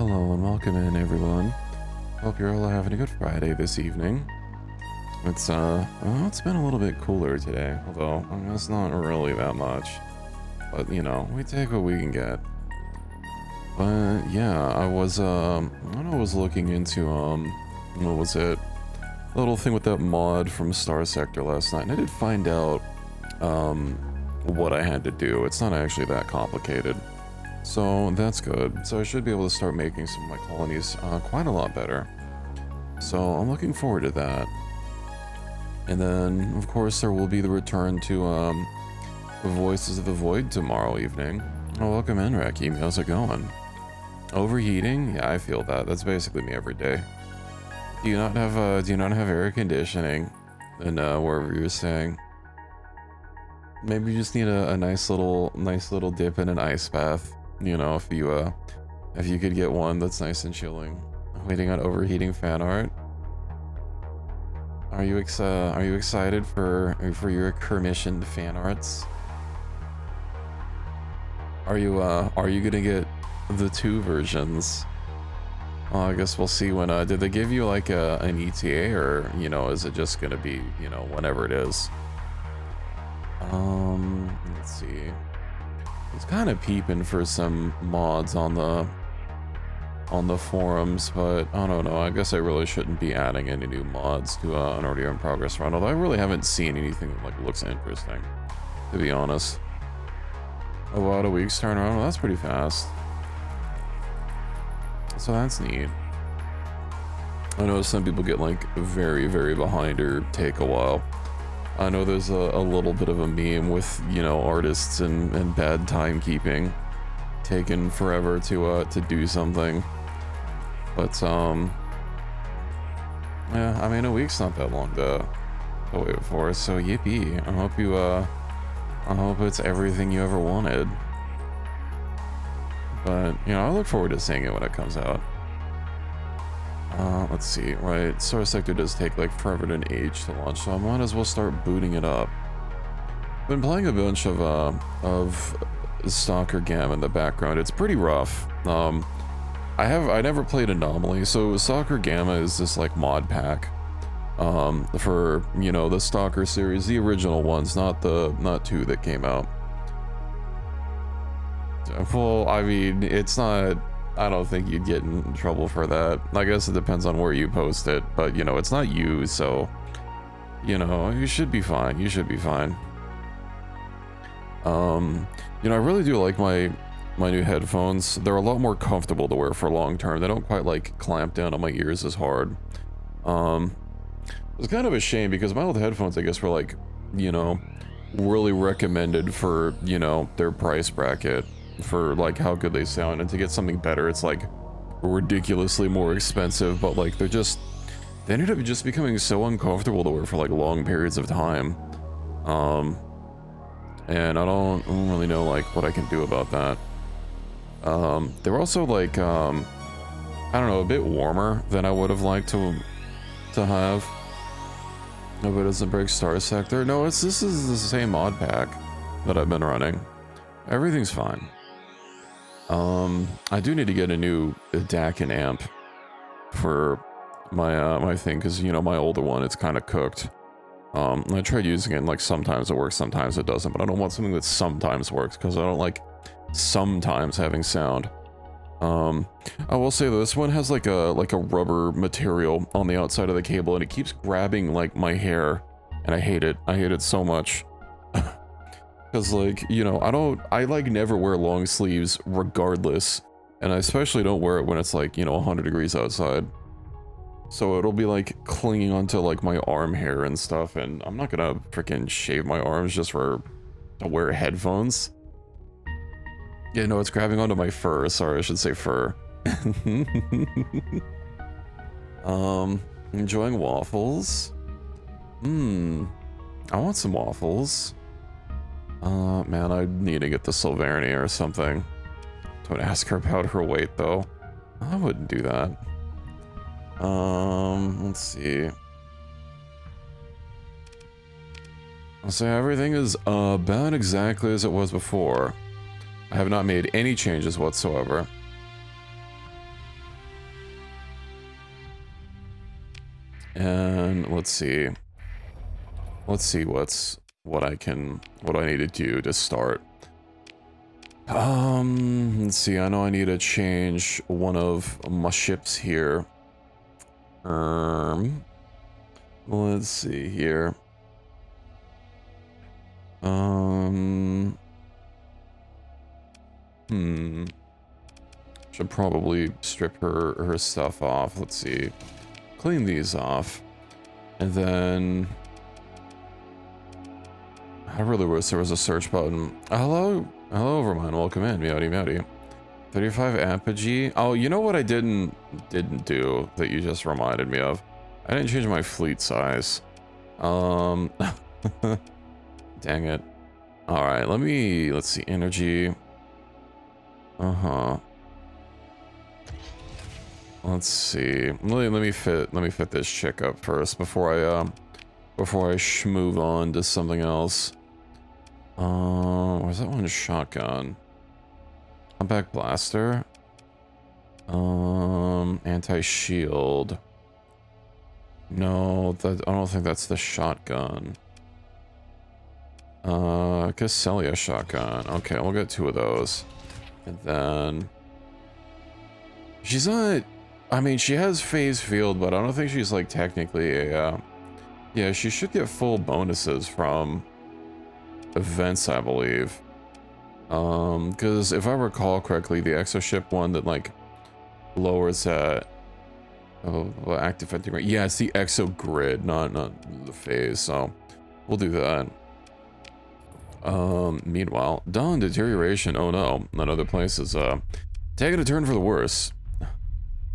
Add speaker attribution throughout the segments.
Speaker 1: hello and welcome in everyone. Hope you're all having a good Friday this evening. It's well, it's been a little bit cooler today, although it's not really that much. But you know, we take what we can get. But yeah, I was looking into what was it? A little thing with that mod from Starsector last night, and I did find out what I had to do. It's not actually that complicated. So that's good. So I should be able to start making some of my colonies quite a lot better. So I'm looking forward to that. And then, of course, there will be the return to Voices of the Void tomorrow evening. Oh, welcome in, Rakim. How's it going? Overheating? Yeah, I feel that. That's basically me every day. Do you not have air conditioning in wherever you're staying? Maybe you just need a nice little dip in an ice bath. You know, if you could get one that's nice and chilling. Waiting on overheating fan art. Are you excited for your commissioned fan arts? Are you gonna get the 2 versions? Well, I guess we'll see when did they give you like an ETA, or you know, is it just gonna be, you know, whenever it is? Let's see. I was kind of peeping for some mods on the forums, but I don't know. I guess I really shouldn't be adding any new mods to an already in progress run. Although I really haven't seen anything that like looks interesting, to be honest. About a week's turnaround. Well, that's pretty fast. So that's neat. I know some people get like very, very behind or take a while. I know there's a little bit of a meme with, you know, artists and bad timekeeping taking forever to do something. But yeah, I mean, a week's not that long to wait for, so yippee. I hope it's everything you ever wanted. But you know, I look forward to seeing it when it comes out. Let's see, right, Starsector does take like forever and an age to launch, so I might as well start booting it up. Been playing a bunch of Stalker Gamma in the background. It's pretty rough. I never played Anomaly, so Stalker Gamma is this like mod pack for, you know, the Stalker series, the original ones, not 2 that came out. Well, I mean, it's not, I don't think you'd get in trouble for that. I guess it depends on where you post it, but you know, it's not you, so you know, you should be fine. You should be fine. You know, I really do like my new headphones. They're a lot more comfortable to wear for long term. They don't quite like clamp down on my ears as hard. It's kind of a shame because my old headphones, I guess, were like, you know, really recommended for, you know, their price bracket, for like how good they sound, and to get something better, it's like ridiculously more expensive, but like they ended up just becoming so uncomfortable to wear for like long periods of time. And I don't really know like what I can do about that. They were also like, I don't know, a bit warmer than I would have liked to have. No, but it doesn't break Starsector. No, this is the same mod pack that I've been running. Everything's fine. I do need to get a new DAC and amp for my my thing, because you know, my older one, it's kind of cooked. I tried using it, and like sometimes it works, sometimes it doesn't, but I don't want something that sometimes works, because I don't like sometimes having sound. I will say this one has like a rubber material on the outside of the cable, and it keeps grabbing like my hair, and I hate it so much. Because like, you know, I like never wear long sleeves regardless, and I especially don't wear it when it's like, you know, 100 degrees outside. So it'll be like clinging onto like my arm hair and stuff, and I'm not gonna freaking shave my arms just to wear headphones. Yeah, no, it's grabbing onto my fur. Sorry, I should say fur. Enjoying waffles? I want some waffles. Man, I need to get the Sylvarnia or something. Don't ask her about her weight, though. I wouldn't do that. Let's see. So everything is about exactly as it was before. I have not made any changes whatsoever. And let's see. Let's see what I need to do to start. Let's see. I know I need to change one of my ships here. Let's see here. Should probably strip her stuff off. Let's see. Clean these off. And then I really wish there was a search button. Hello, Overmind. Welcome in, meowdy meowdy. 35 apogee. Oh, you know what I didn't do that you just reminded me of? I didn't change my fleet size. Dang it. All right, let's see, energy. Let's see. Let me fit this chick up first before I move on to something else. Where's that one? Shotgun. Compact blaster. Anti-shield. No, I don't think that's the shotgun. Casellia shotgun. Okay, we'll get 2 of those. And then she's not, I mean, she has phase field, but I don't think she's like technically a, yeah, she should get full bonuses from events, I believe. Because if I recall correctly, the exoship one that like lowers that active anti, yeah, it's the exo grid, not the phase. So we'll do that. Meanwhile, dawn deterioration. Oh no, another place is taking a turn for the worse.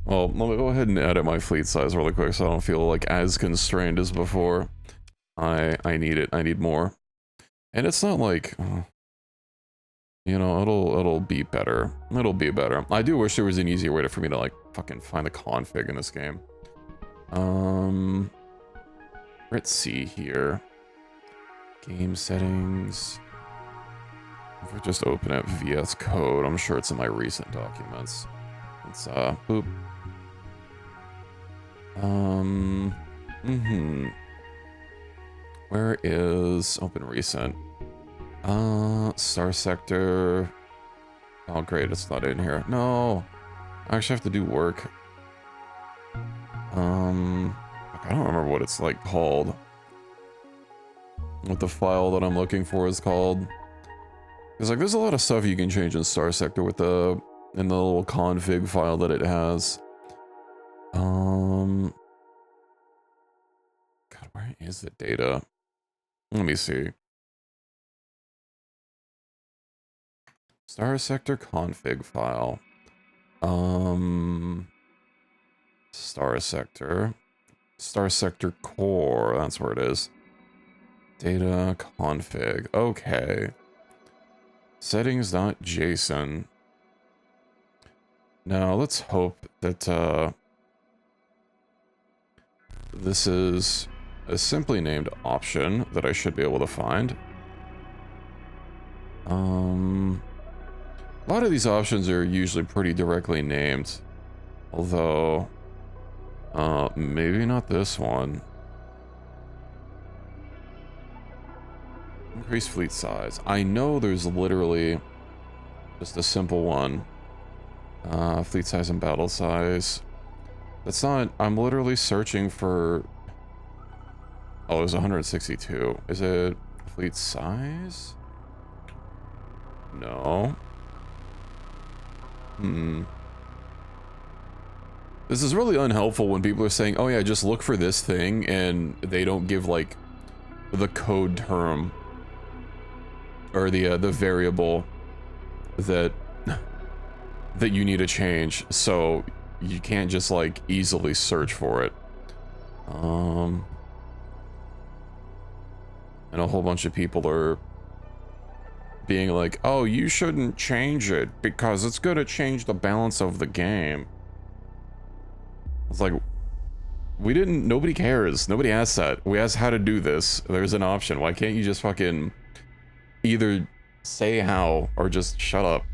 Speaker 1: Well, let me go ahead and edit my fleet size really quick so I don't feel like as constrained as before. I need it. I need more. And it's not like, you know, it'll be better. It'll be better. I do wish there was an easier way for me to like fucking find the config in this game. Let's see here. Game settings. If I just open up VS Code, I'm sure it's in my recent documents. Let's boop. Where is open recent? Starsector. Oh great, it's not in here. No, I actually have to do work. I don't remember what it's like called. What the file that I'm looking for is called. Because like there's a lot of stuff you can change in Starsector with in the little config file that it has. God, where is the data? Let me see. Starsector config file. Starsector core, that's where it is. Data config. Okay. Settings.json. Now let's hope that this is a simply named option that I should be able to find. A lot of these options are usually pretty directly named, although maybe not this one. Increase fleet size. I know there's literally just a simple one. Fleet size and battle size. That's not, I'm literally searching for, oh, there's 162. Is it fleet size? No. This is really unhelpful when people are saying, oh yeah, just look for this thing, and they don't give like the code term or the variable that you need to change, so you can't just like easily search for it. And a whole bunch of people are being like, oh, you shouldn't change it because it's gonna change the balance of the game. It's like, nobody cares. Nobody asked that. We asked how to do this. There's an option. Why can't you just fucking either say how or just shut up?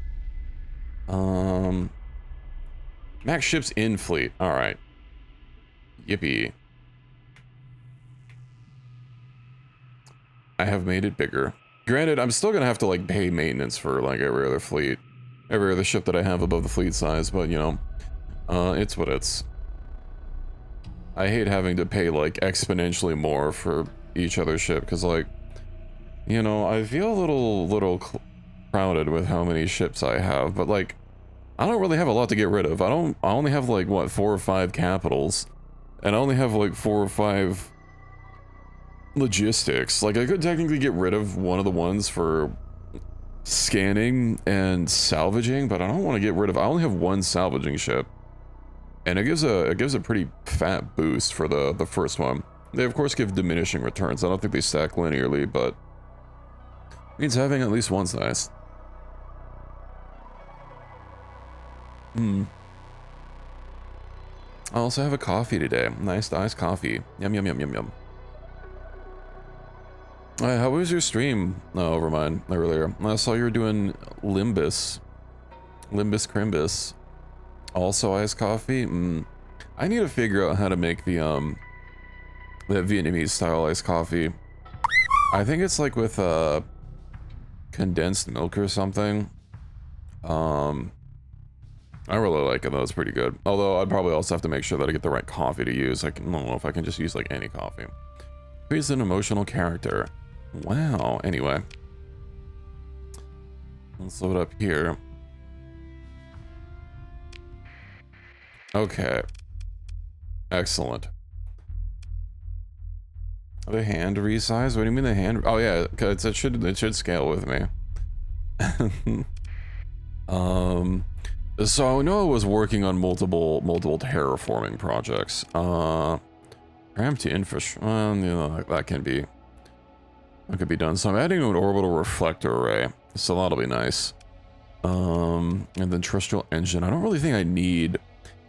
Speaker 1: Max ships in fleet. All right. Yippee. I have made it bigger. Granted, I'm still gonna have to like pay maintenance for like every other fleet, every other ship that I have above the fleet size, but you know, it's what it's. I hate having to pay like exponentially more for each other ship because like, you know, I feel a little crowded with how many ships I have, but like, I don't really have a lot to get rid of. I only have like what 4 or 5 capitals, and I only have like 4 or 5 logistics. Like I could technically get rid of one of the ones for scanning and salvaging, but I don't want to get rid of. I only have 1 salvaging ship, and it gives a pretty fat boost for the first one. They of course give diminishing returns. I don't think they stack linearly, but it means having at least one's nice. I also have a coffee today. Nice iced coffee. Yum yum yum yum yum. How was your stream? Oh, over mine earlier. I saw you were doing Limbus Crimbus. Also iced coffee. I need to figure out how to make the Vietnamese style iced coffee. I think it's like with condensed milk or something. I really like it though, it's pretty good. Although I'd probably also have to make sure that I get the right coffee to use. I don't know if I can just use like any coffee. He's an emotional character. Wow, anyway. Let's load up here. Okay. Excellent. The hand resize? What do you mean the hand? Oh yeah, cause it should scale with me. So I know I was working on multiple terraforming projects. Ramp to infrastructure, you know, that could be done. So I'm adding an orbital reflector array, so that'll be nice. And then terrestrial engine. I don't really think I need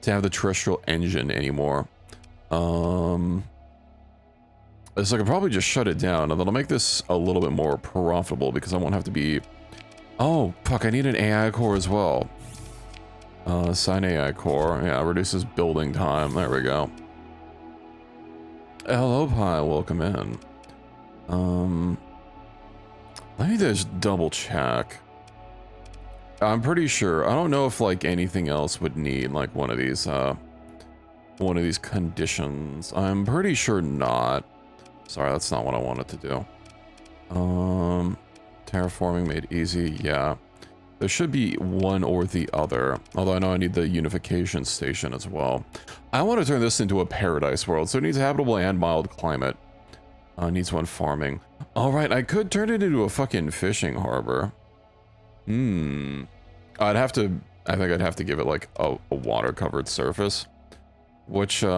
Speaker 1: to have the terrestrial engine anymore. So I could probably just shut it down, and that'll make this a little bit more profitable because I won't have to be. Oh fuck! I need an AI core as well. Assign AI core. Yeah, reduces building time. There we go. Hello, Pi. Welcome in. Let me just double check. I'm pretty sure. I don't know if like anything else would need like one of these conditions. I'm pretty sure not. Sorry, that's not what I wanted to do. Terraforming made easy. Yeah. There should be one or the other, although I know I need the unification station as well. I want to turn this into a paradise world, so it needs habitable and mild climate. Needs one farming. Alright, I could turn it into a fucking fishing harbor. I think I'd have to give it like a water-covered surface. Which, I'd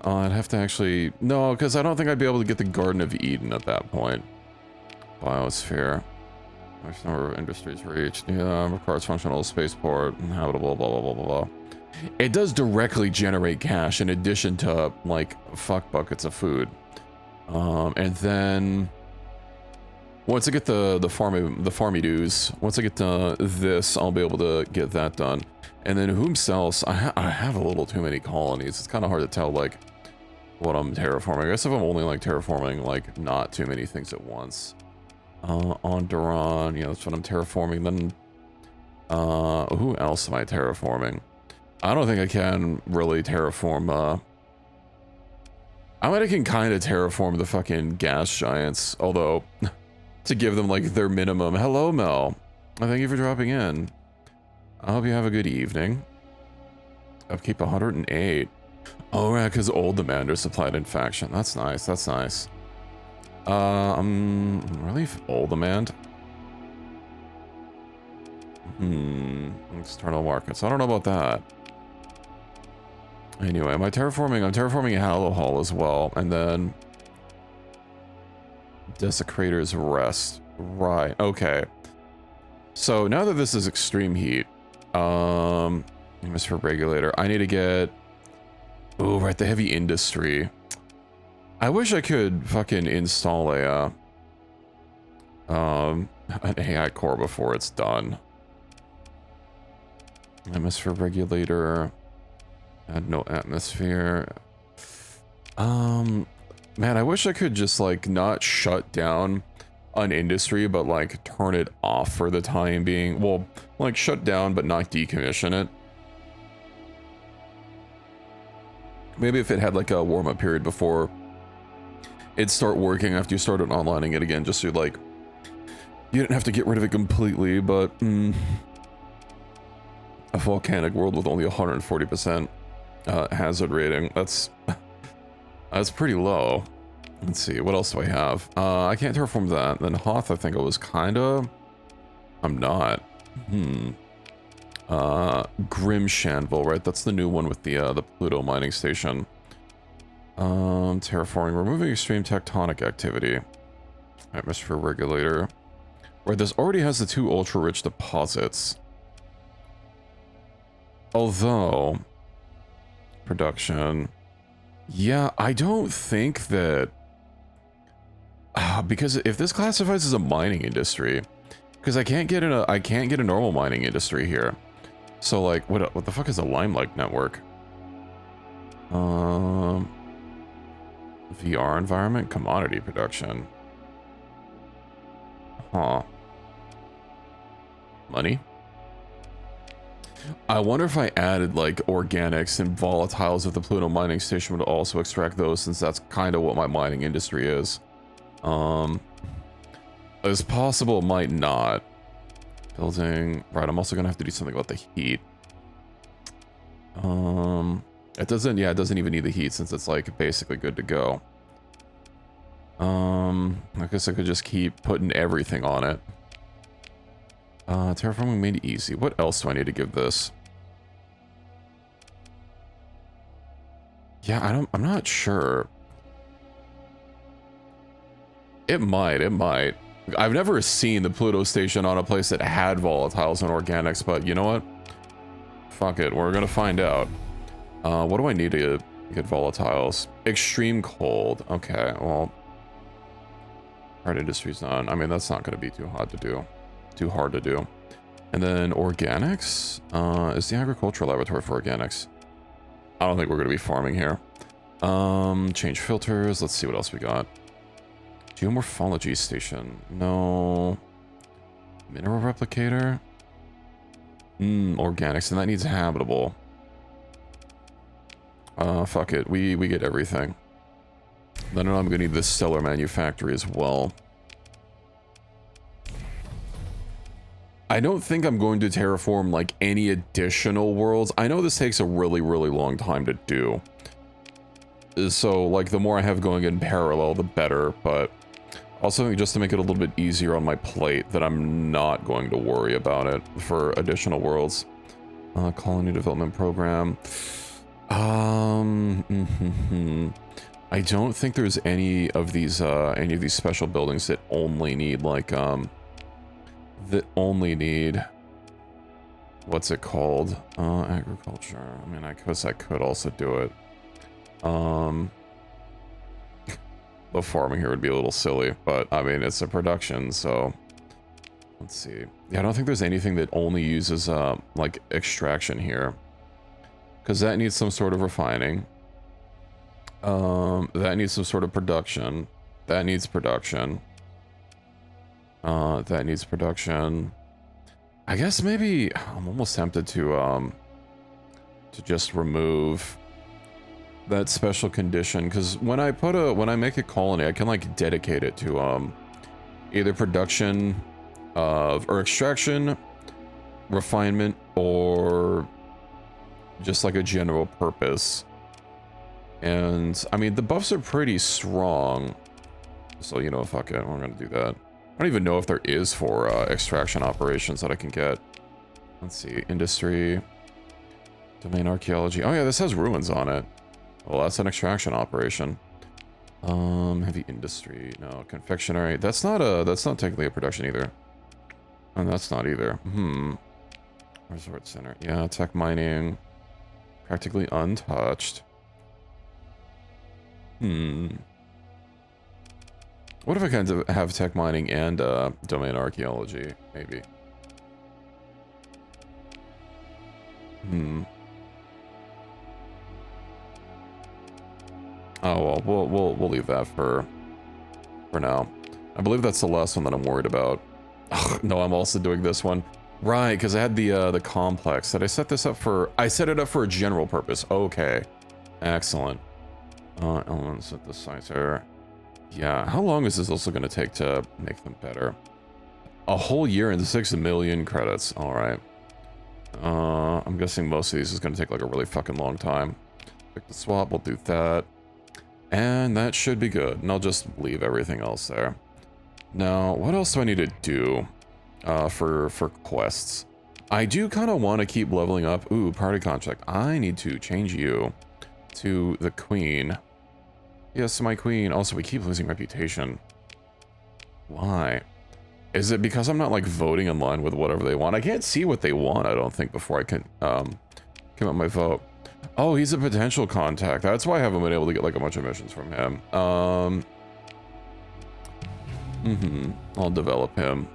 Speaker 1: have to actually... No, because I don't think I'd be able to get the Garden of Eden at that point. Biosphere. Which number of industries reached? Yeah, requires functional spaceport, habitable, blah, blah, blah, blah, blah. It does directly generate cash in addition to, like, fuck buckets of food. And then... Once I get the farmy dues, once I get to this, I'll be able to get that done. And then whom's else? I have a little too many colonies. It's kind of hard to tell, like, what I'm terraforming. I guess if I'm only, like, terraforming, like, not too many things at once. Onderon, yeah, that's what I'm terraforming. Then, who else am I terraforming? I don't think I can really terraform, I mean, I can kind of terraform the fucking gas giants, although, to give them, like, their minimum. Hello, Mel. Thank you for dropping in. I hope you have a good evening. Upkeep 108. Oh, yeah, because old demander supplied in faction. That's nice, that's nice. Really old demand? External markets. I don't know about that. Anyway, am I terraforming? I'm terraforming Hallow Hall as well, and then Desecrator's Rest. Right, okay. So now that this is extreme heat, Mr. Regulator, I need to get... Oh, right, the heavy industry. I wish I could fucking install a, an AI core before it's done. Atmosphere regulator. Add no atmosphere. Man, I wish I could just, like, not shut down an industry, but, like, turn it off for the time being. Well, like, shut down, but not decommission it. Maybe if it had, like, a warm-up period before it'd start working after you started onlining it again, just so, like, you didn't have to get rid of it completely, but, a volcanic world with only 140% hazard rating. That's pretty low. Let's see, what else do I have? I can't terraform that. Then Hoth, I think I was kinda... I'm not. Grimshanville, right? That's the new one with the Pluto mining station. Terraforming, removing extreme tectonic activity. Atmosphere regulator. Right, this already has the 2 ultra-rich deposits. Although... Production... Yeah, I don't think that... because if this classifies as a mining industry... Because I can't get a normal mining industry here. So, like, what the fuck is a Limelight network? VR environment, commodity production. Huh. Money? I wonder if I added, like, organics and volatiles of the Pluto mining station would also extract those, since that's kind of what my mining industry is. It's possible, might not. Building... Right, I'm also gonna have to do something about the heat. It doesn't... Yeah, it doesn't even need the heat, since it's, like, basically good to go. I guess I could just keep putting everything on it. Terraforming made easy. What else do I need to give this? Yeah, I'm not sure. It might. I've never seen the Pluto station on a place that had volatiles and organics, but you know what? Fuck it, we're gonna find out. What do I need to get volatiles? Extreme cold. Okay, well... Hard industry's done. I mean, that's not gonna be too hard to do. Too hard to do. And then organics? Is the agricultural laboratory for organics? I don't think we're gonna be farming here. Change filters. Let's see what else we got. Geomorphology station. No. Mineral replicator. Organics, and that needs habitable. Fuck it. We get everything. Then I'm gonna need this stellar manufactory as well. I don't think I'm going to terraform, like, any additional worlds. I know this takes a really, really long time to do. So, like, the more I have going in parallel, the better, but... Also, just to make it a little bit easier on my plate, that I'm not going to worry about it for additional worlds. Colony development program. I don't think there's any of these special buildings that only need, like, what's it called? Agriculture. I mean, I guess I could also do it. The farming here would be a little silly, but I mean, it's a production, so let's see. Yeah, I don't think there's anything that only uses, like, extraction here, because that needs some sort of refining. That needs some sort of production. That needs production. That needs production. I guess maybe I'm almost tempted to just remove that special condition, because when I make a colony, I can, like, dedicate it to either production or extraction, refinement, or just like a general purpose. And I mean, the buffs are pretty strong, so, you know, fuck it, we're gonna do that. I don't even know if there is for extraction operations that I can get. Let's see, industry, domain archaeology. Oh yeah, this has ruins on it. Well, that's an extraction operation. Heavy industry, no. Confectionery, that's not technically a production either. And that's not either. Resort center, yeah. Tech mining, practically untouched. What if I kind of have tech mining and domain archaeology, maybe? Oh, well, we'll leave that for now. I believe that's the last one that I'm worried about. Ugh, no, I'm also doing this one. Right, because I had the complex. Did I set this up for... I set it up for a general purpose. Okay. Excellent. Element synthesizer. Yeah, how long is this also going to take to make them better? A whole year and 6 million credits. All right. I'm guessing most of these is going to take like a really fucking long time. Pick the swap, we'll do that. And that should be good. And I'll just leave everything else there. Now, what else do I need to do for quests? I do kind of want to keep leveling up. Ooh, party contract. I need to change you to the queen. Yes, my queen. Also, we keep losing reputation. Why? Is it because I'm not like voting in line with whatever they want? I can't see what they want, I don't think, before I can commit my vote. Oh, he's a potential contact. That's why I haven't been able to get like a bunch of missions from him. I'll develop him.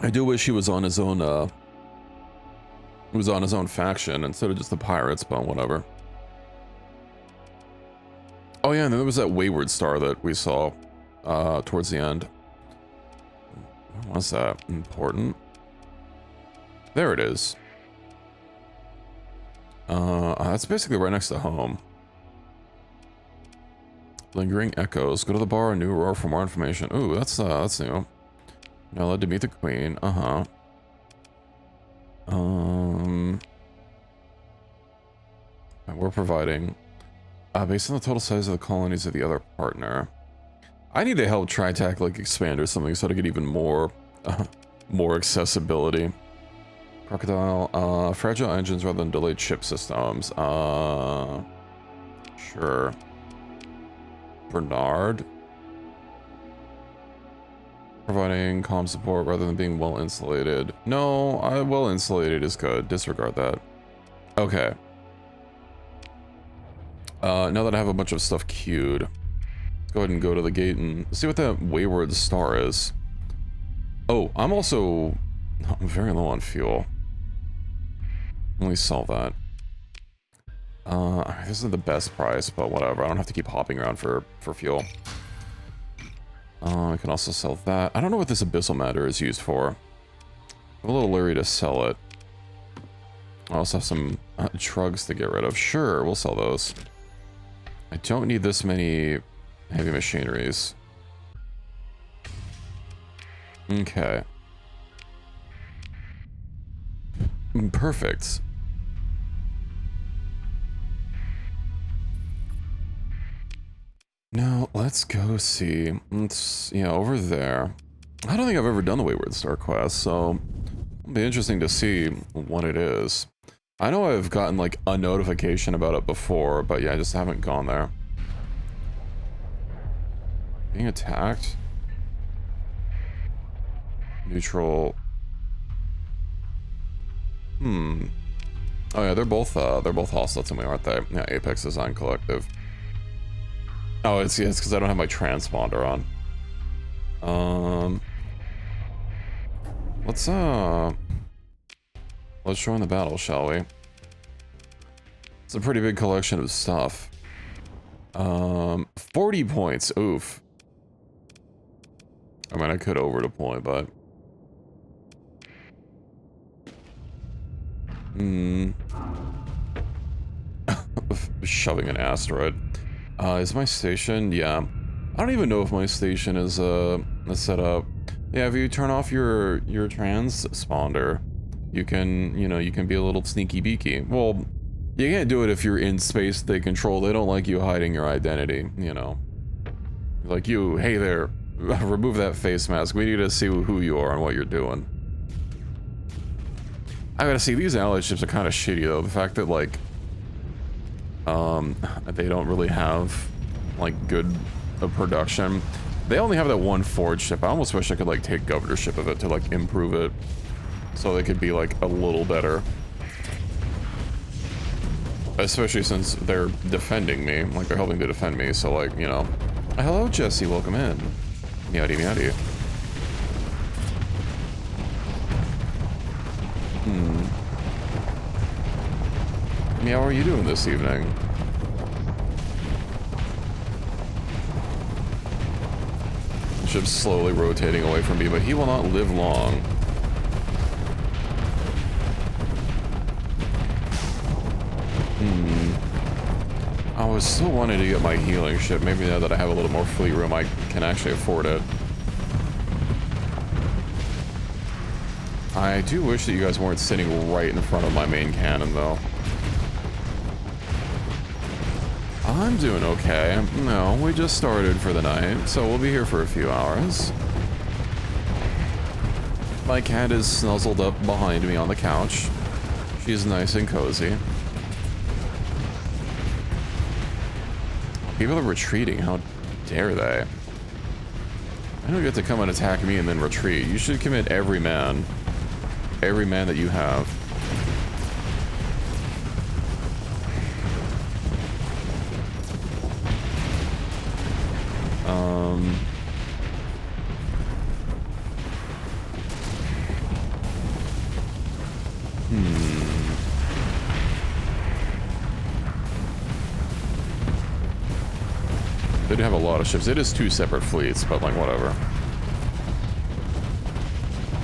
Speaker 1: I do wish he was on his own faction instead of just the pirates, but whatever. Oh yeah, and then there was that wayward star that we saw towards the end. What was that? Important? There it is. That's basically right next to home. Lingering echoes. Go to the bar in New Aurora for more information. Ooh, that's new. Now allowed to meet the queen. We're providing. Based on the total size of the colonies of the other partner. I need to help TriTac like expand or something so to get even more more accessibility. Crocodile, fragile engines rather than delayed ship systems. Sure. Bernard. Providing comm support rather than being well insulated. No, well insulated is good. Disregard that. Okay. Now that I have a bunch of stuff queued, let's go ahead and go to the gate and see what that wayward star is. Oh, I'm very low on fuel. Let me sell that. This isn't the best price, but whatever. I don't have to keep hopping around for fuel. I can also sell that. I don't know what this abyssal matter is used for. I'm a little leery to sell it. I also have some trugs to get rid of. Sure, we'll sell those. I don't need this many heavy machineries. Okay. Perfect. Now, let's go see. Yeah, over there. I don't think I've ever done the Wayward Star quest, so it'll be interesting to see what it is. I know I've gotten, like, a notification about it before, but yeah, I just haven't gone there. Being attacked? Neutral. Oh yeah, they're both hostile to me, aren't they? Yeah, Apex Design Collective. Oh, it's because I don't have my transponder on. Let's join the battle, shall we? It's a pretty big collection of stuff. 40 points. Oof. I mean, I could over deploy, but shoving an asteroid. Is my station? Yeah. I don't even know if my station is set up. Yeah, if you turn off your transponder, you can, you can be a little sneaky beaky. Well, you can't do it if you're in space they control. They don't like you hiding your identity, Like you, hey there, remove that face mask. We need to see who you are and what you're doing. I gotta see, these allied ships are kind of shitty though. The fact that like, they don't really have like good production. They only have that one forge ship. I almost wish I could like take governorship of it to like improve it so they could be like a little better. Especially since they're defending me, like they're helping to defend me, so like, hello Jesse, welcome in. Meowdy meowdy. how are you doing this evening? The ship's slowly rotating away from me, but he will not live long. I was still wanting to get my healing ship. Maybe now that I have a little more fleet room, I can actually afford it. I do wish that you guys weren't sitting right in front of my main cannon, though. I'm doing okay. No, we just started for the night, so we'll be here for a few hours. My cat is snuzzled up behind me on the couch. She's nice and cozy. People are retreating. How dare they? I don't get to come and attack me and then retreat. You should commit every man. Every man that you have. They do have a lot of ships. It is 2 separate fleets, but like whatever.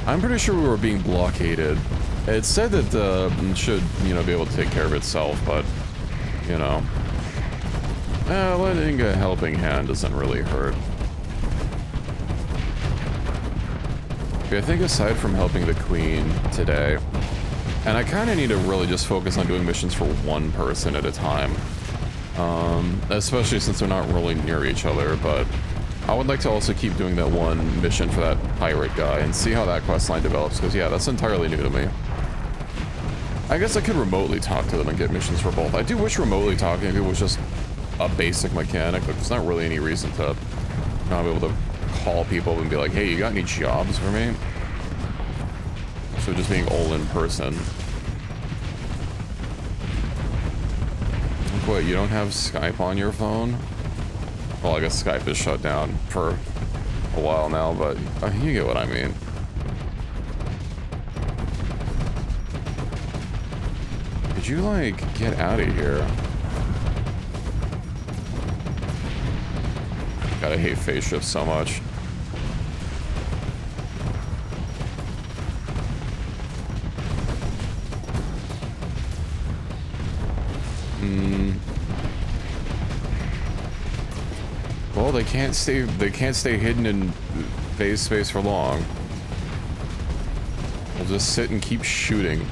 Speaker 1: I'm pretty sure we were being blockaded. It said that it should, you know, be able to take care of itself, but you know, letting a helping hand doesn't really hurt. Okay, I think aside from helping the Queen today, and I kind of need to really just focus on doing missions for one person at a time. Especially since they're not really near each other, but I would like to also keep doing that one mission for that pirate guy and see how that questline develops, because yeah, that's entirely new to me. I guess I could remotely talk to them and get missions for both. I do wish remotely talking to people was just a basic mechanic, but there's not really any reason to not be able to call people and be like, hey, you got any jobs for me? So just being all in person. What, you don't have Skype on your phone? Well, I guess Skype is shut down for a while now, but you get what I mean. Did you, like, get out of here? God, I hate phase shifts so much. Well, they can't stay hidden in phase space for long. They'll just sit and keep shooting.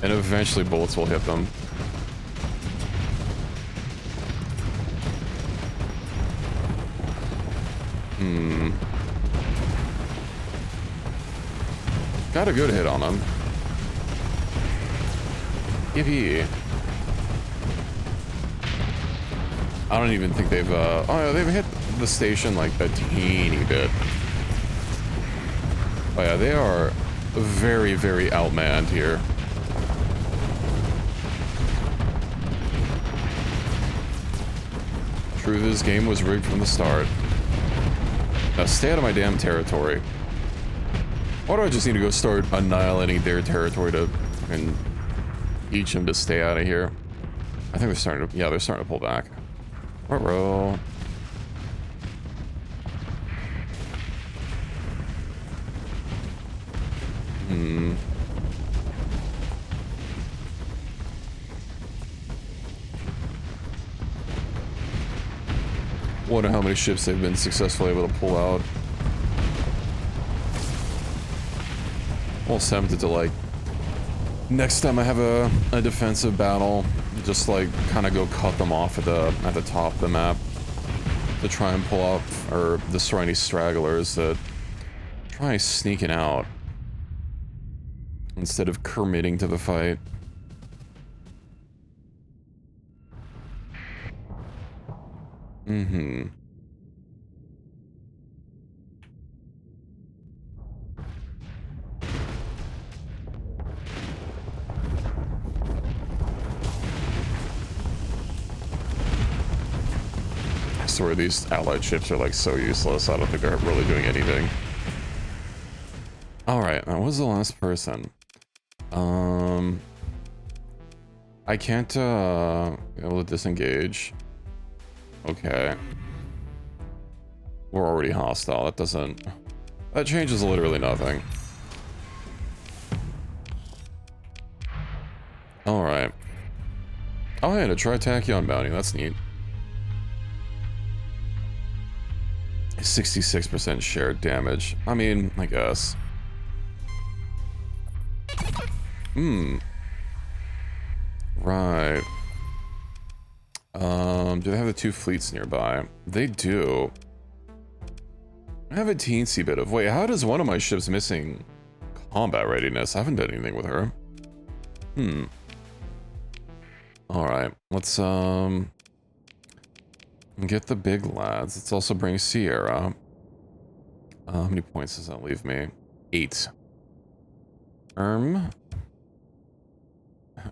Speaker 1: And eventually bullets will hit them. Got a good hit on them. Yippee. I don't even think they've, oh yeah, they've hit the station like a teeny bit. Oh yeah, they are very, very outmanned here. True, this game was rigged from the start. Now stay out of my damn territory. Why do I just need to go start annihilating their territory to and teach them to stay out of here? I think they're starting to, yeah, they're starting to pull back. Roll. Wonder how many ships they've been successfully able to pull out. Almost tempted to, like, next time I have a defensive battle, just like kind of go cut them off at the top of the map to try and pull off or destroy any stragglers that try sneaking out instead of committing to the fight. I swear these allied ships are like so useless. I don't think they're really doing anything. Alright, that was the last person. I can't, be able to disengage. Okay. We're already hostile. That doesn't... That changes literally nothing. Alright. Oh, hey, a Tritachyon bounty. That's neat. 66% shared damage. I mean, I guess. Right. Do they have the 2 fleets nearby? They do. I have a teensy bit of... Wait, how does one of my ships missing combat readiness? I haven't done anything with her. Alright, let's, get the big lads. Let's also bring Sierra. How many points does that leave me? 8. I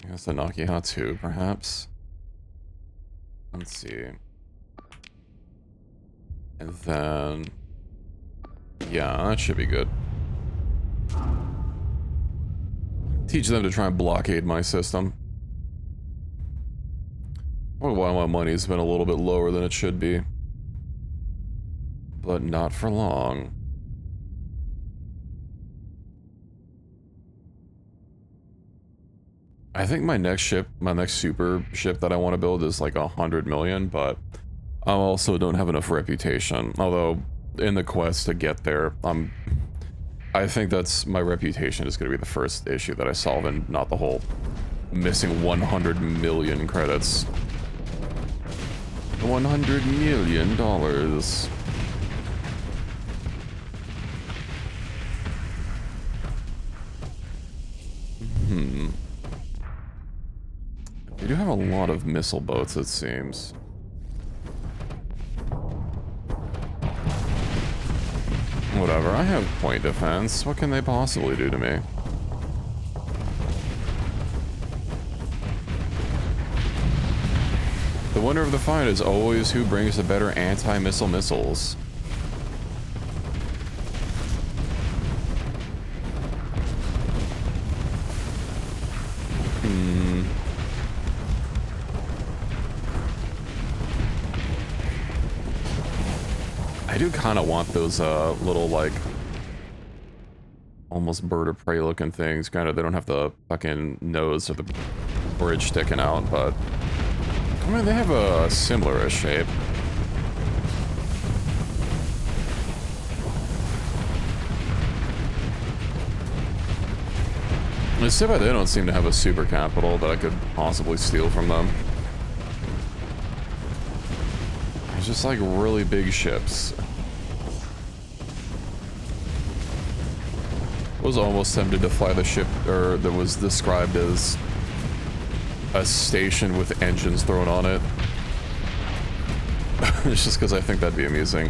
Speaker 1: guess the Nakiha 2, perhaps. Let's see. And then... Yeah, that should be good. Teach them to try and blockade my system. Well, why my money's been a little bit lower than it should be. But not for long. I think my next super ship that I want to build is like 100 million, but I also don't have enough reputation. Although, in the quest to get there, I think that's my reputation is going to be the first issue that I solve, and not the whole missing 100 million credits. $100 million. We do have a lot of missile boats, it seems. Whatever, I have point defense. What can they possibly do to me? The winner of the fight is always who brings the better anti-missile missiles. I do kind of want those little, like, almost bird of prey looking things. Granted, they don't have the fucking nose or the bridge sticking out, but I mean, they have a similar shape. It's too bad they don't seem to have a super capital that I could possibly steal from them. It's just like really big ships. I was almost tempted to fly the ship that was described as a station with engines thrown on it. It's just because I think that'd be amusing.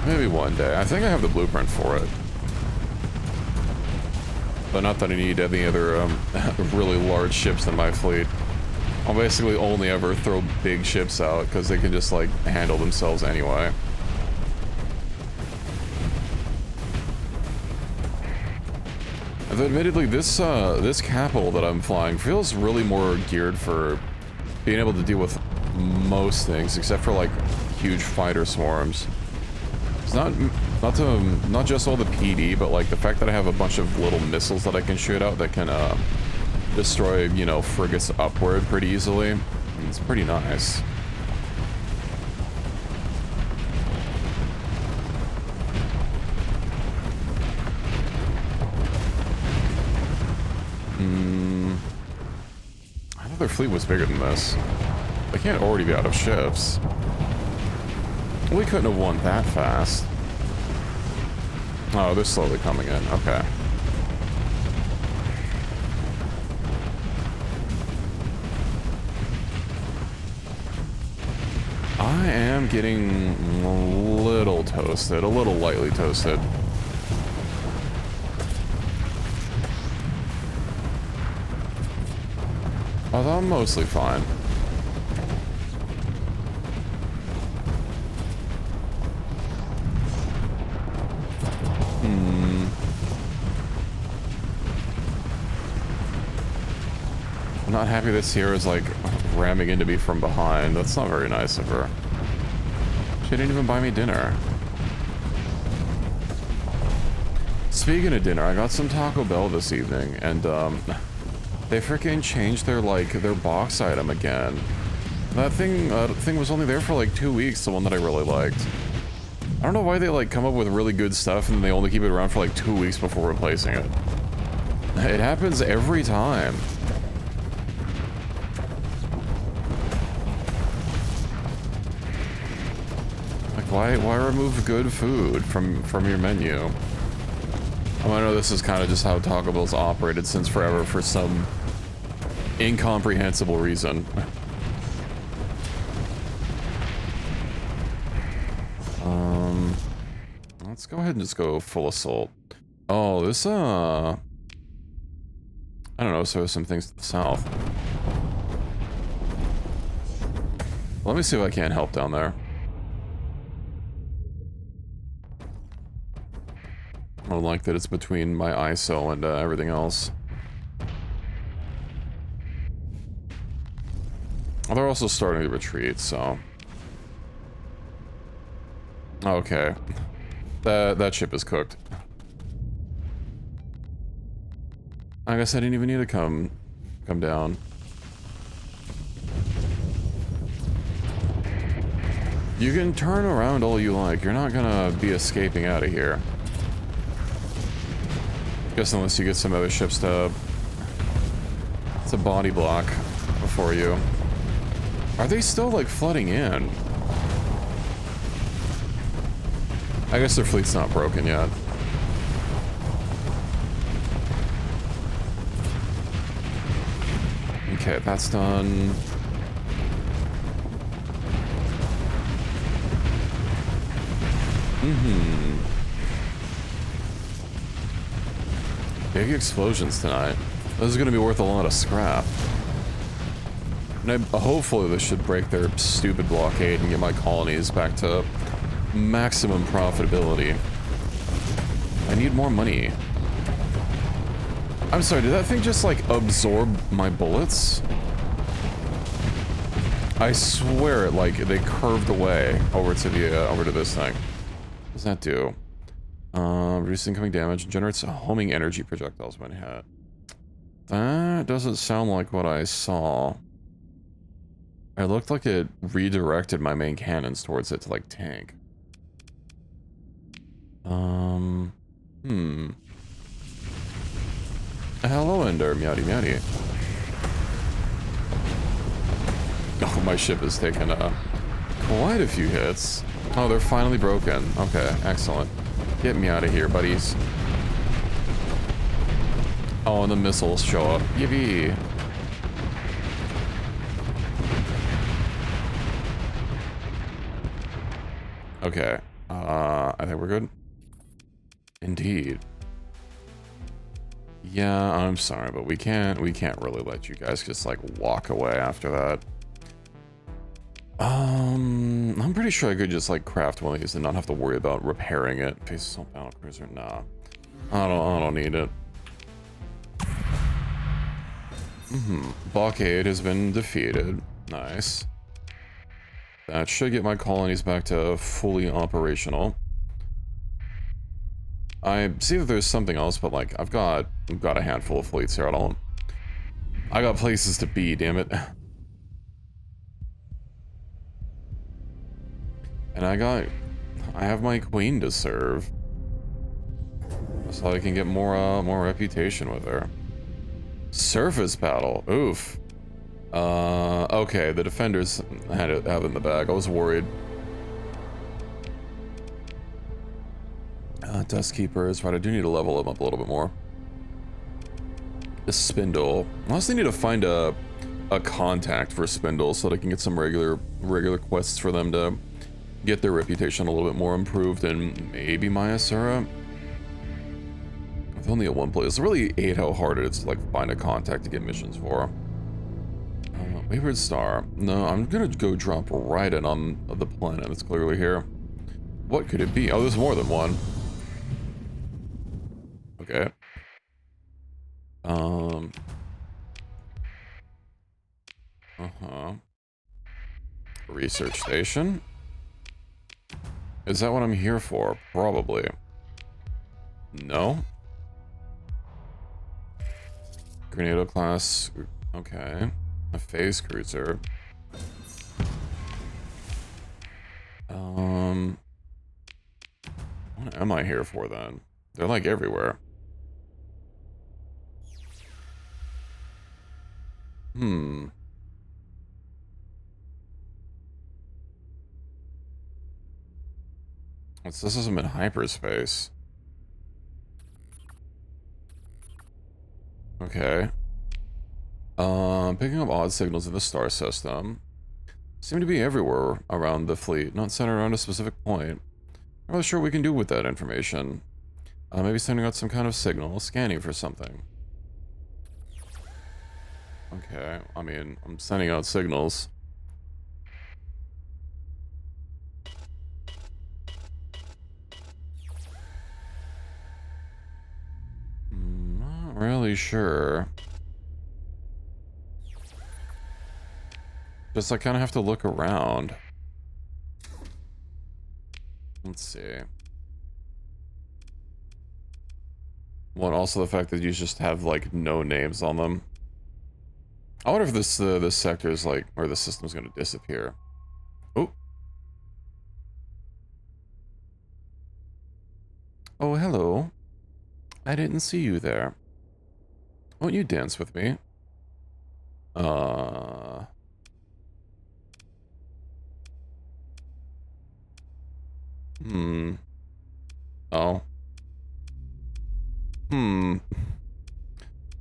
Speaker 1: Maybe one day. I think I have the blueprint for it. But not that I need any other really large ships in my fleet. I'll basically only ever throw big ships out because they can just like handle themselves anyway. Though admittedly, this capital that I'm flying feels really more geared for being able to deal with most things, except for like huge fighter swarms. It's not just all the PD, but like the fact that I have a bunch of little missiles that I can shoot out that can destroy, you know, frigates upward pretty easily. It's pretty nice. I thought their fleet was bigger than this. They can't already be out of ships. We couldn't have won that fast. Oh, they're slowly coming in. Okay. I am getting a little toasted, a little lightly toasted. Although I'm mostly fine. not happy that Sierra's like ramming into me from behind. That's not very nice of her. She didn't even buy me dinner. Speaking of dinner, I got some Taco Bell this evening, and they freaking changed their box item again. That thing was only there for like 2 weeks, the one that I really liked. I don't know why they like come up with really good stuff and they only keep it around for like 2 weeks before replacing it. It happens every time. Like why remove good food from your menu? I know this is kind of just how Taco Bell's operated since forever for some incomprehensible reason. Let's go ahead and just go full assault. Oh, this, I don't know, so some things to the south. Let me see if I can't help down there. I don't like that it's between my ISO and everything else. Well, they're also starting to retreat, so... Okay. That ship is cooked. I guess I didn't even need to come down. You can turn around all you like. You're not gonna be escaping out of here. Guess unless you get some other ships to body block before you. Are they still like flooding in? I guess their fleet's not broken yet. Okay, that's done. Big explosions tonight. This is gonna be worth a lot of scrap. And hopefully this should break their stupid blockade and get my colonies back to maximum profitability. I need more money. I'm sorry, did that thing just like absorb my bullets? I swear it like they curved away over to the over to this thing. What does that do? Reduce incoming damage, generates homing energy projectiles when hit. That doesn't sound like what I saw. It looked like it redirected my main cannons towards it to like tank. Hello, Ender, meowdy meowdy. Oh, my ship has taken quite a few hits. Oh, they're finally broken. Okay, excellent. Get me out of here, buddies. Oh, and the missiles show up. Yippee. Okay. I think we're good. Indeed. Yeah, I'm sorry, but we can't really let you guys just like walk away after that. I'm pretty sure I could just like craft one of these and not have to worry about repairing it. Face assault battle cruiser, nah. I don't need it. Blockade has been defeated. Nice. That should get my colonies back to fully operational. I see that there's something else, but like I've got a handful of fleets here. I got places to be, damn it. And I have my queen to serve, so I can get more reputation with her. Surface battle, oof. Okay, the defenders have it in the bag. I was worried. Dust Keepers, right, I do need to level them up a little bit more. The Spindle. I also need to find a contact for Spindle so that I can get some regular quests for them to get their reputation a little bit more improved, and maybe Maya Sura. With only a one place, it's really ate how hard it is to like find a contact to get missions for. Wayward Star. No, I'm gonna go drop right in on the planet. It's clearly here. What could it be? Oh, there's more than one. Okay. Uh-huh. Research station? Is that what I'm here for? Probably. No? Grenado class. Okay. A phase cruiser. What am I here for then? They're like everywhere. This isn't in hyperspace. Okay. Picking up odd signals in the star system. Seem to be everywhere around the fleet, not centered around a specific point. I'm not sure what we can do with that information. Maybe sending out some kind of signal, scanning for something. Okay, I mean, I'm sending out signals. Not really sure. Just I kind of have to look around. Let's see. Well, and also the fact that you just have, like, no names on them. I wonder if this sector is, like, or the system's gonna disappear. Oh. Oh, hello. I didn't see you there. Won't you dance with me? Oh.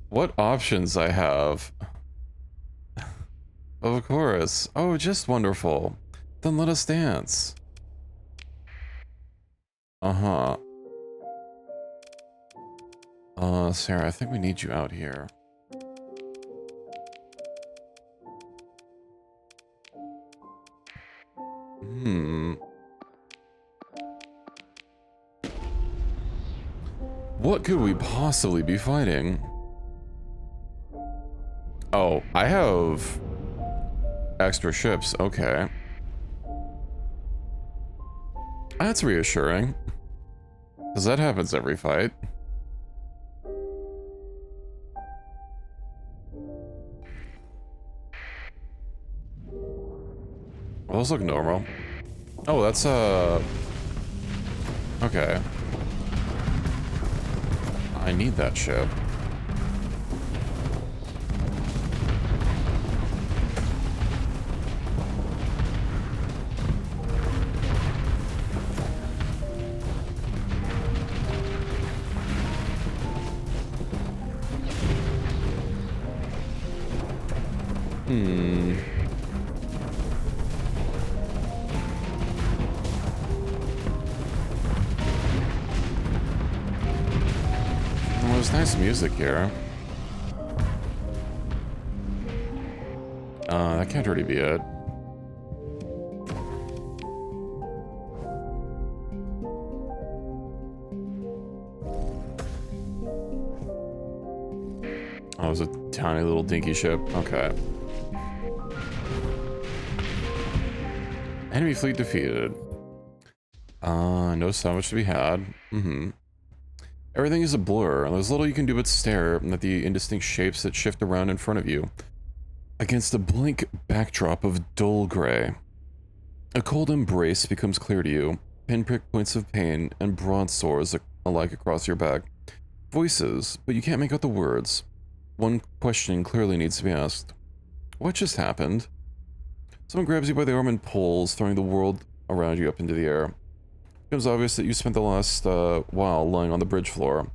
Speaker 1: What options I have? Of course. Oh, just wonderful. Then let us dance. Uh-huh. Sarah, I think we need you out here. What could we possibly be fighting? Oh, I have extra ships. Okay. That's reassuring. Because that happens every fight. Well, those look normal. Oh, that's, okay. I need that ship. Well, there's nice music here. That can't really be it. Oh, it was a tiny little dinky ship. Okay. Enemy fleet defeated. No salvage to be had. Everything is a blur, and there's little you can do but stare at the indistinct shapes that shift around in front of you, against a blank backdrop of dull gray. A cold embrace becomes clear to you, pinprick points of pain and broad sores alike across your back. Voices, but you can't make out the words. One question clearly needs to be asked. What just happened? Someone grabs you by the arm and pulls, throwing the world around you up into the air. It becomes obvious that you spent the last while lying on the bridge floor.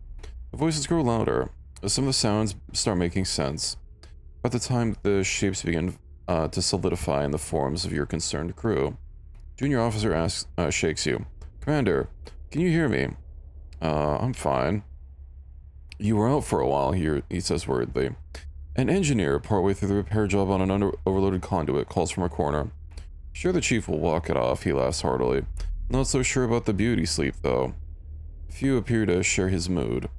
Speaker 1: The voices grow louder, as some of the sounds start making sense. By the time the shapes begin to solidify in the forms of your concerned crew, junior officer shakes you. Commander, can you hear me? I'm fine. You were out for a while, he says worriedly. An engineer, partway through the repair job on an overloaded conduit, calls from a corner. Sure, the chief will walk it off, he laughs heartily. Not so sure about the beauty sleep, though. Few appear to share his mood.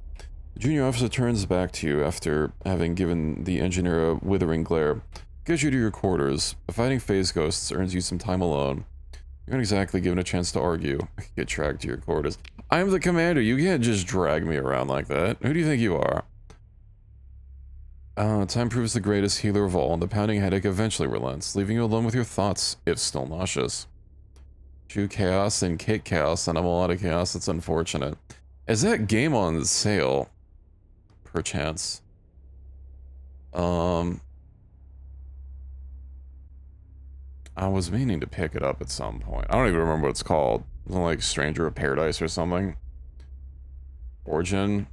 Speaker 1: The junior officer turns back to you after having given the engineer a withering glare. Get you to your quarters. Fighting phase ghosts earns you some time alone. You're not exactly given a chance to argue. Get dragged to your quarters. I am the commander. You can't just drag me around like that. Who do you think you are? Time proves the greatest healer of all, and the pounding headache eventually relents, leaving you alone with your thoughts, if still nauseous. True chaos and kick chaos, and I'm a lot of chaos. That's unfortunate. Is that game on sale? Perchance. I was meaning to pick it up at some point. I don't even remember what it's called. Isn't it like Stranger of Paradise or something? Origin?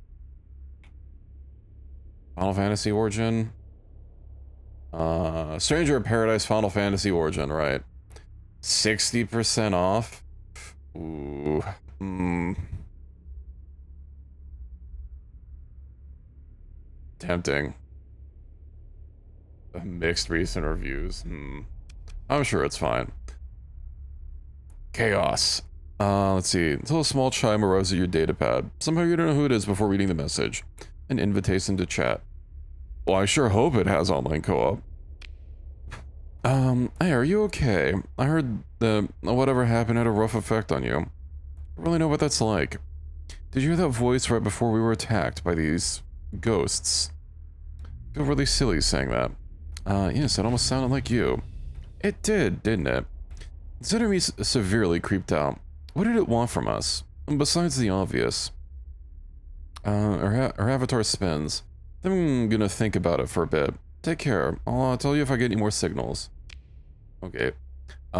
Speaker 1: Final Fantasy Origin? Stranger of Paradise Final Fantasy Origin, right. 60% off? Ooh. Tempting. Mixed recent reviews. I'm sure it's fine. Chaos. Let's see. Until a small chime arrives at your datapad. Somehow you don't know who it is before reading the message. An invitation to chat. Well, I sure hope it has online co-op. Hey, are you okay? I heard that whatever happened had a rough effect on you. I really know what that's like. Did you hear that voice right before we were attacked by these ghosts? I feel really silly saying that. Yes, it almost sounded like you. It did, didn't it? Consider me severely creeped out. What did it want from us? Besides the obvious. Our avatar spins. I'm gonna think about it for a bit. Take care. I'll tell you if I get any more signals. Okay.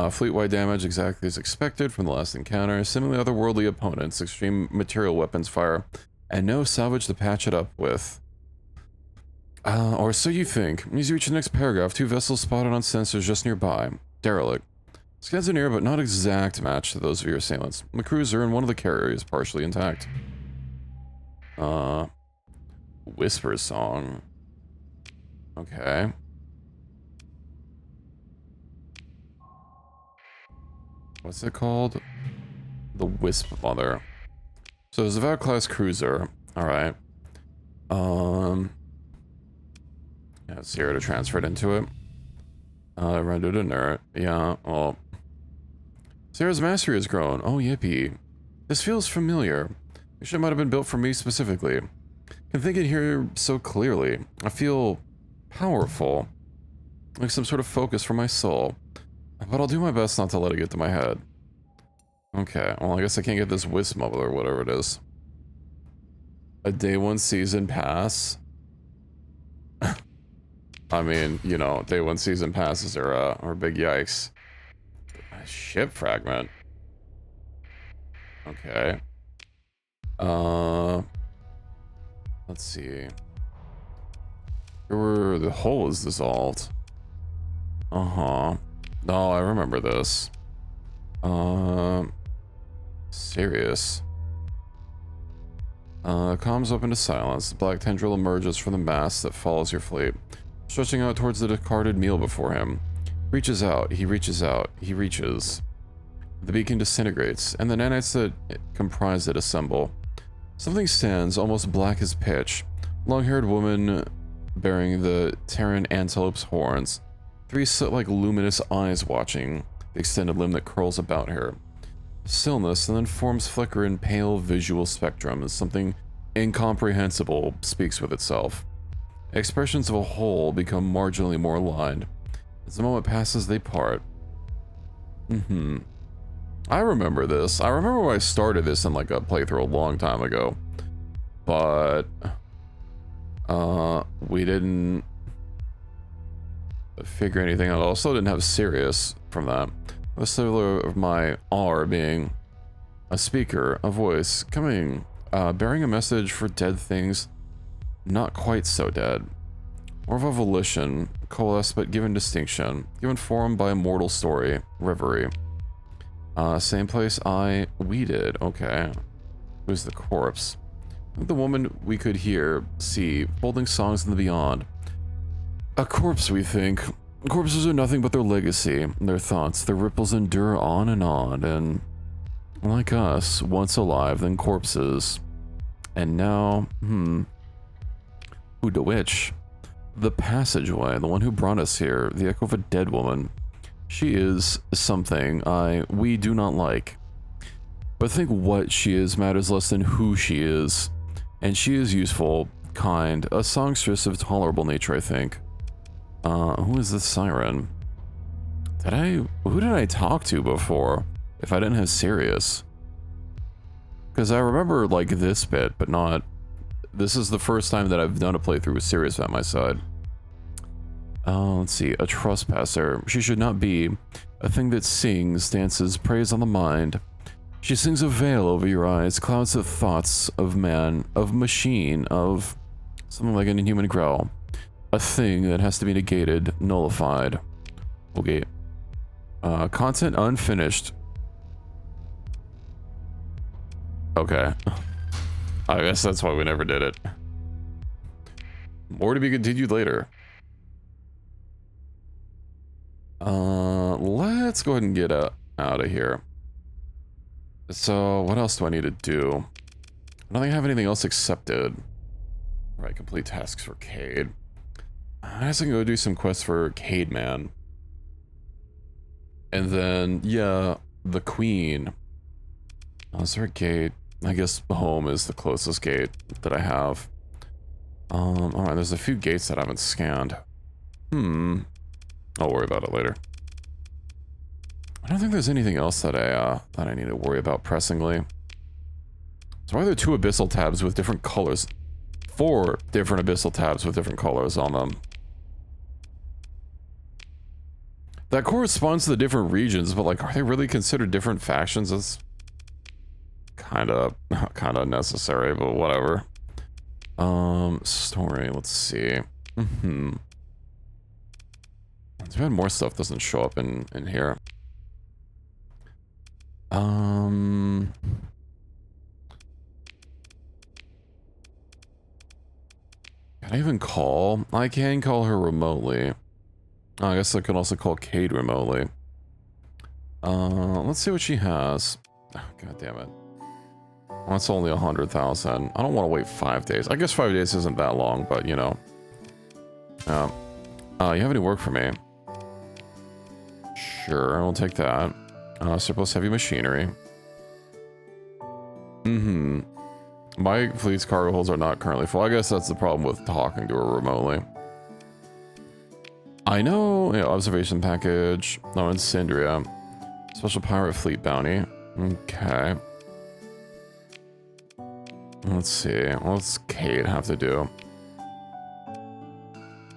Speaker 1: Fleet-wide damage exactly as expected from the last encounter. Seemingly otherworldly opponents, extreme material weapons fire, and no salvage to patch it up with. Or so you think. As you reach the next paragraph, 2 vessels spotted on sensors just nearby. Derelict. Scans are near, but not exact match to those of your assailants. The cruiser and one of the carriers partially intact. Whisper song. Okay. What's it called? The Wisp Mother. So there's a VOD-class cruiser. Alright. Yeah, Sierra to transfer it into it. Rendered inert. Yeah, well. Sarah's mastery has grown. Oh, yippee. This feels familiar. This ship might have been built for me specifically. I can think it here so clearly. I feel powerful. Like some sort of focus for my soul. But I'll do my best not to let it get to my head. Okay, well I guess I can't get this Wisp Mother or whatever it is. A day 1 season pass? I mean, you know, day 1 season passes are big yikes. A ship fragment. Okay. Let's see. Where the hull is dissolved. No, I remember this. Serious. Comms open to silence. The black tendril emerges from the mast that follows your fleet, stretching out towards the discarded meal before him. Reaches out, he reaches out, he reaches. The beacon disintegrates, and the nanites that comprise it assemble. Something stands, almost black as pitch. Long-haired woman bearing the Terran antelope's horns. 3 slit-like luminous eyes watching the extended limb that curls about her. Stillness, and then forms flicker in pale visual spectrum as something incomprehensible speaks with itself. Expressions of a whole become marginally more aligned. As the moment passes, they part. I remember this. I remember when I started this in like a playthrough a long time ago. But we didn't figure anything out. I also didn't have Sirius from that. The similar of my R being a speaker, a voice, coming, bearing a message for dead things, not quite so dead. More of a volition, coalesced but given distinction, given form by a mortal story, reverie. Same place we did, okay. Who's the corpse? The woman we could hear, see, holding songs in the beyond. A corpse, we think. Corpses are nothing but their legacy, their thoughts, their ripples endure on, and like us, once alive, then corpses. And now, who to which? The passageway, the one who brought us here, the echo of a dead woman. She is something we do not like. But I think what she is matters less than who she is. And she is useful, kind, a songstress of tolerable nature, I think. Who is this siren? Who did I talk to before? If I didn't have Sirius? Because I remember, like, this bit, but not... This is the first time that I've done a playthrough with Sirius at my side. Let's see. A trespasser. She should not be. A thing that sings, dances, preys on the mind. She sings a veil over your eyes, clouds of thoughts of man, of machine, of something like an inhuman growl. A thing that has to be negated, nullified. Okay. Content unfinished. Okay. I guess that's why we never did it. More to be continued later. Let's go ahead and get out of here. So, what else do I need to do? I don't think I have anything else accepted. Right, complete tasks for Cade. I guess I can go do some quests for Cade Man. And then, yeah, the Queen. Oh, is there a gate? I guess home is the closest gate that I have. Alright, there's a few gates that I haven't scanned. I'll worry about it later. I don't think there's anything else that I need to worry about pressingly. So why are there 2 abyssal tabs with different colors? 4 different abyssal tabs with different colors on them. That corresponds to the different regions, but like, are they really considered different factions? That's kind of necessary, but whatever. Story, let's see. Too bad more stuff doesn't show up in here. Can I even call? I can call her remotely. Oh, I guess I can also call Cade remotely. Let's see what she has. Oh, God damn it. Well, that's only 100,000. I don't want to wait 5 days. I guess 5 days isn't that long, but you know. You have any work for me? Sure, I'll take that. Surplus heavy machinery. My fleet's cargo holds are not currently full. I guess that's the problem with talking to her remotely. I know. Yeah, observation package. No, in Syndria. Special pirate fleet bounty. Okay. Let's see. What's Cade have to do?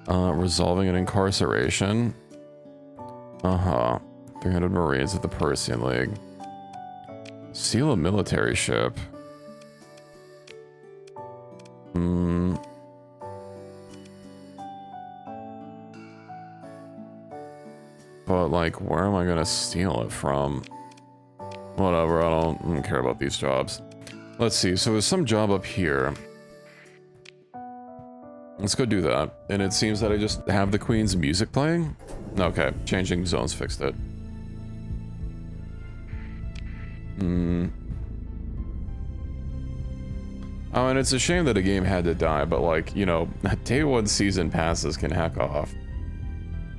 Speaker 1: Resolving an incarceration. 300 Marines at the Persian League. Seal a military ship. But, like, where am I gonna steal it from? Whatever, I don't care about these jobs. Let's see, so there's some job up here. Let's go do that. And it seems that I just have the Queen's music playing? Okay, changing zones fixed it. Oh, and it's a shame that a game had to die, but like, you know, day 1 season passes can hack off.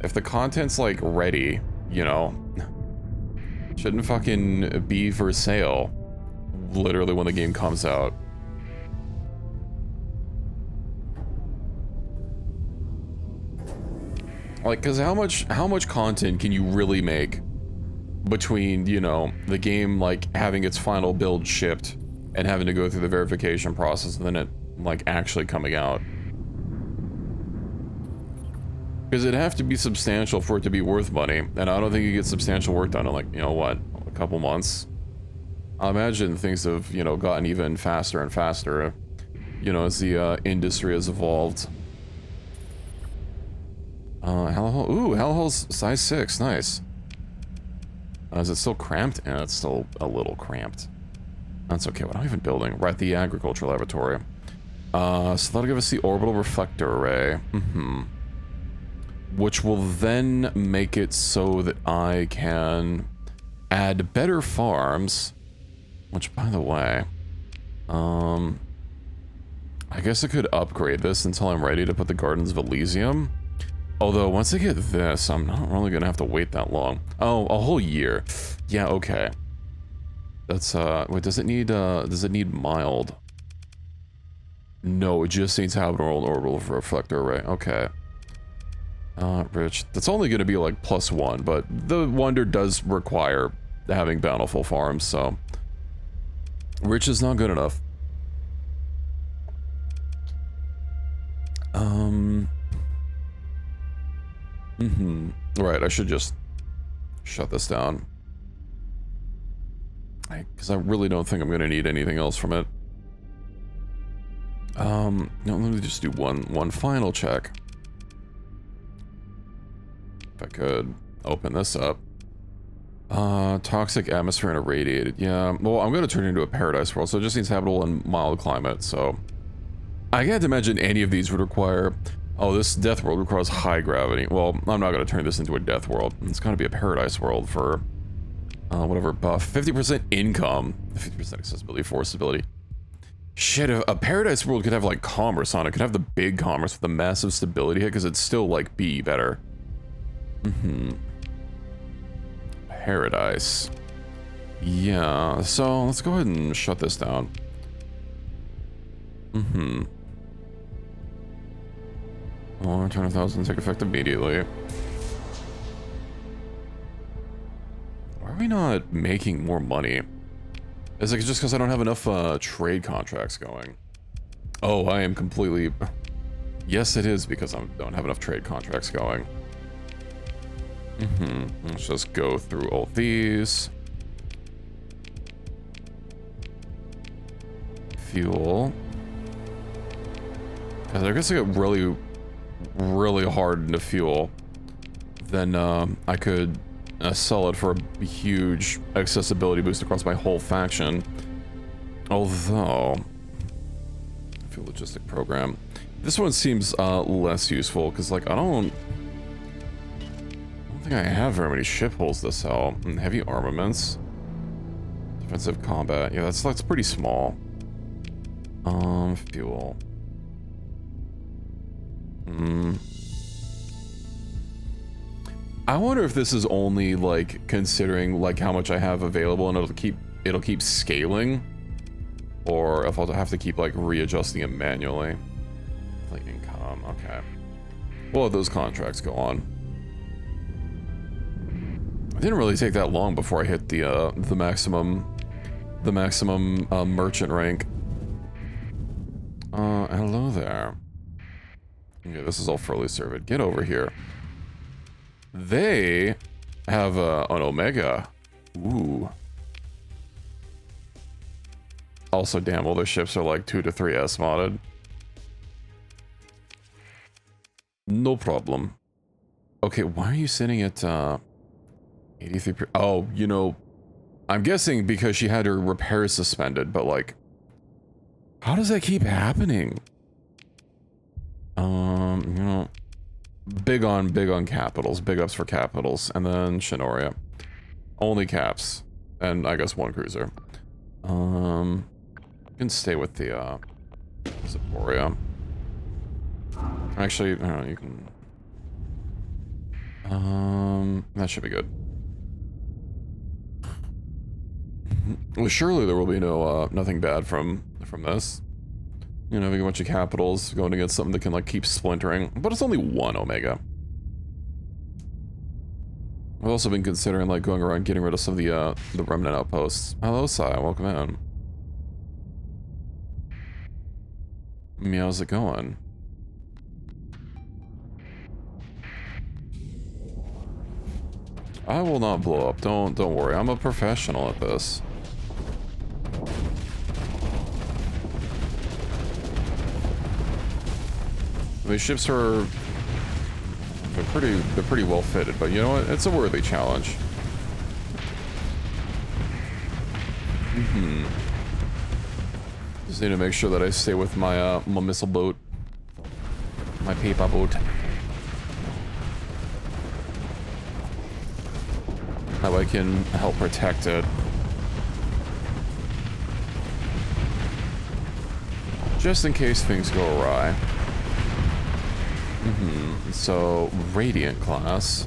Speaker 1: If the content's like ready, you know, shouldn't fucking be for sale literally when the game comes out. Like, cause how much content can you really make between, you know, the game like having its final build shipped and having to go through the verification process and then it like actually coming out? Because it'd have to be substantial for it to be worth money, and I don't think you get substantial work done in like, you know what, a couple months. I imagine things have, you know, gotten even faster and faster, you know, as the industry has evolved. Hellhole, ooh, Hellhole's size 6, nice. Is it still cramped? Yeah, it's still a little cramped. That's okay, what am I even building? Right, the agricultural laboratory. So that'll give us the orbital reflector array. Which will then make it so that I can add better farms. Which, by the way, I guess I could upgrade this until I'm ready to put the Gardens of Elysium. Although, once I get this, I'm not really gonna have to wait that long. Oh, a whole year. Yeah, okay. That's, wait, does it need mild? No, it just needs habitable and orbital reflector array. Okay. Rich. That's only gonna be like +1, but the wonder does require having bountiful farms, so... Rich is not good enough. Right, I should just shut this down. Because I really don't think I'm going to need anything else from it. No, let me just do one final check. If I could open this up. Toxic atmosphere and irradiated. Yeah, well, I'm going to turn it into a paradise world, so it just needs habitable and mild climate, so... I can't imagine any of these would require... Oh, this death world requires high gravity. Well, I'm not going to turn this into a death world. It's going to be a paradise world for... whatever buff. 50% income. 50% accessibility, force stability. Shit, a paradise world could have, like, commerce on it. It could have the big commerce with the massive stability hit, because it'd still, like, be better. Paradise. Yeah, so let's go ahead and shut this down. Oh, turn 1,000 take effect immediately. Why are we not making more money? Is it just because I don't have enough trade contracts going? Oh, I am completely... Yes, it is because I don't have enough trade contracts going. Let's just go through all these. Fuel. I guess I get really hard into fuel. Then I could sell it for a huge accessibility boost across my whole faction. Although, fuel logistic program. This one seems less useful because, like, I don't think I have very many ship holes to sell. And heavy armaments, defensive combat. Yeah, that's pretty small. Fuel. I wonder if this is only like considering like how much I have available and it'll keep scaling, or if I'll have to keep like readjusting it manually. Like income, okay. Well, those contracts go on. It didn't really take that long before I hit the maximum merchant rank. Hello there. Okay, this is all fully served. Get over here. They have an Omega. Ooh. Also, damn, all their ships are like 2 to 3S modded. No problem. Okay, why are you sitting at 83%? Oh, you know, I'm guessing because she had her repairs suspended, but like, how does that keep happening? You know, big on capitals, big ups for capitals, and then Shinoria. Only caps, and I guess one cruiser. You can stay with the Zaporia. Actually, you can. That should be good. Well, surely there will be nothing bad from this. You know, having a bunch of capitals going against something that can like keep splintering, but it's only one Omega. I've also been considering like going around getting rid of some of the remnant outposts. Hello, Sai, welcome in. How's it going? I will not blow up. Don't worry. I'm a professional at this. These ships are they're pretty well fitted, but you know what? It's a worthy challenge. Just need to make sure that I stay with my my missile boat, my paper boat. How I can help protect it. Just in case things go awry. So, Radiant class.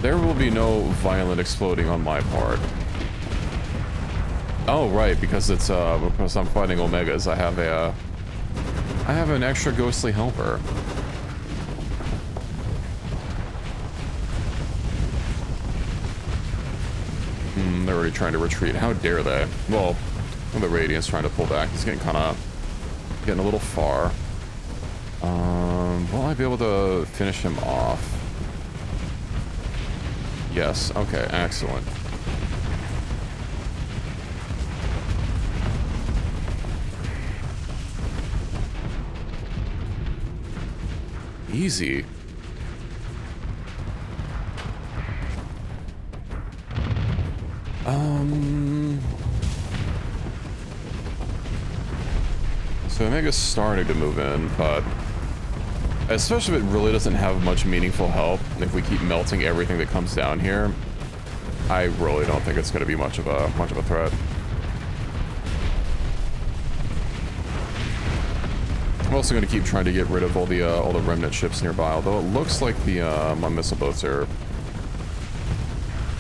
Speaker 1: There will be no violent exploding on my part. Oh, right, because it's, because I'm fighting Omegas, I have an extra ghostly helper. They're already trying to retreat. How dare they? Well, the Radiant's trying to pull back. He's getting getting a little far. Will I be able to finish him off? Yes. Okay, excellent. Easy. So Omega's starting to move in, but especially if it really doesn't have much meaningful help, if we keep melting everything that comes down here, I really don't think it's going to be much of a threat. I'm also going to keep trying to get rid of all the remnant ships nearby, although it looks like my missile boats are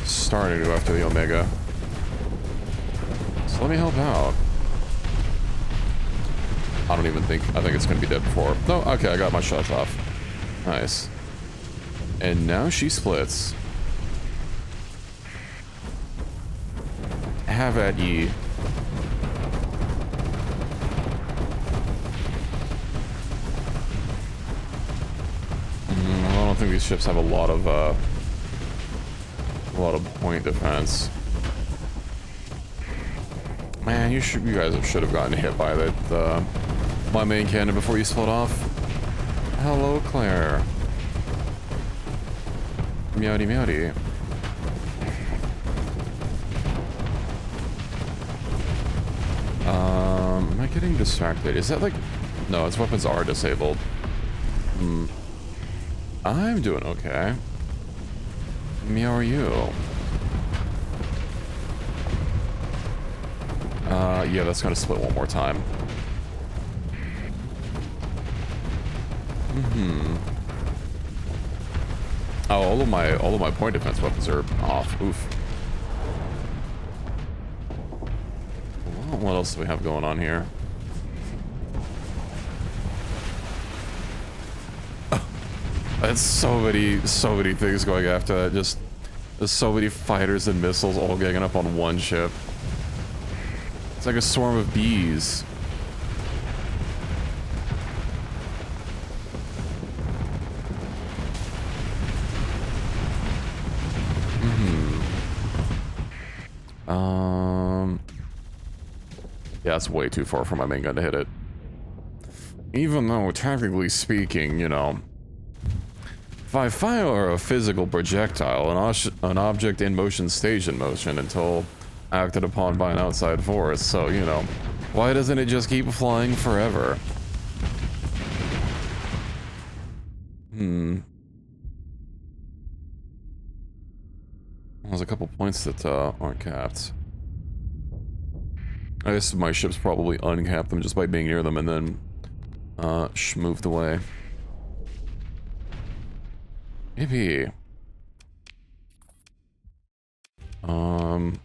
Speaker 1: starting to go after the Omega. So let me help out. I think it's going to be dead before. No, okay, I got my shots off. Nice. And now she splits. Have at ye. I don't think these ships have a lot of point defense. Man, you guys should have gotten hit by my main cannon before you split off. Hello, Claire. Meowdy meowdy. Am I getting distracted? Is that like... No, its weapons are disabled. I'm doing okay. Meow are you? Yeah, that's gonna split one more time. Oh, all of my point defense weapons are off. Oof. Well, what else do we have going on here? That's so many things going after that. Just there's so many fighters and missiles all ganging up on one ship. It's like a swarm of bees. Yeah, it's way too far for my main gun to hit it. Even though, technically speaking, you know, if I fire a physical projectile, an object in motion stays in motion until acted upon by an outside force, so, you know, why doesn't it just keep flying forever? There's a couple points that aren't capped. I guess my ships probably uncapped them just by being near them and then moved away. Maybe. The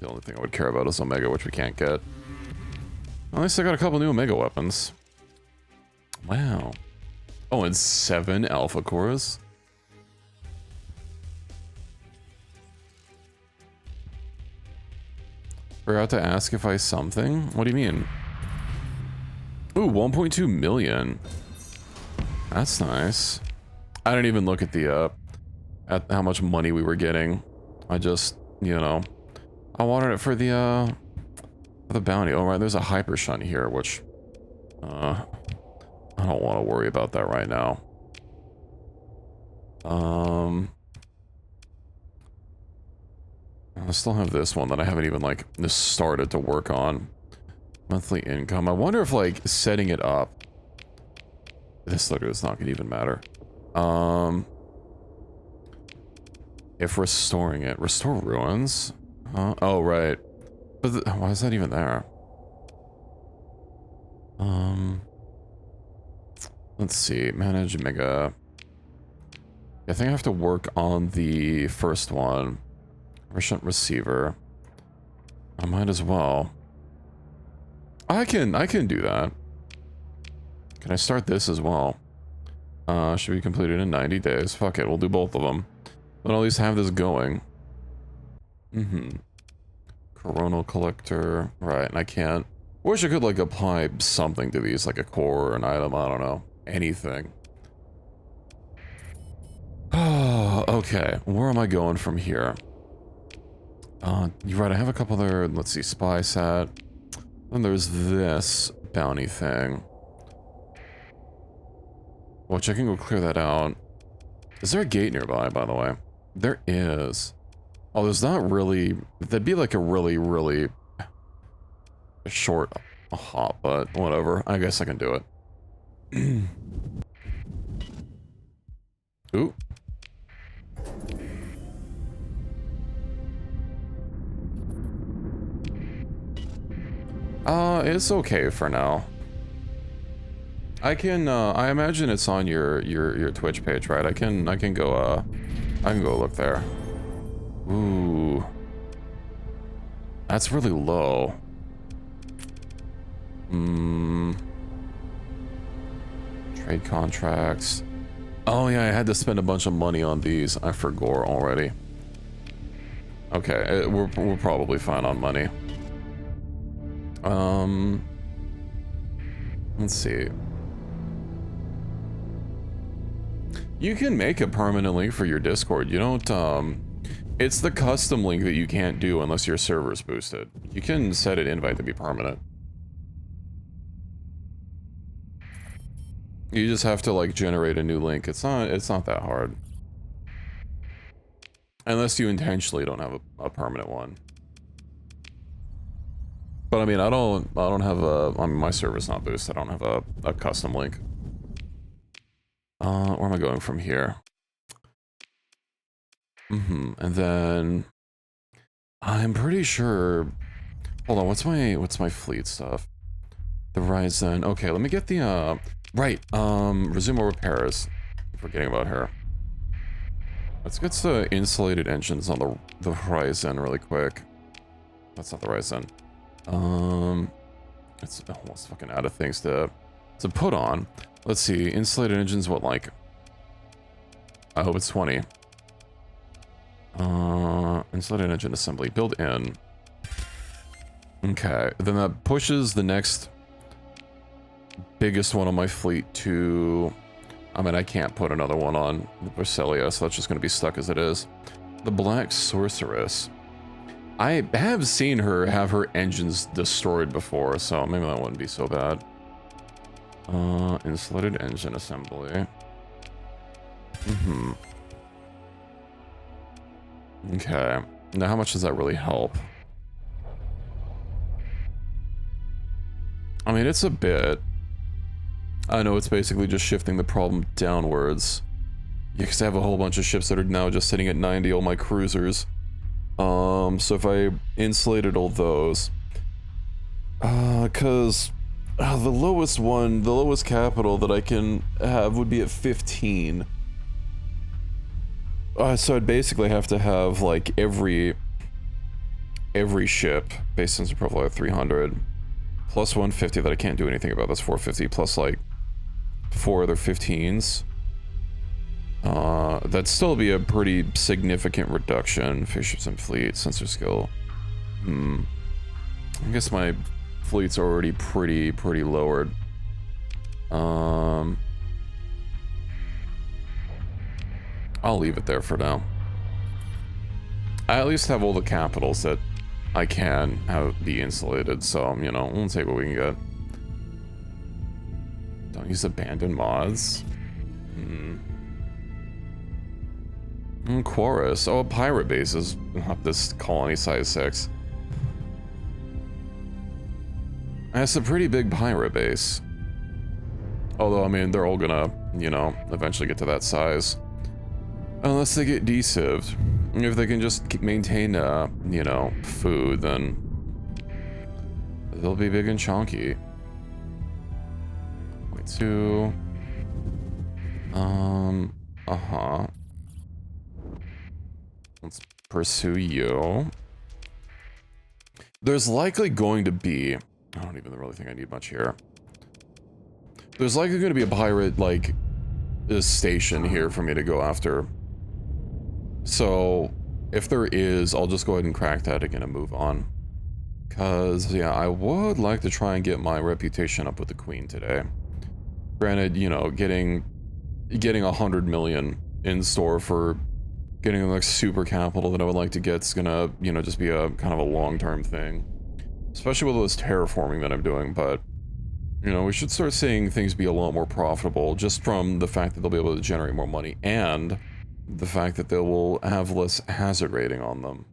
Speaker 1: only thing I would care about is Omega, which we can't get. At least I got a couple new Omega weapons. Wow. Oh, and 7 Alpha cores. Forgot to ask if I something? What do you mean? Ooh, 1.2 million. That's nice. I didn't even look at the, at how much money we were getting. I just, you know, I wanted it for the bounty. Oh, right, there's a hyper shunt here, which, I don't want to worry about that right now. I still have this one that I haven't even, like, just started to work on. Monthly income. I wonder if, like, setting it up... This literally is not going to even matter. If restoring it. Restore ruins? Oh, right. But why is that even there? Um, let's see, manage mega. I think I have to work on the first one. Efficient receiver. I might as well. I can do that. Can I start this as well? Should be completed in 90 days. Fuck it, we'll do both of them. But at least have this going. Coronal collector. Right, and I can't. Wish I could, like, apply something to these, like a core or an item, I don't know. Anything. Okay, where am I going from here? You're right, I have a couple other, let's see, spy set. Then there's this bounty thing. Which I can go clear that out. Is there a gate nearby, by the way? There is. Oh, there's not really... That'd be like a really short hop, but whatever. I guess I can do it. Ooh. It's okay for now. I can, I imagine it's on your Twitch page, right? I can go look there. Ooh. That's really low. Trade contracts. Oh yeah, I had to spend a bunch of money on these. I forgot already. Okay, we're probably fine on money. Let's see. You can make a permanent link for your Discord. You don't, it's the custom link that you can't do unless your server's boosted. You can set an invite to be permanent. You just have to, like, generate a new link. It's not that hard. Unless you intentionally don't have a permanent one. But I mean, I don't have I mean, my server's not boosted. I don't have a custom link. Where am I going from here? And then I'm pretty sure. Hold on, what's my fleet stuff? The Ryzen. Okay, let me get the right. Resume all repairs. I'm forgetting about her. Let's get the insulated engines on the Ryzen really quick. That's not the Ryzen. It's almost fucking out of things to put on. Let's see, insulated engines, what, like? I hope it's 20. Insulated engine assembly, build in. Okay, then that pushes the next biggest one on my fleet to... I mean, I can't put another one on the Berselia, so that's just going to be stuck as it is. The Black Sorceress. I have seen her have her engines destroyed before, so maybe that wouldn't be so bad. Insulated engine assembly. Okay. Now, how much does that really help? I mean, it's a bit. I know it's basically just shifting the problem downwards. Yeah, because I have a whole bunch of ships that are now just sitting at 90, all my cruisers. So if I insulated all those... because... the lowest capital that I can have would be at 15. So I'd basically have to have, like, every ship, based on profile at 300, plus 150 that I can't do anything about, that's 450, plus, like, 4 other 15s. That'd still be a pretty significant reduction. Fish ships and fleet, sensor skill. I guess my fleet's already pretty lowered. I'll leave it there for now. I at least have all the capitals that I can have be insulated, so, you know, we'll take what we can get. Don't use abandoned mods. Chorus. Oh, a pirate base is up this colony size 6. That's a pretty big pirate base. Although, I mean, they're all gonna, you know, eventually get to that size. Unless they get decived. If they can just maintain, you know, food, then they'll be big and chunky. 22. Uh-huh. Let's pursue you. There's likely going to be... I don't even really think I need much here. There's likely going to be a pirate, like, station here for me to go after. So, if there is, I'll just go ahead and crack that again and move on. Because, yeah, I would like to try and get my reputation up with the Queen today. Granted, you know, getting 100 million in store for getting like super capital that I would like to get is gonna, you know, just be a kind of a long-term thing. Especially with all this terraforming that I'm doing, but, you know, we should start seeing things be a lot more profitable just from the fact that they'll be able to generate more money and the fact that they will have less hazard rating on them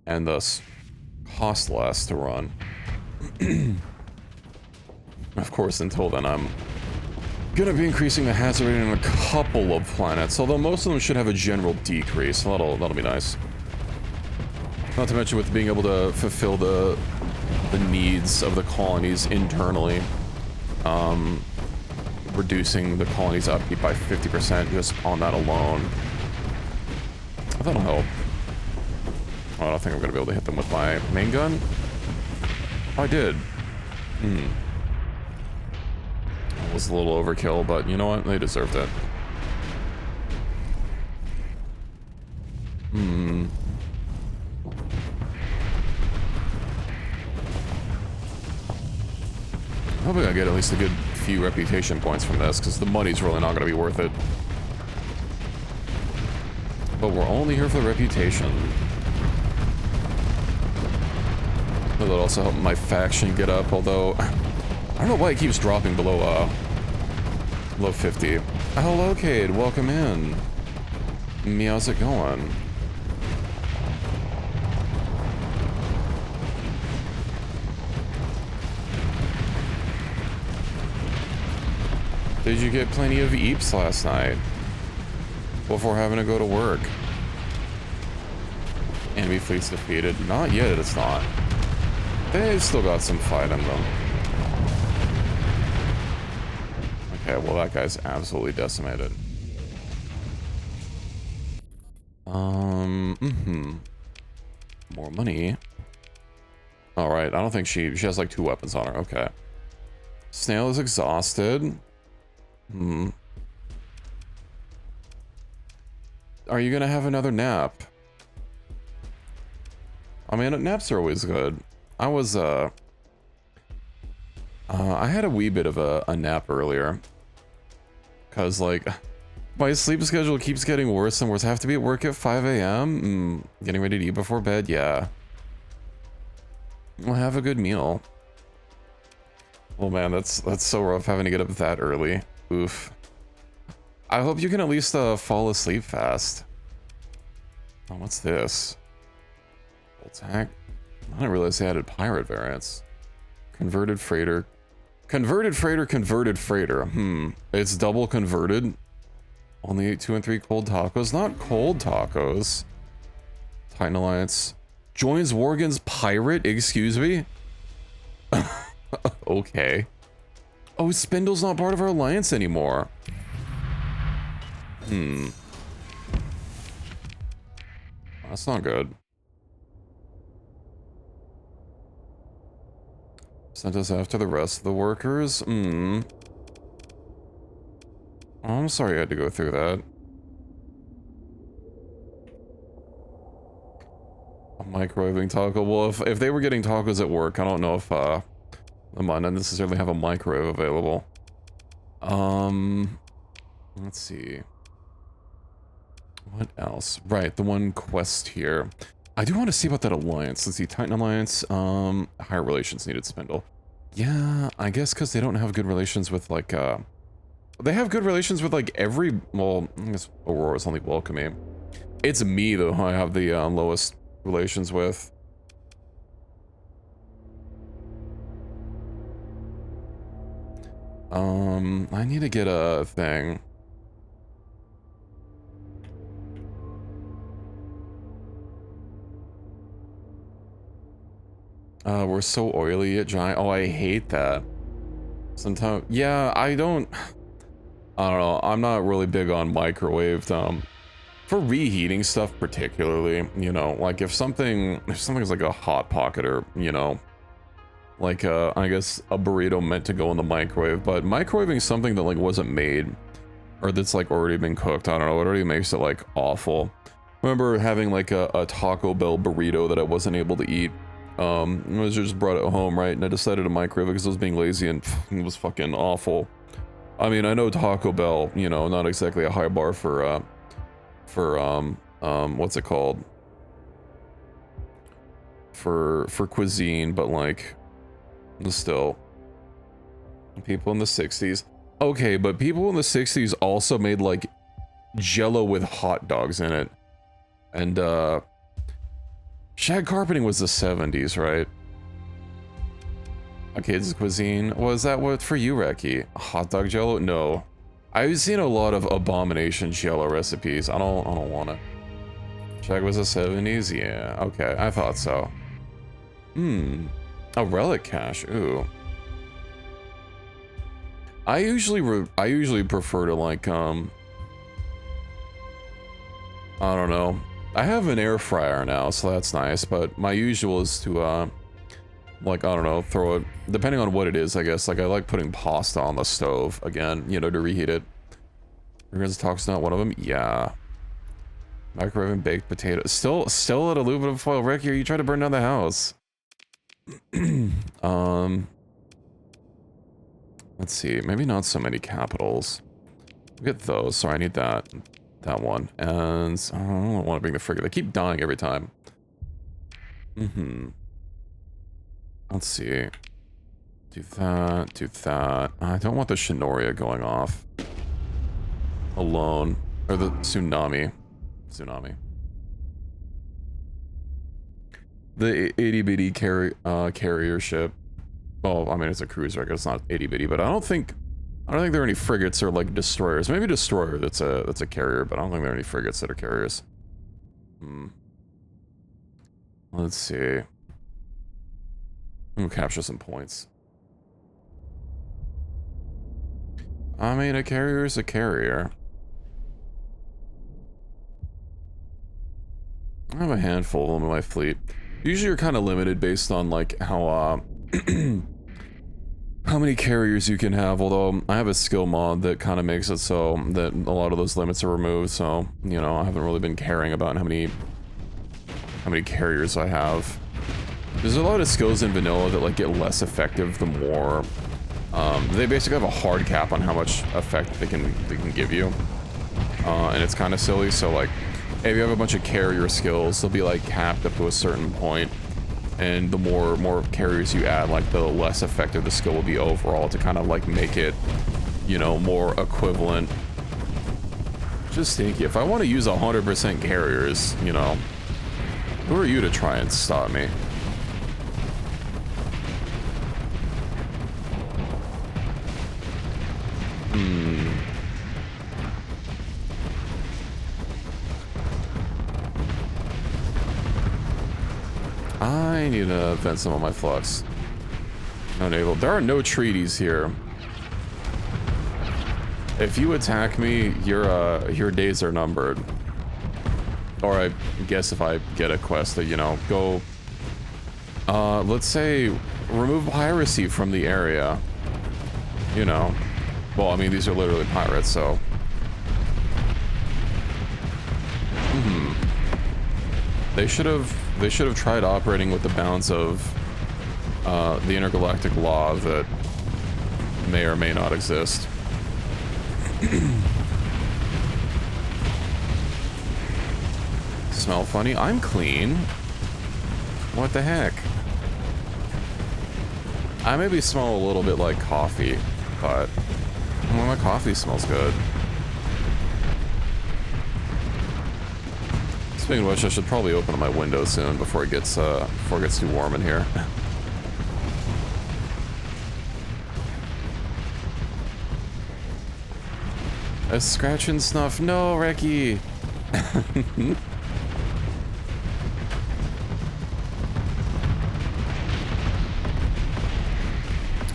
Speaker 1: and thus cost less to run. Of course, until then, I'm gonna be increasing the hazard rating on a couple of planets, although most of them should have a general decrease, so that'll be nice. Not to mention with being able to fulfill the needs of the colonies internally, reducing the colony's upkeep by 50% just on that alone. That'll help. Oh, I don't think I'm gonna be able to hit them with my main gun. Oh, I did. It was a little overkill, but you know what? They deserved it. I'm hoping I get at least a good few reputation points from this, because the money's really not going to be worth it. But we're only here for the reputation. That'll also help my faction get up, although... I don't know why it keeps dropping below 50. Hello, Cade. Welcome in. How's it going? Did you get plenty of eeps last night? Before having to go to work? Enemy fleet's defeated. Not yet, it's not. They've still got some fight in them. Okay, well that guy's absolutely decimated. More money. Alright, I don't think she has like 2 weapons on her, okay. Snail is exhausted. Are you gonna have another nap? I mean, naps are always good. I was, I had a wee bit of a nap earlier. Cause, like, my sleep schedule keeps getting worse and worse. I have to be at work at 5 a.m. Getting ready to eat before bed, yeah. Well, have a good meal. Oh man, that's so rough having to get up that early. Oof. I hope you can at least fall asleep fast. Oh, what's this? Attack? I didn't realize they added pirate variants. Converted freighter. Converted freighter, converted freighter. It's double converted. Only ate 2 and 3 cold tacos. Not cold tacos. Titan Alliance. Joins Worgen's pirate? Excuse me? Okay. Oh, Spindle's not part of our alliance anymore. That's not good. Sent us after the rest of the workers? Oh, I'm sorry I had to go through that. A microwaving taco. Well, if they were getting tacos at work, I don't know if they might not necessarily have a microwave available. Let's see. What else? Right, the one quest here. I do want to see about that alliance. Let's see, Titan Alliance, higher relations needed, Spindle. Yeah, I guess because they don't have good relations with, like, they have good relations with, like, every, well, I guess Aurora's only welcoming. It's me, though, who I have the lowest relations with. I need to get a thing. We're so oily at Giant. Oh, I hate that. Sometimes, yeah, I don't know. I'm not really big on microwaved, for reheating stuff particularly, you know, like if something's like a hot pocket or, you know, like I guess a burrito meant to go in the microwave, but microwaving something that like wasn't made or that's like already been cooked, I don't know, it already makes it like awful. I remember having like a Taco Bell burrito that I wasn't able to eat. I just brought it home, right? And I decided to microwave it because I was being lazy and it was fucking awful. I mean, I know Taco Bell, you know, not exactly a high bar for what's it called? For cuisine, but like, still. People in the 60s. Okay, but people in the 60s also made like Jello with hot dogs in it. And shag carpeting was the 70s, right? A kid's cuisine. Was that what for you, Reki? Hot dog Jello? No. I've seen a lot of abomination Jello recipes. I don't want it. Shag was the 70s? Yeah, okay, I thought so. A relic cache, ooh. I usually prefer to like, I don't know. I have an air fryer now, so that's nice, but my usual is to, like, I don't know, throw it, depending on what it is, I guess. Like, I like putting pasta on the stove, again, you know, to reheat it. Regards talk's not one of them? Yeah. Microwave baked potatoes. Still at aluminum foil. Rick, you trying to burn down the house. Let's see, maybe not so many capitals. We'll get those, so I need that one. And I don't want to bring the frigate. They keep dying every time. Let's see. Do that, do that. I don't want the Shinoria going off. Alone. Or the tsunami. The itty-bitty carrier ship. Well, I mean, it's a cruiser, I guess it's not itty-bitty, but I don't think there are any frigates or, like, destroyers. Maybe a destroyer that's a carrier, but I don't think there are any frigates that are carriers. Let's see. I'm gonna capture some points. I mean, a carrier is a carrier. I have a handful of them in my fleet. Usually you're kind of limited based on, like, how, how many carriers you can have, although I have a skill mod that kind of makes it so that a lot of those limits are removed, so, you know, I haven't really been caring about how many carriers I have. There's a lot of skills in vanilla that, like, get less effective the more, they basically have a hard cap on how much effect they can give you, and it's kind of silly, so, like, if you have a bunch of carrier skills, they'll be, like, capped up to a certain point, and the more carriers you add, like, the less effective the skill will be overall to kind of, like, make it, you know, more equivalent. Just thinking, if I want to use 100% carriers, you know, who are you to try and stop me? I need to vent some of my flux. No naval. There are no treaties here. If you attack me, your days are numbered. Or I guess if I get a quest that, you know, go... let's say, remove piracy from the area. You know. Well, I mean, these are literally pirates, so... They should have tried operating with the bounds of the intergalactic law that may or may not exist. Smell funny? I'm clean. What the heck? I maybe smell a little bit like coffee, but well, my coffee smells good. Speaking of which, I should probably open up my window soon before it gets too warm in here. A scratch and snuff. No, Reki.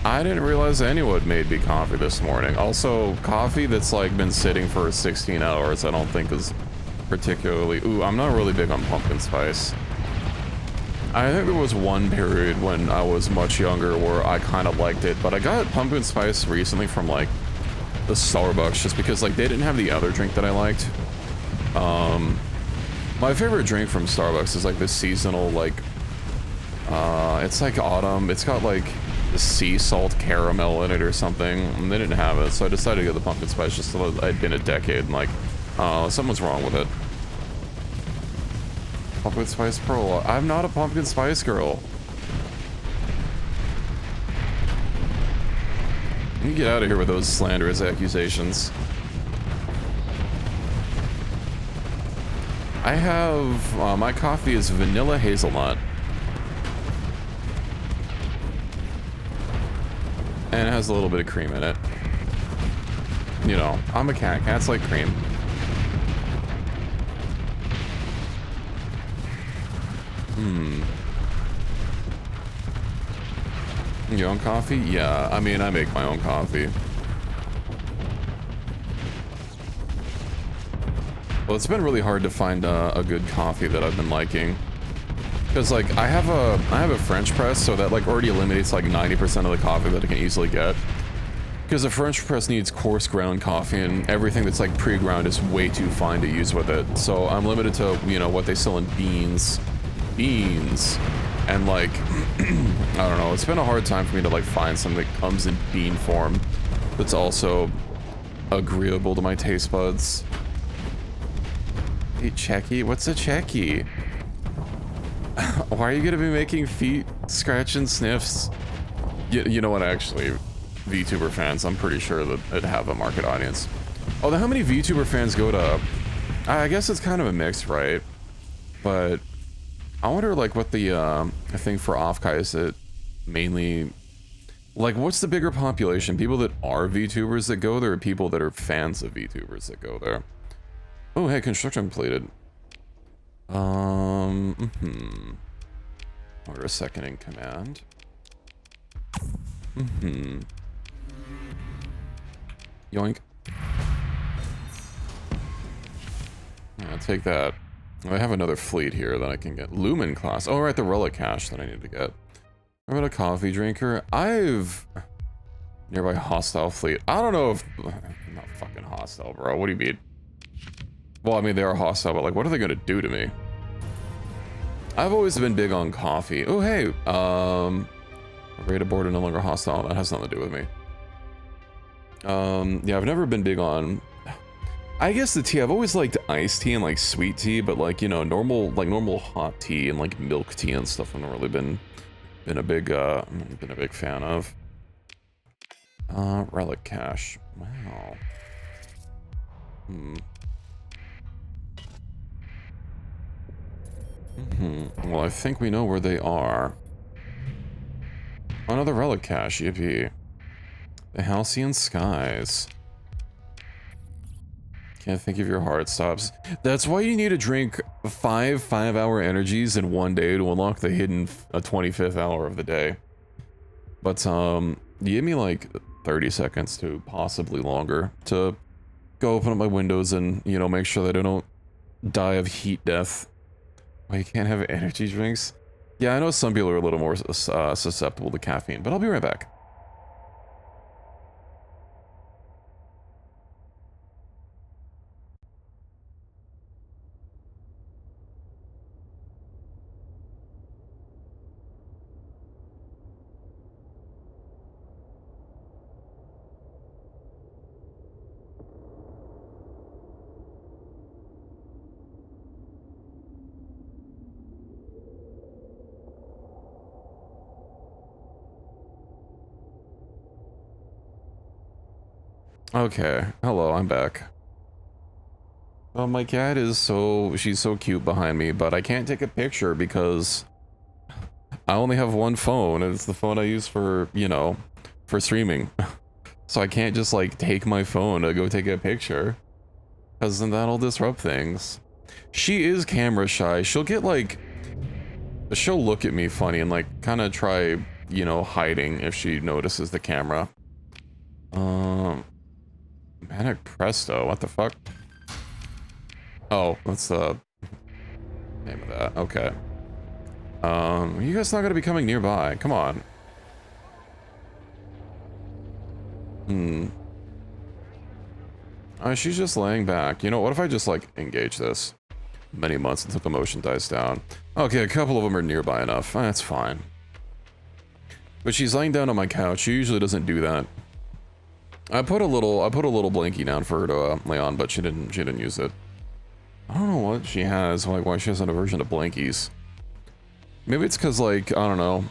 Speaker 1: I didn't realize anyone made me coffee this morning. Also, coffee that's like been sitting for 16 hours, I don't think is particularly... Ooh, I'm not really big on pumpkin spice. I think there was one period when I was much younger where I kind of liked it, but I got pumpkin spice recently from like the Starbucks just because like they didn't have the other drink that I liked. My favorite drink from Starbucks is like this seasonal like it's like autumn. It's got like the sea salt caramel in it or something, and they didn't have it, so I decided to get the pumpkin spice just so I'd been a decade and like something's wrong with it. Pumpkin spice pearl. I'm not a pumpkin spice girl. You get out of here with those slanderous accusations. I have my coffee is vanilla hazelnut. And it has a little bit of cream in it. You know, I'm a cat. Cats like cream. Your own coffee? Yeah, I mean, I make my own coffee. Well, it's been really hard to find a good coffee that I've been liking. Because, like, I have a French press, so that, like, already eliminates, like, 90% of the coffee that I can easily get. Because a French press needs coarse ground coffee, and everything that's, like, pre-ground is way too fine to use with it. So I'm limited to, you know, what they sell in beans. And, like, I don't know, it's been a hard time for me to, like, find something that comes in bean form that's also agreeable to my taste buds. Hey, Checky? What's a Checky? Why are you gonna be making feet scratch and sniffs? You know what, actually, VTuber fans, I'm pretty sure that it'd have a market audience. Although, how many VTuber fans go to... I guess it's kind of a mix, right? But... I wonder, like, what the thing for Offkai is it mainly... Like, what's the bigger population? People that are VTubers that go there, or people that are fans of VTubers that go there? Oh, hey, construction completed. Order a second in command. Yoink. Yeah, take that. I have another fleet here that I can get. Lumen class. Oh, right, the relic cache that I need to get. What about a coffee drinker? I've... Nearby hostile fleet. I don't know if... I'm not fucking hostile, bro. What do you mean? Well, I mean, they are hostile, but, like, what are they gonna do to me? I've always been big on coffee. Oh, hey. Raid aboard are no longer hostile. That has nothing to do with me. Yeah, I've never been big on... I guess the tea, I've always liked iced tea and like sweet tea, but like, you know, normal hot tea and like milk tea and stuff I've not really been a big fan of. Relic cache. Wow. Well, I think we know where they are. Another relic cache, yippee. The Halcyon Skies. Can't think of your heart stops. That's why you need to drink 5-hour energies in one day to unlock the hidden 25th hour of the day. But you give me like 30 seconds to possibly longer to go open up my windows and, you know, make sure that I don't die of heat death. Why you can't have energy drinks? Yeah, I know some people are a little more susceptible to caffeine, but I'll be right back. Okay, hello, I'm back. My cat is she's so cute behind me, but I can't take a picture because I only have one phone, and it's the phone I use for, you know, for streaming. So I can't just, like, take my phone to go take a picture, because then that'll disrupt things. She is camera shy. She'll get, like, she'll look at me funny and, like, kind of try you know, hiding if she notices the camera. Manic Presto, what the fuck? Oh, that's the name of that. Okay. You guys not gonna be coming nearby. Come on. She's just laying back. You know, what if I just, like, engage this? Many months until the motion dies down. Okay, a couple of them are nearby enough. That's fine. But she's laying down on my couch. She usually doesn't do that. I put a little blankie down for her to lay on, but she didn't use it. I don't know what she has, like why she has an aversion to blankies. Maybe it's because, like, I don't know.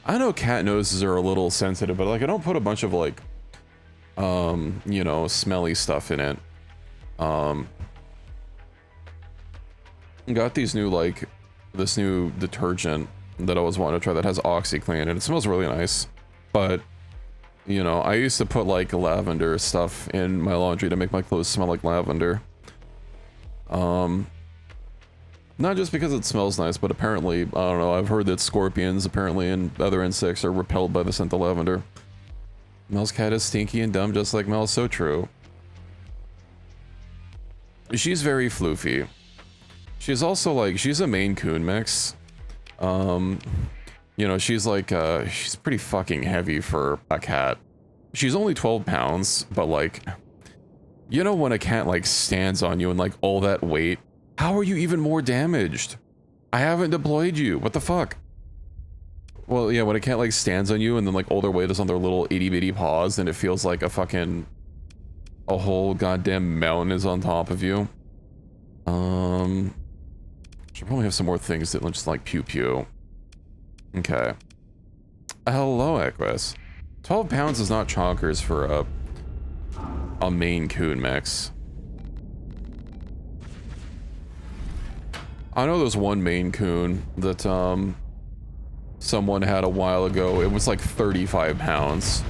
Speaker 1: I know cat noses are a little sensitive, but like I don't put a bunch of like, you know, smelly stuff in it. Got these new, like, this new detergent that I always wanted to try that has OxyClean, and it smells really nice. But, you know, I used to put, like, lavender stuff in my laundry to make my clothes smell like lavender. Not just because it smells nice, but apparently, I don't know, I've heard that scorpions, apparently, and other insects are repelled by the scent of lavender. Mel's cat is stinky and dumb, just like Mel. So true. She's very floofy. She's also like, she's a Maine Coon mix. You know, she's like, she's pretty fucking heavy for a cat. She's only 12 pounds, but like, you know when a cat like stands on you and like all that weight, how are you even more damaged? I haven't deployed you, what the fuck? Well, yeah, when a cat like stands on you and then like all their weight is on their little itty bitty paws, and it feels like a whole goddamn mountain is on top of you. Should probably have some more things that just like pew pew. Okay. Hello, Equus. 12 pounds is not chonkers for a Maine Coon mix. I know there's one Maine Coon that someone had a while ago. It was like 35 pounds.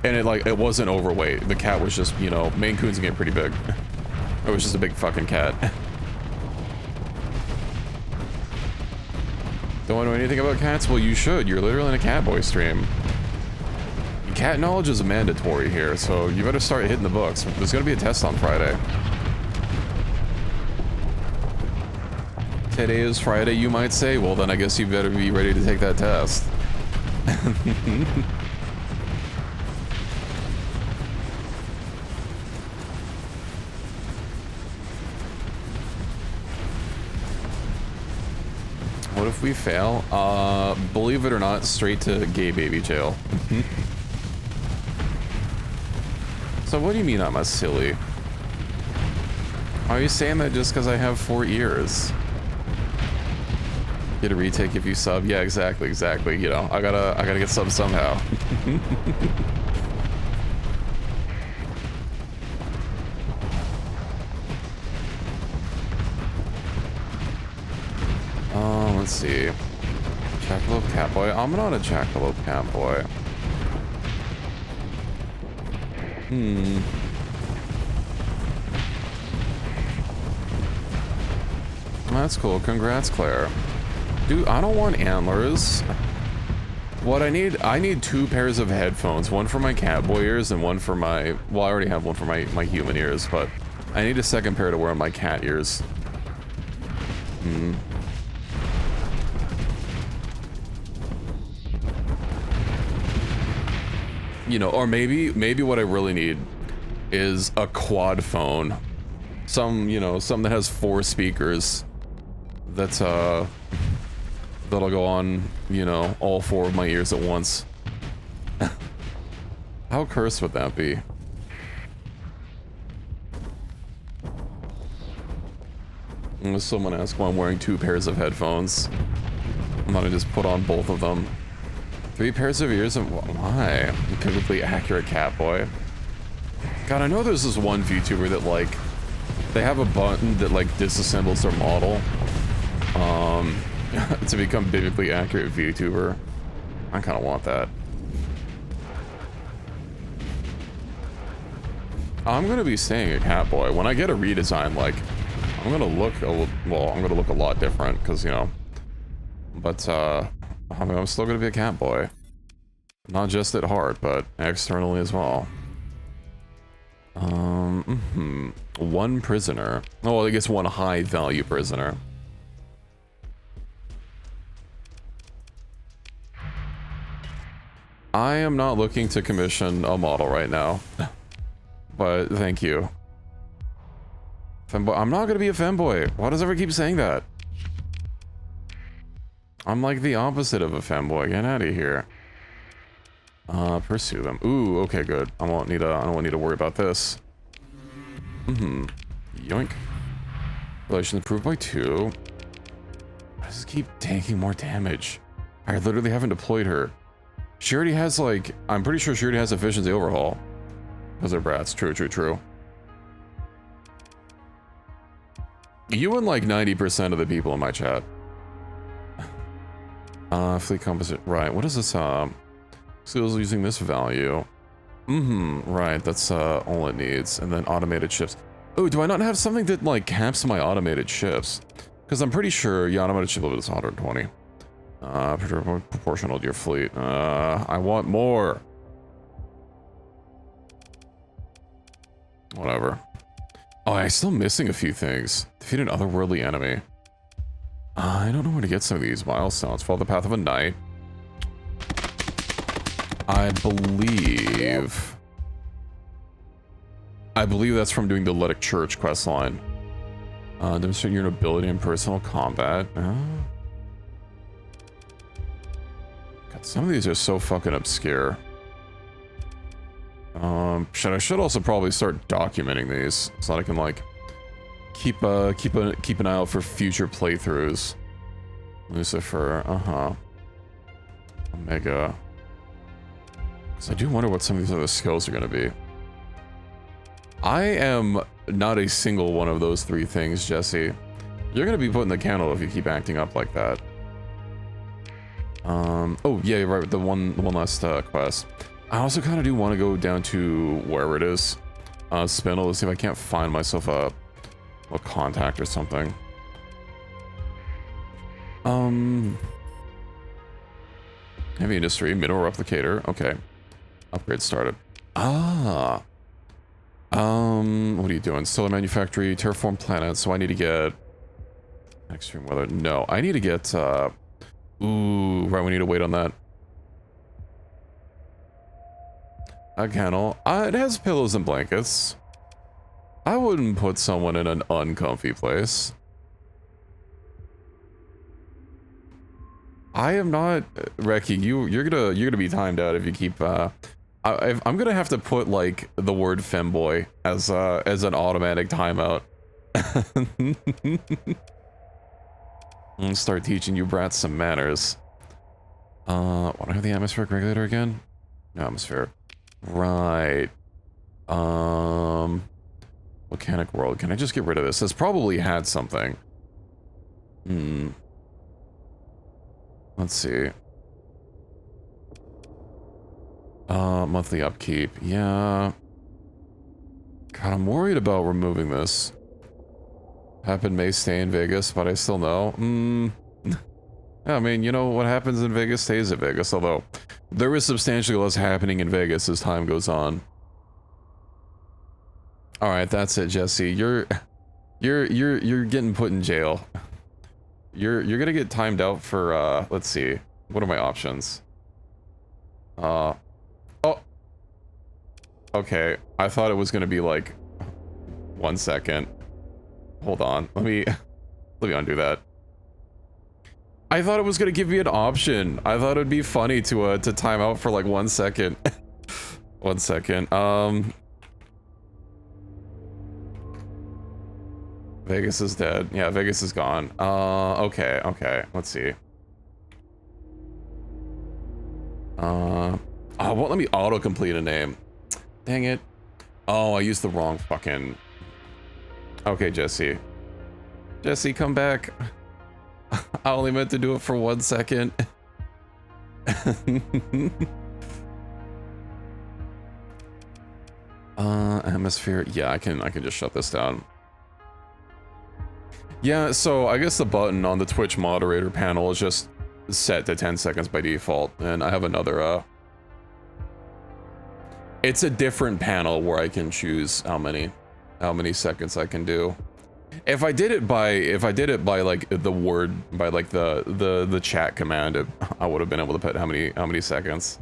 Speaker 1: And it wasn't overweight. The cat was just, you know, Maine Coons get pretty big. It was just a big fucking cat. Don't know anything about cats? Well, you should. You're literally in a catboy stream. Cat knowledge is mandatory here, so you better start hitting the books. There's gonna be a test on Friday. Today is Friday, you might say? Well, then I guess you better be ready to take that test. What if we fail? Believe it or not, straight to gay baby jail. So what do you mean I'm a silly? Are you saying that just because I have 4 ears? Get a retake if you sub? Yeah, exactly. You know, I gotta get sub somehow. Let's see. Jackalope Catboy. I'm not a Jackalope Catboy. That's cool. Congrats, Claire. Dude, I don't want antlers. What I need 2 pairs of headphones. One for my catboy ears and one for my... Well, I already have one for my human ears, but I need a second pair to wear on my cat ears. You know, or maybe what I really need is a quad phone. You know, something that has 4 speakers. That's, that'll go on, you know, all 4 of my ears at once. How cursed would that be? Unless someone asks why I'm wearing 2 pairs of headphones. I'm gonna just put on both of them. 3 pairs of ears and why? Perfectly accurate catboy. God, I know there's this one VTuber that like, they have a button that like disassembles their model. To become biblically accurate VTuber. I kind of want that. I'm gonna be staying at Catboy. When I get a redesign, like, I'm gonna look a lot different, because, you know, but, I mean, I'm still gonna be a cat boy. Not just at heart, but externally as well. One prisoner. Oh, I guess one high value prisoner. I am not looking to commission a model right now, but thank you. Femboy. I'm not gonna be a femboy. Why does everyone keep saying that? I'm like the opposite of a femboy. Get out of here. Pursue them. Ooh, okay, good. I don't need to worry about this. Yoink. Relations improved by 2. I just keep taking more damage. I literally haven't deployed her. She already has, like, I'm pretty sure she already has efficiency overhaul. Those are brats. True, true, true. You and like 90% of the people in my chat. Fleet composite. Right. What is this? Skills using this value. Right. That's all it needs. And then automated shifts. Oh, do I not have something that like caps my automated shifts? Because I'm pretty sure your automated shift limit is 120. Proportional to your fleet. I want more. Whatever. Oh, I'm still missing a few things. Defeat an otherworldly enemy. I don't know where to get some of these milestones. Follow the path of a knight. I believe that's from doing the Letic Church questline. Demonstrate your ability in personal combat. God, some of these are so fucking obscure. I should also probably start documenting these so that I can like keep an eye out for future playthroughs. Lucifer, Omega. Because I do wonder what some of these other skills are going to be. I am not a single one of those 3 things, Jesse. You're going to be put in the kennel if you keep acting up like that. Oh yeah, right. The one last quest. I also kind of do want to go down to wherever it is, Spindle, to see if I can't find myself a contact or something. Heavy industry, mineral replicator. Okay, upgrade started. What are you doing? Solar manufactory, terraform planet. So I need to get extreme weather. No, I need to get. Ooh, right. We need to wait on that. A kennel. It has pillows and blankets. I wouldn't put someone in an uncomfy place. I am not, Reki. You're gonna be timed out if you keep. I'm gonna have to put like the word femboy as an automatic timeout. And start teaching you brats some manners. What do I have the atmospheric regulator again? No, atmosphere. Right. Volcanic world. Can I just get rid of this? This probably had something. Let's see. Monthly upkeep. Yeah. God, I'm worried about removing this. Happen may stay in Vegas, but I still know. Yeah, I mean, you know, what happens in Vegas stays at Vegas, although there is substantially less happening in Vegas as time goes on. All right, that's it, Jesse. You're getting put in jail. You're gonna get timed out for let's see. What are my options? Oh. Okay, I thought it was gonna be like 1 second. Hold on. Let me undo that. I thought it was gonna give me an option. I thought it'd be funny to time out for like 1 second. 1 second. Vegas is dead. Yeah, Vegas is gone. Okay. Let's see. Oh, won't let me auto-complete a name. Dang it. Oh, I used the wrong fucking... Okay, Jesse. Jesse, come back. I only meant to do it for 1 second. Atmosphere. Yeah, I can just shut this down. Yeah, so I guess the button on the Twitch moderator panel is just set to 10 seconds by default, and I have another, it's a different panel where I can choose how many seconds I can do. If I did it by like the word, by like the chat command, I would have been able to put how many seconds.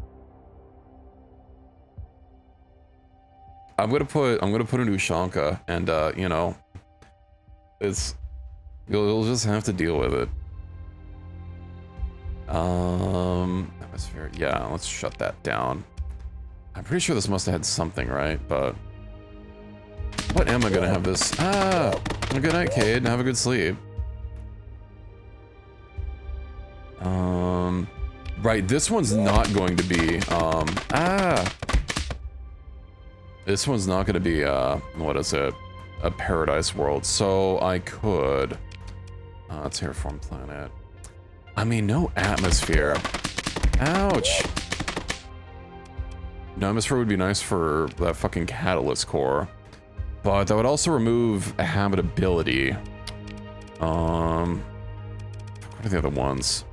Speaker 1: I'm gonna put a new Shanka, and you know, you'll just have to deal with it. Atmosphere, yeah, let's shut that down. I'm pretty sure this must have had something, right? But what am I gonna have this? Good night, Cade. Have a good sleep. Right, this one's not going to be, this one's not gonna be, what is it? A paradise world. So I could, let's terraform planet. I mean, no atmosphere. Ouch. No atmosphere would be nice for that fucking catalyst core. But that would also remove habitability. What are the other ones?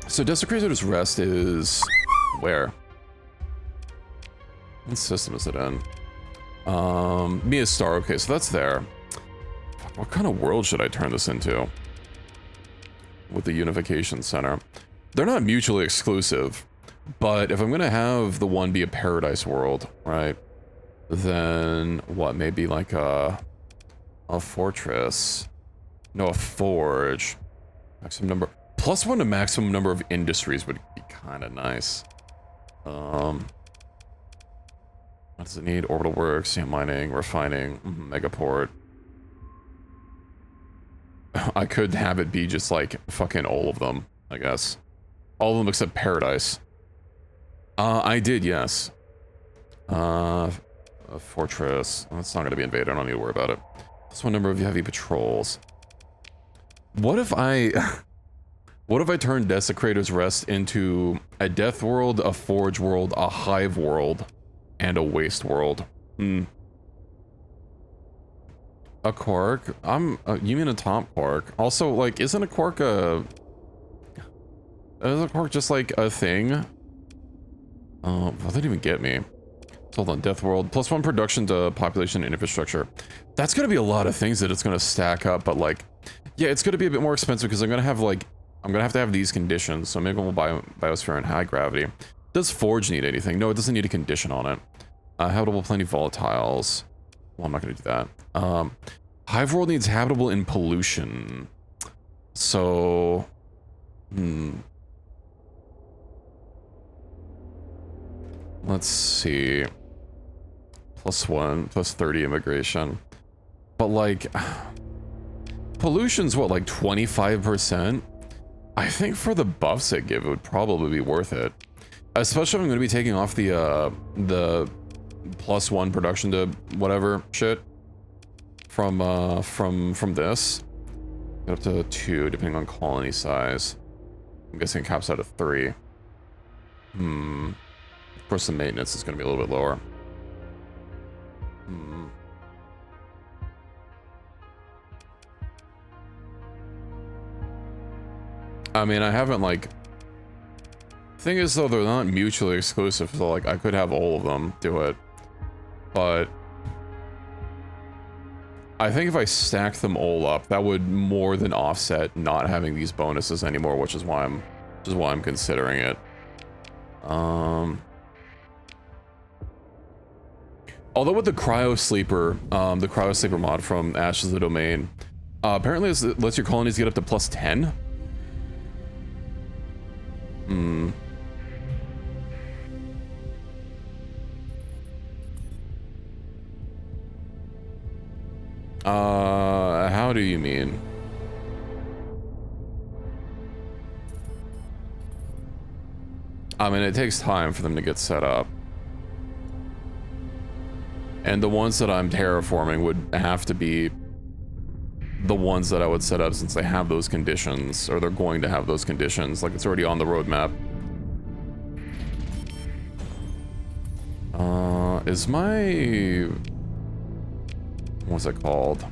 Speaker 1: So Desecrator's Rest is where? What system is it in? Mia Star, okay, so that's there. What kind of world should I turn this into? With the Unification Center. They're not mutually exclusive. But if I'm gonna have the one be a paradise world, right? Then what? Maybe like a fortress? No, a forge. Maximum number +1 to maximum number of industries would be kind of nice. What does it need? Orbital works, mining, refining, megaport. I could have it be just like fucking all of them, I guess. All of them except paradise. I did, yes. A fortress. That's not gonna be invaded, I don't need to worry about it. +1 number of heavy patrols. What if I... what if I turn Desecrator's Rest into a death world, a forge world, a hive world, and a waste world? A quark? You mean a top quark? Also, like, isn't a quark a... Is a quark just like a thing? Well, that didn't even get me. Hold on, Death World. +1 production to population and infrastructure. That's gonna be a lot of things that it's gonna stack up, but like, yeah, it's gonna be a bit more expensive because I'm gonna have to have these conditions, so maybe we'll buy biosphere and high gravity. Does Forge need anything? No, it doesn't need a condition on it. Habitable plenty volatiles. Well, I'm not gonna do that. Hive World needs habitable in pollution. So, let's see. +1, +30 immigration. But like, pollution's what, like 25%? I think for the buffs it give, it would probably be worth it. Especially if I'm going to be taking off the +1 production to whatever shit from this. Get up to 2, depending on colony size. I'm guessing it caps out at 3. Of course, the maintenance is going to be a little bit lower. I mean, I haven't, like... Thing is, though, they're not mutually exclusive, so, like, I could have all of them do it. But... I think if I stack them all up, that would more than offset not having these bonuses anymore, which is why I'm considering it. Although with the Cryo Sleeper mod from Ashes of the Domain, apparently it lets your colonies get up to +10. How do you mean? I mean, it takes time for them to get set up. And the ones that I'm terraforming would have to be the ones that I would set up since they have those conditions, or they're going to have those conditions, like it's already on the roadmap. Is my... what's it called?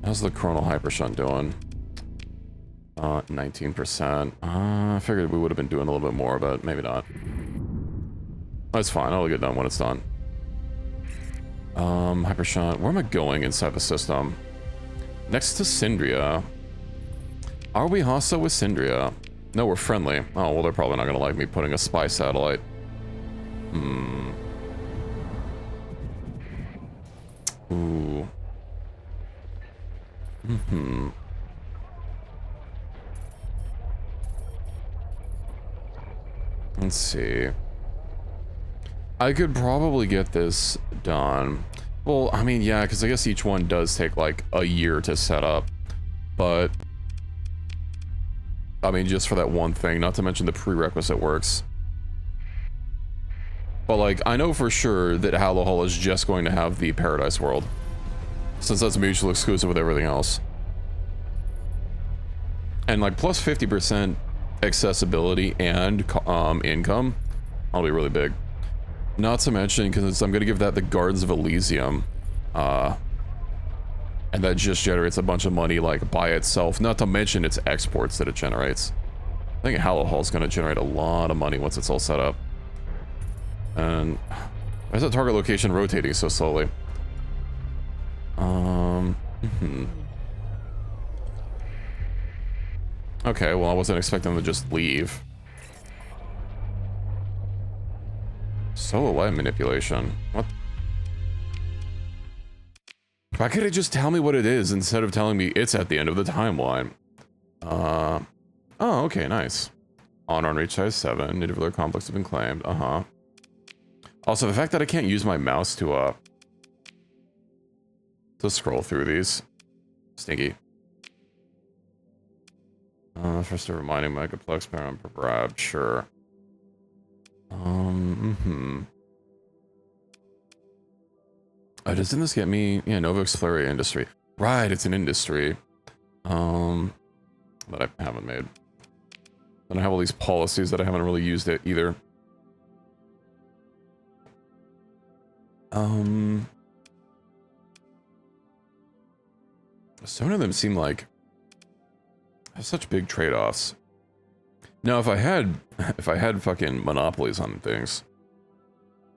Speaker 1: How's the coronal hypershunt doing? 19%. I figured we would have been doing a little bit more, but maybe not. That's fine. I'll get done when it's done. Hypershunt. Where am I going inside the system? Next to Syndria. Are we hostile with Syndria? No, we're friendly. Oh, well, they're probably not going to like me putting a spy satellite. Ooh. Let's see. I could probably get this done. Well, I mean, yeah, because I guess each one does take like a year to set up. But, I mean, just for that one thing, not to mention the prerequisite works. But, like, I know for sure that Hallowhall is just going to have the Paradise World, since that's mutually exclusive with everything else. And, like, plus 50% accessibility and income, that'll be really big. Not to mention, because I'm going to give that the Gardens of Elysium, and that just generates a bunch of money, like, by itself, not to mention its exports that it generates. I think Hallowhall is going to generate a lot of money once it's all set up. And why is that target location rotating so slowly? Okay, well, I wasn't expecting them to just leave. Solar light manipulation. What? Why can't it just tell me what it is instead of telling me it's at the end of the timeline? Oh, okay, nice. On reach size 7. Native complex have been claimed. Also, the fact that I can't use my mouse to scroll through these. Stinky. First to reminding Megaplex parent grab, sure. Doesn't this get me? Yeah, Nova Explorer industry. Right, it's an industry. That I haven't made. And I have all these policies that I haven't really used it either. Some of them seem like have such big trade-offs. Now, if I had fucking monopolies on things,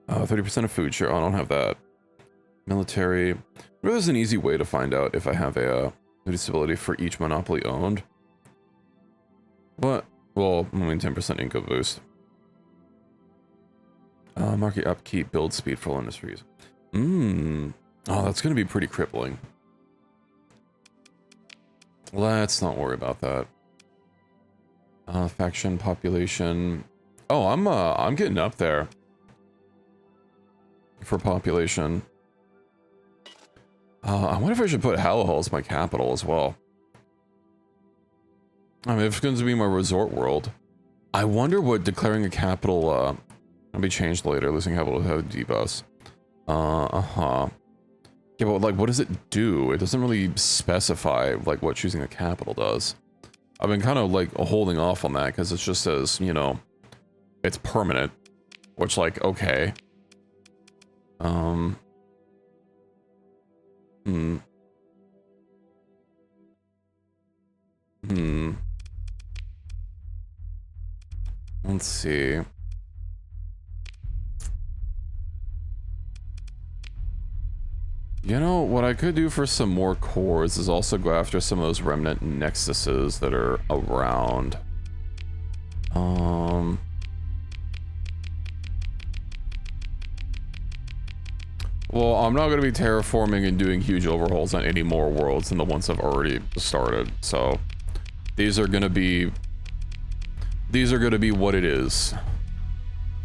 Speaker 1: 30% of food share. Oh, I don't have that. Military. There is an easy way to find out if I have a disability for each monopoly owned. What? Well, I mean, 10% income boost. Market upkeep, build speed for all industries. Oh, that's going to be pretty crippling. Let's not worry about that. Faction population. Oh, I'm getting up there for population. I wonder if I should put Hallowhall as my capital as well. I mean, if it's going to be my resort world, I wonder what declaring a capital will be changed later. Losing capital will have debuffs. Yeah, but like, what does it do? It doesn't really specify like what choosing a capital does. I've been kind of like holding off on that because it just says, you know, it's permanent, which like, okay. Let's see. You know, what I could do for some more cores is also go after some of those remnant nexuses that are around. Well, I'm not going to be terraforming and doing huge overhauls on any more worlds than the ones I've already started. So these are going to be what it is.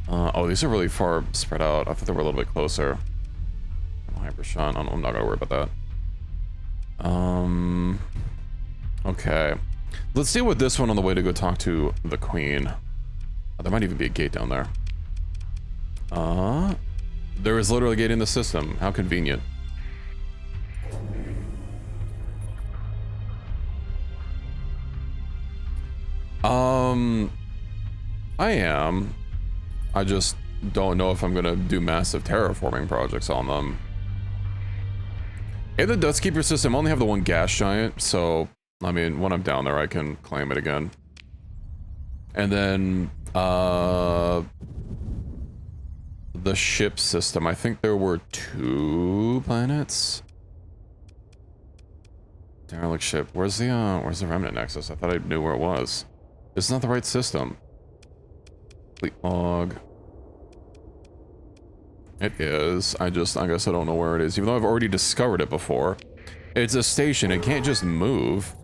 Speaker 1: Oh, these are really far spread out. I thought they were a little bit closer. Hypershunt. I'm not gonna worry about that. Okay. Let's deal with this one on the way to go talk to the queen. Oh, there might even be a gate down there. There is literally a gate in the system. How convenient. I am. I just don't know if I'm gonna do massive terraforming projects on them. In the Dustkeeper system, I only have the one gas giant, so, I mean, when I'm down there, I can claim it again. And then, the ship system, I think there were 2 planets. Derelict ship. Where's the Remnant Nexus? I thought I knew where it was. This is not the right system. Fleet log. It is. I guess I don't know where it is, even though I've already discovered it before. It's a station. It can't just move.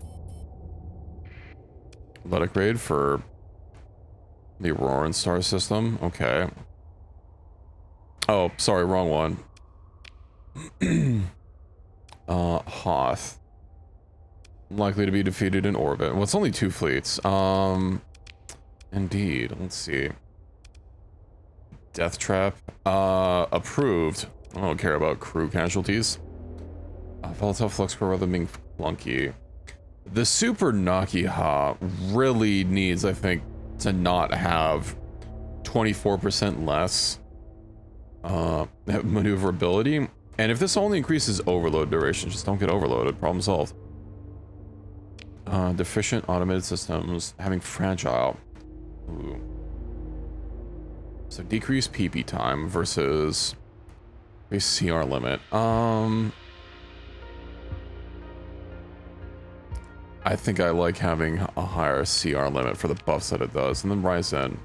Speaker 1: Let it grade for the Auroran star system. Okay. Oh, sorry, wrong one. Hoth. Likely to be defeated in orbit. Well, it's only 2 fleets. Indeed. Let's see. Death Trap. Approved. I don't care about crew casualties. Volatile Flux Core rather than being clunky. The Super Nakiha really needs, I think, to not have 24% less maneuverability. And if this only increases overload duration, just don't get overloaded. Problem solved. Deficient automated systems having fragile. Ooh. So decrease PP time versus a CR limit. I think I like having a higher CR limit for the buffs that it does. And then Ryzen.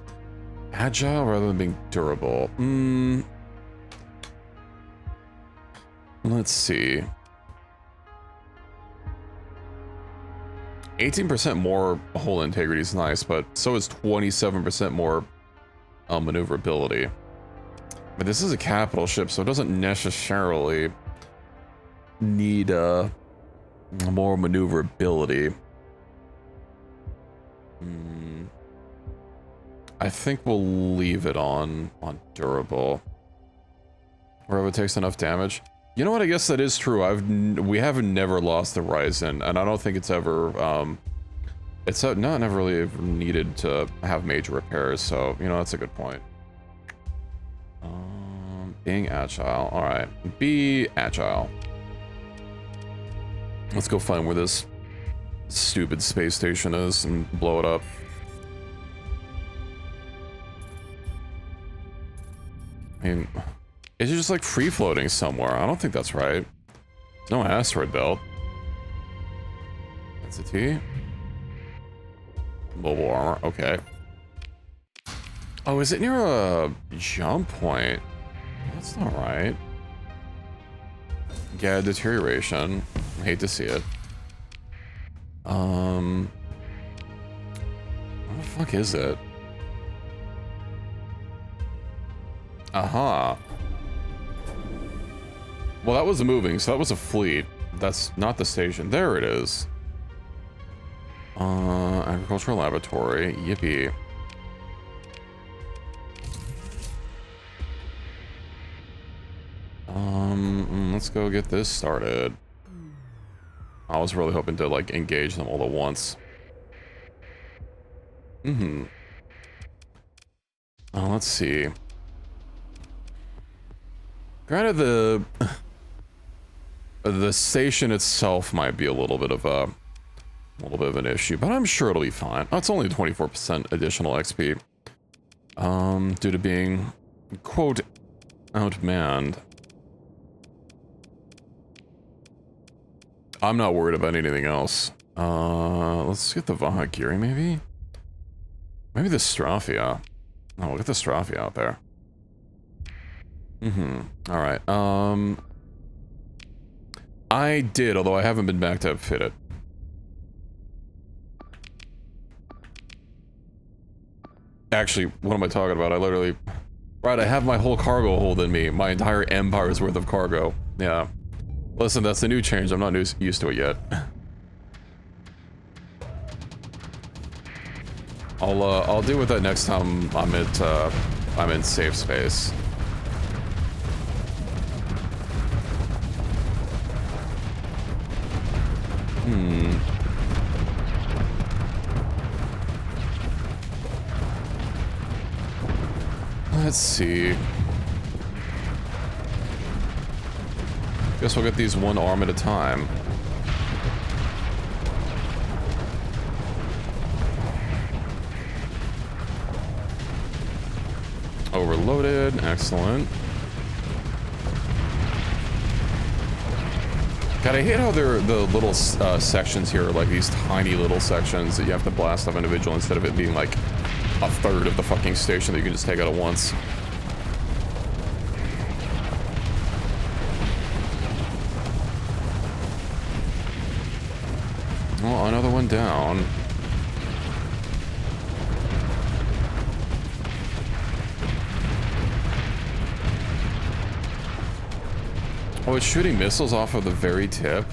Speaker 1: Agile rather than being durable. Let's see. 18% more hull integrity is nice, but so is 27% more maneuverability. But this is a capital ship, so it doesn't necessarily need more maneuverability. I think we'll leave it on durable. Wherever it takes enough damage. You know what? I guess that is true. We have never lost the Ryzen, and I don't think it's ever never really needed to have major repairs. So you know that's a good point. Being agile. All right, be agile. Let's go find where this stupid space station is and blow it up. I mean, is it just like free floating somewhere? I don't think that's right. There's no asteroid belt. That's a T. Mobile armor. Okay. Oh, is it near a jump point? That's not right. Yeah, deterioration. I hate to see it. What the fuck is it? Aha. Well, that was moving, so that was a fleet. That's not the station. There it is. Agricultural laboratory. Yippee. Let's go get this started. I was really hoping to, like, engage them all at once. Let's see. Granted, the station itself might be a little bit of an issue, but I'm sure it'll be fine. Oh, it's only 24% additional XP. Due to being, quote, outmanned. I'm not worried about anything else. Let's get the Vahagiri, maybe? Maybe the Strathia. Oh, look at the Strathia out there. Alright, I did, although I haven't been back to outfit it. Actually, what am I talking about? I literally... Right, I have my whole cargo hold in me. My entire empire's worth of cargo. Yeah. Listen, that's a new change. I'm not used to it yet. I'll deal with that next time I'm in safe space. Let's see. Guess we'll get these one arm at a time. Overloaded, excellent. God, I hate how the little sections here are like these tiny little sections that you have to blast off individual instead of it being like a third of the fucking station that you can just take out at once. Well, another one down. Oh, it's shooting missiles off of the very tip.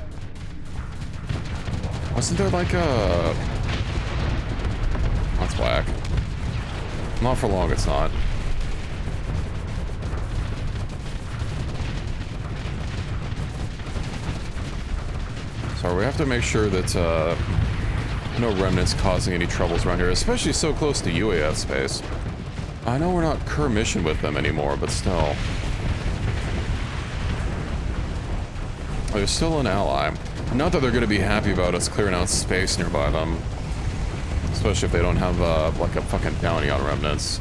Speaker 1: Wasn't there like a... That's whack. Not for long, it's not. So we have to make sure that no remnants causing any troubles around here, especially so close to UAF space. I know we're not Kerr mission with them anymore, but still. They're still an ally. Not that they're going to be happy about us clearing out space nearby them. Especially if they don't have, like a fucking bounty on remnants.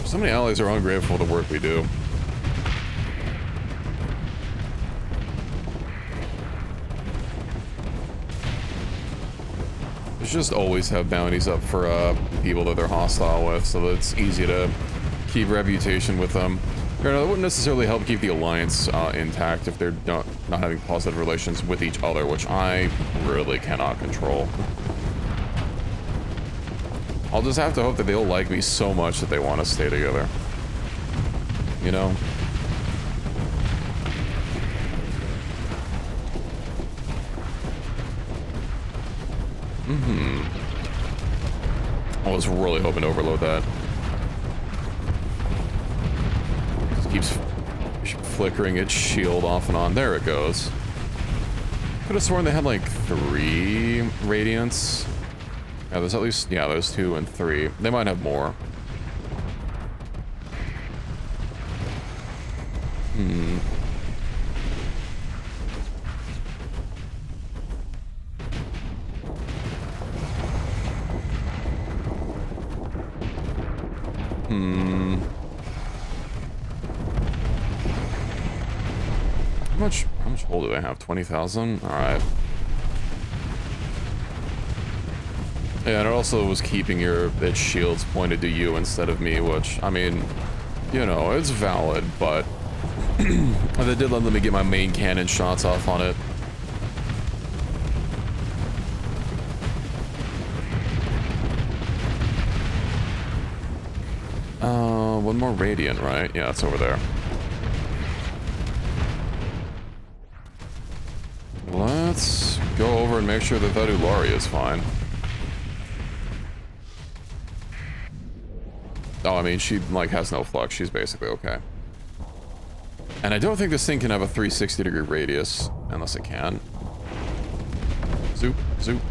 Speaker 1: So many allies are ungrateful for the work we do. You should just always have bounties up for people that they're hostile with, so that it's easy to keep reputation with them. You know, that wouldn't necessarily help keep the alliance intact if they're not having positive relations with each other, which I really cannot control. I'll just have to hope that they'll like me so much that they want to stay together. You know? I was really hoping to overload that. Just keeps flickering its shield off and on. There it goes. Could have sworn they had like 3 radiants. Yeah, there's at least, yeah, there's 2 and 3. They might have more. How much hull do they have? 20,000? Alright. Yeah, and it also was keeping its shields pointed to you instead of me, which, I mean, you know, it's valid, but they did let me get my main cannon shots off on it. One more radiant, right? Yeah, it's over there. Let's go over and make sure that Ulari is fine. Oh, I mean, she, like, has no flux. She's basically okay. And I don't think this thing can have a 360-degree radius, unless it can. Zoop, zoop.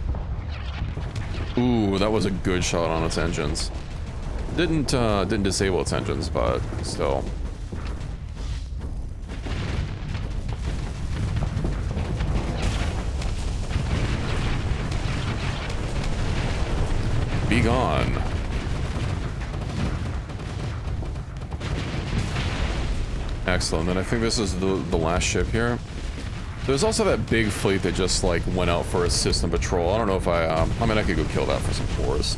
Speaker 1: Ooh, that was a good shot on its engines. Didn't disable its engines, but still. Be gone. Excellent. Then I think this is the last ship here. There's also that big fleet that just like went out for a system patrol. I don't know if I mean, I could go kill that for some cores.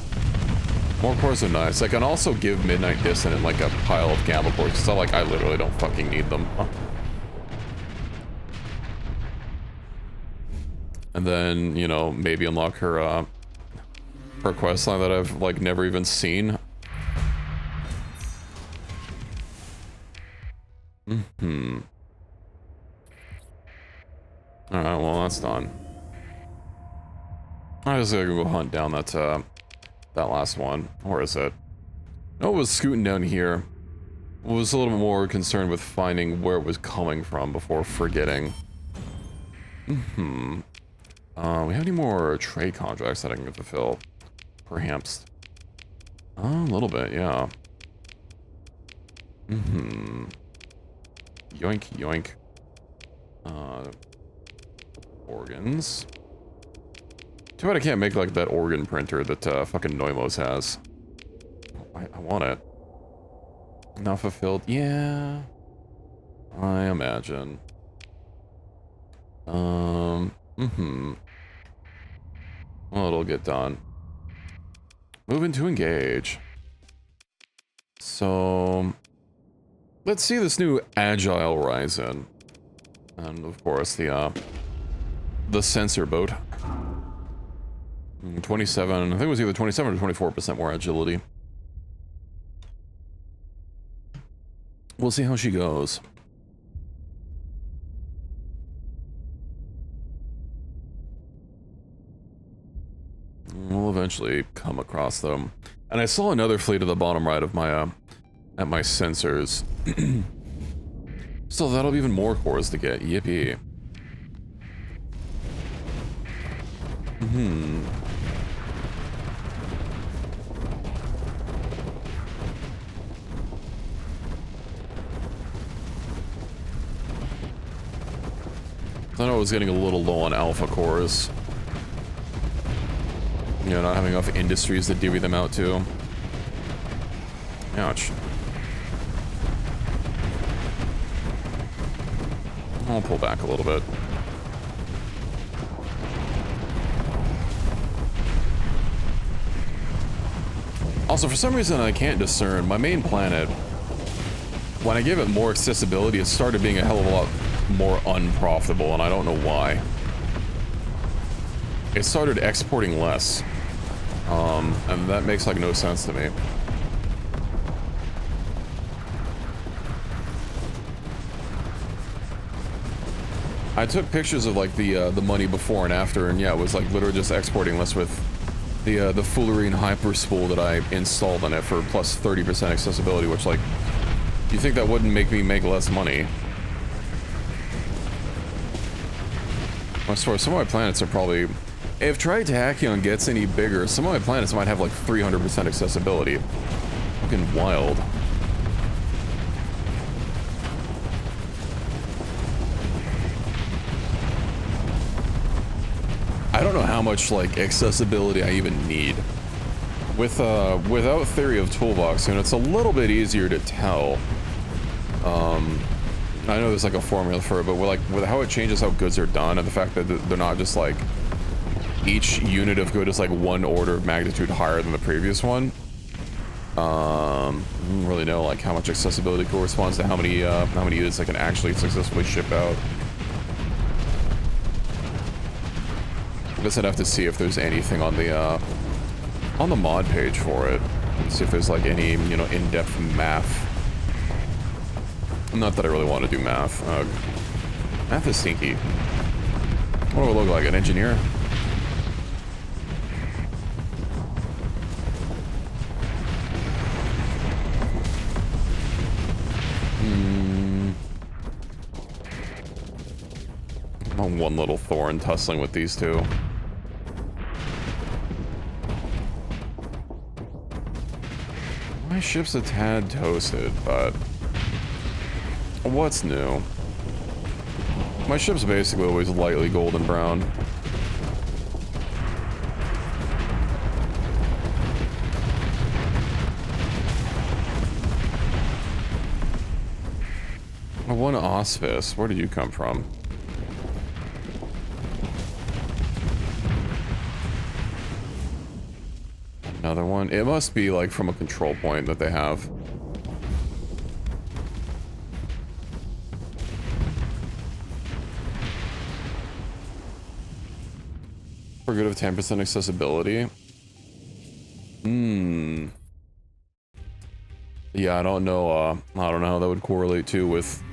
Speaker 1: More cores are nice. I can also give Midnight Dissonant like a pile of gamma cores. It's not like I literally don't fucking need them. And then, you know, maybe unlock her her quest line that I've like never even seen. Alright, well that's done. I just gotta go hunt down that that last one. Where is it? No, it was scooting down here. I was a little more concerned with finding where it was coming from before forgetting. We have any more trade contracts that I can fulfill? Perhaps. A little bit, yeah. Mm-hmm. Yoink, yoink. Organs. Too bad I can't make like that organ printer that fucking Noimos has. I want it. Not fulfilled. Yeah. I imagine. Mm-hmm. Well, it'll get done. Moving to engage. So, let's see this new agile Ryzen. And of course the sensor boat. 27, I think it was either 27 or 24% more agility. We'll see how she goes. We'll eventually come across them. And I saw another fleet at the bottom right of my, at my sensors. So that'll be even more cores to get. Yippee. Hmm. I know I was getting a little low on alpha cores. You know, not having enough industries to divvy them out to. Ouch. I'll pull back a little bit. Also, for some reason I can't discern my main planet. When I gave it more accessibility, it started being a hell of a lot more unprofitable, and I don't know why. It started exporting less. And that makes like no sense to me. I took pictures of like the money before and after, and yeah, it was like literally just exporting less with the Fullerene Hyperspool that I installed on it for plus 30% accessibility, which like, you think that wouldn't make me make less money? I swear, some of my planets are probably... If Tritachyon gets any bigger, some of my planets might have like 300% accessibility. Fucking wild. I don't know how much like accessibility I even need. Without Theory of Toolbox, and it's a little bit easier to tell. I know there's like a formula for it, but with how it changes how goods are done, and the fact that they're not just like each unit of good is like one order of magnitude higher than the previous one. I don't really know like how much accessibility corresponds to how many units I can actually successfully ship out. I guess I'd have to see if there's anything on the mod page for it. See if there's like any, you know, in-depth math. Not that I really want to do math. Math is stinky. What do I look like, an engineer? I'm on one little thorn tussling with these two. My ship's a tad toasted, but what's new? My ship's basically always lightly golden brown. One auspice. Where did you come from? Another one. It must be like from a control point that they have. For good of 10% accessibility. Yeah, I don't know how that would correlate to with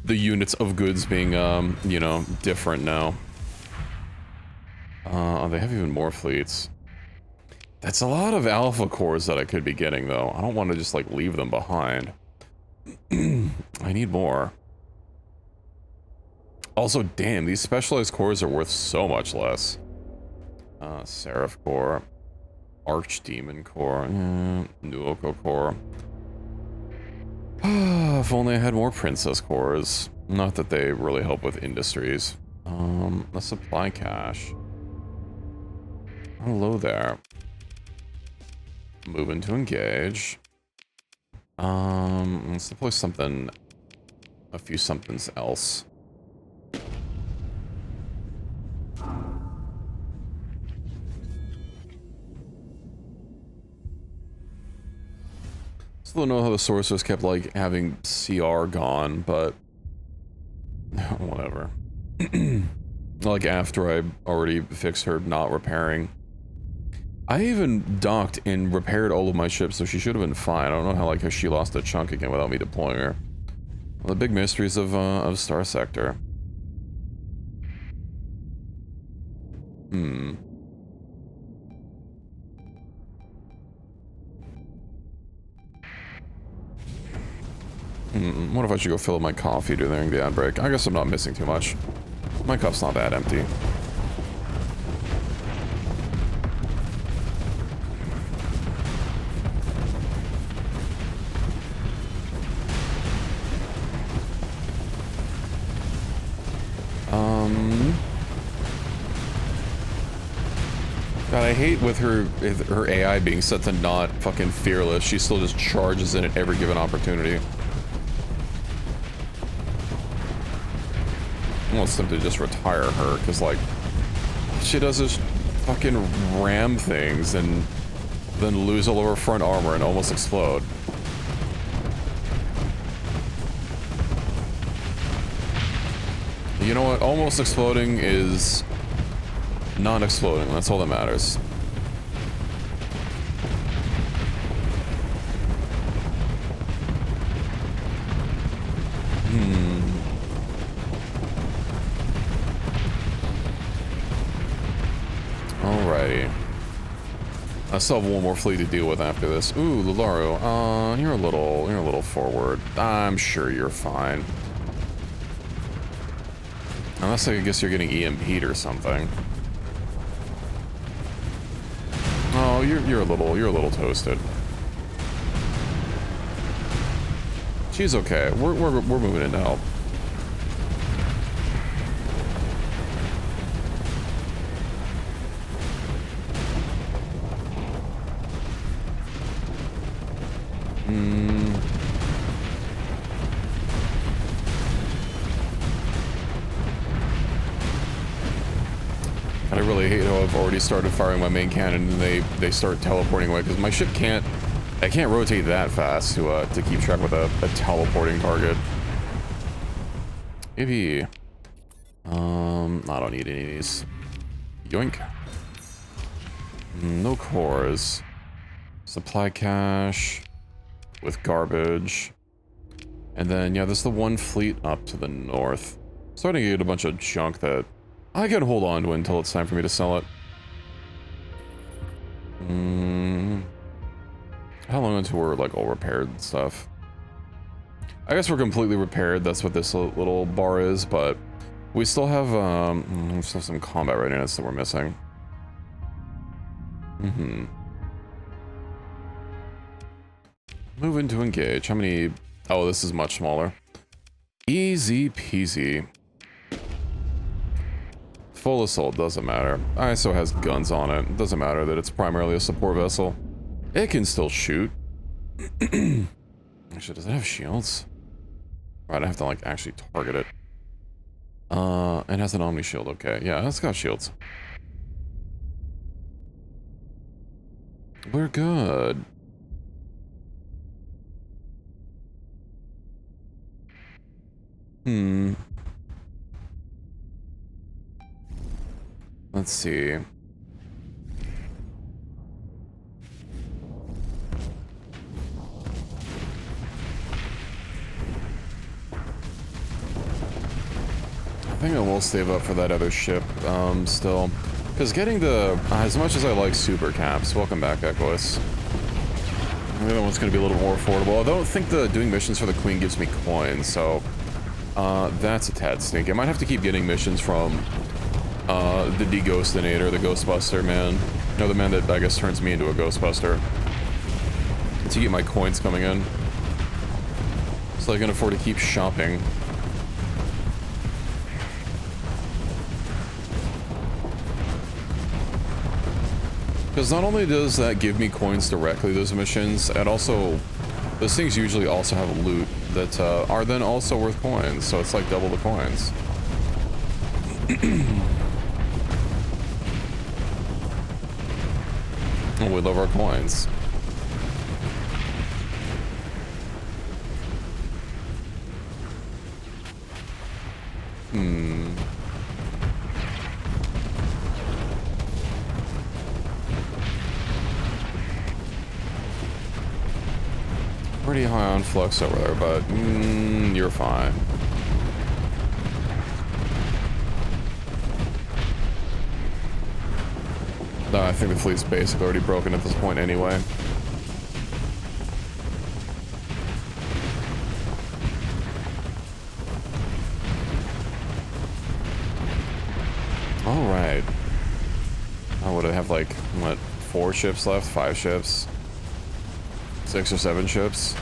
Speaker 1: the units of goods being, you know, different now. They have even more fleets. That's a lot of alpha cores that I could be getting, though. I don't want to just, like, leave them behind. I need more. Also, damn, these specialized cores are worth so much less. Seraph core. Archdemon Core. Nuoko Core. If only I had more Princess Cores. Not that they really help with industries. A supply cache. Hello there. Moving to engage. Let's deploy something. A few somethings else. Still don't know how the sorceress kept, like, having CR gone, but... whatever. Like, after I already fixed her not repairing. I even docked and repaired all of my ships, so she should have been fine. I don't know how, like, she lost a chunk again without me deploying her. Well, the big mysteries of Starsector. What if I should go fill up my coffee during the ad break? I guess I'm not missing too much. My cup's not that empty. God, I hate with her AI being set to not fucking fearless. She still just charges in at every given opportunity. I almost tempted to just retire her, because, like, she does this fucking ram things and then lose all of her front armor and almost explode. You know what? Almost exploding is non-exploding. That's all that matters. Alrighty. I still have one more fleet to deal with after this. Ooh, Lularu. You're a little forward. I'm sure you're fine. Unless I guess you're getting EMP'd or something. Oh, you're a little toasted. She's okay. We're moving in to help. I really hate how I've already started firing my main cannon and they start teleporting away because my ship can't rotate that fast to keep track with a teleporting target. Maybe I don't need any of these. Yoink. No cores. Supply cache with garbage. And then yeah, there's the one fleet up to the north. Starting to get a bunch of junk that I can hold on to until it's time for me to sell it. How long until we're like all repaired and stuff? I guess we're completely repaired. That's what this little bar is, but we still have some combat readiness that we're missing. Move into engage. How many? Oh, this is much smaller. Easy peasy. Full assault doesn't matter. ISO has guns on it. It doesn't matter that it's primarily a support vessel. It can still shoot. Actually, does it have shields? Right, I have to like actually target it. It has an Omni shield. Okay, yeah, it's got shields. We're good. Let's see. I think I will save up for that other ship, still. Because getting the... as much as I like super caps... Welcome back, Echoes. The other one's going to be a little more affordable. I don't think the doing missions for the Queen gives me coins, so... that's a tad stink. I might have to keep getting missions from The deghostinator, the Ghostbuster man. No, the man that I guess turns me into a Ghostbuster. To get my coins coming in. So I can afford to keep shopping. Because not only does that give me coins directly, those missions, and also, those things usually also have loot that are then also worth coins, so it's like double the coins. We love our coins. Pretty high on flux over there, but you're fine. No, I think the fleet's basically already broken at this point anyway. All right. I would have like, what, 4 ships left? 5 ships? 6 or 7 ships?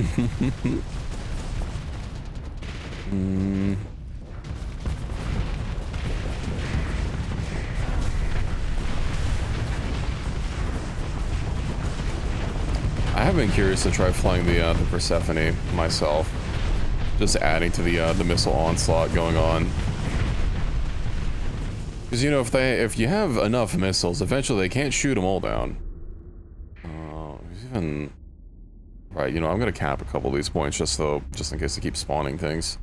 Speaker 1: I have been curious to try flying the Persephone myself. Just adding to the missile onslaught going on. Because, you know, if you have enough missiles, eventually they can't shoot them all down. Even... Right, you know, I'm gonna cap a couple of these points just in case they keep spawning things.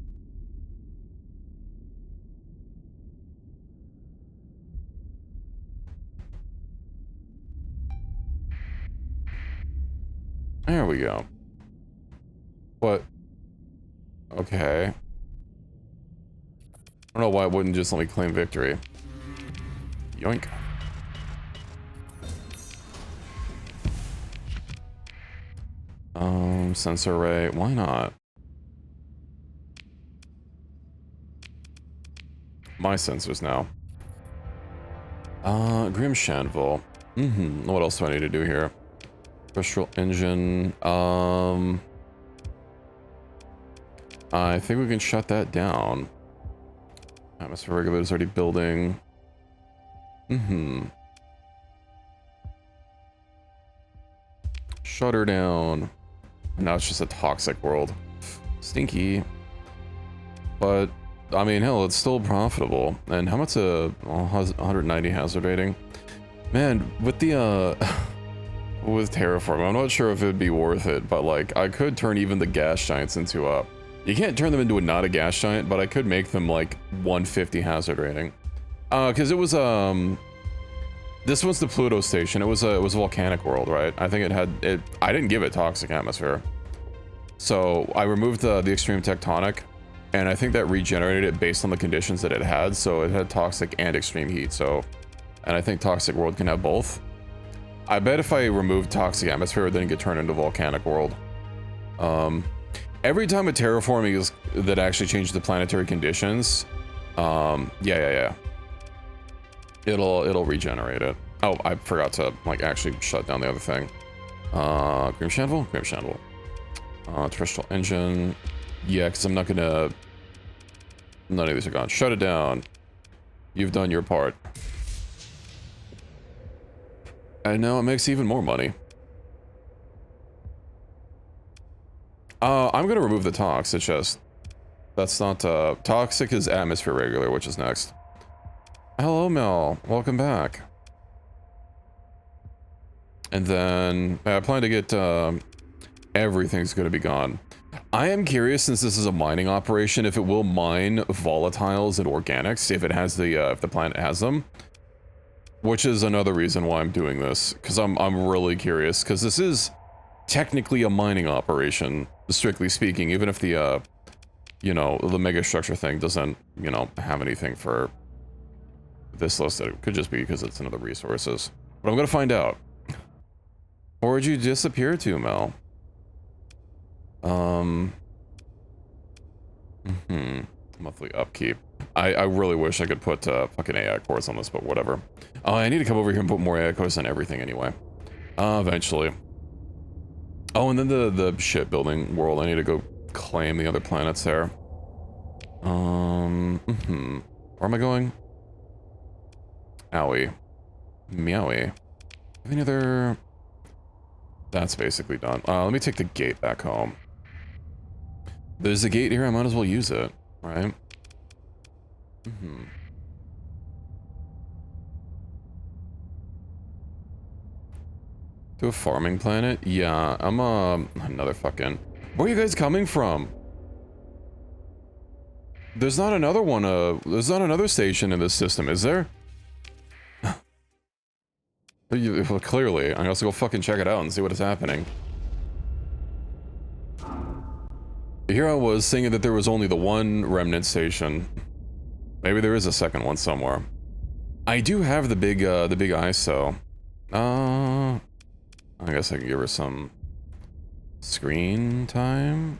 Speaker 1: There we go. What? Okay. I don't know why it wouldn't just let me claim victory. Yoink. Sensor array, why not? My sensors now. Grim Shanville. What else do I need to do here? Crystal engine. I think we can shut that down. Atmosphere regulator is already building. Shut her down. Now it's just a toxic world. Stinky. But, I mean, hell, it's still profitable. And how much 190 hazard rating? Man, with the, with terraforming, I'm not sure if it'd be worth it, but, like, I could turn even the gas giants into you can't turn them into not a gas giant, but I could make them, like, 150 hazard rating. Because it was, this was the Pluto station. It was a volcanic world, right? I think I didn't give it toxic atmosphere. So I removed the extreme tectonic, and I think that regenerated it based on the conditions that it had. So it had toxic and extreme heat. So, and I think toxic world can have both. I bet if I removed toxic atmosphere, it didn't get turned into volcanic world. Every time a terraforming is that actually changes the planetary conditions, yeah. It'll regenerate it. Oh, I forgot to like actually shut down the other thing. Grim Shanville? Grim Shanville. Terrestrial engine. Yeah, because I'm not gonna... None of these are gone. Shut it down. You've done your part. And now it makes even more money. I'm gonna remove the tox. It's just... That's not, toxic is atmosphere regular, which is next. Hello, Mel. Welcome back. And then I plan to get everything's going to be gone. I am curious, since this is a mining operation, if it will mine volatiles and organics if it has the if the planet has them. Which is another reason why I'm doing this, because I'm really curious, because this is technically a mining operation, strictly speaking, even if the you know, the mega structure thing doesn't, you know, have anything for this listed. It could just be because it's another resources. But I'm gonna find out. Where'd you disappear to, Mel? Monthly upkeep. I really wish I could put fucking AI cores on this, but whatever. I need to come over here and put more AI cores on everything anyway. Eventually. Oh, and then the shipbuilding world. I need to go claim the other planets there. Where am I going? Owie. Meowie. Any other... That's basically done. Let me take the gate back home. There's a gate here, I might as well use it, right? To a farming planet? Yeah, I'm another fucking... Where are you guys coming from? There's not another one, there's not another station in this system, is there? Well, clearly. I'm gonna have to go fucking check it out and see what is happening. Here I was thinking that there was only the one remnant station. Maybe there is a second one somewhere. I do have the big ISO. I guess I can give her some screen time.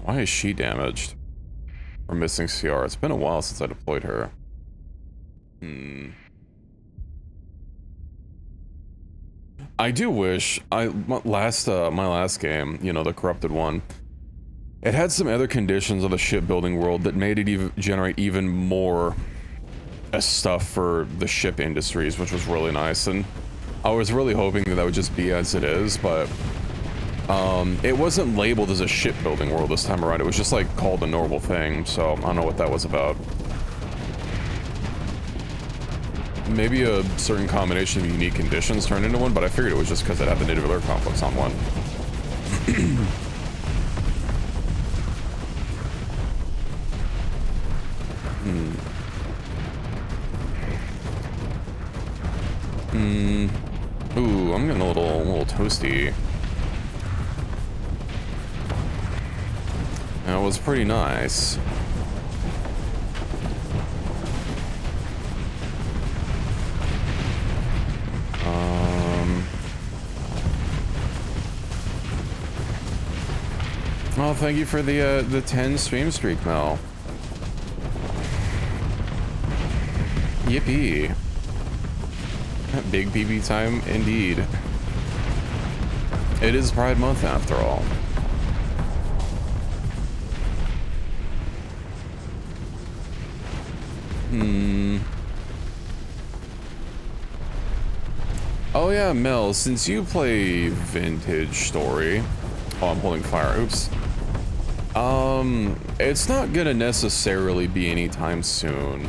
Speaker 1: Why is she damaged? Or missing CR? It's been a while since I deployed her. I do wish my last game, you know, the corrupted one, it had some other conditions of the shipbuilding world that made it generate even more stuff for the ship industries, which was really nice. And I was really hoping that would just be as it is, but it wasn't labeled as a shipbuilding world this time around. It was just like called a normal thing, so I don't know what that was about. Maybe a certain combination of unique conditions turned into one, but I figured it was just because it had the native alert complex on one. Ooh, I'm getting a little toasty. That was pretty nice. Well, thank you for the 10 stream streak, Mel. Yippee. Big BB time indeed. It is Pride Month after all. Oh yeah, Mel, since you play Vintage Story... Oh, I'm holding fire, oops. It's not gonna necessarily be anytime soon.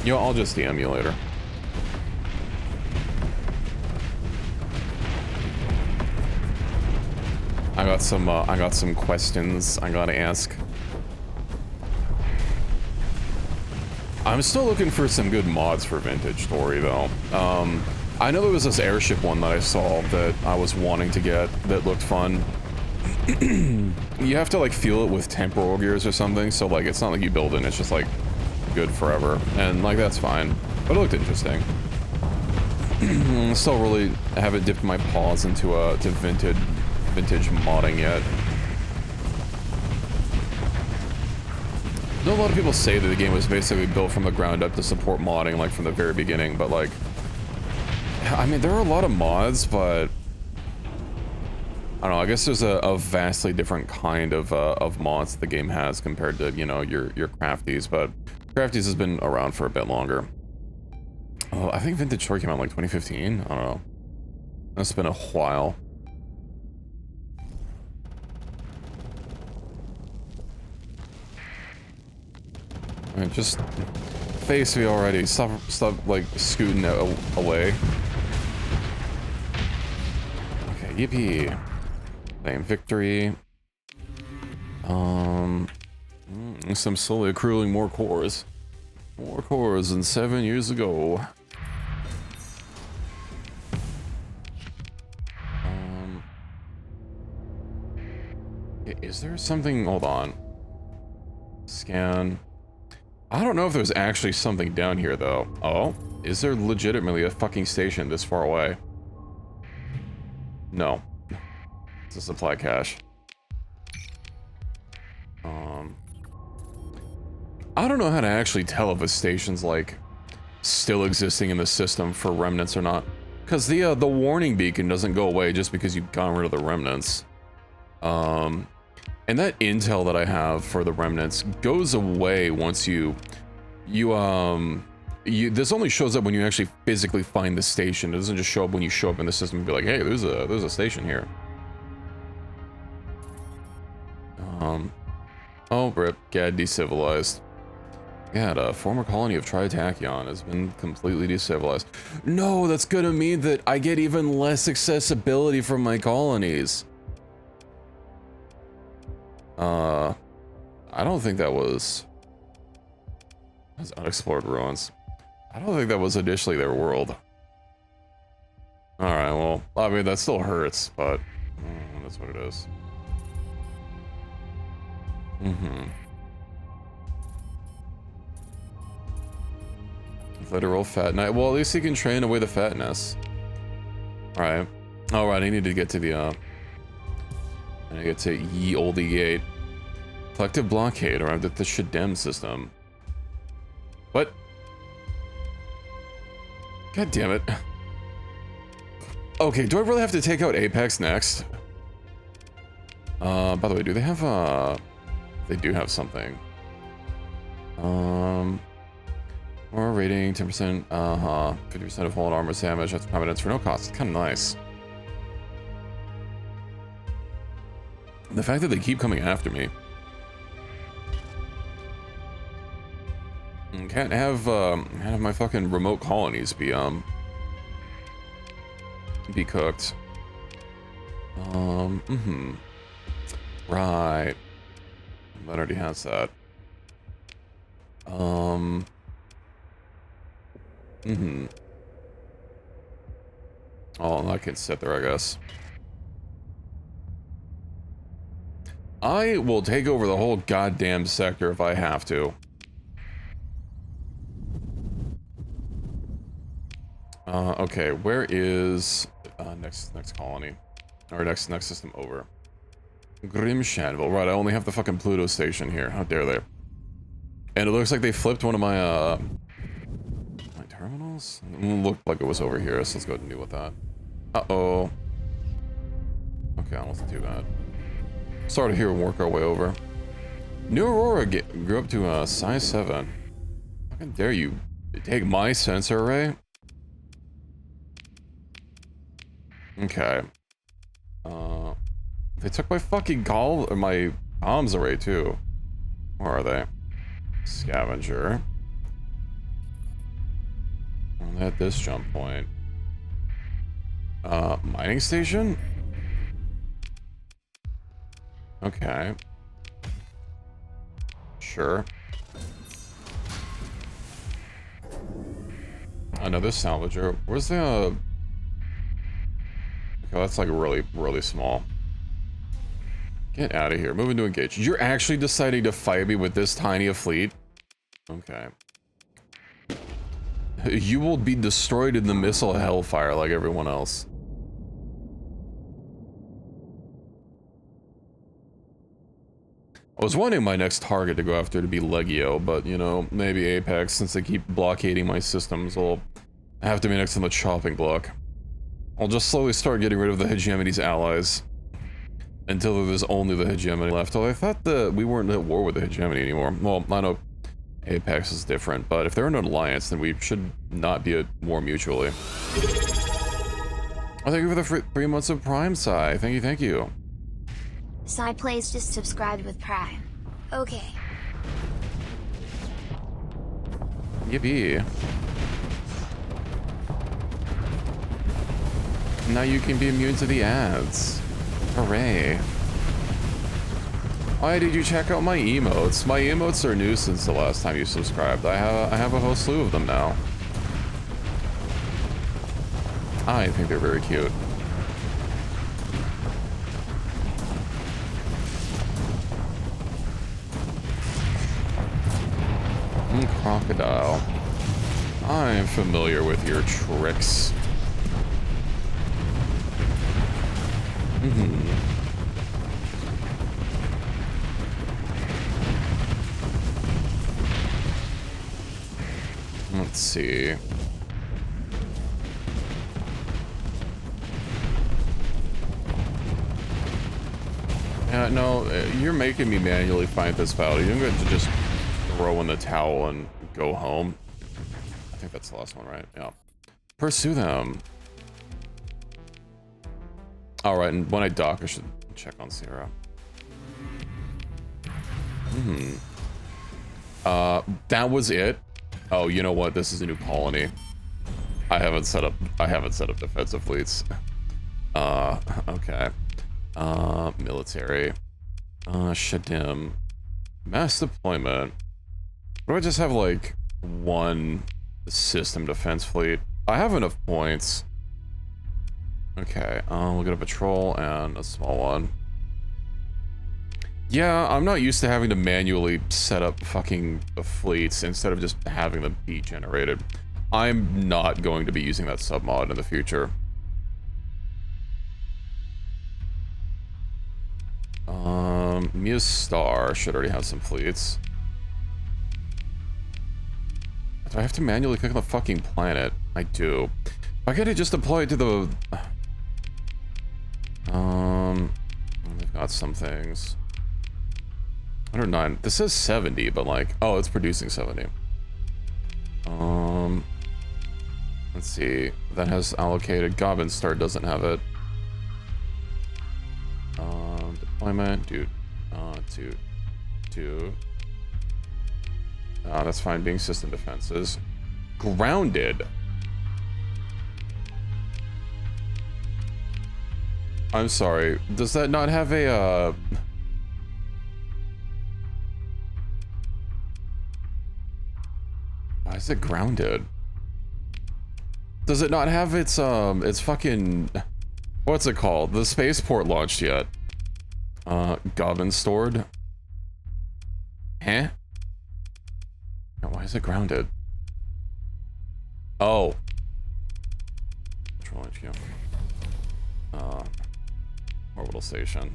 Speaker 1: You know, I'll just DM you later. I got some questions I gotta ask. I'm still looking for some good mods for Vintage Story, though. I know there was this airship one that I saw that I was wanting to get that looked fun. You have to, like, fuel it with temporal gears or something, so, like, it's not like you build it and it's just, like, good forever. And, like, that's fine. But it looked interesting. Still really haven't dipped my paws into to vintage modding yet. I know a lot of people say that the game was basically built from the ground up to support modding, like, from the very beginning, but, like... I mean, there are a lot of mods, but... I don't know, I guess there's a vastly different kind of mods the game has compared to, you know, your crafties, but crafties has been around for a bit longer. Oh, I think Vintage Story came out in, like, 2015? I don't know. That's been a while. I mean, just face me already. Stop, like, scooting away. Okay, yippee. Claim victory. I'm slowly accruing more cores. More cores than 7 years ago. Is there something? Hold on. Scan. I don't know if there's actually something down here, though. Oh, is there legitimately a fucking station this far away? No. It's a supply cache. I don't know how to actually tell if a station's like still existing in the system for remnants or not, because the warning beacon doesn't go away just because you've gotten rid of the remnants. And that intel that I have for the remnants goes away once this only shows up when you actually physically find the station. It doesn't just show up when you show up in the system and be like, hey, there's a station here. Oh, rip, Gad decivilized. Yeah, a former colony of Tritachyon has been completely decivilized. No, that's gonna mean that I get even less accessibility from my colonies. I don't think that was... That's unexplored ruins. I don't think that was initially their world. Alright, well, I mean, that still hurts, but that's what it is. Literal fat night. Well, at least he can train away the fatness. Alright. Alright, I need to get to the, I need to get to ye olde gate. Collective blockade around the Shadem system. What? God damn it. Okay, do I really have to take out Apex next? By the way, do they have, they do have something. More rating, 10%, 50% of hull and armor damage, that's competence for no cost. It's kind of nice. The fact that they keep coming after me. Can't have my fucking remote colonies be cooked. Right. That already has that. Oh, I can sit there, I guess. I will take over the whole goddamn sector if I have to. Okay, where is next colony? Or next system over. Grimshanville. Right, I only have the fucking Pluto station here. How dare they? And it looks like they flipped one of my my terminals? It looked like it was over here, so let's go ahead and deal with that. Uh-oh. Okay, that wasn't too bad. Started here and work our way over. New Aurora grew up to size 7. How dare you take my sensor array? Okay. They took my fucking my comms array too. Where are they? Scavenger. At this jump point. Mining station? Okay. Sure. Another salvager. Where's the okay, that's like really, really small. Get out of here. Moving to engage. You're actually deciding to fight me with this tiny a fleet? Okay. You will be destroyed in the missile hellfire like everyone else. I was wanting my next target to go after to be Legio, but, you know, maybe Apex, since they keep blockading my systems, will have to be next on the chopping block. I'll just slowly start getting rid of the Hegemony's allies. Until there's only the Hegemony left. Although I thought that we weren't at war with the Hegemony anymore. Well, I know Apex is different, but if they're in an alliance, then we should not be at war mutually. Oh, thank you for the 3 months of Prime, Sai. Thank you, thank you.
Speaker 2: Sai Plays just subscribed with Prime. Okay.
Speaker 1: Yippee. Now you can be immune to the ads. Hooray. Why did you check out my emotes? My emotes are new since the last time you subscribed. I have a whole slew of them now. I think they're very cute. Crocodile. I am familiar with your tricks. Let's see. Yeah, no, you're making me manually fight this battle. You're going to just throw in the towel and go home. I think that's the last one, right? Yeah. Pursue them. All right, and when I dock, I should check on Sierra. That was it. Oh, you know what? This is a new colony. I haven't set up defensive fleets. Okay. Military. Shadim. Mass deployment. What do I just have, like, one system defense fleet? I have enough points. Okay, we'll get a patrol and a small one. Yeah, I'm not used to having to manually set up fucking fleets instead of just having them be generated. I'm not going to be using that submod in the future. Mia's Star should already have some fleets. Do I have to manually click on the fucking planet? I do. I gotta just deploy it to the... They've got some things. 109. This says 70, but like... Oh, it's producing 70. Let's see. That has allocated. Goblin Star doesn't have it. Deployment. Dude. Two. That's fine. Being system defenses. Grounded. I'm sorry. Does that not have a, Why is it grounded? Does it not have its fucking... What's it called? The spaceport launched yet? Goblin stored? Huh? Why is it grounded? Oh. Control HQ. Orbital station.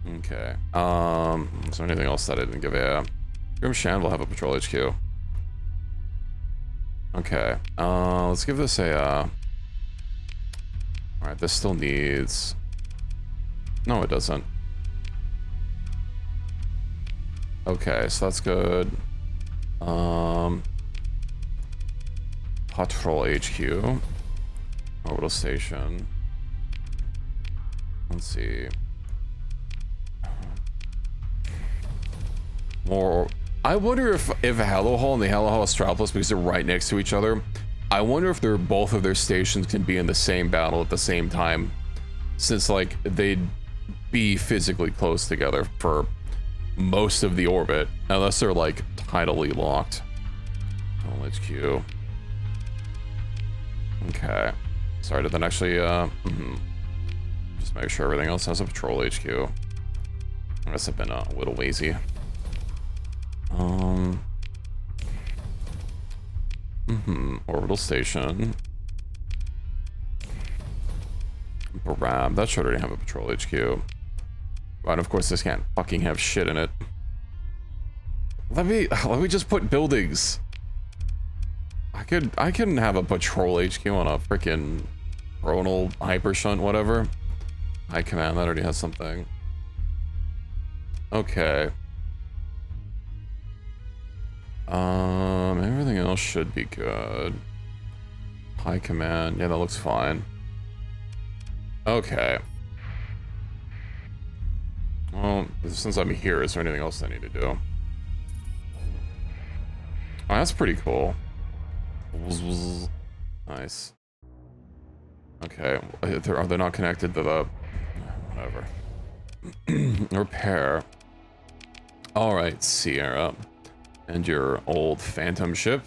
Speaker 1: Okay. Is there anything else that I didn't give a... Grim Shan will have a patrol HQ. Okay. Let's give this a, Alright, this still needs... No, it doesn't. Okay, so that's good. Patrol HQ. Orbital station. Let's see. More... I wonder if Hello Hall and the Hello Hall Astropolis, because they're right next to each other, I wonder if they're both of their stations can be in the same battle at the same time, since like they'd be physically close together for most of the orbit, unless they're like tidally locked. HQ. Okay. Sorry, did that actually just make sure everything else has a patrol HQ. I guess I've been a little lazy. Orbital station. Barab, that should already have a patrol HQ. But of course this can't fucking have shit in it. Let me just put buildings. I can have a patrol HQ on a freaking coronal hyper shunt, whatever. High command, that already has something. Okay. Everything else should be good. High command, yeah, that looks fine. Okay. Well, since I'm here, is there anything else I need to do? Oh, that's pretty cool. Nice. Okay, are they not connected to the... Whatever. Repair. Alright, Sierra. And your old phantom ship.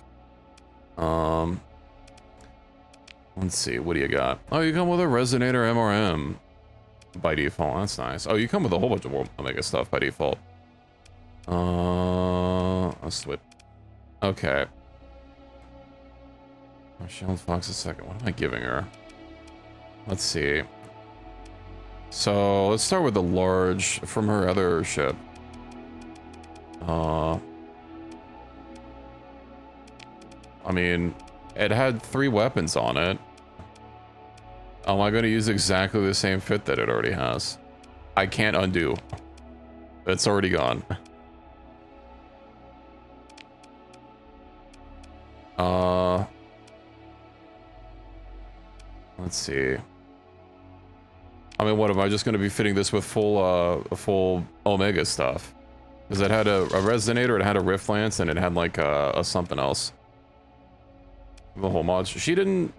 Speaker 1: Let's see, what do you got? Oh, you come with a Resonator MRM by default. That's nice. Oh, you come with a whole bunch of Omega stuff by default. A switch. Okay. Oh, Shield Fox a second. What am I giving her? Let's see. So let's start with the large from her other ship. I mean, it had 3 weapons on it. Am I going to use exactly the same fit that it already has? I can't undo. It's already gone. Let's see. I mean, what am I just going to be fitting this with full Omega stuff? Because it had a Resonator, it had a Rift Lance, and it had like a something else. The whole mods. She didn't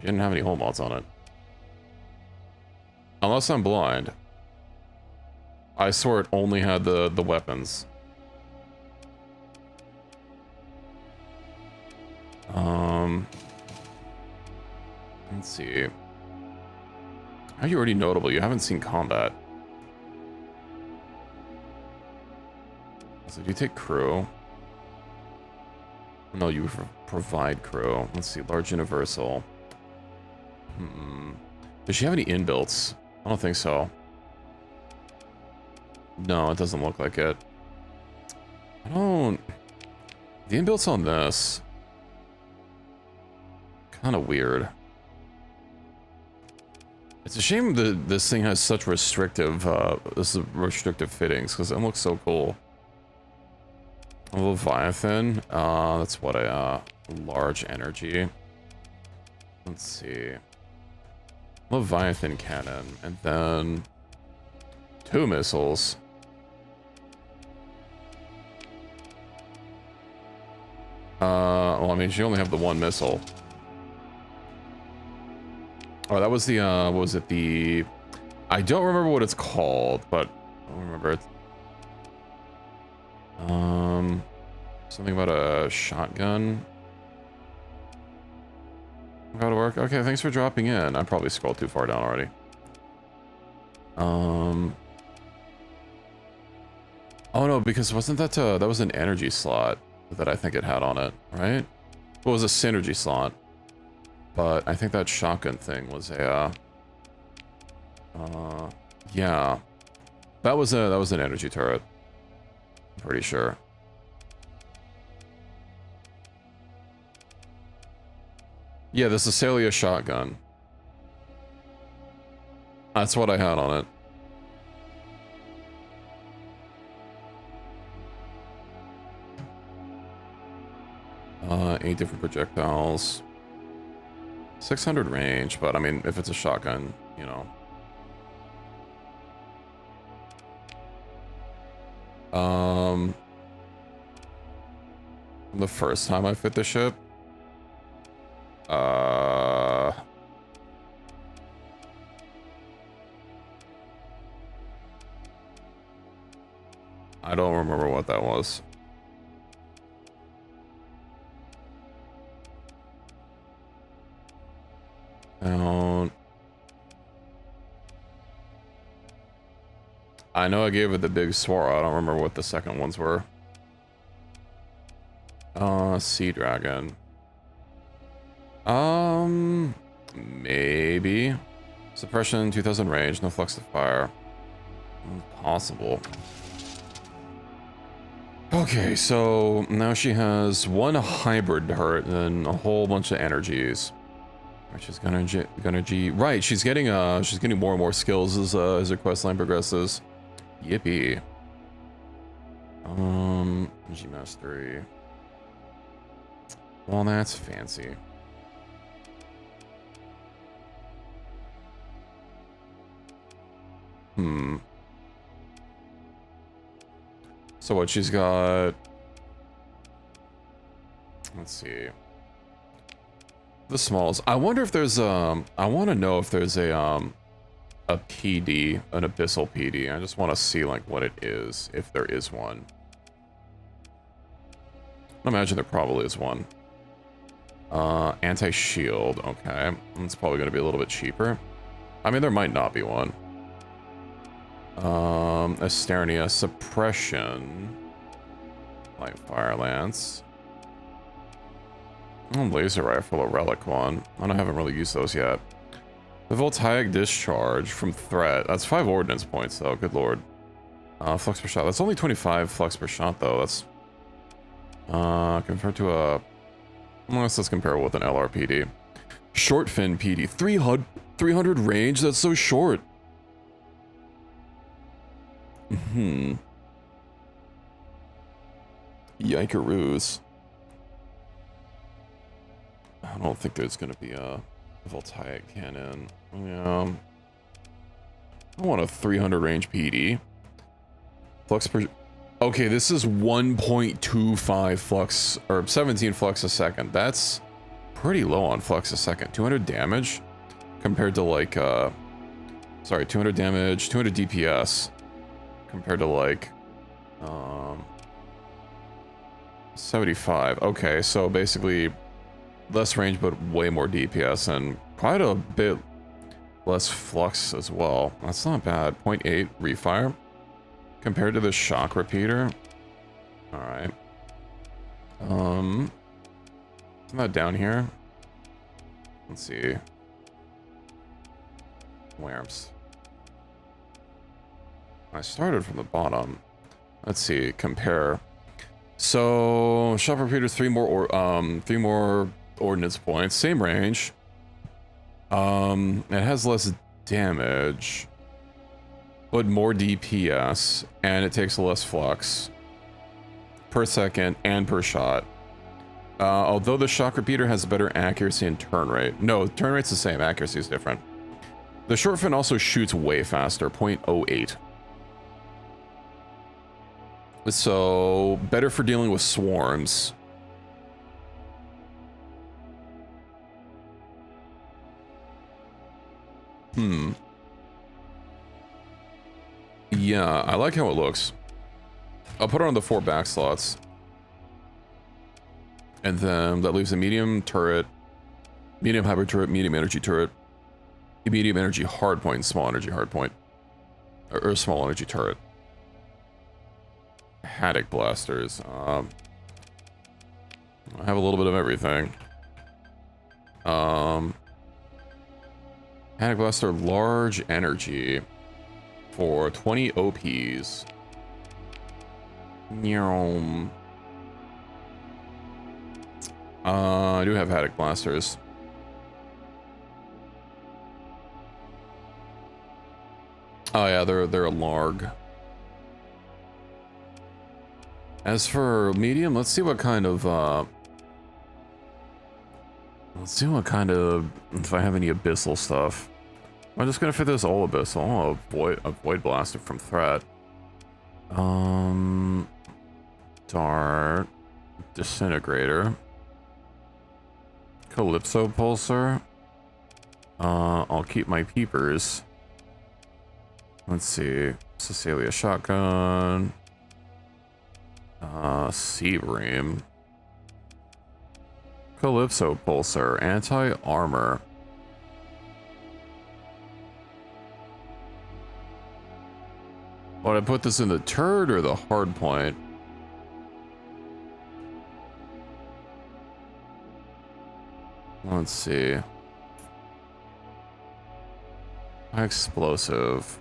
Speaker 1: have any whole mods on it. Unless I'm blind. I swore it only had the weapons. Let's see. Are you already notable? You haven't seen combat. So do you take crew? No, you provide crew. Let's see, large universal. Does she have any inbuilts? I don't think so. No, it doesn't look like it. I don't... The inbuilts on this... kind of weird. It's a shame that this thing has such restrictive fittings, because it looks so cool. A Leviathan, that's what a large energy. Let's see. Leviathan cannon, and then 2 missiles. Well, I mean, she only have the 1 missile. Oh, that was the, what was it? The... I don't remember what it's called, but I don't remember it. Something about a shotgun. Got to work. Okay, thanks for dropping in. I probably scrolled too far down already. Oh no, because wasn't that that was an energy slot that I think it had on it, right? Well, it was a synergy slot. But I think that shotgun thing was a, yeah, that was an energy turret. I'm pretty sure. Yeah, the Cecilia shotgun. That's what I had on it. 8 different projectiles. 600 range, but I mean, if it's a shotgun, you know. The first time I fit the ship, I don't remember what that was. I know I gave it the big swirl. I don't remember what the second ones were. Sea Dragon. Maybe. Suppression, 2000 range, no flux to fire. Possible. Okay, so now she has 1 hybrid turret and a whole bunch of energies. Which is gonna right, she's getting more and more skills as her quest line progresses. Yippee. Energy mastery. Well, that's fancy. So what she's got? Let's see. The smalls. I wonder if there's I want to know if there's a PD, an abyssal PD. I just want to see like what it is, if there is one. I imagine there probably is one. Anti-shield. Okay, it's probably going to be a little bit cheaper. I mean, there might not be one. Asternia suppression. Light fire lance. Laser rifle, a relic one. I haven't really used those yet. The voltaic discharge from threat. That's 5 ordnance points though, good lord. Flux per shot. That's only 25 flux per shot though. That's compared to a Unless it's comparable with an LRPD. Short fin PD. 300 range? That's so short. Yikeroos. I don't think there's going to be a voltaic cannon. Yeah. I want a 300 range PD. Flux per... Okay, this is 1.25 flux, or 17 flux a second. That's pretty low on flux a second. 200 damage compared to like, sorry, 200 damage, 200 DPS compared to like, 75. Okay, so basically less range, but way more DPS and quite a bit less flux as well. That's not bad. 0.8 refire. Compared to the shock repeater. Alright. Isn't that down here? Let's see. Where's? I started from the bottom. Let's see, compare. So shock repeater, three more ordnance points, same range. It has less damage, but more DPS, and it takes less flux per second and per shot. Although the shock repeater has better accuracy and turn rate. No, turn rate's the same, accuracy is different. The short fin also shoots way faster, 0.08. So, better for dealing with swarms. Yeah, I like how it looks. I'll put it on the 4 back slots. And then that leaves a medium turret, medium hybrid turret, medium energy turret, medium energy hardpoint, and small energy hardpoint. Or small energy turret. Haddock blasters. I have a little bit of everything. Haddock blaster, large energy. For 20 OPs. I do have Haddock blasters. Oh yeah, they're a larg. As for medium, let's see what kind of if I have any abyssal stuff. I'm just gonna fit this all abyssal. I'll avoid blaster from threat. Dart, disintegrator, Calypso pulsar. I'll keep my peepers. Let's see, Cecilia shotgun, sea bream, Calypso pulsar, anti-armor. Would I put this in the turret or the hard point? Let's see. Explosive.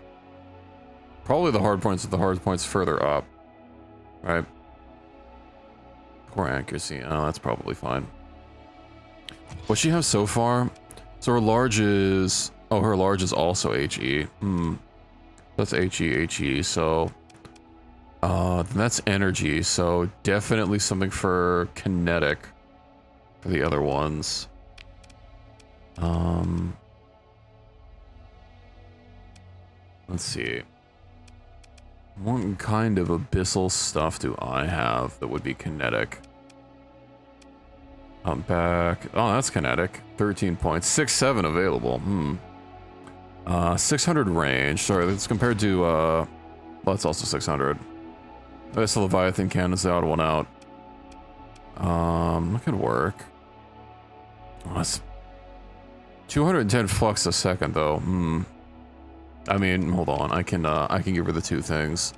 Speaker 1: Probably the hard points, if the hard points further up. Right? Core accuracy. Oh, that's probably fine. What she has so far? So her large is... Oh, her large is also HE. That's HE, so... then that's energy, so definitely something for kinetic for the other ones. Let's see. What kind of abyssal stuff do I have that would be kinetic? I'm back. Oh, that's kinetic. 13 points. 6-7 available. 600 range. Sorry, that's compared to, well, that's also 600. That's the Leviathan cannon's the odd one out. That could work. Oh, that's 210 flux a second, though. I mean, hold on. I can give her the two things.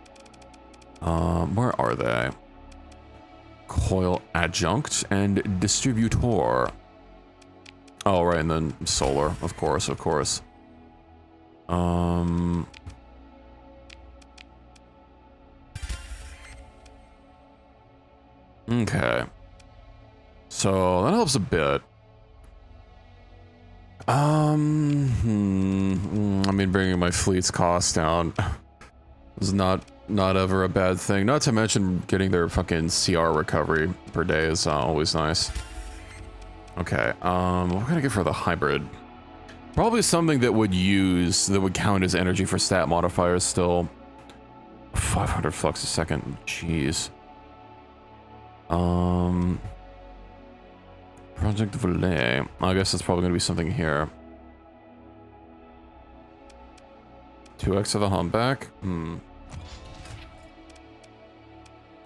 Speaker 1: Where are they? Coil adjunct and distributor. Oh, right, and then solar, of course. Okay. So that helps a bit. I mean, bringing my fleet's cost down is not ever a bad thing. Not to mention getting their fucking CR recovery per day is always nice. Okay, what can I get for the hybrid? Probably something that would count as energy for stat modifiers still. 500 flux a second, jeez. Project Valet. I guess it's probably gonna be something here. 2x of the humpback. And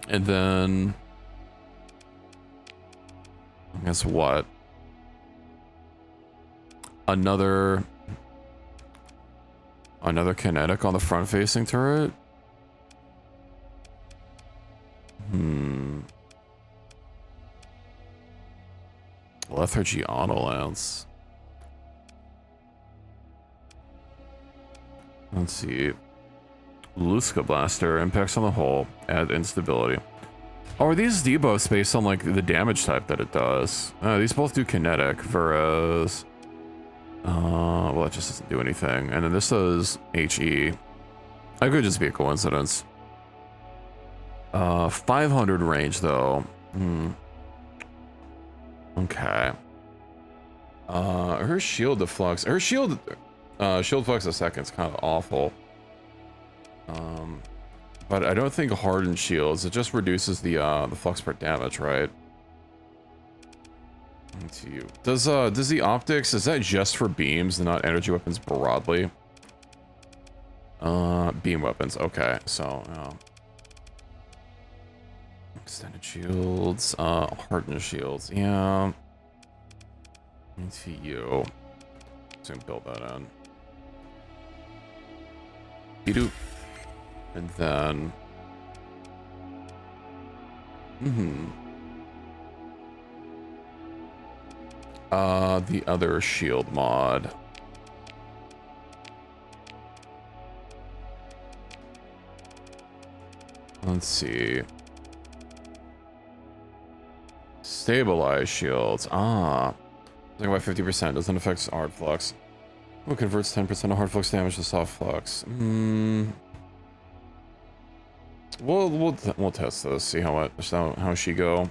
Speaker 1: then I guess what? Another kinetic on the front-facing turret. Lethargy auto lance. Let's see. Luska blaster impacts on the hull, add instability. Oh, are these debuffs based on like the damage type that it does? These both do kinetic, whereas well, it just doesn't do anything. And then this does HE. That could just be a coincidence. 500 range though. Okay. Her shield deflux. Her shield flux a second's kind of awful. But I don't think hardened shields. It just reduces the flux per damage, right? To you. Does the optics, is that just for beams and not energy weapons broadly? Beam weapons. Okay, so extended shields, hardened shields. Yeah. Into you. Just gonna build that in. Beedoo. And then the other shield mod. Let's see. Stabilize shields. Like by 50%, doesn't affect hard flux. Well, converts 10% of hard flux damage to soft flux. We'll test this. See how she go.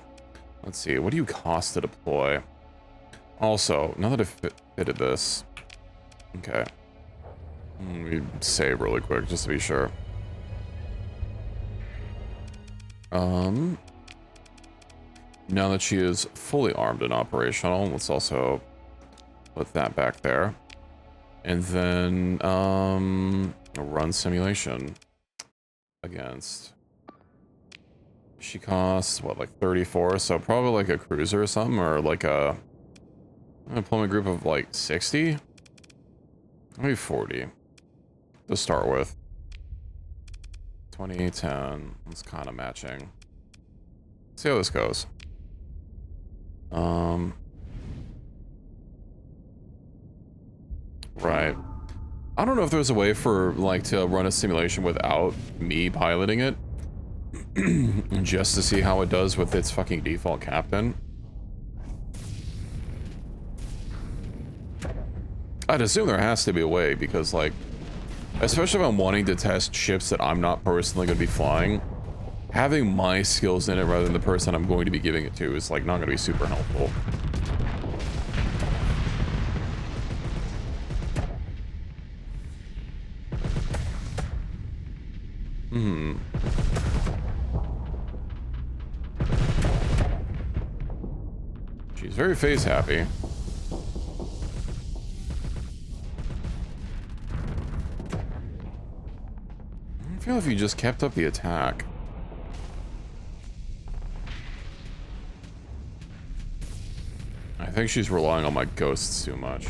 Speaker 1: Let's see. What do you cost to deploy? Also, now that I've fitted this, okay. Let me save really quick just to be sure. Now that she is fully armed and operational, let's also put that back there. And then, run simulation against. She costs, what, like 34? So probably like a cruiser or something, or like a deployment group of like 60? Maybe 40 to start with. 2010, it's kind of matching. See how this goes. Right. I don't know if there's a way for like to run a simulation without me piloting it. Just to see how it does with its fucking default captain. I'd assume there has to be a way because like, especially if I'm wanting to test ships that I'm not personally going to be flying, having my skills in it rather than the person I'm going to be giving it to is like not going to be super helpful. She's very face happy. I feel if you just kept up the attack. I think she's relying on my ghosts too much.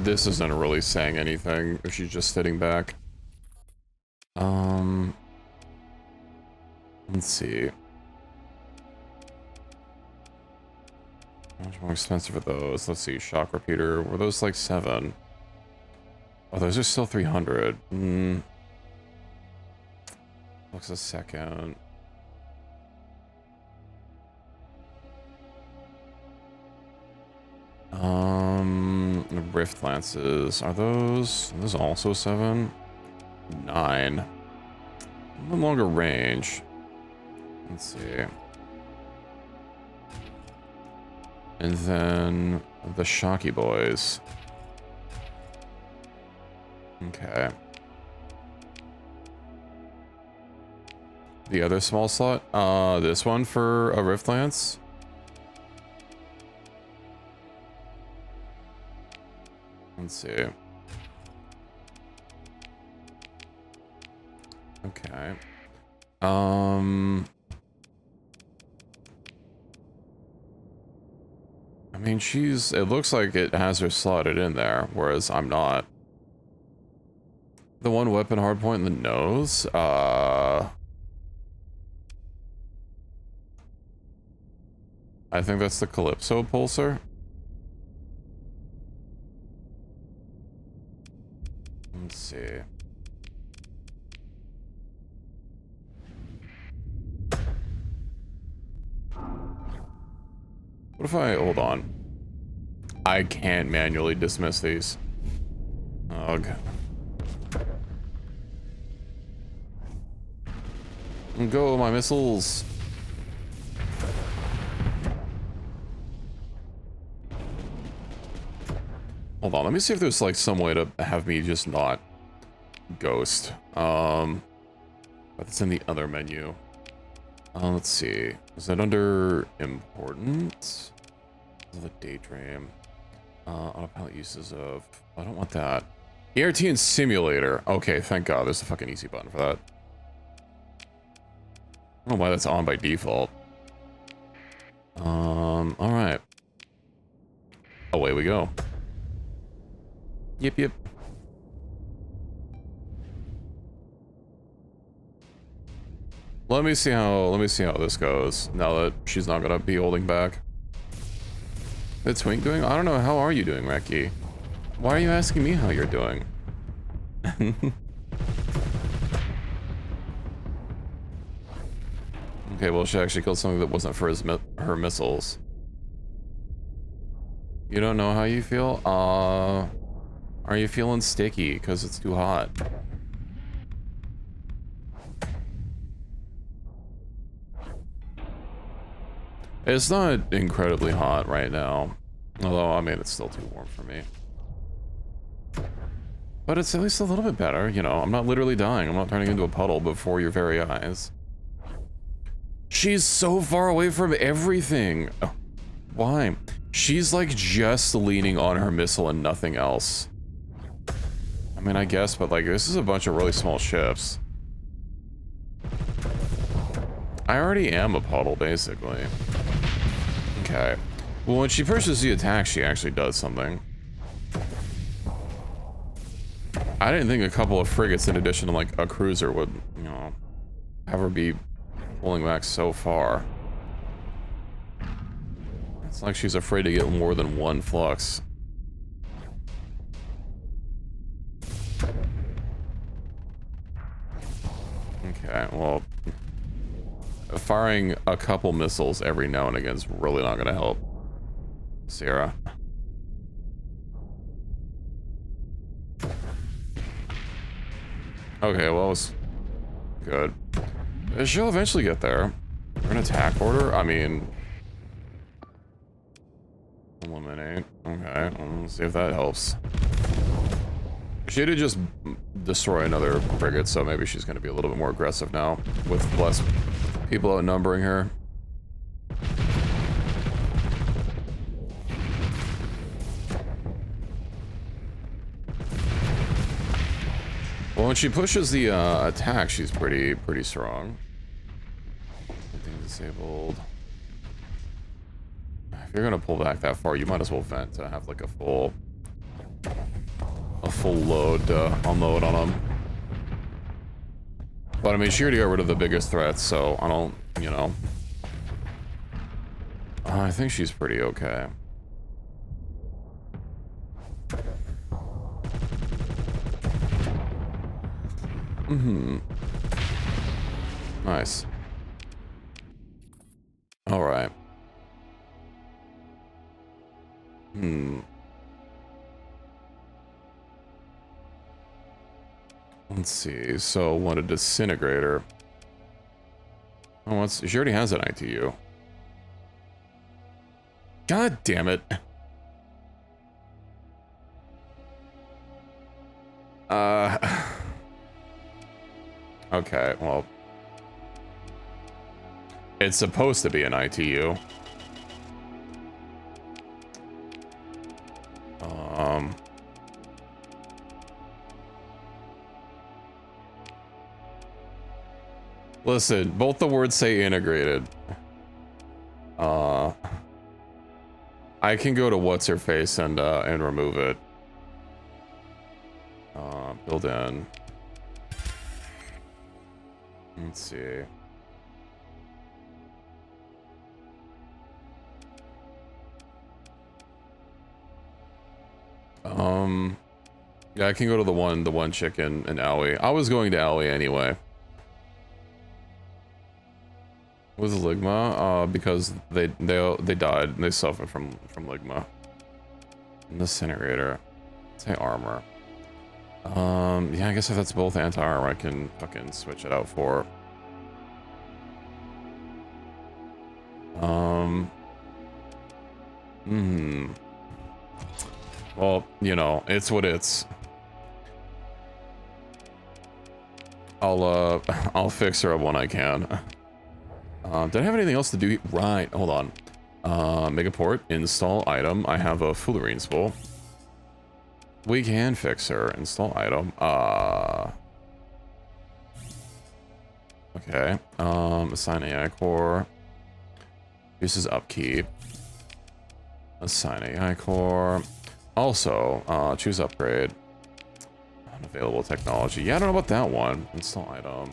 Speaker 1: This isn't really saying anything if she's just sitting back. Let's see. How much more expensive are those? Let's see, shock repeater. Were those like 7? Oh, those are still 300. Looks a second. Rift lances. Are those also 7? 9. No longer range. Let's see. And then the Shocky Boys. Okay. The other small slot? This one for a Rift Lance? Let's see. Okay. I mean, it looks like it has her slotted in there, whereas I'm not. The one weapon hardpoint in the nose, I think that's the Calypso pulsar. Let's see. What if I, hold on. I can't manually dismiss these. Ugh. Go, my missiles. Hold on, let me see if there's like some way to have me just not ghost. But it's in the other menu. Let's see. Is that under important? The daydream. Autopilot uses of. I don't want that. ERT and simulator. Okay, thank God. There's a fucking easy button for that. I don't know why that's on by default. Alright. Away we go. Yep. Let me see how this goes now that she's not gonna be holding back. What's Twink doing? I don't know. How are you doing, Reki? Why are you asking me how you're doing? Okay, well, she actually killed something that wasn't for her missiles. You don't know how you feel? Are you feeling sticky because it's too hot? It's not incredibly hot right now. Although, I mean, it's still too warm for me. But it's at least a little bit better, you know. I'm not literally dying. I'm not turning into a puddle before your very eyes. She's so far away from everything. Oh, why? She's like just leaning on her missile and nothing else. I mean, I guess, but like, this is a bunch of really small ships. I already am a puddle, basically. Okay. Well, when she pushes the attack, she actually does something. I didn't think a couple of frigates in addition to like a cruiser would, you know, have her be pulling back so far. It's like she's afraid to get more than one flux. Okay, well, firing a couple missiles every now and again is really not going to help Sierra. Okay, well, it was good. She'll eventually get there. An attack order? I mean... eliminate. Okay, let's see if that helps. She did just destroy another frigate, so maybe she's going to be a little bit more aggressive now, with less people outnumbering her. Well, when she pushes the attack, she's pretty strong. Everything disabled. If you're gonna pull back that far, you might as well vent to have like a full load unload on them. But I mean, she already got rid of the biggest threats, so I don't, you know. I think she's pretty okay. Mm-hmm. Nice. All right. Let's see. So, what a disintegrator. Oh, she already has an ITU. God damn it. Okay, well. It's supposed to be an ITU. Listen, both the words say integrated. I can go to what's her face and remove it. Build in. Let's see. Yeah, I can go to the one chicken in Owie. I was going to Owie anyway. With Ligma, because they died. They suffered from Ligma. Incinerator. Say armor. Yeah, I guess if that's both anti-armor, I can fucking switch it out for. Well, you know, it's what it's. I'll fix her up when I can. Did I have anything else to do? Right, hold on. Megaport, install item. I have a fullerene spool. We can fix her. Install item. Okay. Assign AI core. Uses upkeep. Assign AI core. Also, choose upgrade. Unavailable technology. Yeah, I don't know about that one. Install item.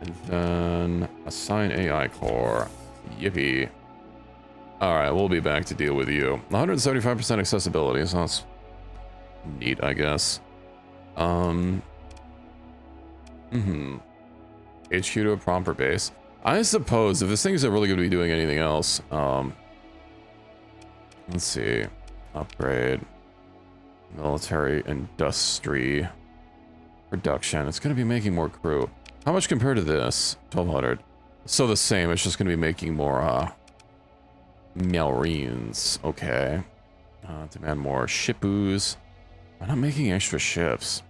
Speaker 1: And then assign AI core. Yippee. Alright, we'll be back to deal with you. 175% accessibility, so that's neat, I guess. HQ to a proper base. I suppose if this thing isn't really going to be doing anything else, let's see. Upgrade. Military industry. Production. It's going to be making more crew. How much compared to this? 1200. So the same. It's just going to be making more, Marines. Okay. Demand more shippoos. I'm not making extra ships.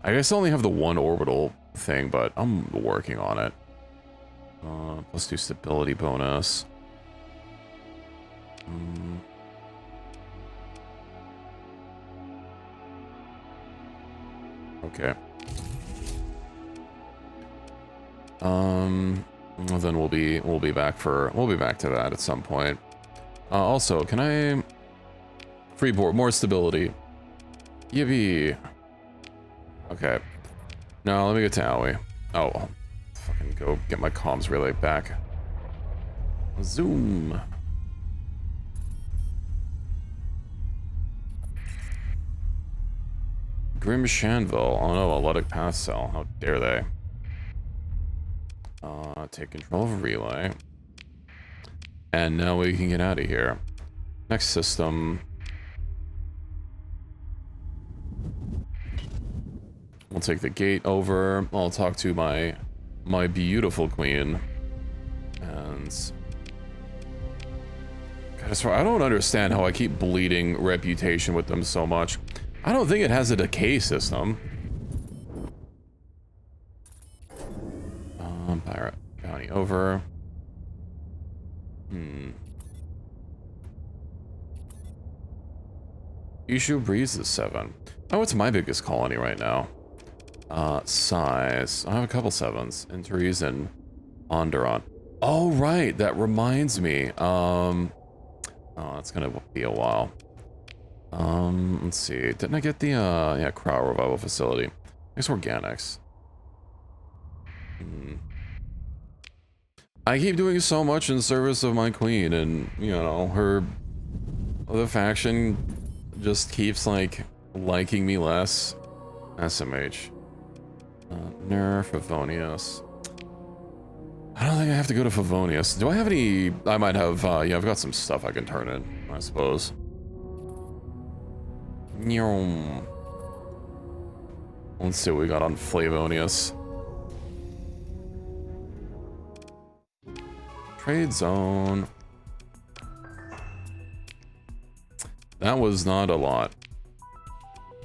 Speaker 1: I guess I only have the one orbital thing, but I'm working on it. Let's do stability bonus. Okay. Well, then we'll be back to that at some point. Also, can I freeboard more stability? Yippee. Okay. Now let me get to Owie. Oh, I'll fucking go get my comms relay back. Zoom. Grim Shanville. Oh no, Aludic Path Cell. How dare they? Take control of relay. And now we can get out of here. Next system. We'll take the gate over. I'll talk to my beautiful queen. And God, I don't understand how I keep bleeding reputation with them so much. I don't think it has a decay system. Pirate bounty over. Ishu Breeze is 7. Oh, it's my biggest colony right now. Size. I have a couple 7s. Entries and Onderon. Oh, right. That reminds me. Oh, it's gonna be a while. Let's see. Didn't I get the, yeah, Crowd Revival Facility? It's organics. I keep doing so much in service of my queen, and, you know, the faction just keeps, like, liking me less. SMH. Nerf, Favonius. I don't think I have to go to Favonius. Do I have any... I might have, yeah, I've got some stuff I can turn in, I suppose. Let's see what we got on Flavonius. Trade zone. That was not a lot.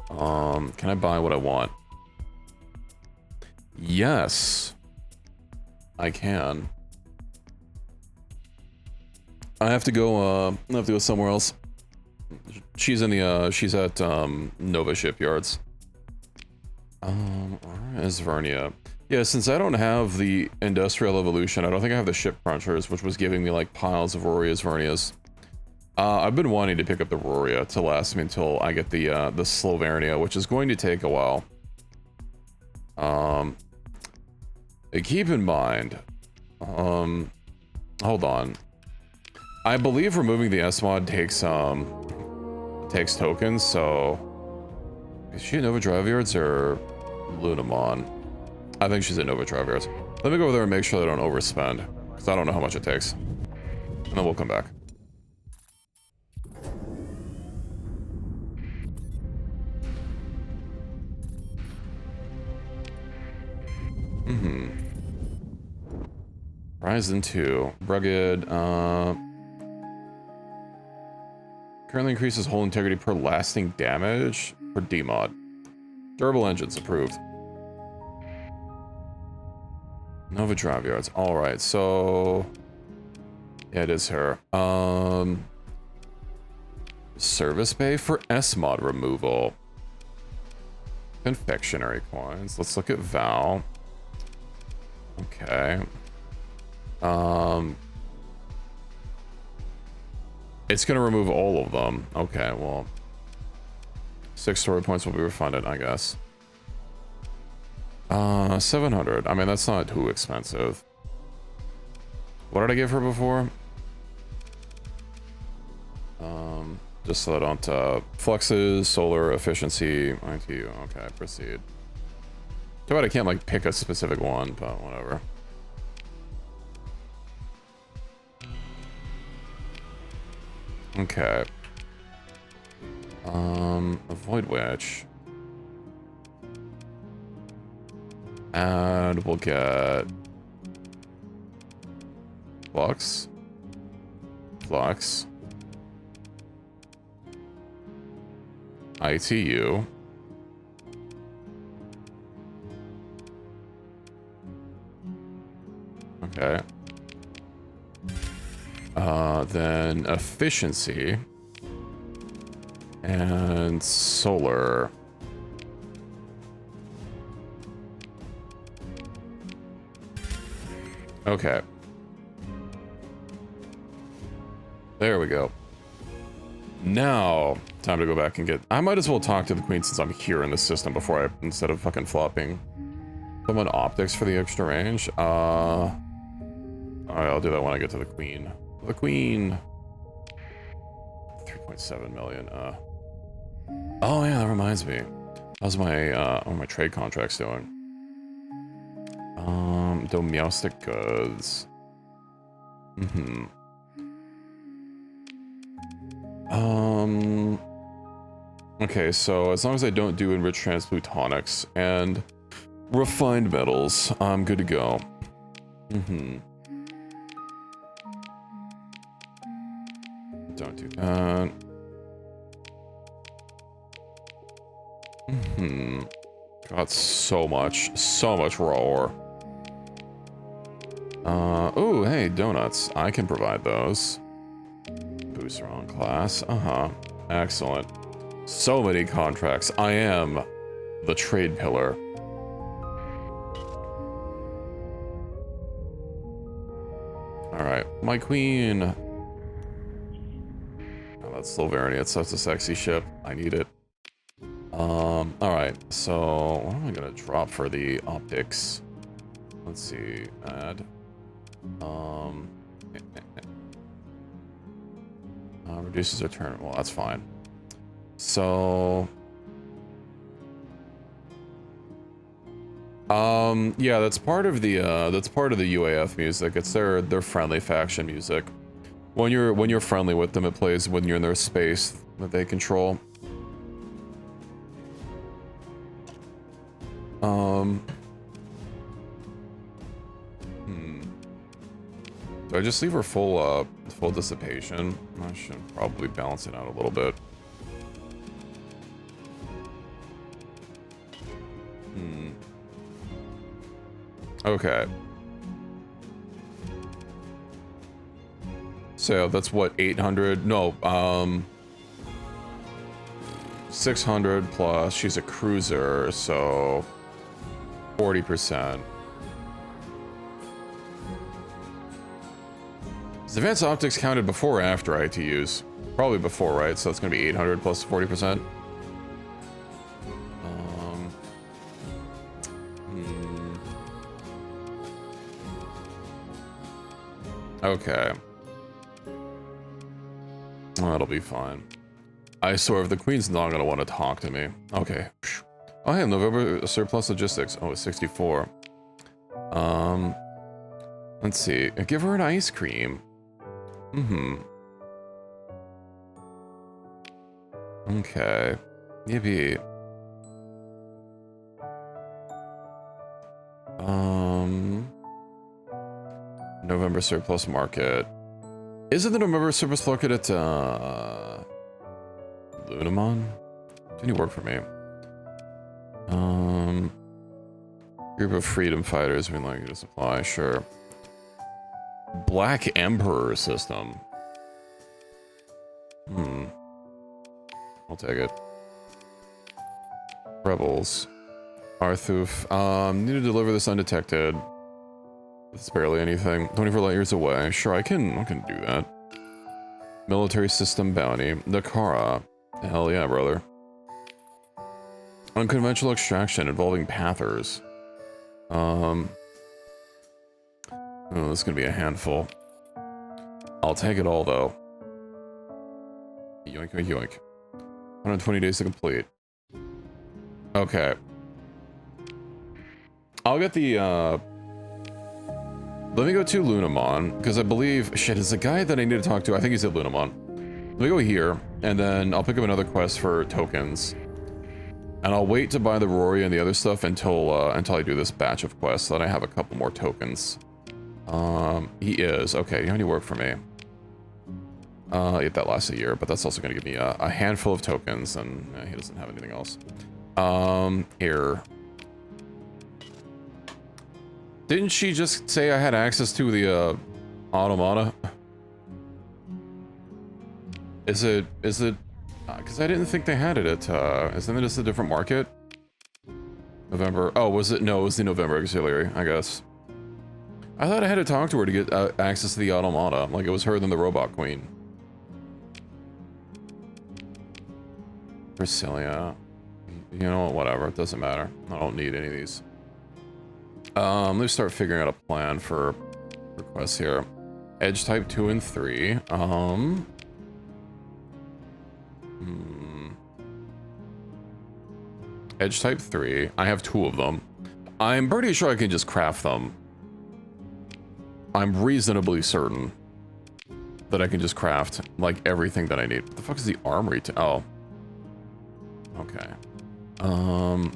Speaker 1: Can I buy what I want? Yes. I can. I have to go somewhere else. She's in the, she's at, Nova Shipyards. Where is Vernia? Yeah, since I don't have the Industrial Evolution, I don't think I have the Ship Crunchers, which was giving me, like, piles of Roria's Vernias. I've been wanting to pick up the Roria to last me until I get the Slovernia, which is going to take a while. Keep in mind, hold on. I believe removing the S-Mod takes tokens, so... Is she at Nova Drive Yards or Lunamon? I think she's at Nova Drive Yards. Let me go over there and make sure they don't overspend, because I don't know how much it takes. And then we'll come back. Horizon 2. Rugged, currently increases hull integrity per lasting damage for D-mod. Durable engines approved. Nova Drive Yards. Alright, so... Yeah, it is her. Service bay for S-Mod removal. Confectionery coins. Let's look at Val. Okay. It's gonna remove all of them. Okay, well... 6 story points will be refunded, I guess. 700. I mean, that's not too expensive. What did I give her before? Just so I don't, fluxes, solar, efficiency, ITU. Okay, proceed. Too bad I can't, like, pick a specific one, but whatever. Okay. Avoid witch. And we'll get... Flux. Flux. ITU. Okay. Then efficiency. And solar. Okay. There we go. Now, time to go back and get... I might as well talk to the queen since I'm here in the system before I... Instead of fucking flopping. Someone optics for the extra range. Alright, I'll do that when I get to the queen. The queen. 3.7 million. Oh yeah, that reminds me. How's my, what are my trade contracts doing? Domestic goods. Okay, so as long as I don't do enriched transplutonics and refined metals, I'm good to go. Don't do that. Got so much raw ore. Oh, hey, donuts. I can provide those. Booster on class. Excellent. So many contracts. I am the trade pillar. Alright, my queen. Oh, that's Slovernia. It's such a sexy ship. I need it. Alright, so what am I gonna drop for the optics? Let's see, add. Reduces their turn. Well, that's fine. So, yeah, that's part of the UAF music. It's their friendly faction music. When you're friendly with them, it plays when you're in their space that they control. Do I just leave her full dissipation? I should probably balance it out a little bit. Okay. So that's what, 800? No, 600 plus. She's a cruiser, so 40%. Is advanced optics counted before or after ITUs? Probably before, right? So it's gonna be 800 plus 40%. Okay. Well, that'll be fine. I swear, if the queen's not gonna want to talk to me. Okay. Oh, hey, November surplus logistics. Oh, it's 64. Let's see. Give her an ice cream. Okay. Yippee. November surplus market. Isn't the November surplus market at Lunamon? Didn't he work for me? Group of freedom fighters we'd like you to supply, sure. Black Emperor system. I'll take it. Rebels. Arthuf. Need to deliver this undetected. It's barely anything. 24 light years away. Sure, I can do that. Military system bounty. Nakara. Hell yeah, brother. Unconventional extraction involving pathers. Oh, this is gonna be a handful. I'll take it all, though. Yoink, yoink, yoink. 120 days to complete. Okay. I'll get the, let me go to Lunamon, because I believe... Shit, is the guy that I need to talk to... I think he's at Lunamon. Let me go here, and then I'll pick up another quest for tokens. And I'll wait to buy the Rory and the other stuff until I do this batch of quests, so that I have a couple more tokens. He is. Okay, how many work for me? That lasts a year, but that's also going to give me a handful of tokens, and he doesn't have anything else. Here. Didn't she just say I had access to the, automata? Is it, because I didn't think they had it at, isn't it just a different market? November, oh, was it? No, it was the November auxiliary, I guess. I thought I had to talk to her to get access to the automata, like it was her than the robot queen. Brasilia. You know what, whatever, it doesn't matter. I don't need any of these. Let's start figuring out a plan for requests here. Edge type 2 and 3. Edge type 3. I have 2 of them. I'm pretty sure I can just craft them. I'm reasonably certain that I can just craft, like, everything that I need. What the fuck is the armory to... Oh. Okay.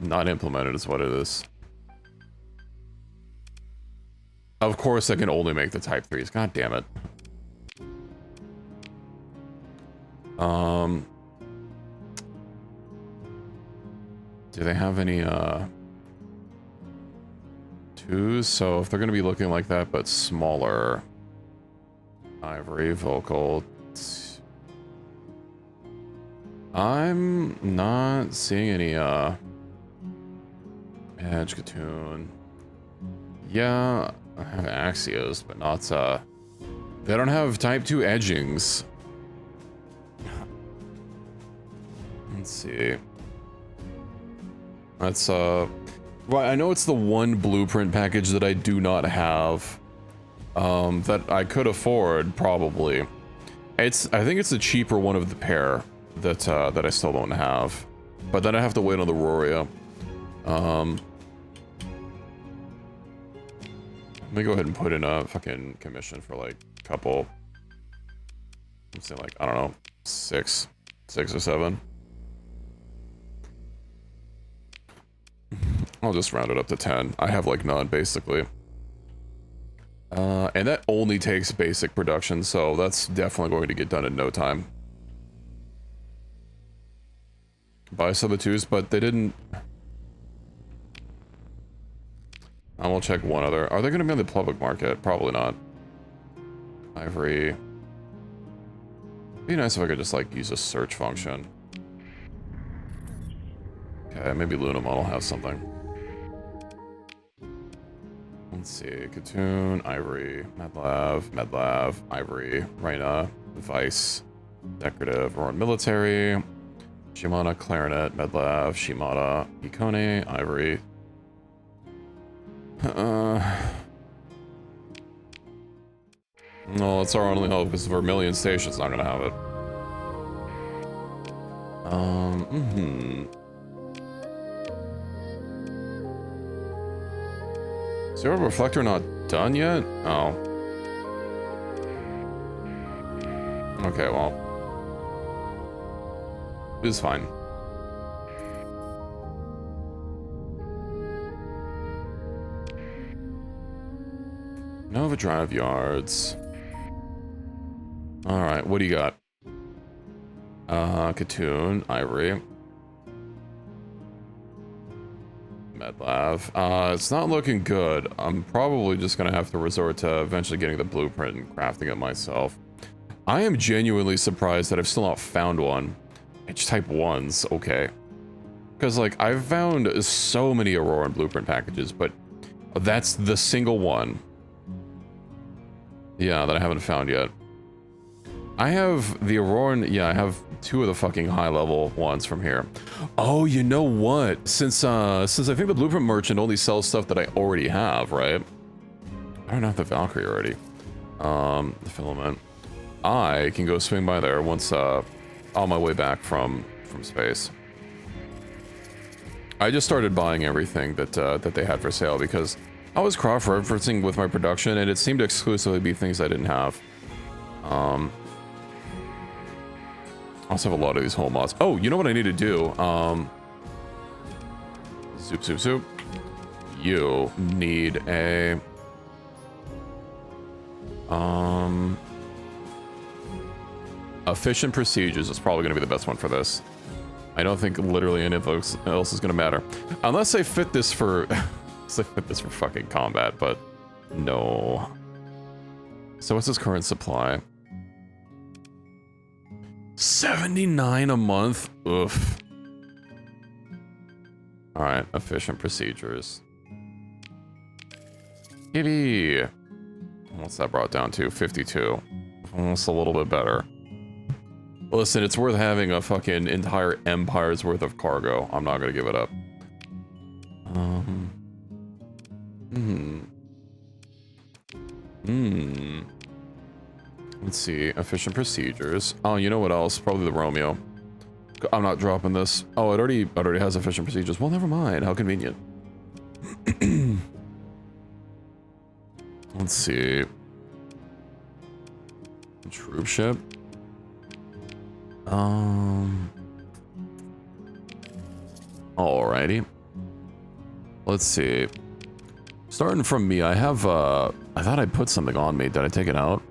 Speaker 1: Not implemented is what it is. Of course I can only make the type 3s. God damn it. Do they have any, 2s? So if they're gonna be looking like that, but smaller. Ivory, vocal. I'm not seeing any, Edge, Katoon. Yeah, I have Axios, but not, they don't have type 2 edgings. Let's see. Let's, Right, I know it's the one blueprint package that I do not have. That I could afford, probably. I think it's the cheaper one of the pair that that I still don't have. But then I have to wait on the Roria. Let me go ahead and put in a fucking commission for like a couple. Let's say like, I don't know, six or seven. I'll just round it up to 10. I have like none, basically. And that only takes basic production, so that's definitely going to get done in no time. Buy some of the twos, but they didn't... I will check one other. Are they going to be on the public market? Probably not. Ivory. Be nice if I could just like use a search function. Okay, maybe Lunamon will have something. Let's see. Katoon, Ivory, Medlav, Ivory, Reyna, Vice, Decorative, Roaring Military, Shimana, Clarinet, Medlav, Shimada, Ikone, Ivory. No, it's our only hope because Vermilion Station's not gonna have it. Zero Reflector not done yet? Oh. Okay, well. It's fine. Nova Drive Yards. Alright, what do you got? Katoon, Ivory. Medlav. It's not looking good. I'm probably just gonna have to resort to eventually getting the blueprint and crafting it myself. I am genuinely surprised that I've still not found one. H-type 1s, okay. Because, like, I've found so many Aurora and blueprint packages, but that's the single one. Yeah, that I haven't found yet. I have the Auroran, yeah, I have 2 of the fucking high-level ones from here. Oh, you know what? Since I think the Blueprint Merchant only sells stuff that I already have, right? I don't have the Valkyrie already. The Filament. I can go swing by there once, on my way back from space. I just started buying everything that they had for sale because I was cross-referencing with my production and it seemed to exclusively be things I didn't have. I also have a lot of these whole mods. Oh, you know what I need to do? Soup. You need a... Efficient Procedures is probably going to be the best one for this. I don't think literally any of else is going to matter. Unless they fit this for... unless they fit this for fucking combat, but... No. So what's his current supply? 79 a month? Oof. Alright, Efficient Procedures. Kitty! What's that brought down to? 52. Almost a little bit better. Listen, it's worth having a fucking entire empire's worth of cargo. I'm not gonna give it up. Let's see. Efficient Procedures. Oh, you know what else? Probably the Romeo. I'm not dropping this. Oh, it already has Efficient Procedures. Well, never mind. How convenient. Let's see. Troop ship. Alrighty. Let's see. Starting from me, I have, I thought I put something on me. Did I take it out?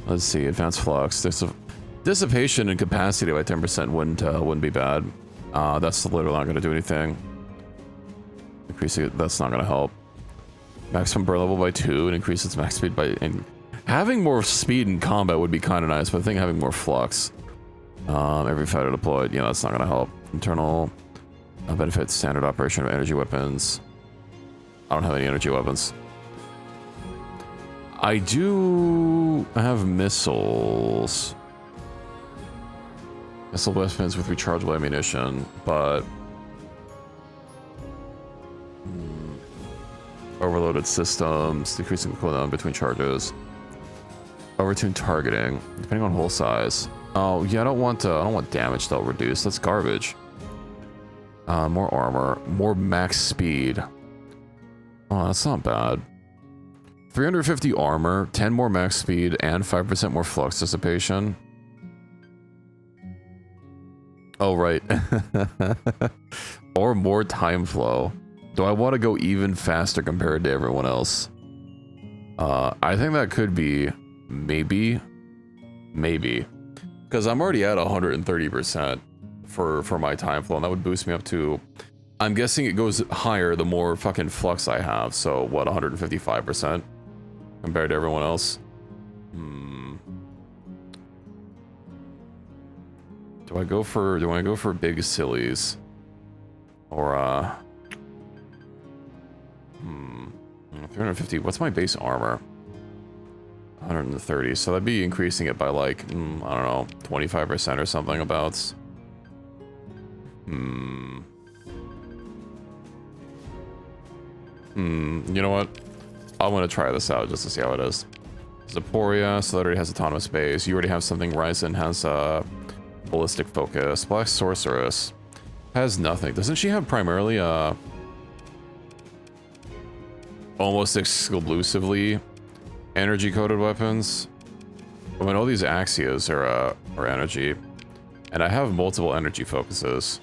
Speaker 1: Let's see. Advanced Flux. Dissipation and capacity by 10% wouldn't be bad. That's literally not going to do anything. Increasing it, that's not going to help. Maximum burn level by 2 and increase its max speed by... And having more speed in combat would be kind of nice, but I think having more flux. Every fighter deployed, yeah, that's not going to help. Internal benefits, standard operation of energy weapons. I don't have any energy weapons. I do have missiles. Missile weapons with rechargeable ammunition, but... Overloaded systems, decreasing cooldown between charges. Overtuned targeting, depending on hole size. Oh yeah, I don't want damage though reduced. That's garbage. More armor, more max speed. Oh, that's not bad. 350 armor, 10 more max speed, and 5% more flux dissipation. Oh, right. Or more time flow. Do I want to go even faster compared to everyone else? I think that could be maybe. Because I'm already at 130% for my time flow, and that would boost me up to... I'm guessing it goes higher the more fucking flux I have, so what, 155% compared to everyone else? Do I go for big sillies? Or 350, what's my base armor? 130, so that'd be increasing it by like, I don't know, 25% or something about. You know what? I'm gonna try this out just to see how it is. Zaporia, so that already has autonomous base. You already have something. Ryzen has ballistic focus. Black Sorceress has nothing. Doesn't she have primarily almost exclusively energy-coated weapons? I mean, all these Axias are energy, and I have multiple energy focuses.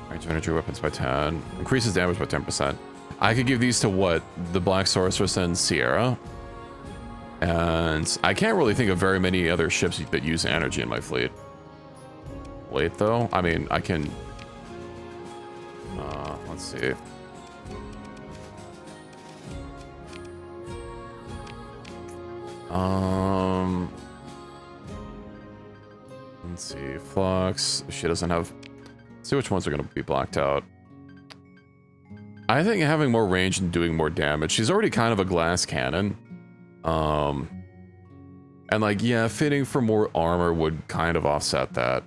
Speaker 1: Range of energy weapons by 10. Increases damage by 10%. I could give these to what? The Black Sorceress and Sierra. And I can't really think of very many other ships that use energy in my fleet. Wait, though? I mean, I can... let's see. Let's see. Flux. She doesn't have... Let's see which ones are going to be blacked out. I think having more range and doing more damage. She's already kind of a glass cannon. And like, yeah, fitting for more armor would kind of offset that.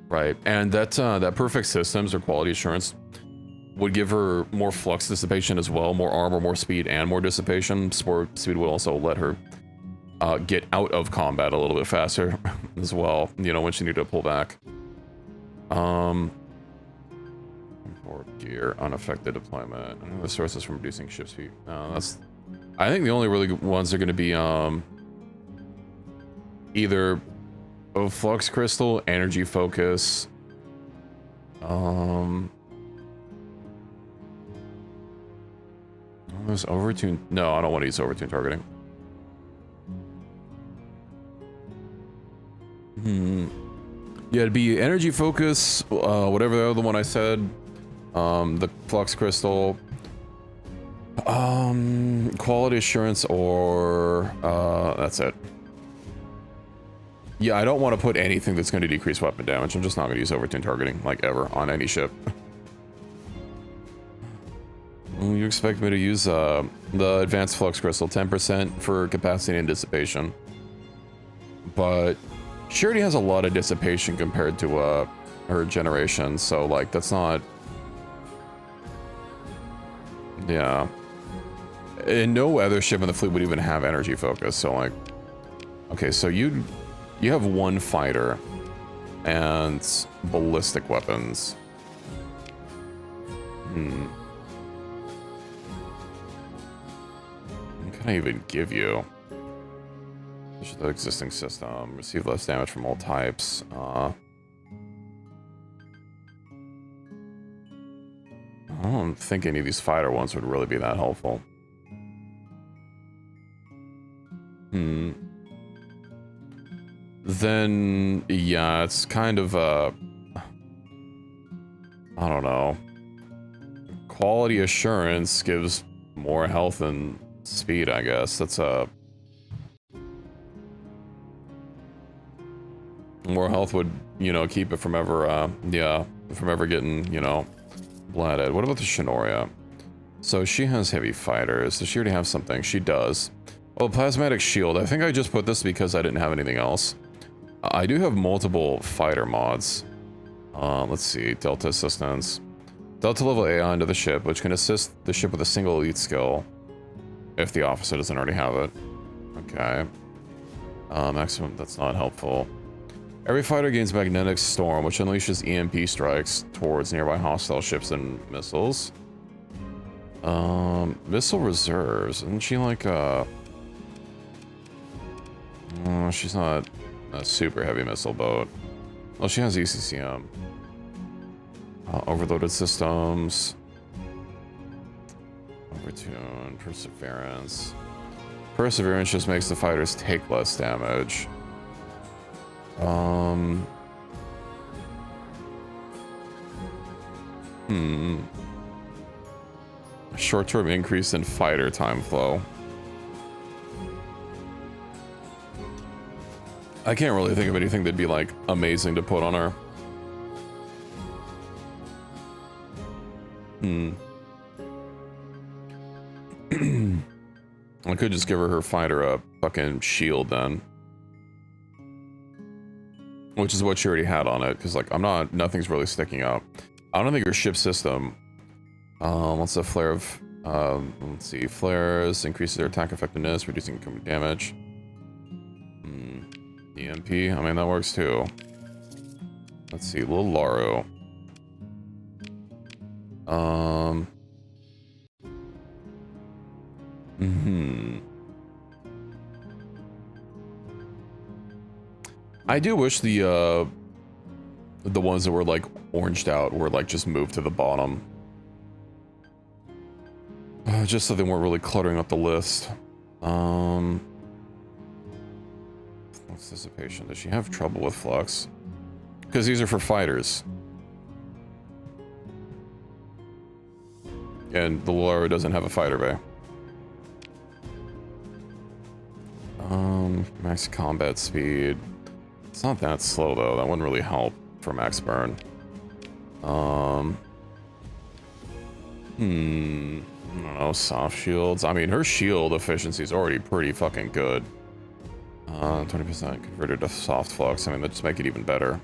Speaker 1: Right. And that perfect systems or quality assurance would give her more flux dissipation as well. More armor, more speed, and more dissipation. Sport speed would also let her get out of combat a little bit faster as well, you know, when she needed to pull back. Or gear, unaffected deployment. The sources from reducing ship speed. That's... I think the only really good ones are going to be either a flux crystal, energy focus. There's overtune. No, I don't want to use overtune targeting. Yeah, it'd be energy focus, whatever the other one I said. The flux crystal, quality assurance, or that's it. Yeah, I don't want to put anything that's going to decrease weapon damage. I'm just not going to use overtune targeting, like, ever on any ship. You expect me to use the advanced flux crystal, 10% for capacity and dissipation, but she already has a lot of dissipation compared to her generation, so like that's not... Yeah. And no other ship in the fleet would even have energy focus, so like... Okay, so you have one fighter and ballistic weapons. What can I even give you? The existing system. Receive less damage from all types. I don't think any of these fighter ones would really be that helpful. Then, yeah, it's kind of I don't know. Quality assurance gives more health and speed, I guess. That's more health would, you know, keep it from ever, from ever getting, you know, bladed. What about the Shinoria? So she has heavy fighters. Does she already have something? She does. Oh, plasmatic shield. I think I just put this because I didn't have anything else. I do have multiple fighter mods. Let's see. Delta assistance. Delta level AI onto the ship, which can assist the ship with a single elite skill. if the officer doesn't already have it. Okay. Maximum, that's not helpful. Every fighter gains magnetic storm, which unleashes EMP strikes towards nearby hostile ships and missiles. Missile reserves. Isn't she like she's not a super heavy missile boat. Well, she has ECCM. Overloaded systems. Overtune. Perseverance. Perseverance just makes the fighters take less damage. Short-term increase in fighter time flow. I can't really think of anything that'd be like amazing to put on her. I could just give her fighter a fucking shield then. Which is what she already had on it, because like nothing's really sticking out. I don't think her ship system. What's a flare of let's see, flares increases their attack effectiveness, reducing incoming damage. EMP, I mean that works too. Let's see, little Laru. I do wish the ones that were like oranged out were like just moved to the bottom. Just so they weren't really cluttering up the list. Flux dissipation. Does she have trouble with flux? Because these are for fighters. And the Laura doesn't have a fighter bay. Max combat speed. It's not that slow though. That wouldn't really help for max burn. I don't know, soft shields. I mean, her shield efficiency is already pretty fucking good. 20% converted to soft flux. I mean, that just make it even better.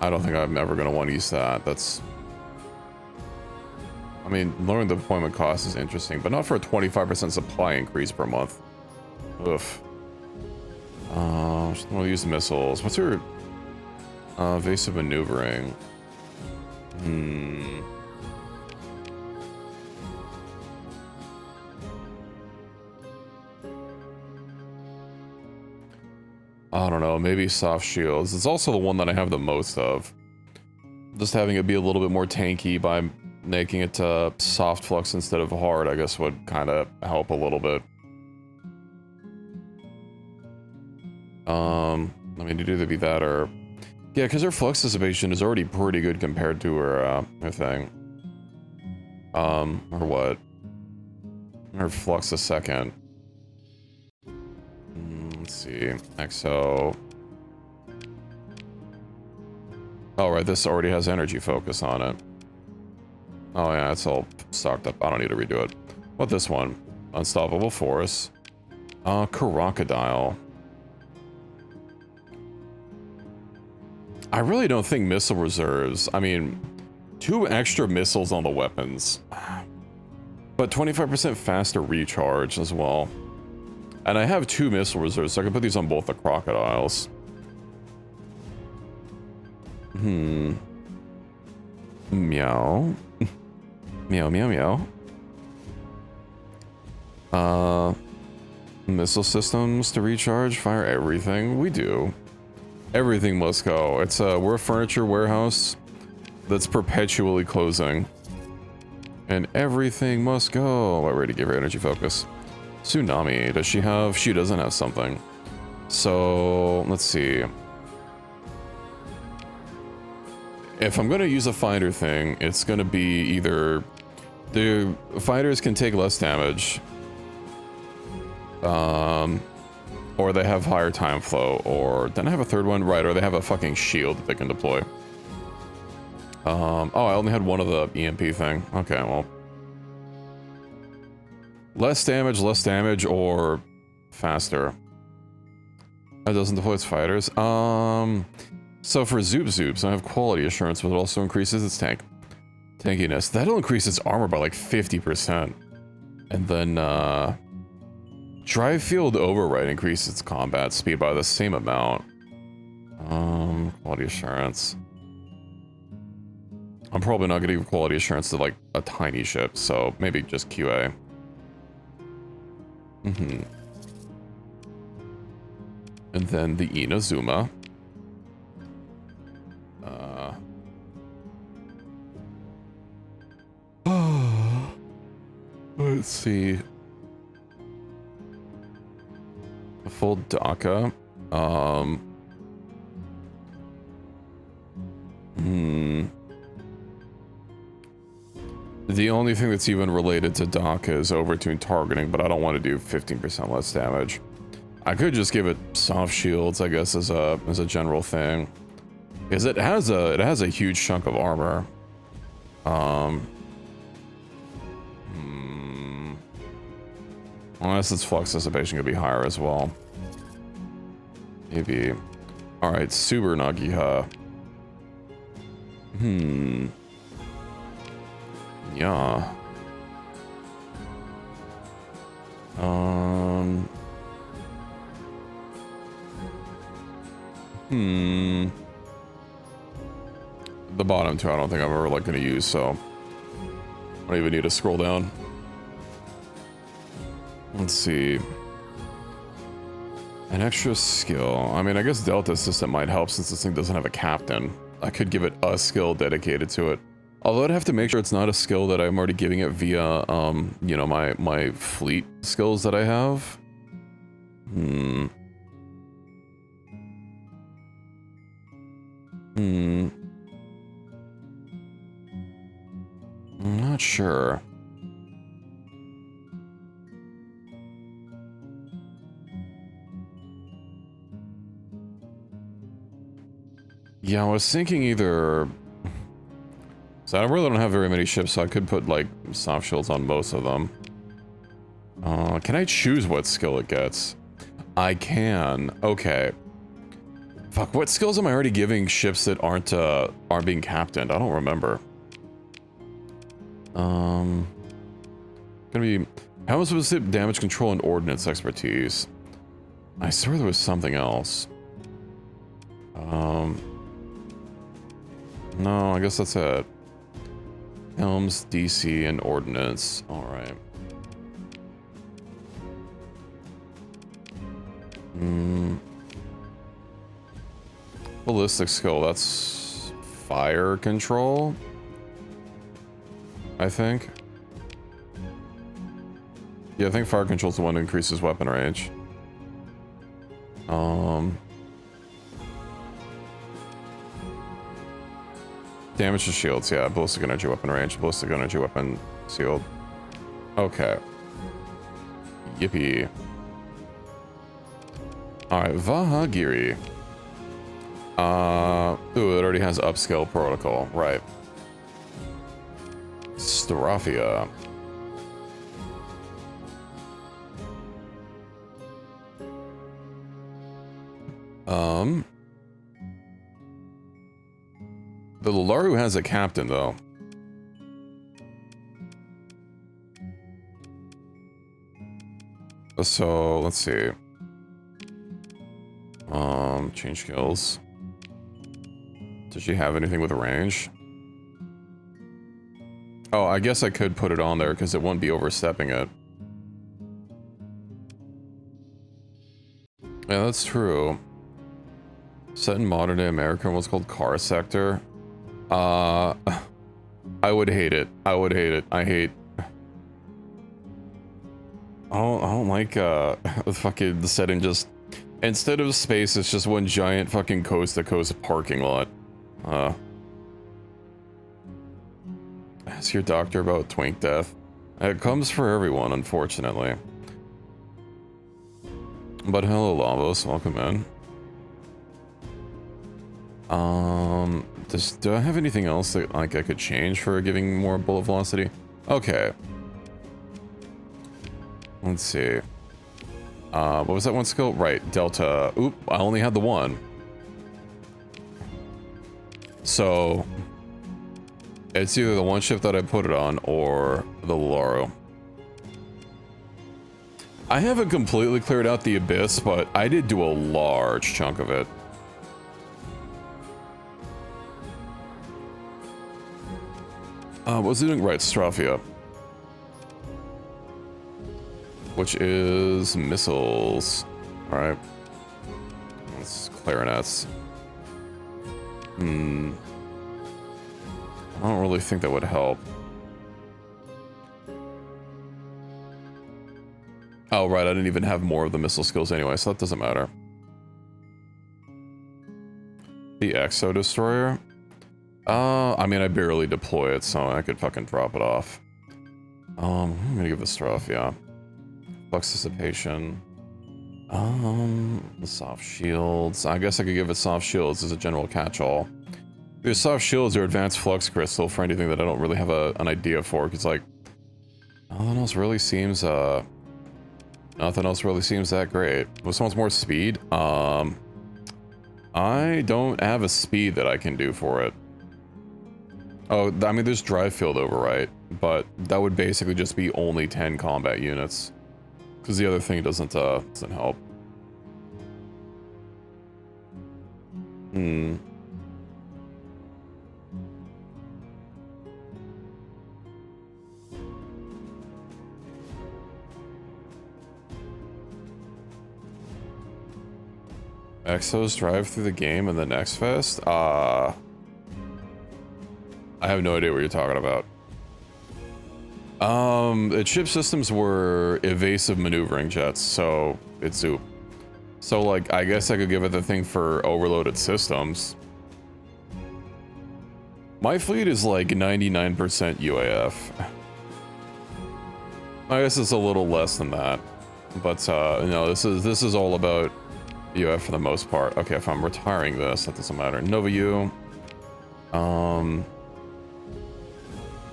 Speaker 1: I don't think I'm ever gonna want to use that. That's. I mean, lowering the deployment cost is interesting, but not for a 25% supply increase per month. Oof. Just want to use missiles. What's her evasive maneuvering? I don't know, maybe soft shields. It's also the one that I have the most of. Just having it be a little bit more tanky by making it soft flux instead of hard, I guess would kind of help a little bit. I mean, it'd either be that or... Yeah, because her flux dissipation is already pretty good compared to her thing. Or what? Her flux a second. Let's see. XO. Oh, right, this already has energy focus on it. Oh yeah, it's all stocked up. I don't need to redo it. What this one? Unstoppable Force. Crocodile. I really don't think missile reserves. I mean, 2 extra missiles on the weapons. But 25% faster recharge as well. And I have 2 missile reserves, so I can put these on both the crocodiles. Meow. Meow, meow, meow. Missile systems to recharge, fire everything. We do. Everything must go. It's we're a furniture warehouse that's perpetually closing. And everything must go. I'm ready to give her energy focus. Tsunami, does she have? She doesn't have something. So, let's see. If I'm going to use a fighter thing, it's going to be either the fighters can take less damage, or they have higher time flow, or then I have a third one, right? Or they have a fucking shield that they can deploy. Oh, I only had one of the EMP thing. Okay, well, less damage, or faster. That doesn't deploy its fighters. So for Zoop Zoops, I have quality assurance, but it also increases its tankiness. That'll increase its armor by like 50%. And then, Drive Field Override increases its combat speed by the same amount. Quality assurance. I'm probably not gonna give quality assurance to like a tiny ship, so maybe just QA. And then the Inazuma. Let's see. A full DACA. The only thing that's even related to DACA is overtune targeting, but I don't want to do 15% less damage. I could just give it soft shields, I guess, as a general thing, because it has a huge chunk of armor. Unless its flux dissipation could be higher as well. Maybe. All right, Super Nagiha. Yeah. The bottom two I don't think I'm ever like gonna use, so I don't even need to scroll down. Let's see. An extra skill. I mean, I guess Delta Assistant might help since this thing doesn't have a captain. I could give it a skill dedicated to it. Although I'd have to make sure it's not a skill that I'm already giving it via, you know, my fleet skills that I have. I'm not sure. Yeah, I was thinking either... So I really don't have very many ships, so I could put, like, soft shields on most of them. Can I choose what skill it gets? I can. Okay. Fuck, what skills am I already giving ships that aren't being captained? I don't remember. Gonna be... How was supposed to damage control and ordnance expertise? I swear there was something else. No, I guess that's it. Helms, DC, and ordnance. Alright. Ballistic skill, that's fire control, I think. Yeah, I think fire control is the one that increases weapon range. Damage to shields, yeah. Ballistic energy weapon range, ballistic energy weapon shield. Okay. Yippee. Alright, Vahagiri. Ooh, it already has upscale protocol, right. Starafia. The Lularu has a captain, though. So, let's see. Change skills. Does she have anything with a range? Oh, I guess I could put it on there because it won't be overstepping it. Yeah, that's true. Set in modern day America, what's called Starsector. I would hate it. I would hate it. I don't like fucking the setting. Just instead of space, it's just one giant fucking coast-to-coast parking lot. Ask your doctor about twink death. It comes for everyone, unfortunately. But hello, Lavos. Welcome in. Do I have anything else that like I could change for giving more bullet velocity? Okay. Let's see. What was that one skill? Right, Delta. Oop, I only had the one. So it's either the one ship that I put it on or the Laro. I haven't completely cleared out the Abyss, but I did do a large chunk of it. Was it doing right? Strathia, which is missiles. All right, that's clarinets. I don't really think that would help. Oh, right, I didn't even have more of the missile skills anyway, so that doesn't matter. The Exo Destroyer? I mean, I barely deploy it, so I could fucking drop it off. I'm gonna give this stuff, yeah. Flux Dissipation. The soft shields. I guess I could give it soft shields as a general catch-all. Because soft shields are advanced flux crystal for anything that I don't really have an idea for, because like nothing else really seems that great. Well, someone's more speed. I don't have a speed that I can do for it. Oh, I mean, there's drive field override, but that would basically just be only 10 combat units, because the other thing doesn't help. Exos drive through the game and the next fest? I have no idea what you're talking about. The ship systems were evasive maneuvering jets, so it's Zoop. So, like, I guess I could give it the thing for overloaded systems. My fleet is like 99% UAF. I guess it's a little less than that. But, no, this is all about UAF for the most part. Okay, if I'm retiring this, that doesn't matter. Nova U.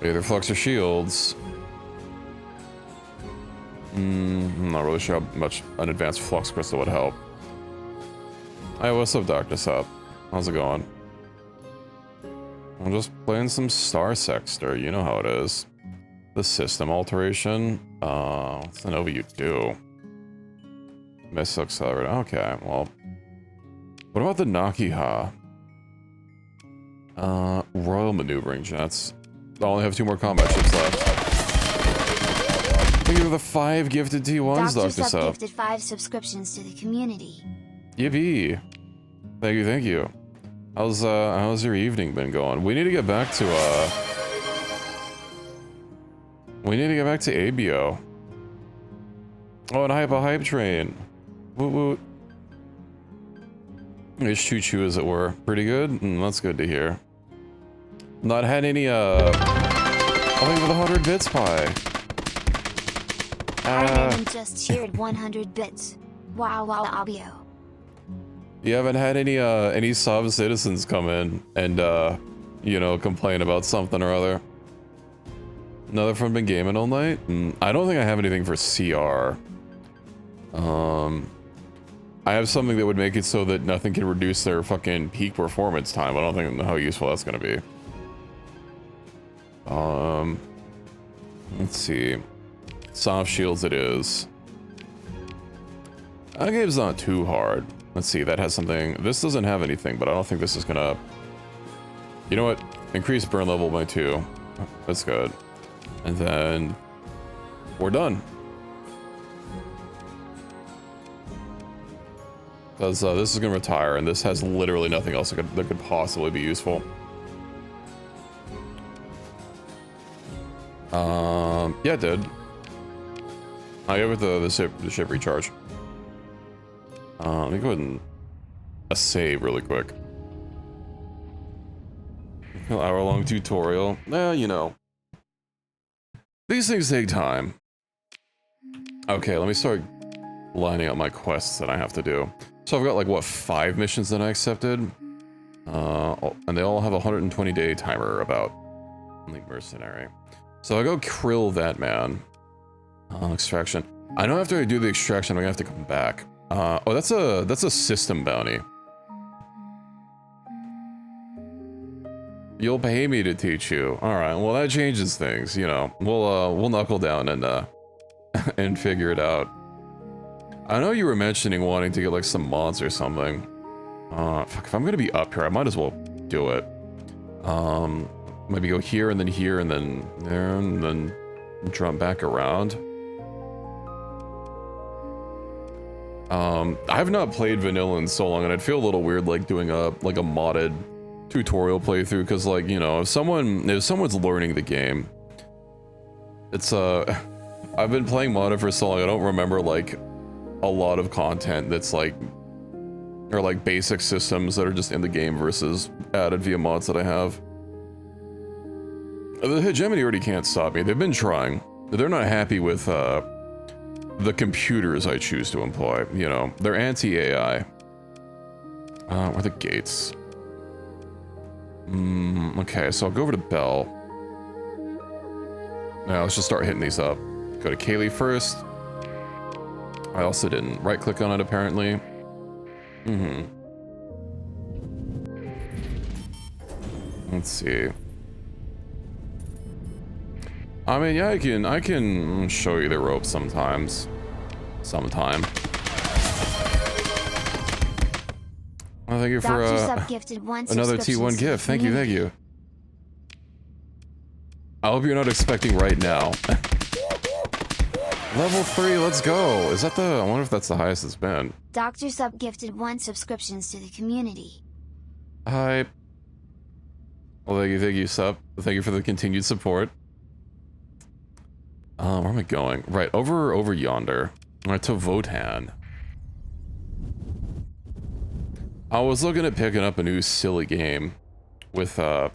Speaker 1: Either flux or shields. I'm not really sure how much an advanced flux crystal would help. Hey, what's up, Dr. Sup? How's it going? I'm just playing some Starsector, you know how it is. The system alteration. What's the Nova U do? Missile accelerator. Okay, well. What about the Nakiha? Royal maneuvering jets. I only have 2 more combat ships left. Thank you for the 5 gifted T1s, Dr. Sup.
Speaker 2: Gifted 5 subscriptions to the community.
Speaker 1: Yippee. Thank you, thank you. How's your evening been going? We need to get back to ABO. Oh, and hype a hype train. Woot woot. It's choo-choo, as it were. Pretty good? That's good to hear. Not had any, I think with 100 bits pie.
Speaker 2: Iron just cheered 100 bits. Wow, wow, Abio.
Speaker 1: You haven't had any sub citizens come in and, you know, complain about something or other? Another friend been gaming all night? I don't think I have anything for CR. I have something that would make it so that nothing can reduce their fucking peak performance time. I don't think how useful that's gonna be. Let's see. Soft shields it is. That game's not too hard. Let's see, that has something. This doesn't have anything, but I don't think this is gonna... You know what? Increase burn level by 2. That's good. And then... we're done. Because this is gonna retire, and this has literally nothing else that could possibly be useful. Yeah, it did. I give it the ship recharge. Let me go ahead and save really quick. An hour-long tutorial. You know. These things take time. Okay, let me start lining up my quests that I have to do. So I've got like, what, 5 missions that I accepted? And they all have a 120-day timer about. Like mercenary. So I go krill that man. Extraction. I know after I do the extraction, I'm gonna have to come back. Oh, that's a system bounty. You'll pay me to teach you. All right. Well, that changes things. You know, we'll knuckle down and and figure it out. I know you were mentioning wanting to get like some mods or something. Fuck, if I'm gonna be up here, I might as well do it. Maybe go here and then there and then jump back around. I've not played vanilla in so long, and I'd feel a little weird like doing a modded tutorial playthrough, because like, you know, if someone's learning the game, it's I've been playing modded for so long, I don't remember like a lot of content that's like, or like basic systems that are just in the game versus added via mods that I have. The hegemony already can't stop me. They've been trying. They're not happy with the computers I choose to employ. You know, they're anti-AI. Where are the gates? Okay, so I'll go over to Bell. Now let's just start hitting these up. Go to Kaylee first. I also didn't right-click on it, apparently. Let's see. I mean, yeah, I can show you the ropes sometimes. Sometime. Well, thank you for another T1 gift. Thank you. I hope you're not expecting right now. Level 3, let's go. Is that the... I wonder if that's the highest it's been.
Speaker 2: Dr. Sub gifted 1 subscriptions to the community.
Speaker 1: Hi. Well, thank you, Sub. Thank you for the continued support. Where am I going? Right, over yonder. Right, to Votan. I was looking at picking up a new silly game with, I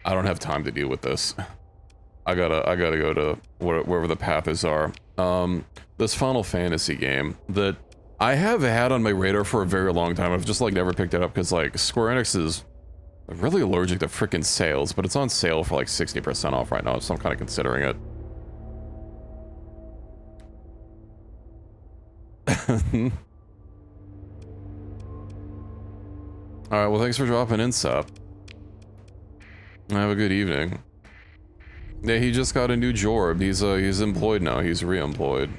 Speaker 1: don't have time to deal with this. I gotta go to wherever the paths are. This Final Fantasy game that I have had on my radar for a very long time. I've just like never picked it up because like Square Enix is really allergic to freaking sales, but it's on sale for like 60% off right now, so I'm kind of considering it. Alright, well thanks for dropping in, Sup. Have a good evening. Yeah, he just got a new job. He's employed now. He's re-employed.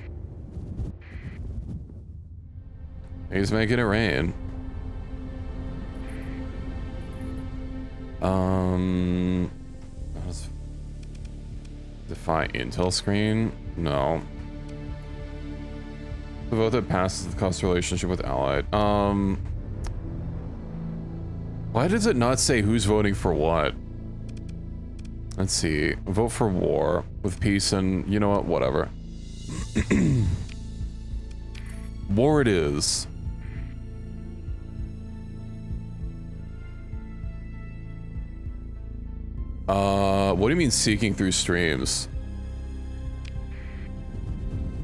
Speaker 1: He's making it rain. Define Intel screen? No. The vote that passes the cost relationship with Allied. Why does it not say who's voting for what? Let's see. Vote for war with peace and you know what? Whatever. War it is. What do you mean seeking through streams?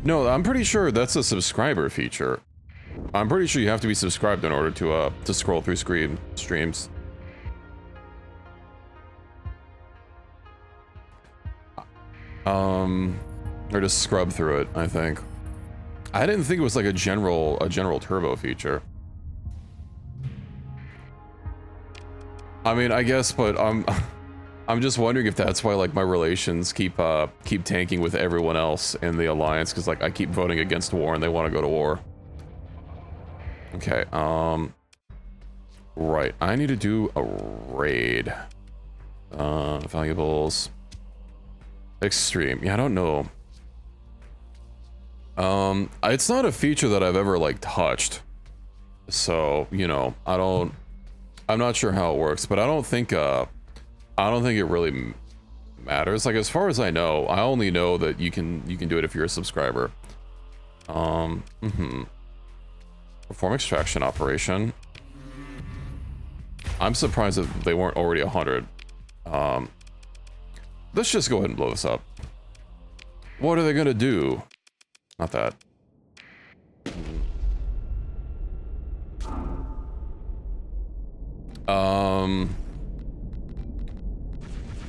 Speaker 1: No, I'm pretty sure that's a subscriber feature. I'm pretty sure you have to be subscribed in order to scroll through streams. Or just scrub through it, I think. I didn't think it was like a general turbo feature. I mean, I guess, but I'm just wondering if that's why like my relations keep tanking with everyone else in the alliance, because like I keep voting against war and they want to go to war. Okay, right, I need to do a raid. Valuables. Extreme. Yeah, I don't know. It's not a feature that I've ever like touched. So, you know, I'm not sure how it works, but I don't think it really matters. Like as far as I know, I only know that you can do it if you're a subscriber. Perform extraction operation. I'm surprised that they weren't already 100. Let's just go ahead and blow this up. What are they gonna do? Not that.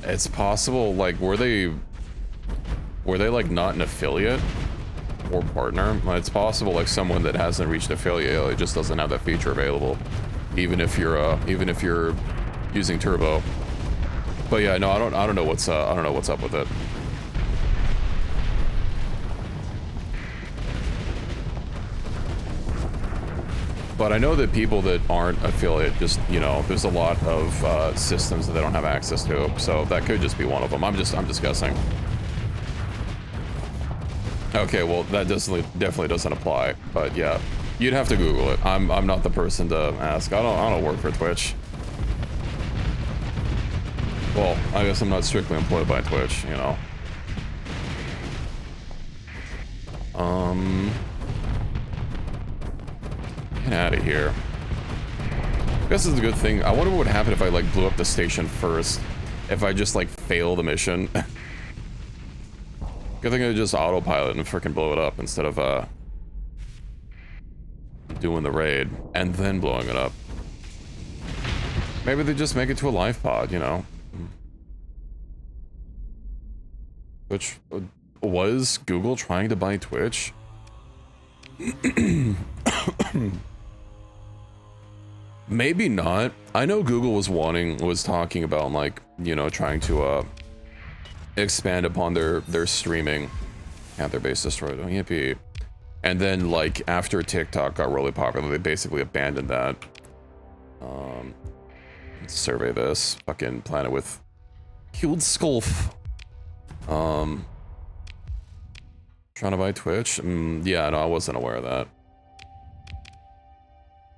Speaker 1: It's possible, like, were they like not an affiliate or partner? It's possible like someone that hasn't reached affiliate, it just doesn't have that feature available. Even if you're using Turbo. But yeah, no, I don't know what's up with it. But I know that people that aren't affiliate, just, you know, there's a lot of systems that they don't have access to, so that could just be one of them. I'm just guessing. Okay, well, that definitely doesn't apply, but yeah, you'd have to Google it. I'm not the person to ask. I don't work for Twitch. Well, I guess I'm not strictly employed by Twitch, you know. Get out of here. I guess it's a good thing. I wonder what would happen if I, like, blew up the station first. If I just, like, fail the mission. Good thing I just autopilot and freaking blow it up instead of, doing the raid and then blowing it up. Maybe they just make it to a live pod, you know. Which, was Google trying to buy Twitch? Maybe not. I know Google was talking about, like, you know, trying to expand upon their streaming. Had their base destroyed. Oh, yippee. And then, like, after TikTok got really popular, they basically abandoned that. Let's survey this fucking planet with huge skulf. Trying to buy Twitch? Yeah, no, I wasn't aware of that.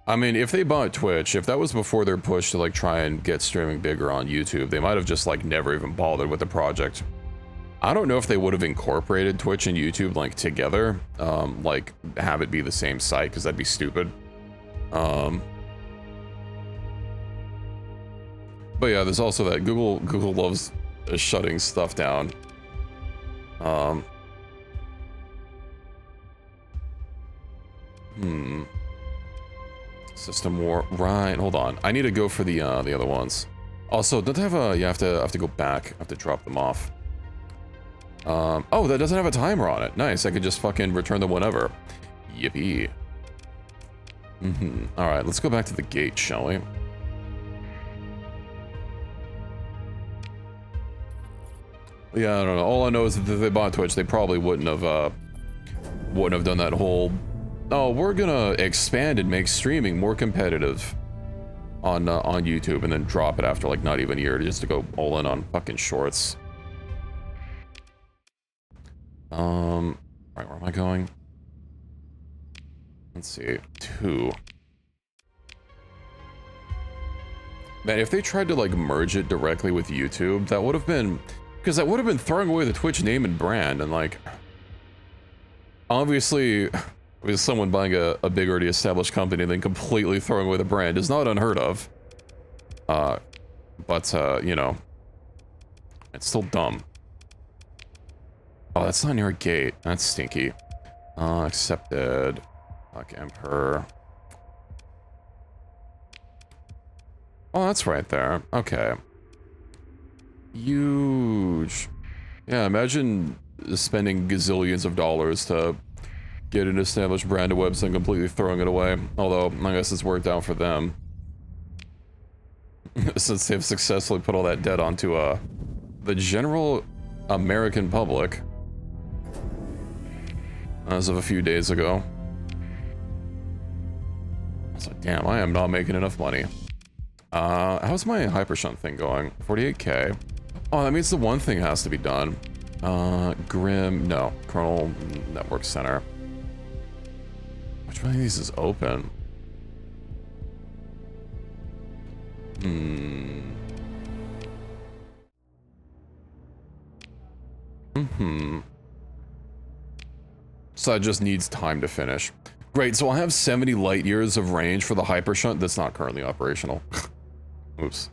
Speaker 1: I mean, if they bought Twitch, if that was before their push to, like, try and get streaming bigger on YouTube, they might have just, like, never even bothered with the project. I don't know if they would have incorporated Twitch and YouTube, like, together, like, have it be the same site, because that'd be stupid. But yeah, there's also that Google loves shutting stuff down. System war, right? Hold on, I need to go for the other ones. Also, don't they have a? You have to go back. I have to drop them off. Oh, that doesn't have a timer on it. Nice. I could just fucking return them whenever. Yippee. All right, let's go back to the gate, shall we? Yeah, I don't know. All I know is that if they bought Twitch, they probably wouldn't have done that whole, oh, we're gonna expand and make streaming more competitive on YouTube, and then drop it after, like, not even a year just to go all in on fucking shorts. Right, where am I going? Let's see, 2. Man, if they tried to, like, merge it directly with YouTube, that would have been, because that would have been throwing away the Twitch name and brand, and, like, obviously, with someone buying a big already established company and then completely throwing away the brand is not unheard of. But you know, it's still dumb. Oh, that's not near a gate. That's stinky. Accepted. Fuck Emperor. Oh, that's right there. Okay. Huge. Yeah, imagine spending gazillions of dollars to get an established brand of website and completely throwing it away. Although, I guess it's worked out for them. Since they've successfully put all that debt onto the general American public. As of a few days ago. So, damn, I am not making enough money. How's my hypershunt thing going? 48k. Oh, that means the one thing has to be done. Grim, no. Kernel Network Center. Which one of these is open? So it just needs time to finish. Great, so I have 70 light years of range for the hypershunt that's not currently operational. Oops.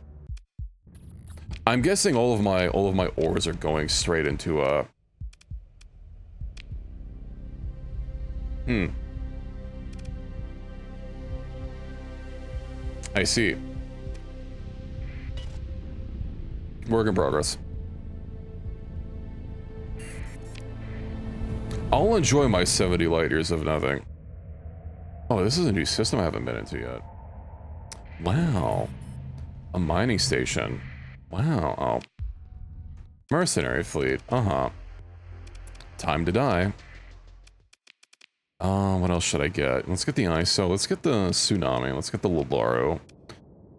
Speaker 1: I'm guessing all of my ores are going straight into I see. Work in progress. I'll enjoy my 70 light years of nothing. Oh, this is a new system I haven't been into yet. Wow. A mining station. Wow. Oh. Mercenary fleet. Uh-huh. Time to die. What else should I get? Let's get the ISO. Let's get the Tsunami. Let's get the Lobaro.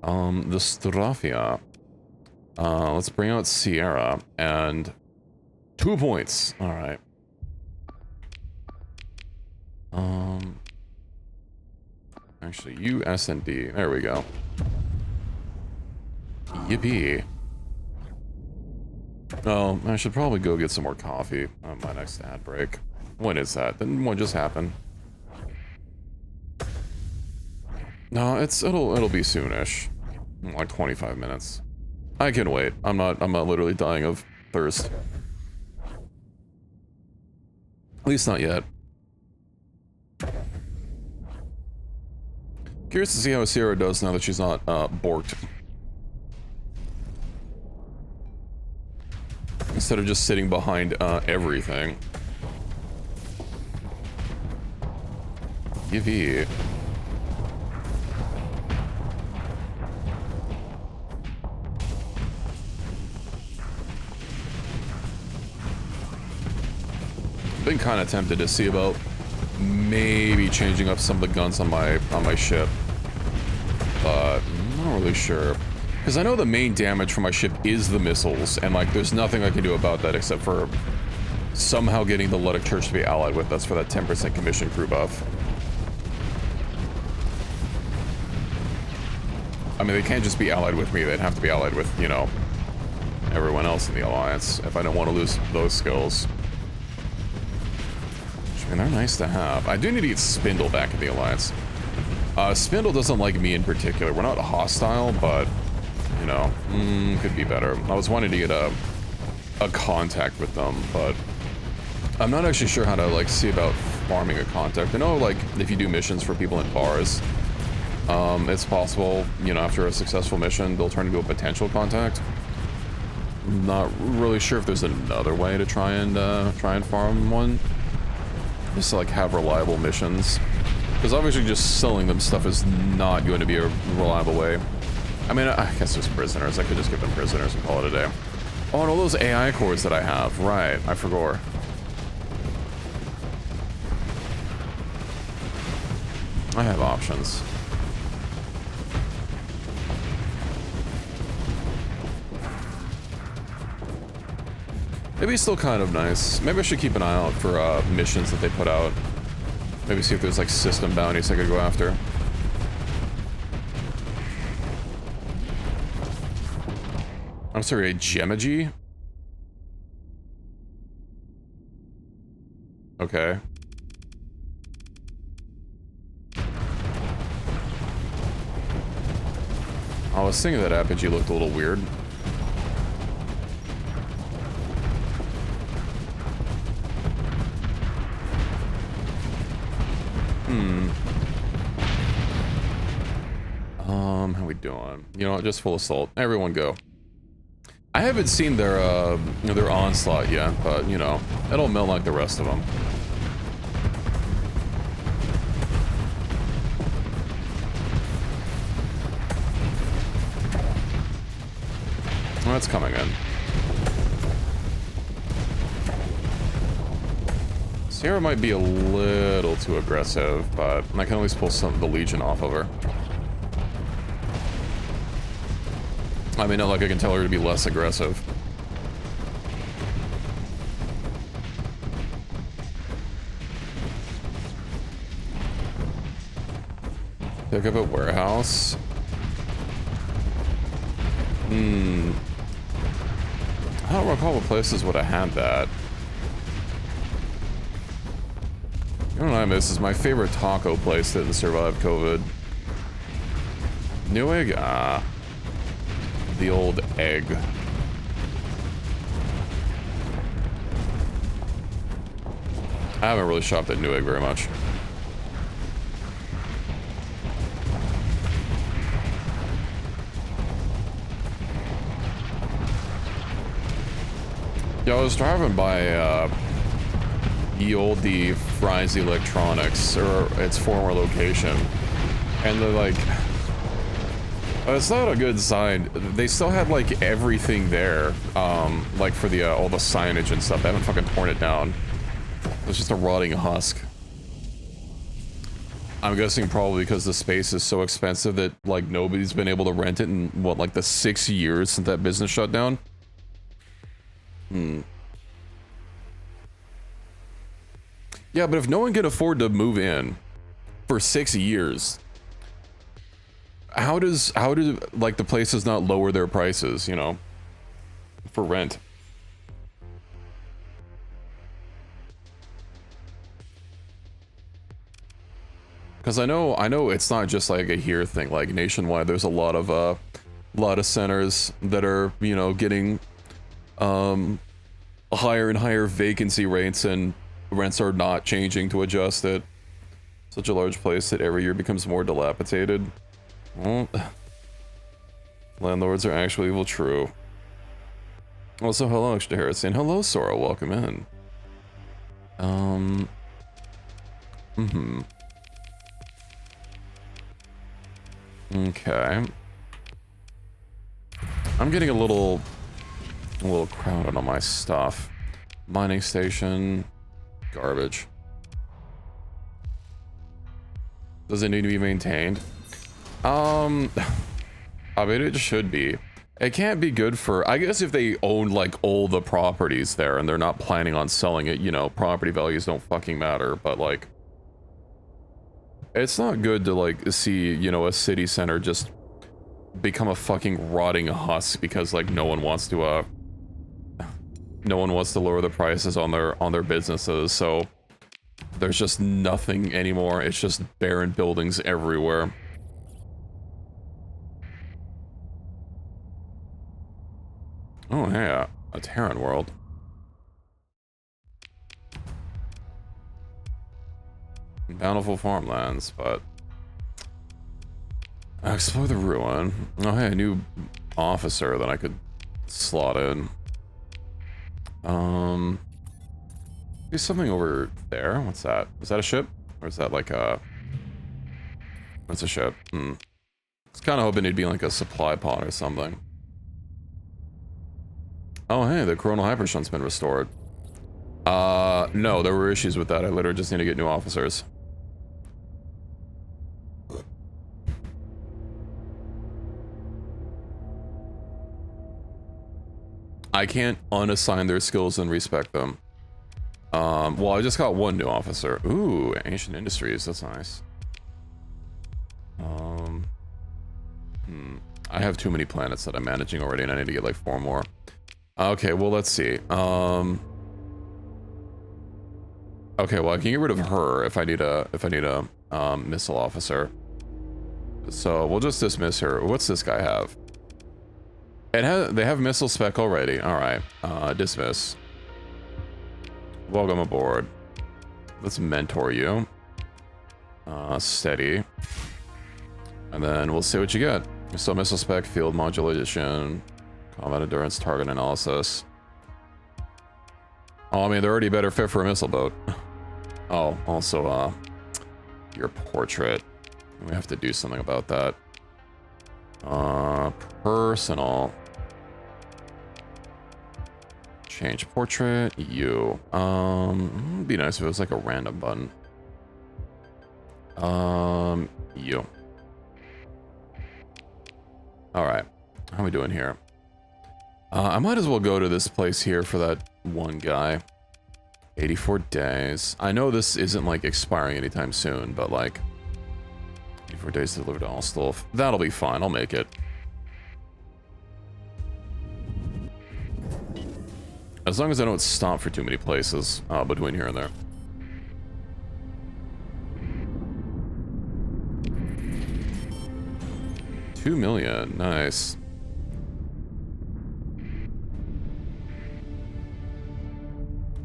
Speaker 1: The Strafia. Let's bring out Sierra. And 2 points. Alright. Actually, U, S, and D. There we go. Yippee. Oh, I should probably go get some more coffee on my next ad break. When is that? Then what just happened? No, it'll be soonish. Like 25 minutes. I can wait. I'm not literally dying of thirst. At least not yet. Curious to see how Sierra does now that she's not borked. Instead of just sitting behind everything. Yippee. Been kind of tempted to see about maybe changing up some of the guns on my ship, but I'm not really sure. Because I know the main damage for my ship is the missiles, and like there's nothing I can do about that except for somehow getting the Luddic Church to be allied with us for that 10% commission crew buff. I mean, they can't just be allied with me, they'd have to be allied with, you know, everyone else in the Alliance if I don't want to lose those skills. And they're nice to have. I do need to get Spindle back in the Alliance. Spindle doesn't like me in particular. We're not hostile, but, you know, could be better. I was wanting to get a contact with them, but I'm not actually sure how to, like, see about farming a contact. I know, like, if you do missions for people in bars, it's possible, you know, after a successful mission, they'll turn into a potential contact. Not really sure if there's another way to try and farm one. Just to, like, have reliable missions. Because obviously just selling them stuff is not going to be a reliable way. I mean, I guess there's prisoners. I could just give them prisoners and call it a day. Oh, and all those AI cores that I have. Right, I forgot. I have options. Maybe it's still kind of nice. Maybe I should keep an eye out for missions that they put out. Maybe see if there's like system bounties I could go after. I'm sorry, a Gemagy? Okay. I was thinking that Apogee looked a little weird. How we doing? You know what, just full assault. Everyone go. I haven't seen their onslaught yet, but, you know, it'll melt like the rest of them. Oh, it's coming in. Sierra might be a little too aggressive, but I can at least pull some of the Legion off of her. I mean, not like I can tell her to be less aggressive. Pick up a warehouse. I don't recall what places would have had that. You know what I miss is my favorite taco place that didn't survive COVID. Newegg? Ah. The old egg. I haven't really shopped at Newegg very much. Yeah, I was driving by ye olde Fry's Electronics, or its former location, and they're like, It's not a good sign. They still had like everything there, like for the all the signage and stuff. They haven't fucking torn it down. It's just a rotting husk. I'm guessing probably because the space is so expensive that like nobody's been able to rent it in what, like the 6 years since that business shut down. Yeah, but if no one can afford to move in for 6 years, how do like the places not lower their prices, you know, for rent? Because I know it's not just like a here thing. Like nationwide, there's a lot of centers that are, you know, getting higher and higher vacancy rates, and rents are not changing to adjust it. Such a large place that every year becomes more dilapidated. Well, landlords are actually evil, true. Also, hello, Extra Harrison. Hello, Sora. Welcome in. Okay. I'm getting a little crowded on my stuff. Mining station, garbage. Does it need to be maintained? I mean, it should be. It can't be good for, I guess if they own like all the properties there and they're not planning on selling it, you know, property values don't fucking matter, but like, it's not good to like see, you know, a city center just become a fucking rotting husk because like no one wants to lower the prices on their businesses, so there's just nothing anymore. It's just barren buildings everywhere. Oh yeah, a Terran world. Bountiful farmlands, but explore the ruin. Oh hey, a new officer that I could slot in. There's something over there. What's that? Is that a ship? Or is that like a... That's a ship. I was kind of hoping it'd be like a supply pod or something. Oh hey, the coronal hypershunt's been restored. No, there were issues with that. I literally just need to get new officers. I can't unassign their skills and respect them. Well, I just got one new officer. Ooh, ancient industries. That's nice. I have too many planets that I'm managing already, and I need to get like 4 more. Okay, well, let's see. Okay, well, I can get rid of her if I need a missile officer. So we'll just dismiss her. What's this guy have? They have missile spec already. All right, dismiss. Welcome aboard. Let's mentor you. Steady. And then we'll see what you get. So missile spec, field modulation, combat endurance, target analysis. Oh, I mean, they're already better fit for a missile boat. Oh, also, your portrait. We have to do something about that. Personal. Change portrait, you. It'd be nice if it was like a random button. You. Alright, how are we doing here? I might as well go to this place here for that one guy. 84 days. I know this isn't like expiring anytime soon, but like 84 days to deliver to Ostolf. That'll be fine, I'll make it. As long as I don't stop for too many places between here and there. $2 million, nice.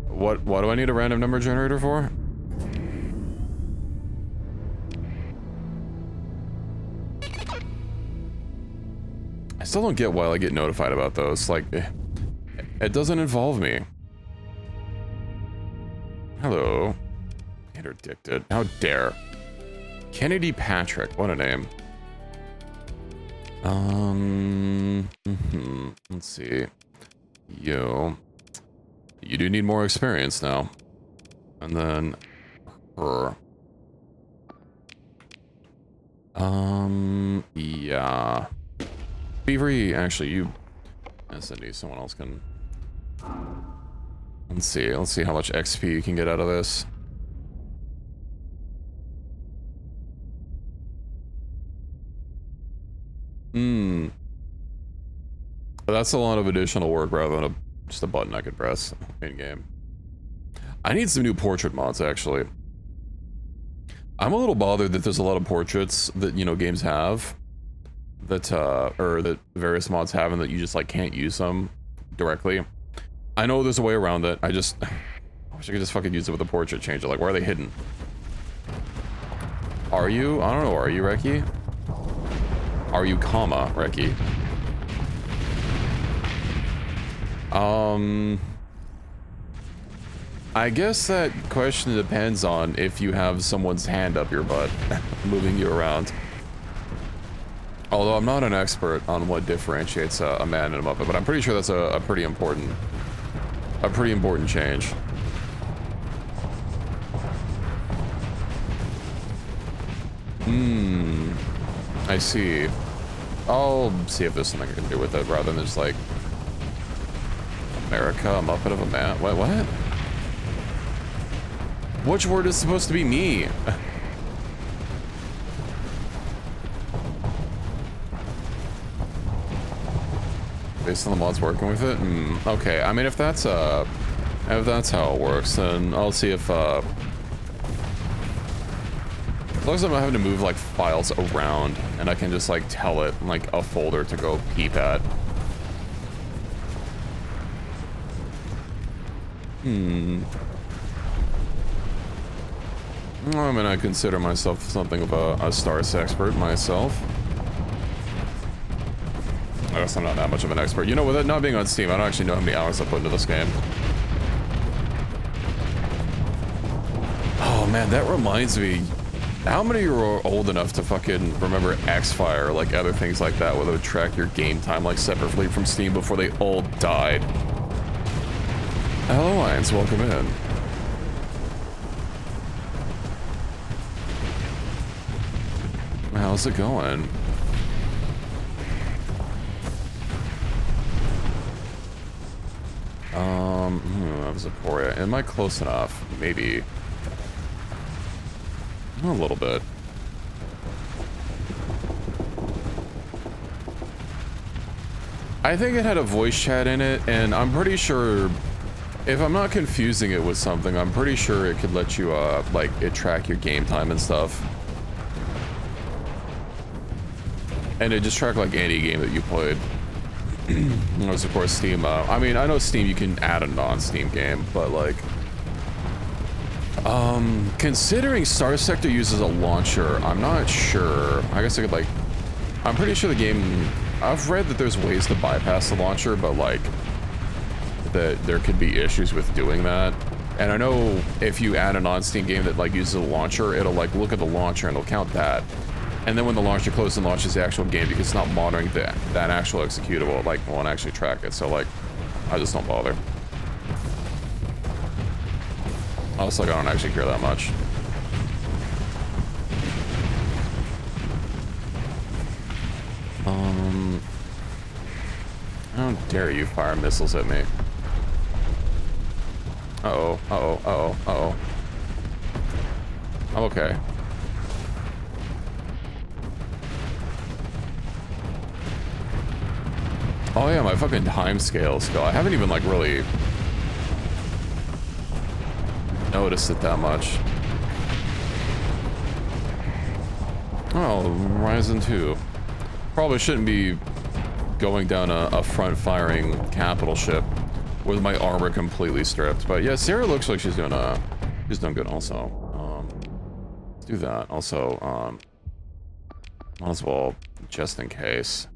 Speaker 1: What do I need a random number generator for? I still don't get why I get notified about those. Like, it doesn't involve me. Hello. Interdicted. How dare. Kennedy Patrick. What a name. Let's see. You do need more experience now. And then her. Yeah. Beavery, actually, you... SND, someone else can... Let's see how much XP you can get out of this. That's a lot of additional work rather than just a button I could press in-game. I need some new portrait mods, actually. I'm a little bothered that there's a lot of portraits that, you know, games have. That, or that various mods have and that you just, like, can't use them directly. I know there's a way around it. I wish I could just fucking use it with a portrait changer. Like, where are they hidden? Are you? I don't know. Are you, Reki? Are you, comma, Reki? I guess that question depends on if you have someone's hand up your butt, moving you around. Although I'm not an expert on what differentiates a man and a Muppet, but I'm pretty sure that's a pretty important change. I see. I'll see if there's something I can do with it rather than just like America, a Muppet of a man. What? Which word is supposed to be me? Based on the mods working with it? Okay, I mean, if that's how it works, then I'll see if, as long as I'm not having to move, like, files around, and I can just, like, tell it, like, a folder to go peep at. I mean, I consider myself something of a Starsector expert myself. I guess I'm not that much of an expert. You know, with it not being on Steam, I don't actually know how many hours I put into this game. Oh man, that reminds me. How many of you are old enough to fucking remember X-Fire, like other things like that, where they would track your game time like separately from Steam before they all died? Hello, Lions, welcome in. How's it going? That was Aporia. Am I close enough? Maybe. A little bit. I think it had a voice chat in it, and I'm pretty sure, if I'm not confusing it with something, I'm pretty sure it could let you, like, it track your game time and stuff. And it just tracked, like, any game that you played. Unless, of course, Steam, I mean, I know Steam, you can add a non-Steam game, but, like... considering Starsector uses a launcher, I'm not sure. I guess I could, like... I'm pretty sure the game... I've read that there's ways to bypass the launcher, but, like... that there could be issues with doing that. And I know if you add a non-Steam game that, like, uses a launcher, it'll, like, look at the launcher and it'll count that. And then when the launcher closes and launches the actual game, because it's not monitoring that actual executable, like, it won't actually track it. So, like, I just don't bother. Also, like, I don't actually care that much. How dare you fire missiles at me? Uh-oh, uh-oh, uh-oh, uh-oh. I'm okay. Oh yeah, my fucking timescale skill. I haven't even, like, really noticed it that much. Oh, Ryzen 2. Probably shouldn't be going down a front-firing capital ship with my armor completely stripped. But yeah, Sarah looks like she's doing good also. Let's do that. Also, might as well, just in case.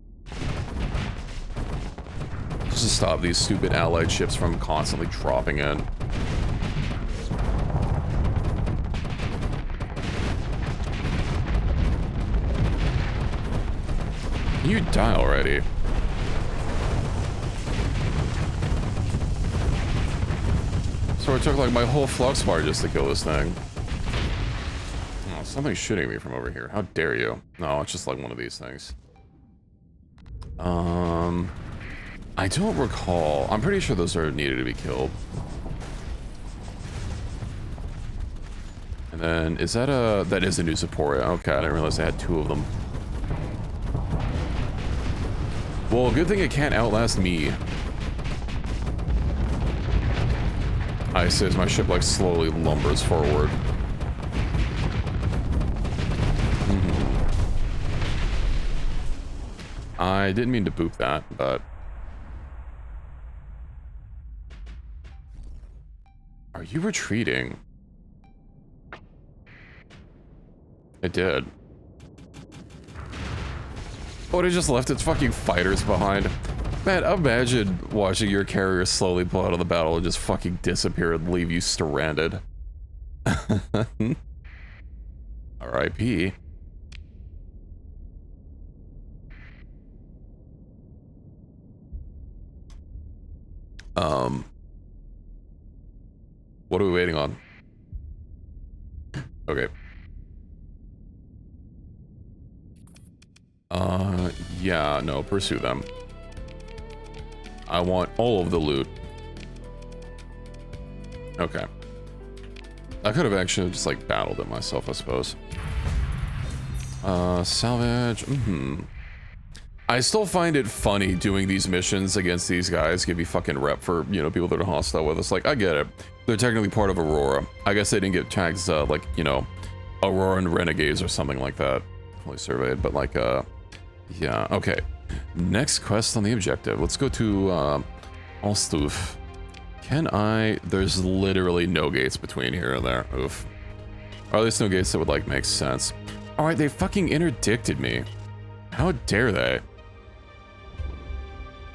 Speaker 1: Just to stop these stupid allied ships from constantly dropping in. You die already. So it took like my whole flux bar just to kill this thing. Oh, something's shooting me from over here. How dare you? No, it's just like one of these things. I don't recall. I'm pretty sure those are needed to be killed. And then, is that a... That is a new support. Okay, I didn't realize I had 2 of them. Well, good thing it can't outlast me. I see as my ship, like, slowly lumbers forward. I didn't mean to boop that, but... Are you retreating? It did. Oh, it just left its fucking fighters behind. Man, imagine watching your carrier slowly pull out of the battle and just fucking disappear and leave you stranded. R.I.P. What are we waiting on? Okay. Yeah, no, pursue them. I want all of the loot. Okay. I could have actually just, like, battled it myself, I suppose. Salvage. I still find it funny doing these missions against these guys, give you fucking rep for, you know, people that are hostile with us. Like, I get it. They're technically part of Aurora. I guess they didn't get tagged as, like, you know, Aurora and Renegades or something like that. Fully surveyed, but like, yeah, okay. Next quest on the objective. Let's go to, Allstuf. Can I... There's literally no gates between here and there. Oof. Or at least no gates that would, like, make sense. Alright, they fucking interdicted me. How dare they?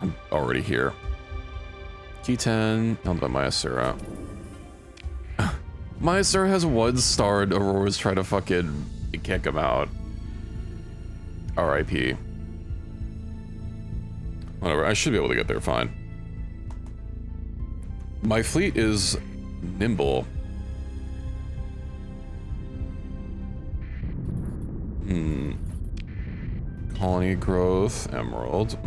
Speaker 1: I'm already here. Key 10, held by Mayasura. Mayasura has 1-starred Aurora's trying to fucking kick him out. R.I.P. Whatever, I should be able to get there fine. My fleet is nimble. Colony growth, emerald.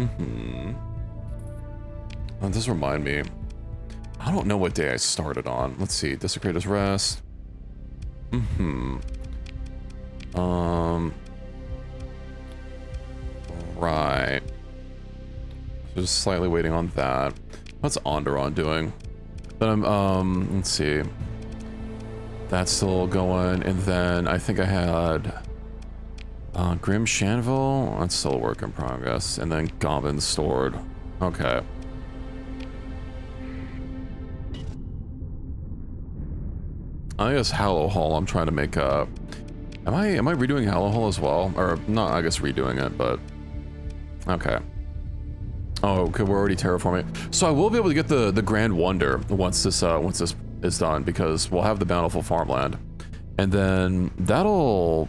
Speaker 1: Oh, this remind me. I don't know what day I started on. Let's see. Desecrator's Rest. Right. Just slightly waiting on that. What's Onderon doing? Then I'm, let's see. That's still going, and then I think I had Grim Shanville. That's still a work in progress, and then Goblin stored. Okay. I guess Hallow Hall. I'm trying to make a. Am I redoing Hallow Hall as well, or not? I guess redoing it, but okay. Oh, okay. We're already terraforming, so I will be able to get the Grand Wonder once this is done, because we'll have the bountiful farmland, and then that'll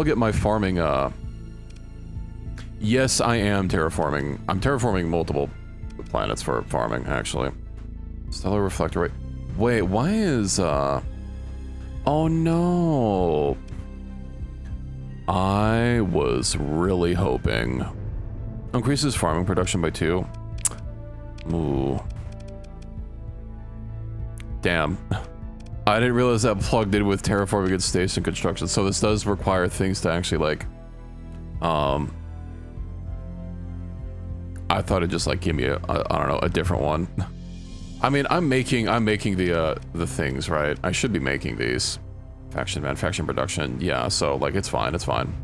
Speaker 1: get my farming. Yes, I am terraforming. I'm terraforming multiple planets for farming, actually. Stellar Reflector. Wait, why is oh no. I was really hoping. Increases farming production by 2. Ooh. Damn. I didn't realize that plugged in with terraforming and station construction. So this does require things to actually, like, I thought it'd just, like, give me a I don't know, a different one. I mean, I'm making the things, right? I should be making these. Faction manufacturing production. Yeah, so, like, it's fine, it's fine.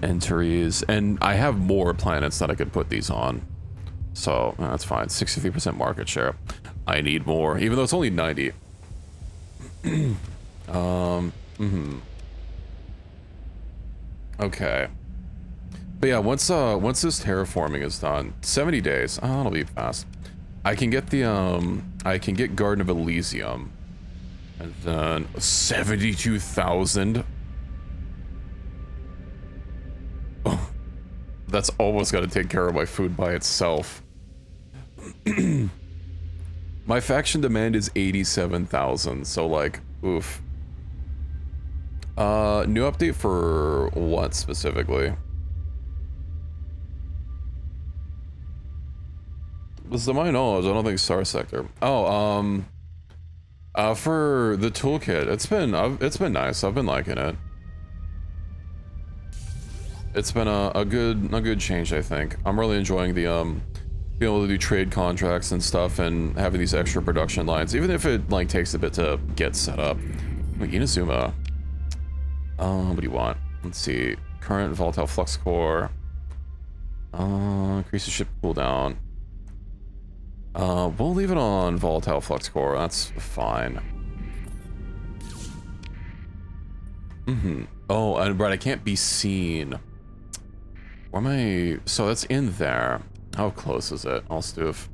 Speaker 1: Entries, and I have more planets that I could put these on. So, that's fine. 63% market share. I need more, even though it's only 90. Okay. But yeah, once this terraforming is done, 70 days. Oh, that'll be fast. I can get the I can get Garden of Elysium, and then 72,000. That's almost got to take care of my food by itself. My faction demand is 87,000, so like, oof. New update for what specifically? To my knowledge, I don't think Starsector. Oh, for the toolkit, it's been nice. I've been liking it. It's been a good change, I think. I'm really enjoying the being able to do trade contracts and stuff and having these extra production lines, even if it like takes a bit to get set up. Wait, Inazuma. What do you want? Let's see. Current volatile flux core. Increase the ship cooldown. We'll leave it on volatile flux core. That's fine. Oh, and right, I can't be seen. Where am I? So that's in there. How close is it? I'll do if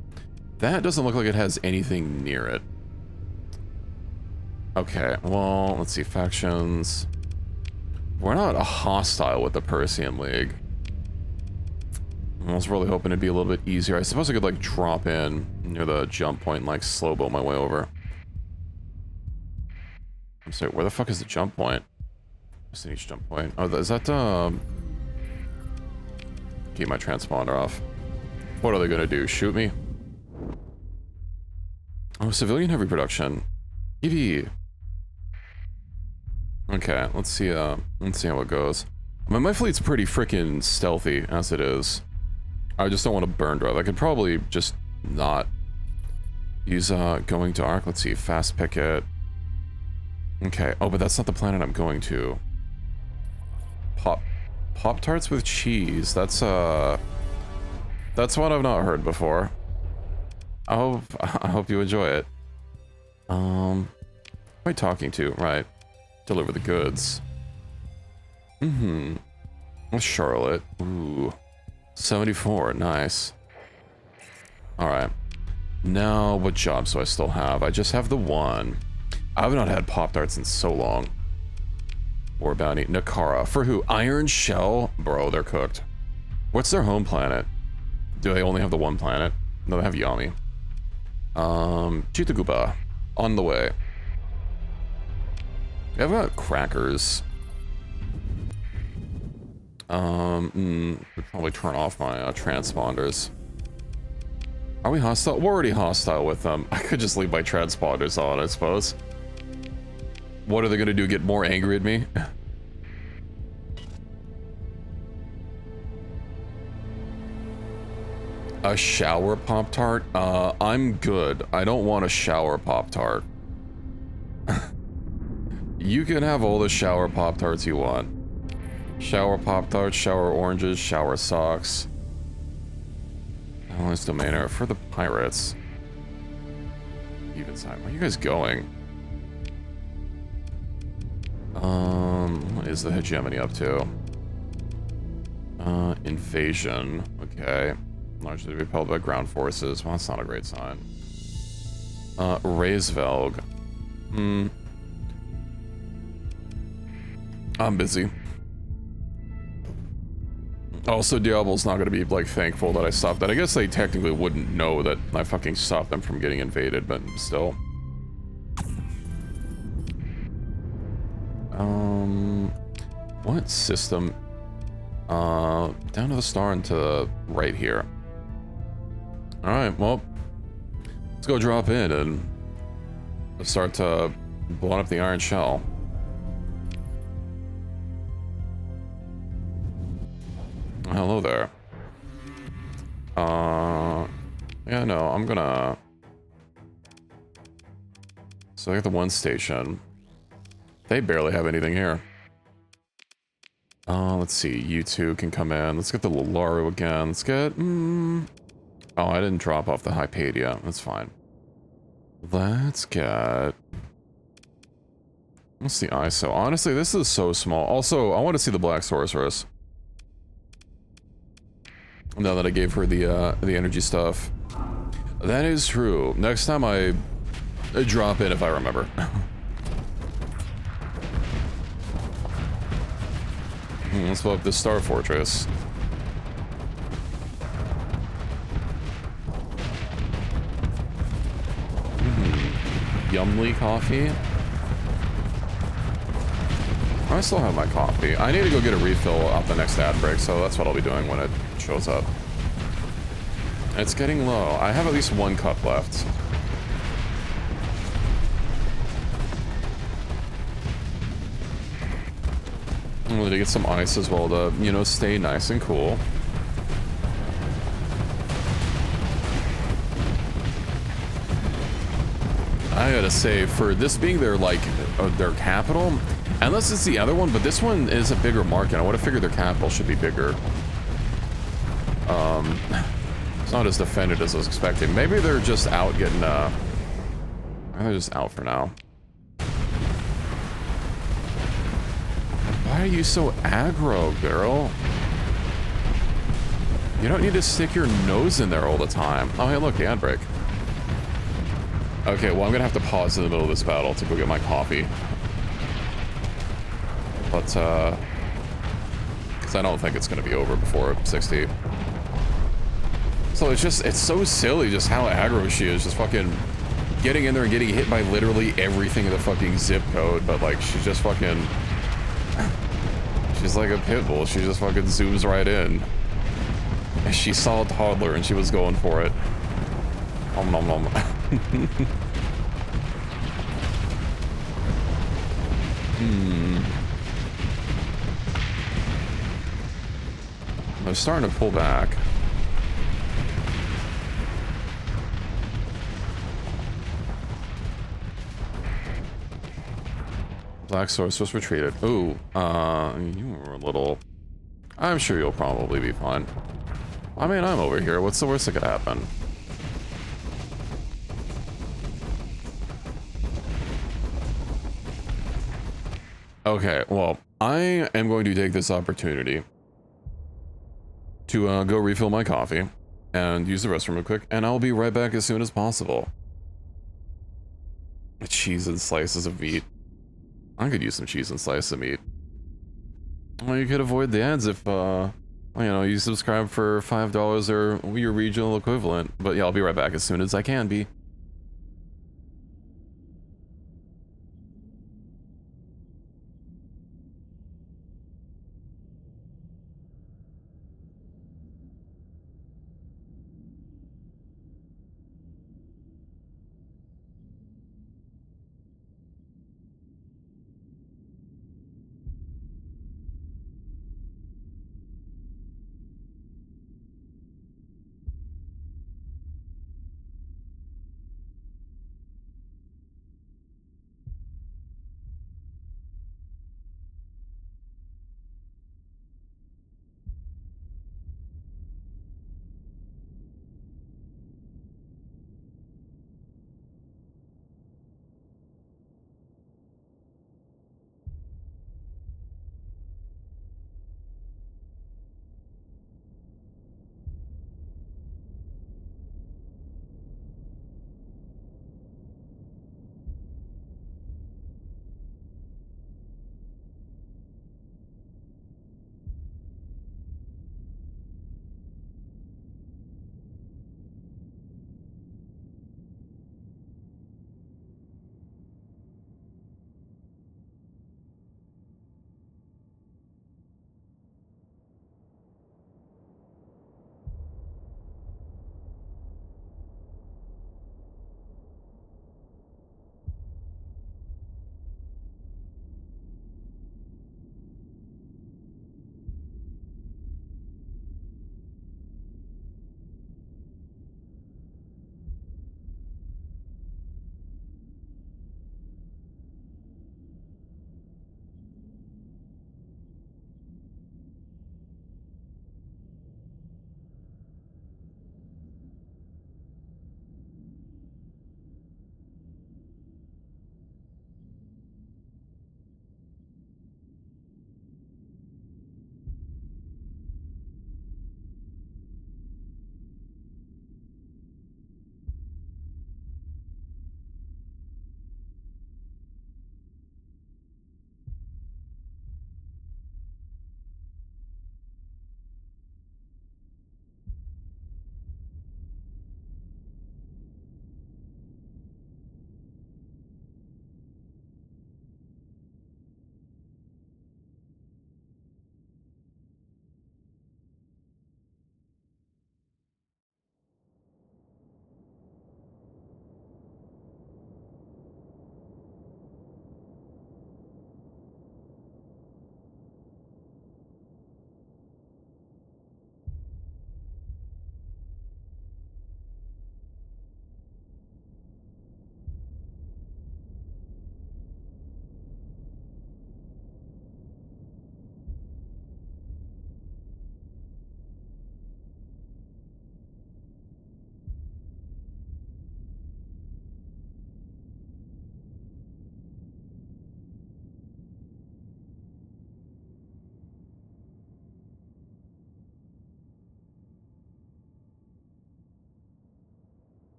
Speaker 1: that doesn't look like it has anything near it. Okay, well, let's see. Factions. We're not hostile with the Persean League. I was really hoping it'd be a little bit easier. I suppose I could like drop in near the jump point and like slow boat my way over. I'm sorry, where the fuck is the jump point? Just in each jump point. Oh, is that keep my transponder off. What are they gonna do? Shoot me? Oh, civilian heavy production. EV. Okay, let's see how it goes. I mean, my fleet's pretty freaking stealthy as it is. I just don't want to burn drive. I could probably just not use going to arc. Let's see, fast picket. Okay. Oh, but that's not the planet I'm going to. Pop-Tarts with cheese. That's what I've not heard before. I hope you enjoy it. Who am I talking to? Right. Deliver the goods. Charlotte. Ooh. 74, nice. Alright. Now, what jobs do I still have? I just have the one. I've not had Pop-Tarts in so long. War Bounty. Nakara. For who? Iron Shell? Bro, they're cooked. What's their home planet? Do they only have the one planet? No, they have Yami. Chitaguba. On the way. I've got crackers. Would probably turn off my transponders. Are we hostile? We're already hostile with them. I could just leave my transponders on, I suppose. What are they gonna do? Get more angry at me? A shower Pop-Tart? I'm good. I don't want a shower Pop-Tart. You can have all the shower Pop-Tarts you want. Shower Pop-Tarts, shower oranges, shower socks. Alliance Domainer for the pirates. Even side. Where are you guys going? What is the hegemony up to? Invasion. Okay. Largely repelled by ground forces. Well, that's not a great sign. Raisvelg. I'm busy. Also, Diablo's not gonna be, like, thankful that I stopped that. I guess they technically wouldn't know that I fucking stopped them from getting invaded, but still. What system? Down to the star and to the right here. Alright, well, let's go drop in and start to blow up the iron shell. Hello there. Yeah, no, I'm gonna... So I got the one station. They barely have anything here. Let's see, you two can come in. Let's get the Lularu again. Let's get... Oh, I didn't drop off the Hypatia. That's fine. Let's get... What's the ISO? Honestly, this is so small. Also, I want to see the Black Sorceress. Now that I gave her the energy stuff. That is true. Next time I drop in if I remember. Let's blow up the Star Fortress. Yumly coffee. I still have my coffee. I need to go get a refill out the next ad break, so that's what I'll be doing when it shows up. It's getting low. I have at least 1 cup left. I'm going to get some ice as well to, you know, stay nice and cool. I gotta say, for this being their, like, their capital, unless it's the other one, but this one is a bigger market. I would have figured their capital should be bigger. It's not as defended as I was expecting. Maybe they're just out getting, maybe they're just out for now. Why are you so aggro, girl? You don't need to stick your nose in there all the time. Oh, hey, look, the ad break. Okay, well, I'm gonna have to pause in the middle of this battle to go get my coffee. But, because I don't think it's gonna be over before 60. So it's just, it's so silly just how aggro she is, just fucking getting in there and getting hit by literally everything in the fucking zip code, but like, she's just fucking, she's like a pit bull, she just fucking zooms right in. And she saw a toddler and she was going for it. Nom nom nom. I'm starting to pull back. Black Source was retreated. Ooh, you were a little... I'm sure you'll probably be fine. I mean, I'm over here. What's the worst that could happen? Okay, well, I am going to take this opportunity to go refill my coffee and use the restroom real quick, and I'll be right back as soon as possible. Cheese and slices of meat. I could use some cheese and slices of meat. Well, you could avoid the ads if, you know, you subscribe for $5 or your regional equivalent. But yeah, I'll be right back as soon as I can be.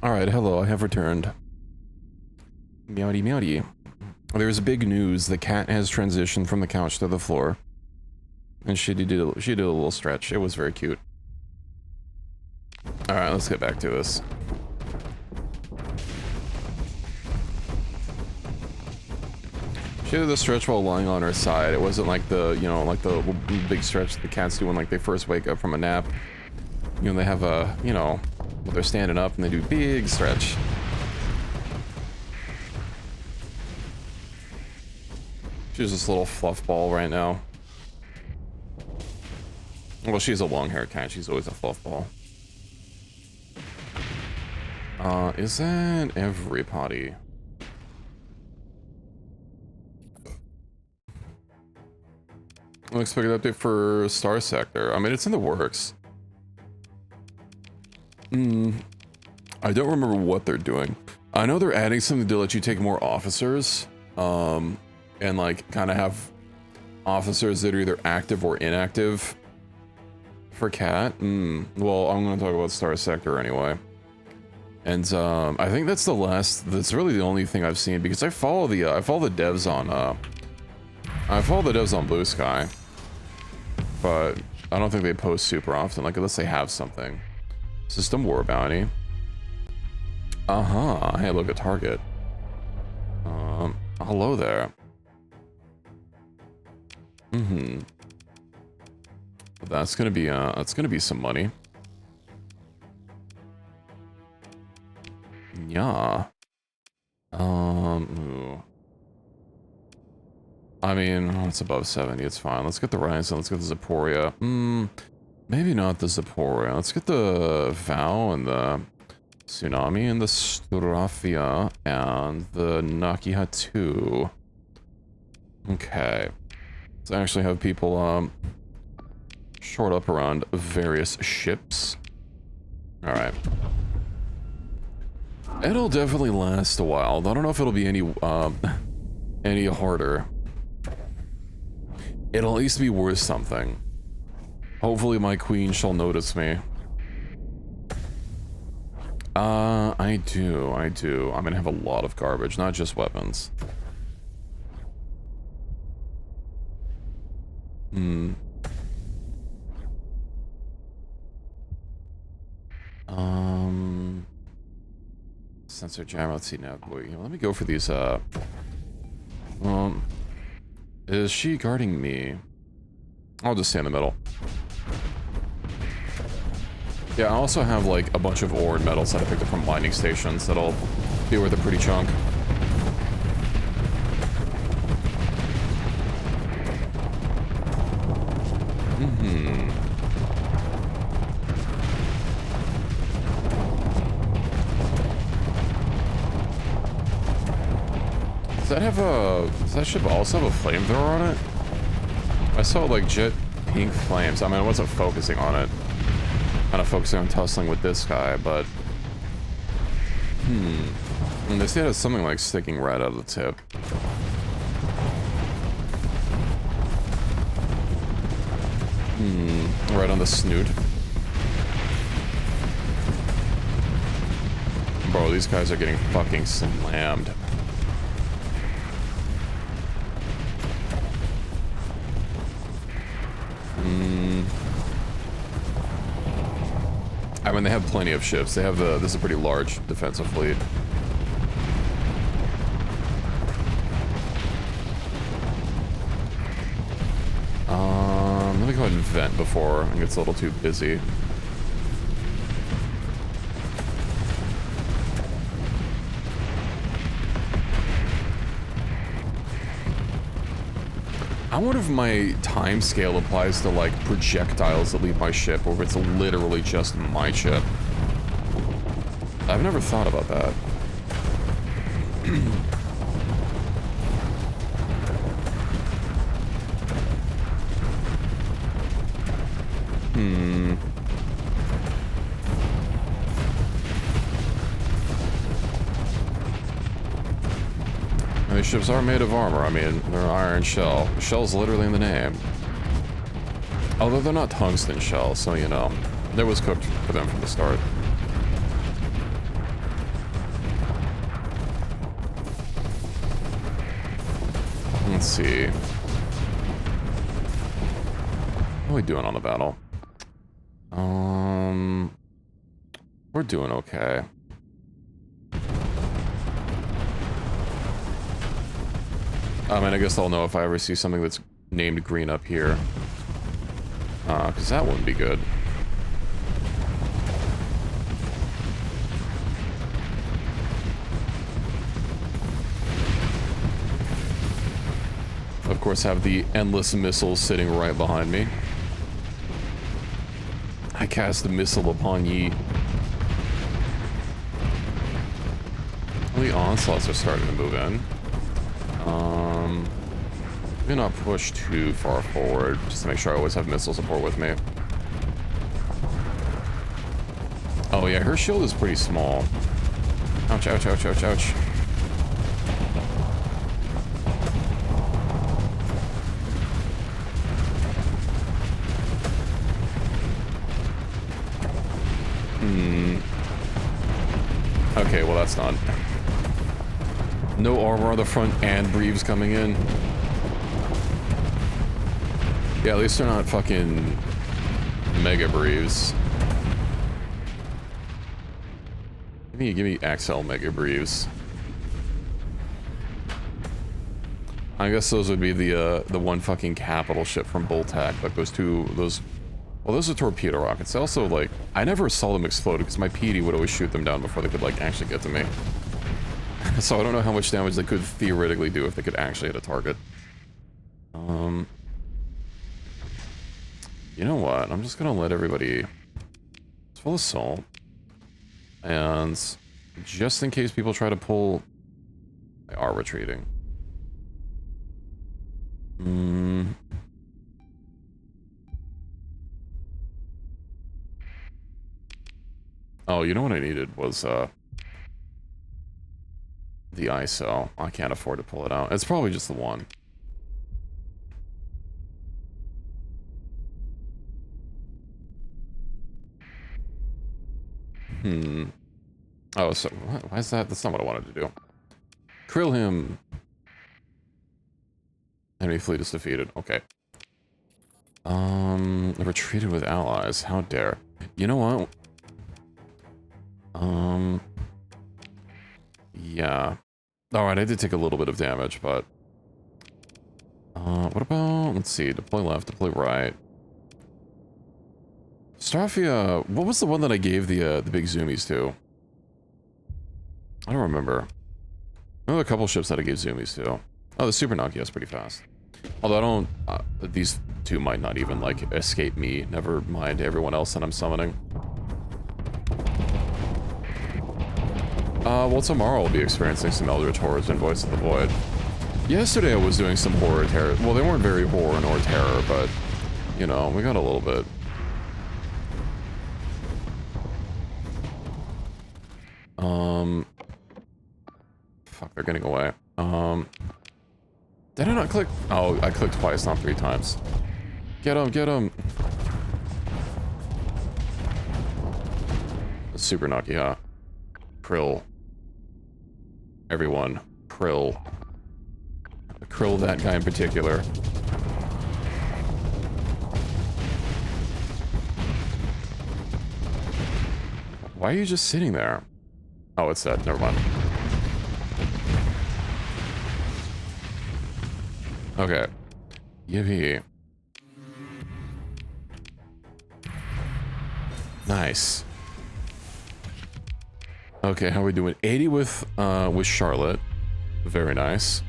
Speaker 1: Alright, hello, I have returned. Meowdy meowdy. There's big news. The cat has transitioned from the couch to the floor. And she did a little stretch. It was very cute. Alright, let's get back to this. She did the stretch while lying on her side. It wasn't like the, you know, like the big stretch the cats do when like they first wake up from a nap. You know, they have a, you know, when they're standing up and they do big stretch. She's this little fluff ball right now. Well, she's a long-haired cat. She's always a fluff ball. Is that everybody? Unexpected update for Starsector. I mean, it's in the works. I don't remember what they're doing. I know they're adding something to let you take more officers. And like kind of have officers that are either active or inactive for cat. Well, I'm going to talk about Starsector anyway. And I think that's the last. That's really the only thing I've seen because I follow the devs on Blue Sky. But I don't think they post super often, like unless they have something. System War Bounty. Hey, look at Target. Hello there. That's gonna be some money. Yeah. Ooh. I mean, it's above 70, it's fine. Let's get the Ryzen, let's get the Zaporia. Maybe not the Zaporia. Let's get the Vow and the Tsunami and the Strafia and the Nakiha 2. Okay. Let's actually have people, short up around various ships. Alright. It'll definitely last a while. I don't know if it'll be any harder. It'll at least be worth something. Hopefully my queen shall notice me. I do. I'm gonna have a lot of garbage, not just weapons. Sensor jam, let's see now. Let me go for these, is she guarding me? I'll just stay in the middle. Yeah, I also have like a bunch of ore and metals that I picked up from mining stations that'll be worth a pretty chunk. Does that ship also have a flamethrower on it? I saw like jet pink flames. I mean, I wasn't focusing on it. Kind of focusing on tussling with this guy, but... And this guy has something like sticking right out of the tip. Right on the snoot. Bro, these guys are getting fucking slammed. I mean, they have plenty of ships. They have this is a pretty large defensive fleet. Let me go ahead and vent before it gets a little too busy. I wonder if my time scale applies to like projectiles that leave my ship, or if it's literally just my ship. I've never thought about that. These ships are made of armor. I mean, they're iron shell. The shell's literally in the name. Although they're not tungsten shells, so you know, it was cooked for them from the start. let's see. How are we doing on the battle? We're doing okay. And I guess I'll know if I ever see something that's named green up here. Because that wouldn't be good. Of course, have the endless missiles sitting right behind me. I cast a missile upon ye. Well, the onslaughts are starting to move in. Maybe not push too far forward, just to make sure I always have missile support with me. Oh yeah, her shield is pretty small. Ouch, ouch, ouch, ouch, ouch. Okay, well that's done. No armor on the front and Breves coming in. Yeah, at least they're not fucking Mega Breves. Give me XL Mega Breves. I guess those would be the one fucking capital ship from Boltac, like those. Well, those are torpedo rockets. Also, like, I never saw them explode because my PD would always shoot them down before they could, like, actually get to me. So I don't know how much damage they could theoretically do if they could actually hit a target. You know what? I'm just gonna let everybody... It's full assault. And just in case people try to pull... They are retreating. Oh, you know what I needed was, the ISO. I can't afford to pull it out. It's probably just the one. Oh, so, why is that? That's not what I wanted to do. Krill him! Enemy fleet is defeated. Okay. Retreated with allies. How dare. You know what? Yeah. Alright, I did take a little bit of damage, but... what about... Let's see. Deploy left, deploy right. Starfia... What was the one that I gave the big zoomies to? I don't remember. There were a couple ships that I gave zoomies to. Oh, the Super Nokia is pretty fast. Although I don't... these two might not even, like, escape me. Never mind everyone else that I'm summoning. Well, tomorrow I'll be experiencing some Eldritch Horrors and Voice of the Void. Yesterday I was doing some horror terror. Well, they weren't very horror nor terror, but, you know, we got a little bit. Fuck, they're getting away. Did I not click? Oh, I clicked twice, not 3 times. Get him, get him. Super Nokia. Krill. Everyone. Krill. Krill that guy in particular. Why are you just sitting there? Oh, it's that. Never mind. Okay. Yippee. Nice. Okay, how are we doing? 80 with Charlotte. Very nice.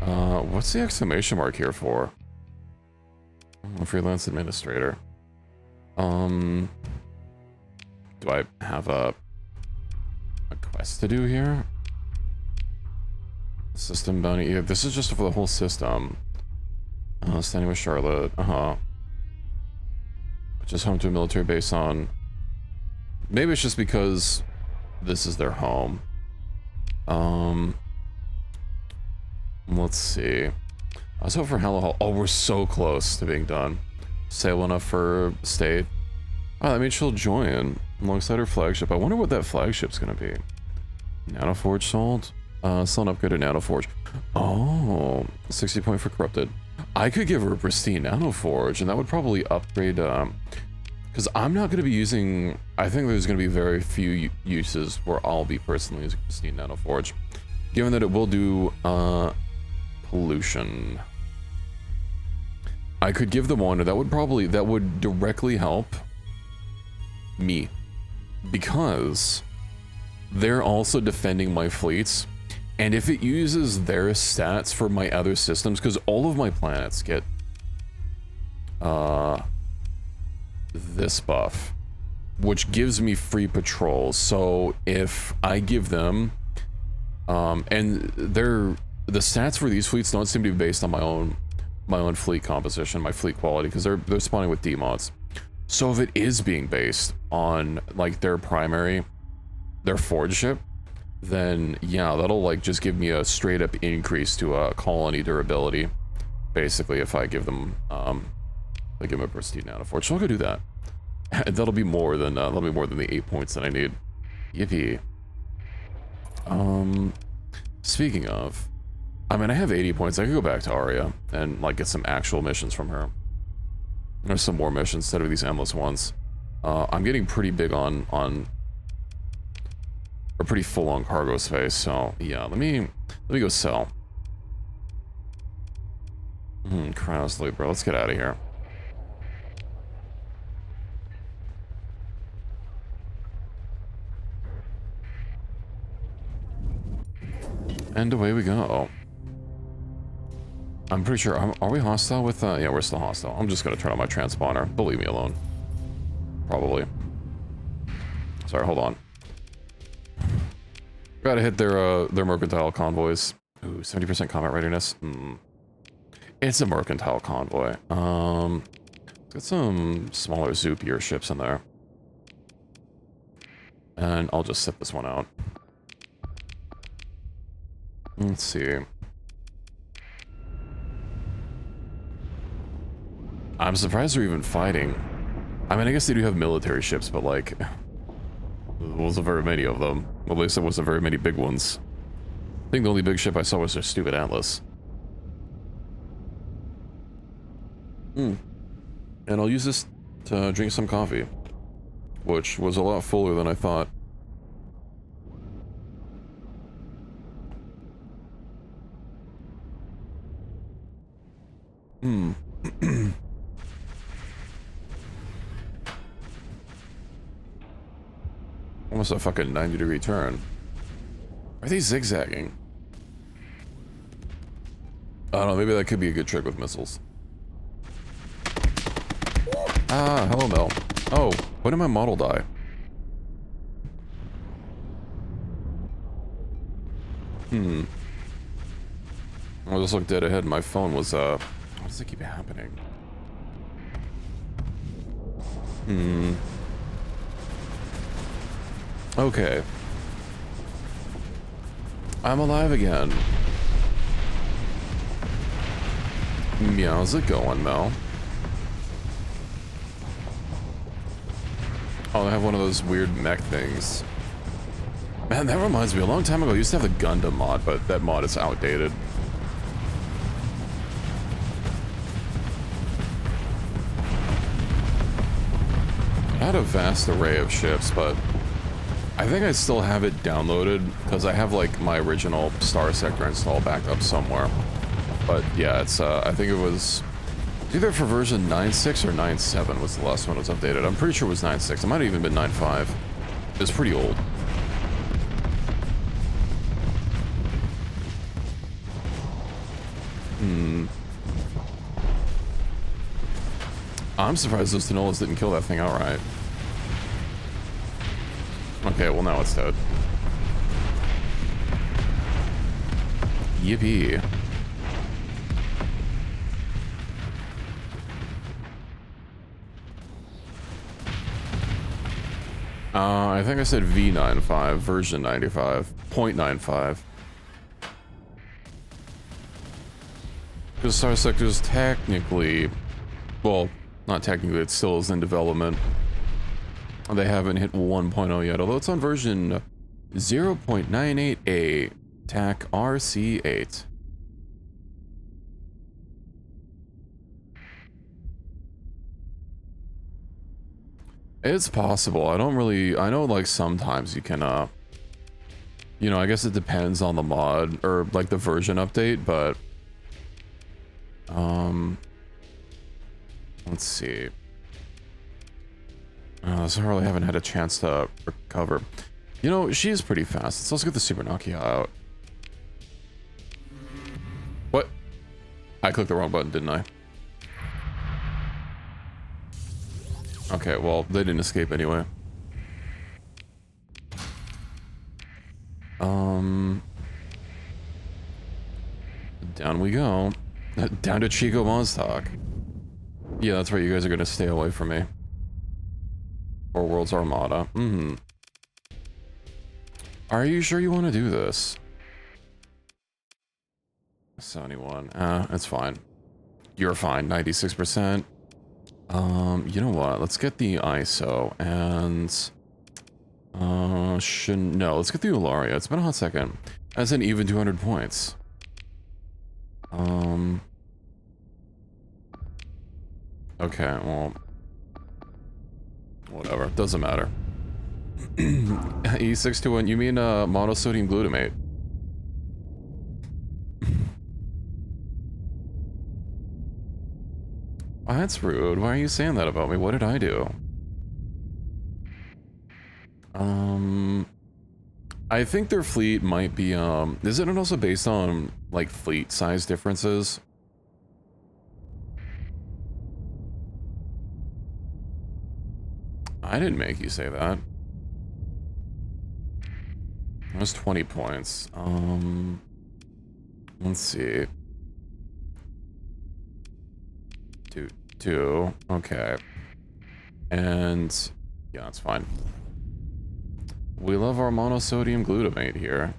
Speaker 1: What's the exclamation mark here for? A freelance administrator. Do I have a quest to do here? System bounty. Yeah, this is just for the whole system. Standing with Charlotte. Which is home to a military base on... Maybe it's just because this is their home. Let's see. I was hoping for Hello Hall. Oh, we're so close to being done. Sail enough for state. Oh, that means she'll join alongside her flagship. I wonder what that flagship's gonna be. Nanoforge sold? Still an upgrade to Nanoforge. Oh, 60 point for corrupted. I could give her a pristine nanoforge, and that would probably upgrade, because I'm not going to be using, I think there's going to be very few uses where I'll be personally using pristine nanoforge, given that it will do, pollution. I could give them one, and that would directly help me, because they're also defending my fleets. And if it uses their stats for my other systems, because all of my planets get this buff, which gives me free patrols. So if I give them, and the stats for these fleets don't seem to be based on my own fleet composition, my fleet quality, because they're spawning with D-mods. So if it is being based on like their forge ship, then yeah, that'll like just give me a straight up increase to colony durability, basically, if I give them a pristine nanoforge. So I'll go do that. And that'll be more than the 8 points that I need. Yippee. Speaking of, I mean, I have 80 points. I could go back to Arya and like get some actual missions from her. There's some more missions instead of these endless ones. I'm getting pretty big on or pretty full on cargo space, so yeah, let me go sell. Chronos loot, bro. Let's get out of here. And away we go. I'm pretty sure, are we hostile with, yeah, we're still hostile. I'm just gonna turn on my transponder. But leave me alone. Probably. Sorry, hold on. Gotta hit their mercantile convoys. Ooh, 70% combat readiness. It's a mercantile convoy. Let's get some smaller zoopier ships in there. And I'll just sit this one out. Let's see. I'm surprised they're even fighting. I mean, I guess they do have military ships, but like, there wasn't very many of them. At least there wasn't very many big ones. I think the only big ship I saw was their stupid Atlas. And I'll use this to drink some coffee, which was a lot fuller than I thought. Almost a fucking 90-degree turn. Are they zigzagging? I don't know, maybe that could be a good trick with missiles. Ah, hello Mel. Oh, when did my model die? I just looked dead ahead and my phone was, why does it keep happening? Okay. I'm alive again. How's it going, Mel? Oh, I have one of those weird mech things. Man, that reminds me, a long time ago I used to have the Gundam mod, but that mod is outdated. I had a vast array of ships, but I think I still have it downloaded because I have like my original Starsector installed back up somewhere. But yeah, it's I think it was either for version 9.6 or 9.7 was the last one that was updated. I'm pretty sure it was 9.6. It might have even been 9.5. It's pretty old. I'm surprised those Tanolas didn't kill that thing outright. Okay, well now it's dead. Yippee. I think I said V95, version 95, 0.95. Because Starsector is technically, well, not technically, it still is in development. They haven't hit 1.0 yet, although it's on version 0.98A, TAC RC8. It's possible. I don't really... I know, like, sometimes you can, you know, I guess it depends on the mod, or, like, the version update, but... Let's see. So I really haven't had a chance to recover. You know, she is pretty fast. Let's also get the Super Nokia out. What? I clicked the wrong button, didn't I? Okay, well, they didn't escape anyway. Down we go. Down to Chico Monstock. Yeah, that's right, you guys are gonna stay away from me. Or World's Armada. Are you sure you want to do this? 71. It's fine. You're fine. 96%. You know what? Let's get the ISO and... no, let's get the Eularia. It's been a hot second. That's an even 200 points. Okay, well... whatever. Doesn't matter. E621, you mean, monosodium glutamate. Oh, that's rude. Why are you saying that about me? What did I do? I think their fleet might be, isn't it also based on, like, fleet size differences? I didn't make you say that. That was 20 points. Let's see. Two. Okay. And yeah, that's fine. We love our monosodium glutamate here.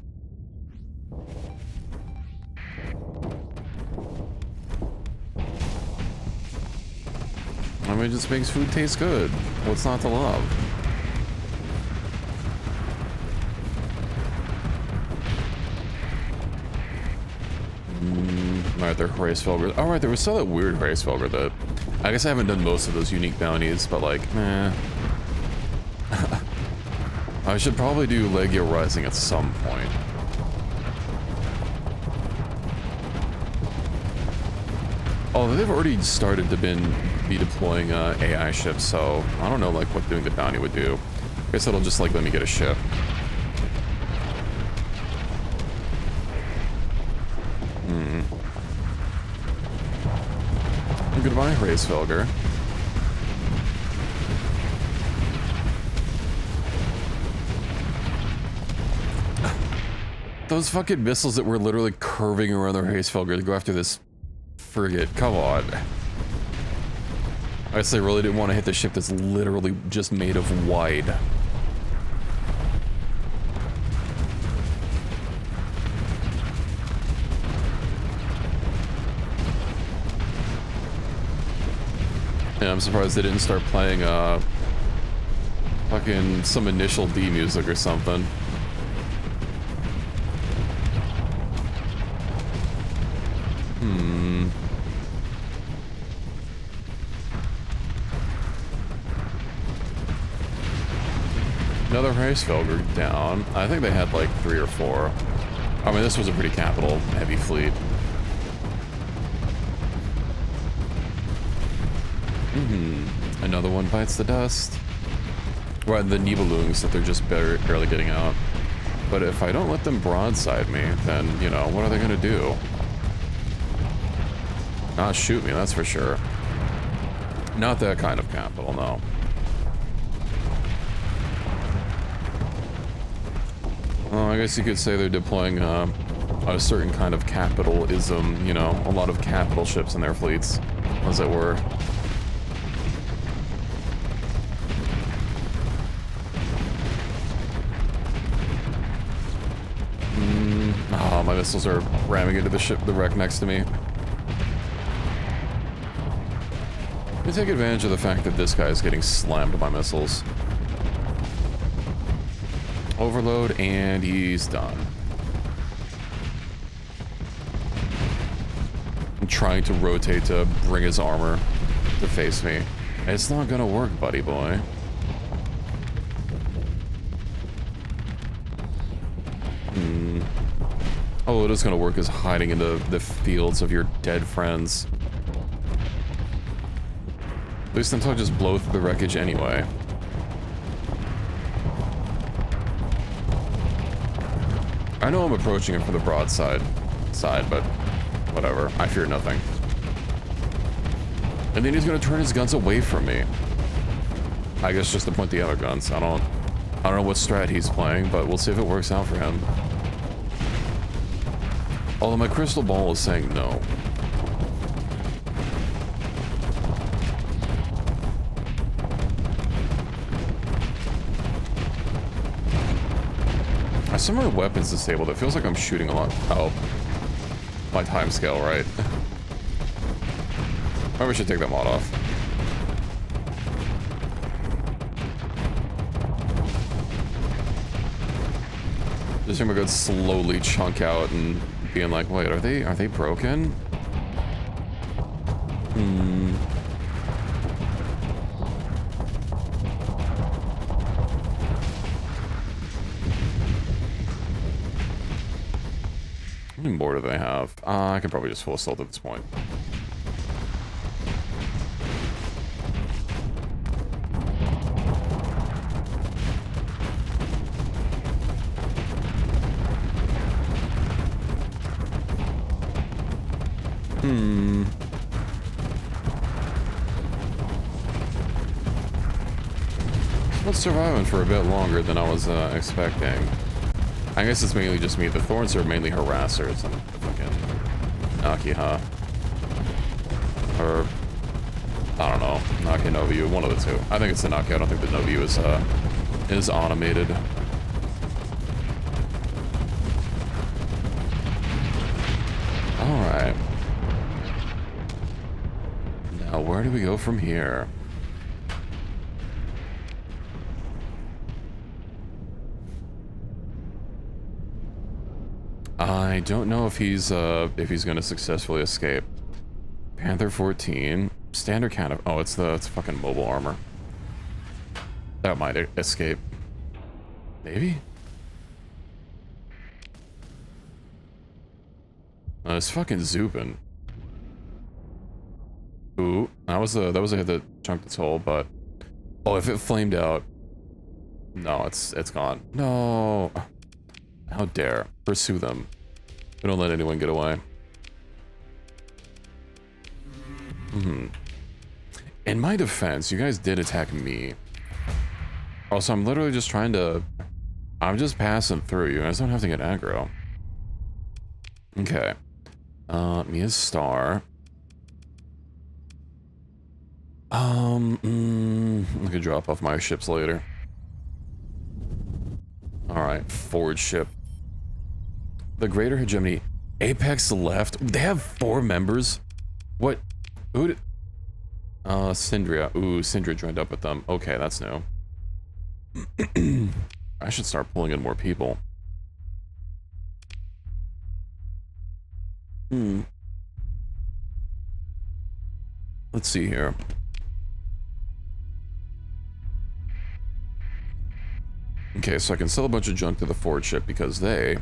Speaker 1: I mean, it just makes food taste good. What's not to love? Alright, they're Hracefelger. Alright, there was still that weird Hracefelger that... I guess I haven't done most of those unique bounties, but like, meh. I should probably do Legia Rising at some point. Although they've already started to be deploying AI ships, so I don't know like what doing the bounty would do. I guess it'll just like let me get a ship. Goodbye, Hracefelger. Those fucking missiles that were literally curving around the Hracefelger to go after this frigate. Come on. I guess they really didn't want to hit the ship that's literally just made of wide. Yeah, I'm surprised they didn't start playing, fucking some Initial D music or something. Another Hracefelger down. I think they had like 3 or 4. I mean, this was a pretty capital heavy fleet. Another one bites the dust. Right, the Nibelungs that they're just barely getting out. But if I don't let them broadside me, then, you know, what are they gonna do? Not shoot me, that's for sure. Not that kind of capital, no. Well, I guess you could say they're deploying a certain kind of capitalism, you know, a lot of capital ships in their fleets, as it were. Oh, my missiles are ramming into the wreck next to me. Let me take advantage of the fact that this guy is getting slammed by missiles. Overload, and he's done. I'm trying to rotate to bring his armor to face me. It's not gonna work, buddy boy. Oh, it is gonna work as hiding into the fields of your dead friends. At least until I just blow through the wreckage anyway. I know I'm approaching it from the broadside but whatever. I fear nothing. And then he's gonna turn his guns away from me. I guess just to point the other guns. I don't know what strat he's playing, but we'll see if it works out for him. Although my crystal ball is saying no. I see my weapons disabled. It feels like I'm shooting a lot. Oh. My time scale, right? Maybe I should take that mod off. Just seeing my guns slowly chunk out and being like, wait, are they broken? How many more do they have? I could probably just full assault at this point. Been surviving for a bit longer than I was expecting. I guess it's mainly just me. The thorns are mainly harassers and fucking Nakiha. Or I don't know, Naki no view, one of the two. I think it's the Naki. I don't think the no view is automated. Alright. Now where do we go from here? I don't know if he's gonna successfully escape. Panther 14, standard kind of. Oh, it's fucking mobile armor. That might escape. Maybe. It's fucking Zubin. Ooh, that was a hit that chunked its hole, but oh, if it flamed out, no, it's gone. No, how dare pursue them. We don't let anyone get away. In my defense, you guys did attack me. Also, I'm literally just trying to... I'm just passing through. You guys don't have to get aggro. Okay. Mia's star. I could drop off my ships later. Alright, forward ship. The Greater Hegemony. Apex left. They have 4 members. What? Who did... Syndria. Ooh, Syndria joined up with them. Okay, that's new. I should start pulling in more people. Let's see here. Okay, so I can sell a bunch of junk to the forward ship because they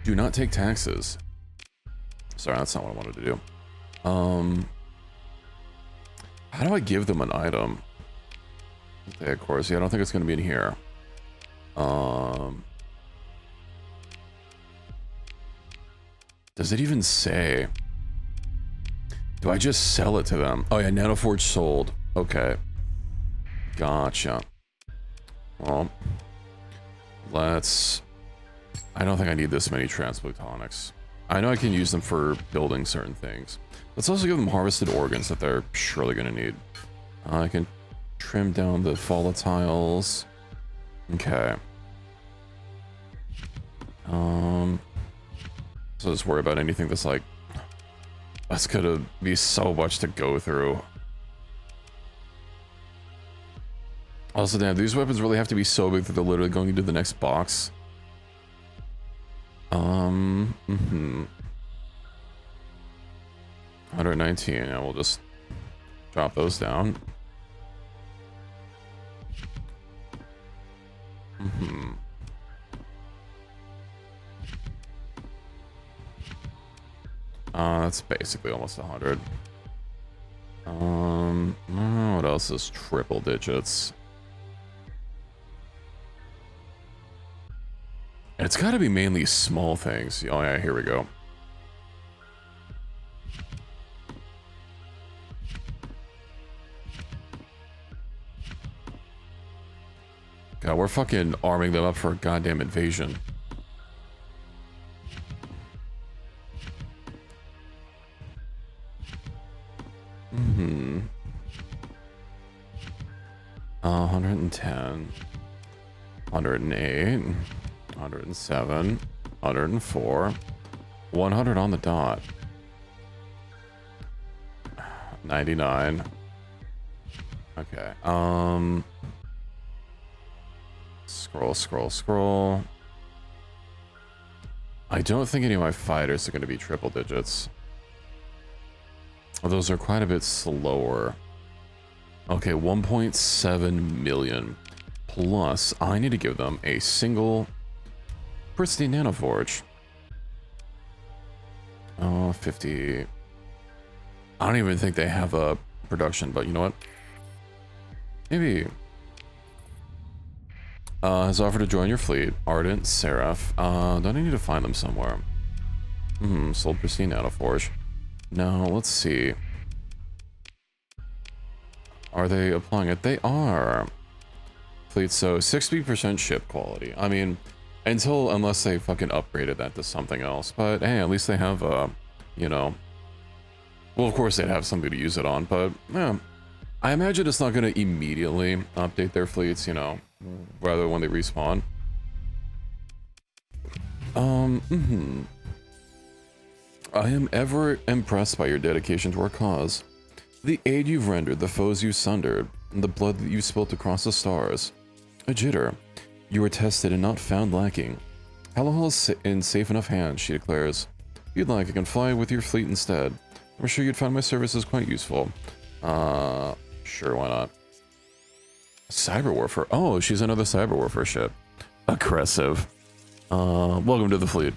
Speaker 1: do not take taxes. Sorry, that's not what I wanted to do. How do I give them an item? Okay, of course. Yeah, I don't think it's going to be in here. Does it even say? Do I just sell it to them? Oh yeah, Nanoforge sold. Okay. Gotcha. Well, let's... I don't think I need this many transplutonics. I know I can use them for building certain things. Let's also give them harvested organs that they're surely going to need. I can trim down the volatiles. Okay. So just worry about anything that's like... That's gonna be so much to go through. Also, damn, these weapons really have to be so big that they're literally going into the next box. 119, and we'll just drop those down. That's basically almost 100. What else is triple digits? It's got to be mainly small things. Oh yeah, here we go. God, we're fucking arming them up for a goddamn invasion. Mm-hmm. 110. 108. 107. 104. 100 on the dot. 99. Okay. Scroll. I don't think any of my fighters are going to be triple digits. Those are quite a bit slower. Okay, 1.7 million. Plus, I need to give them a single pristine nanoforge. Oh, 50. I don't even think they have a production, but you know what? Maybe. Has offered to join your fleet. Ardent, Seraph. Don't I need to find them somewhere? Sold pristine nanoforge. Now, let's see. Are they applying it? They are. Fleet, so 60% ship quality. I mean, unless they fucking upgraded that to something else. But hey, at least they have, you know. Well, of course they'd have something to use it on, but yeah. I imagine it's not going to immediately update their fleets, you know, rather when they respawn. I am ever impressed by your dedication to our cause. The aid you've rendered, the foes you sundered, and the blood that you spilt across the stars. A jitter. You were tested and not found lacking. Hallowell is in safe enough hands, she declares. If you'd like, I can fly with your fleet instead. I'm sure you'd find my services quite useful. Sure, why not? Cyber warfare. Oh, she's another cyber warfare ship. Aggressive. Welcome to the fleet.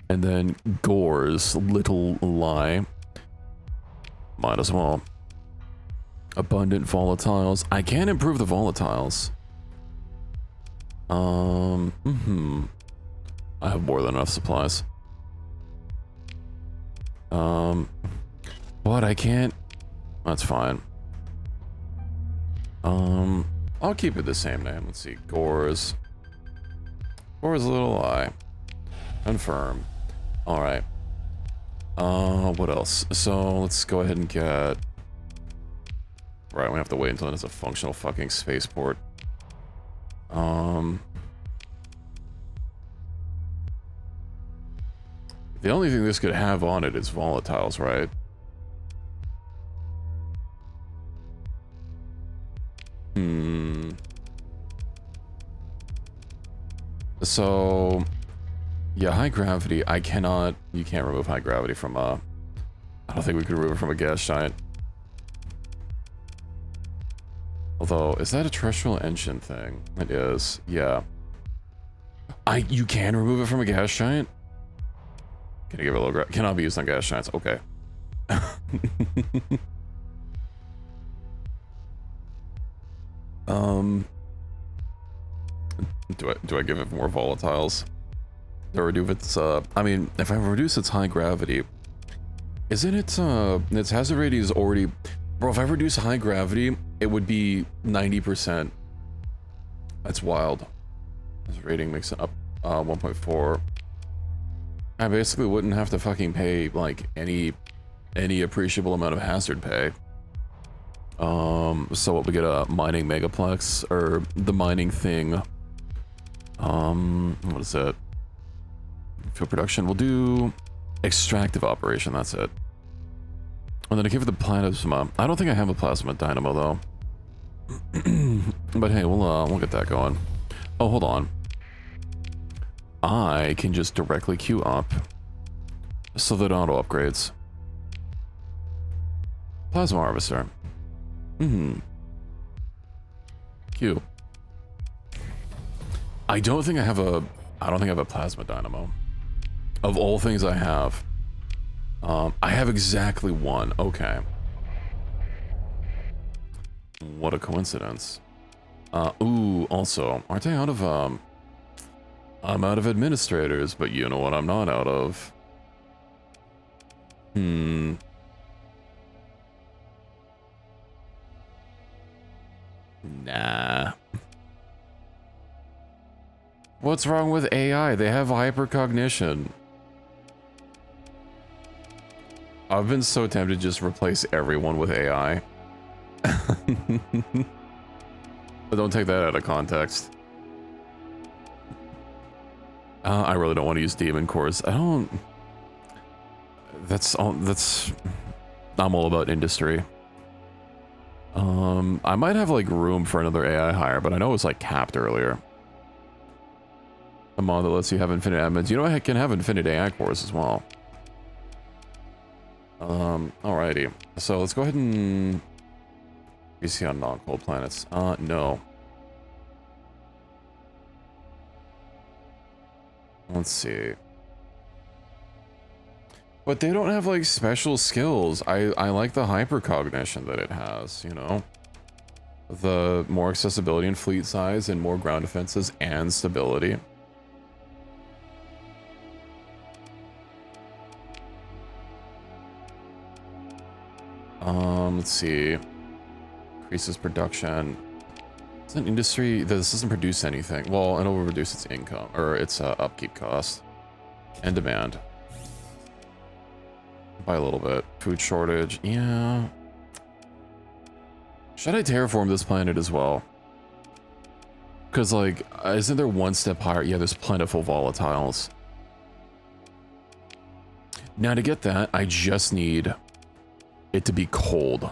Speaker 1: And then Gore's little lie. Might as well. Abundant volatiles. I can improve the volatiles. I have more than enough supplies. But I can't. That's fine. I'll keep it the same name. Let's see. Gore's little lie. Confirm. Alright. What else? So let's go ahead and get. Right, we have to wait until it's a functional fucking spaceport. The only thing this could have on it is volatiles, right? So, yeah, high gravity, I cannot, you can't remove high gravity from, I don't think we could remove it from a gas giant. Although, is that a terrestrial engine thing? It is, yeah. You can remove it from a gas giant? Can I give it a little cannot be used on gas giants, okay. Do I give it more volatiles? Or do its, I mean, if I reduce its high gravity, isn't it, its hazard rating is already, bro, if I reduce high gravity, it would be 90%. That's wild. This rating makes it up, 1.4. I basically wouldn't have to fucking pay, like, any appreciable amount of hazard pay. So what, we get a mining megaplex, or the mining thing. What is it? Fuel production, we'll do extractive operation, that's it. And then I give it the plasma. I don't think I have a plasma dynamo though. But hey, we'll get that going. Oh, hold on. I can just directly queue up so that auto upgrades. Plasma harvester. Queue. I don't think I have a I don't think I have a plasma dynamo. Of all things I have exactly one. Okay. What a coincidence. Ooh, also, aren't I out of, I'm out of administrators, but you know what I'm not out of? Nah. What's wrong with AI? They have hypercognition. I've been so tempted to just replace everyone with AI. But don't take that out of context. I really don't want to use demon cores. I don't... I'm all about industry. I might have like room for another AI hire, but I know it was like capped earlier. A mod that lets you have infinite admins. You know, I can have infinite AI cores as well. Alrighty. So let's go ahead and... You see on non-cold planets. No. Let's see. But they don't have like special skills. I like the hypercognition that it has, you know? The more accessibility and fleet size and more ground defenses and stability. Let's see. Increases production. It's an industry. This doesn't produce anything. Well, it'll reduce its income or its upkeep cost and demand by a little bit. Food shortage. Yeah. Should I terraform this planet as well? Because, like, isn't there one step higher? Yeah, there's plentiful volatiles. Now, to get that, I just need it to be cold.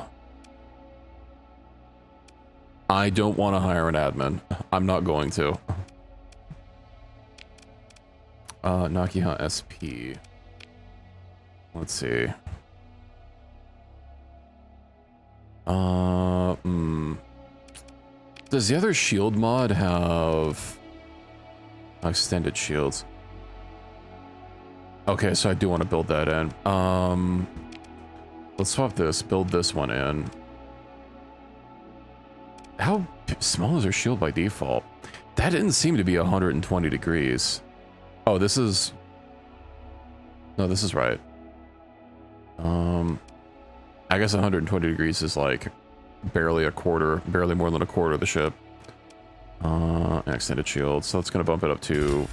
Speaker 1: I don't want to hire an admin. I'm not going to. Nakiha SP. Let's see. Does the other shield mod have extended shields? Okay, so I do want to build that in. Let's swap this, build this one in. How small is her shield by default? That didn't seem to be 120 degrees. Oh, this is... No, this is right. I guess 120 degrees is like barely more than a quarter of the ship. An extended shield, so it's gonna bump it up to...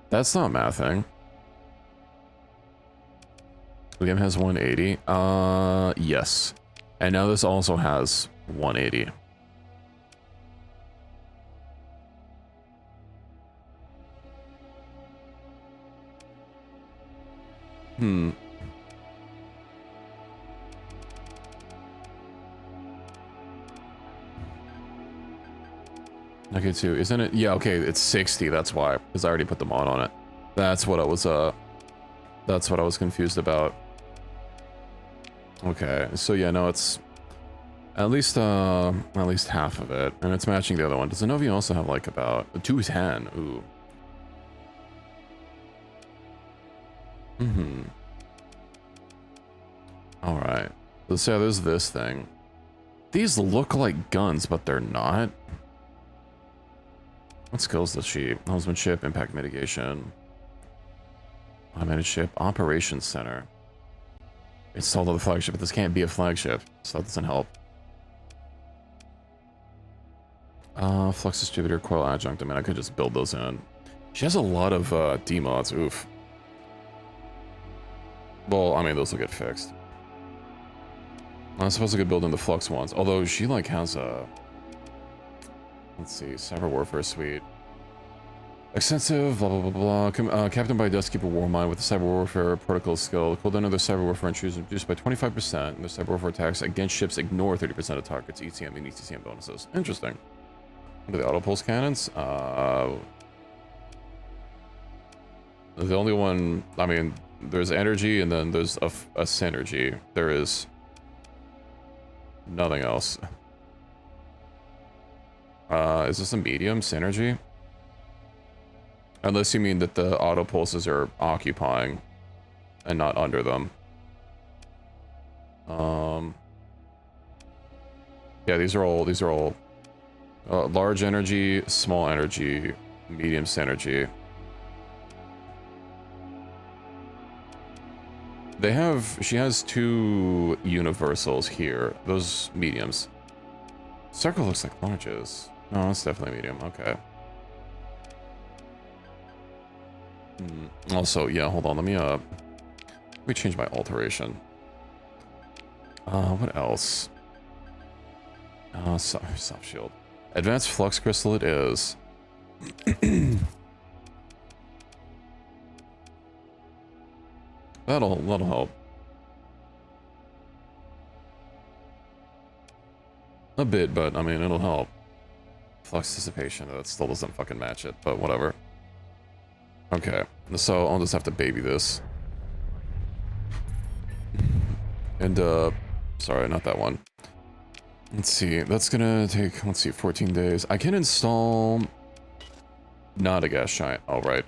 Speaker 1: That's not mathing. The game has 180. Yes. And now this also has 180. Okay, too. Isn't it? Yeah, okay, it's 60, that's why. Because I already put the mod on it. That's what I was confused about. Okay, so yeah, no, it's at least half of it, and it's matching the other one. Does Zenobia also have like about 210? Ooh. All right. So yeah, there's this thing. These look like guns, but they're not. What skills does she? Helmsmanship, impact mitigation, automated ship, operations center. Installed on the flagship, but this can't be a flagship, so that doesn't help. Flux distributor, coil adjunct. I mean, I could just build those in. She has a lot of demods. Oof. Well, I mean, those will get fixed. I'm supposed to build in the flux ones, although she like has a... Let's see, cyber warfare suite. Extensive, blah, blah, blah, blah. Captain by Dustkeeper Warmind with the cyber warfare protocol skill. The cooldown of their cyber warfare intrusion reduced by 25%, and their cyber warfare attacks against ships ignore 30% of targets, ETM and ETCM bonuses. Interesting. What are the auto pulse cannons? The only one, I mean, there's energy and then there's a synergy. There is nothing else. Is this a medium synergy? Unless you mean that the auto pulses are occupying and not under them. Yeah, these are all large energy, small energy, medium synergy. She has 2 universals here. Those mediums. Circle looks like larges. No, that's definitely medium. Okay. Also, yeah, hold on. Let me change my alteration. What else? Soft shield. Advanced flux crystal it is. That'll help. A bit, but I mean, it'll help. Flux dissipation, that still doesn't fucking match it, but whatever. Okay, so I'll just have to baby this. And, sorry, not that one. Let's see, that's gonna take, let's see, 14 days. I can install... Not a gas giant, oh, right.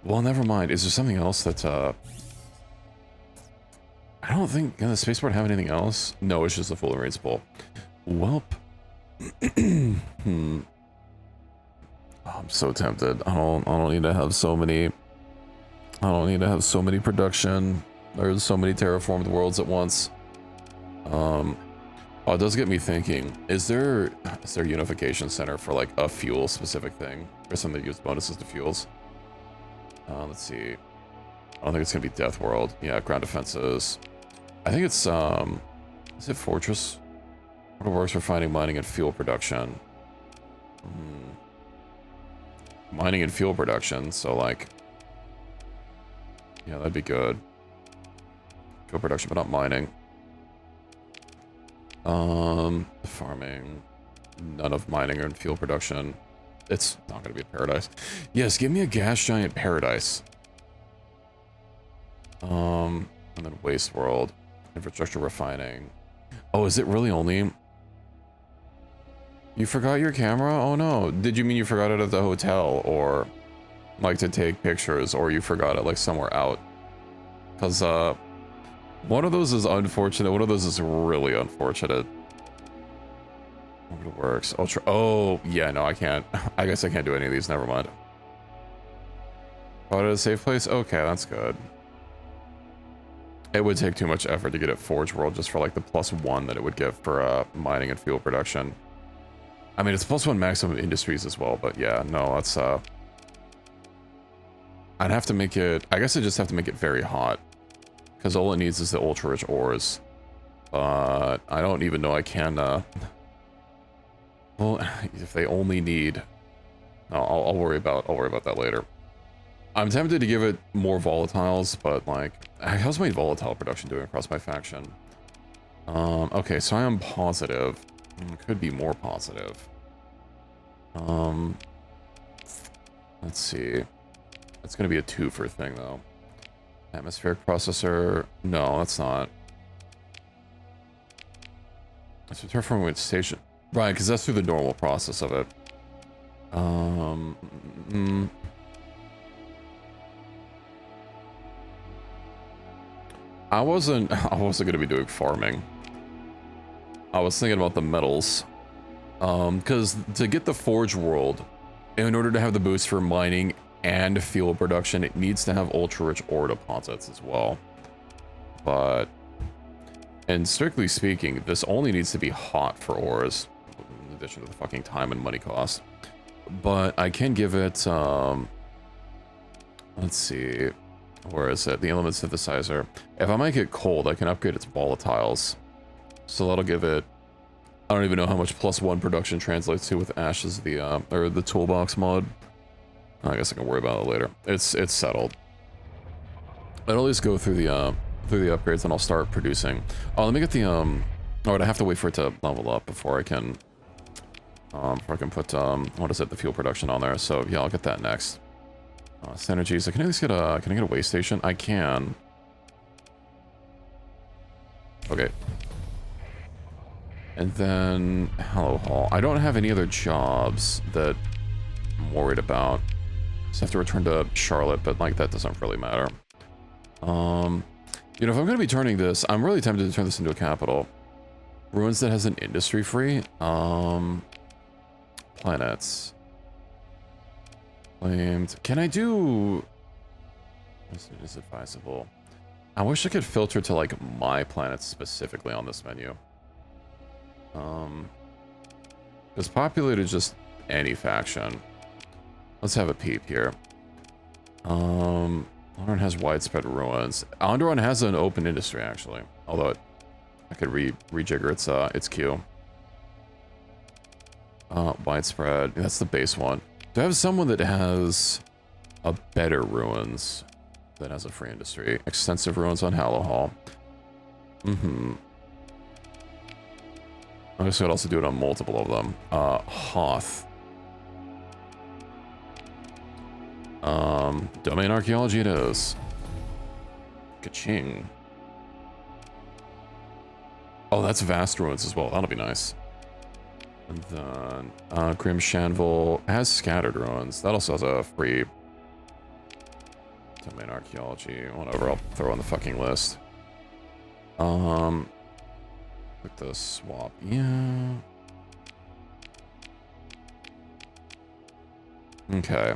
Speaker 1: Well, never mind. Is there something else that, I don't think, the spaceport have anything else? No, it's just a full arrays pool. Welp. Oh, I'm so tempted. I don't need to have so many... I don't need to have so many production. There's so many terraformed worlds at once. Oh, it does get me thinking. Is there a unification center for like a fuel specific thing? Or something that gives bonuses to fuels? Let's see. I don't think it's gonna be Death World. Yeah, ground defenses. I think it's is it Fortress? What works for finding mining and fuel production? Mining and fuel production, so like yeah, that'd be good. Fuel production, but not mining. Farming. None of mining and fuel production. It's not gonna be a paradise. Yes, give me a gas giant paradise. And then waste world. Infrastructure refining. Oh, is it really only... You forgot your camera? Oh no. Did you mean you forgot it at the hotel? Or like to take pictures? Or you forgot it like somewhere out? Because one of those is unfortunate. One of those is really unfortunate. It works. Ultra. Oh, yeah, no, I can't. I guess I can't do any of these. Never mind. Bought it at a safe place? Okay, that's good. It would take too much effort to get it Forge World just for like the +1 that it would give for mining and fuel production. I mean, it's +1 maximum industries as well, but yeah, no, that's I'd have to make it... I guess I just have to make it very hot. Because all it needs is the ultra-rich ores. But I don't even know I can... Well, if they only need... No, I'll worry about that later. I'm tempted to give it more volatiles, but like... How's my volatile production doing across my faction? Okay, so I am positive. Could be more positive. Let's see. It's gonna be a 2-for thing, though. Atmospheric processor... No, that's not. It's a terraforming station. Right, because that's through the normal process of it. I wasn't gonna be doing farming. I was thinking about the metals. Because to get the Forge World, in order to have the boost for mining and fuel production, it needs to have ultra-rich ore deposits as well. But, and strictly speaking, this only needs to be hot for ores, in addition to the fucking time and money cost. But I can give it, let's see, where is it? The element synthesizer. If I make it cold, I can upgrade its volatiles. So that'll give it, I don't even know how much +1 production translates to with Ashes, or the toolbox mod. I guess I can worry about it later. It's settled. I'll at least go through the upgrades and I'll start producing. Oh, let me get the oh, I have to wait for it to level up before I can put what is it, the fuel production on there. So yeah, I'll get that next. Synergies. Can I at least get a way station? I can. Okay. And then Hello Hall. I don't have any other jobs that I'm worried about. Just have to return to Charlotte, but like that doesn't really matter. You know, if I'm gonna be turning this, I'm really tempted to turn this into a capital. Ruins that has an industry free. Planets. Claimed. Can I do... Is advisable? I wish I could filter to like my planets specifically on this menu. Because populated just any faction. Let's have a peep here. Onderon has widespread ruins. Onderon has an open industry actually, although I could rejigger its queue. Widespread. That's the base one. Do I have someone that has a better ruins that has a free industry? Extensive ruins on Hallow Hall. I guess I could also do it on multiple of them. Hoth. Domain archaeology it is. Ka-ching. Oh, that's vast ruins as well. That'll be nice. And then Grim Shanville has scattered ruins. That also has a free domain archaeology. Whatever, I'll throw on the fucking list. With the swap, yeah. Okay.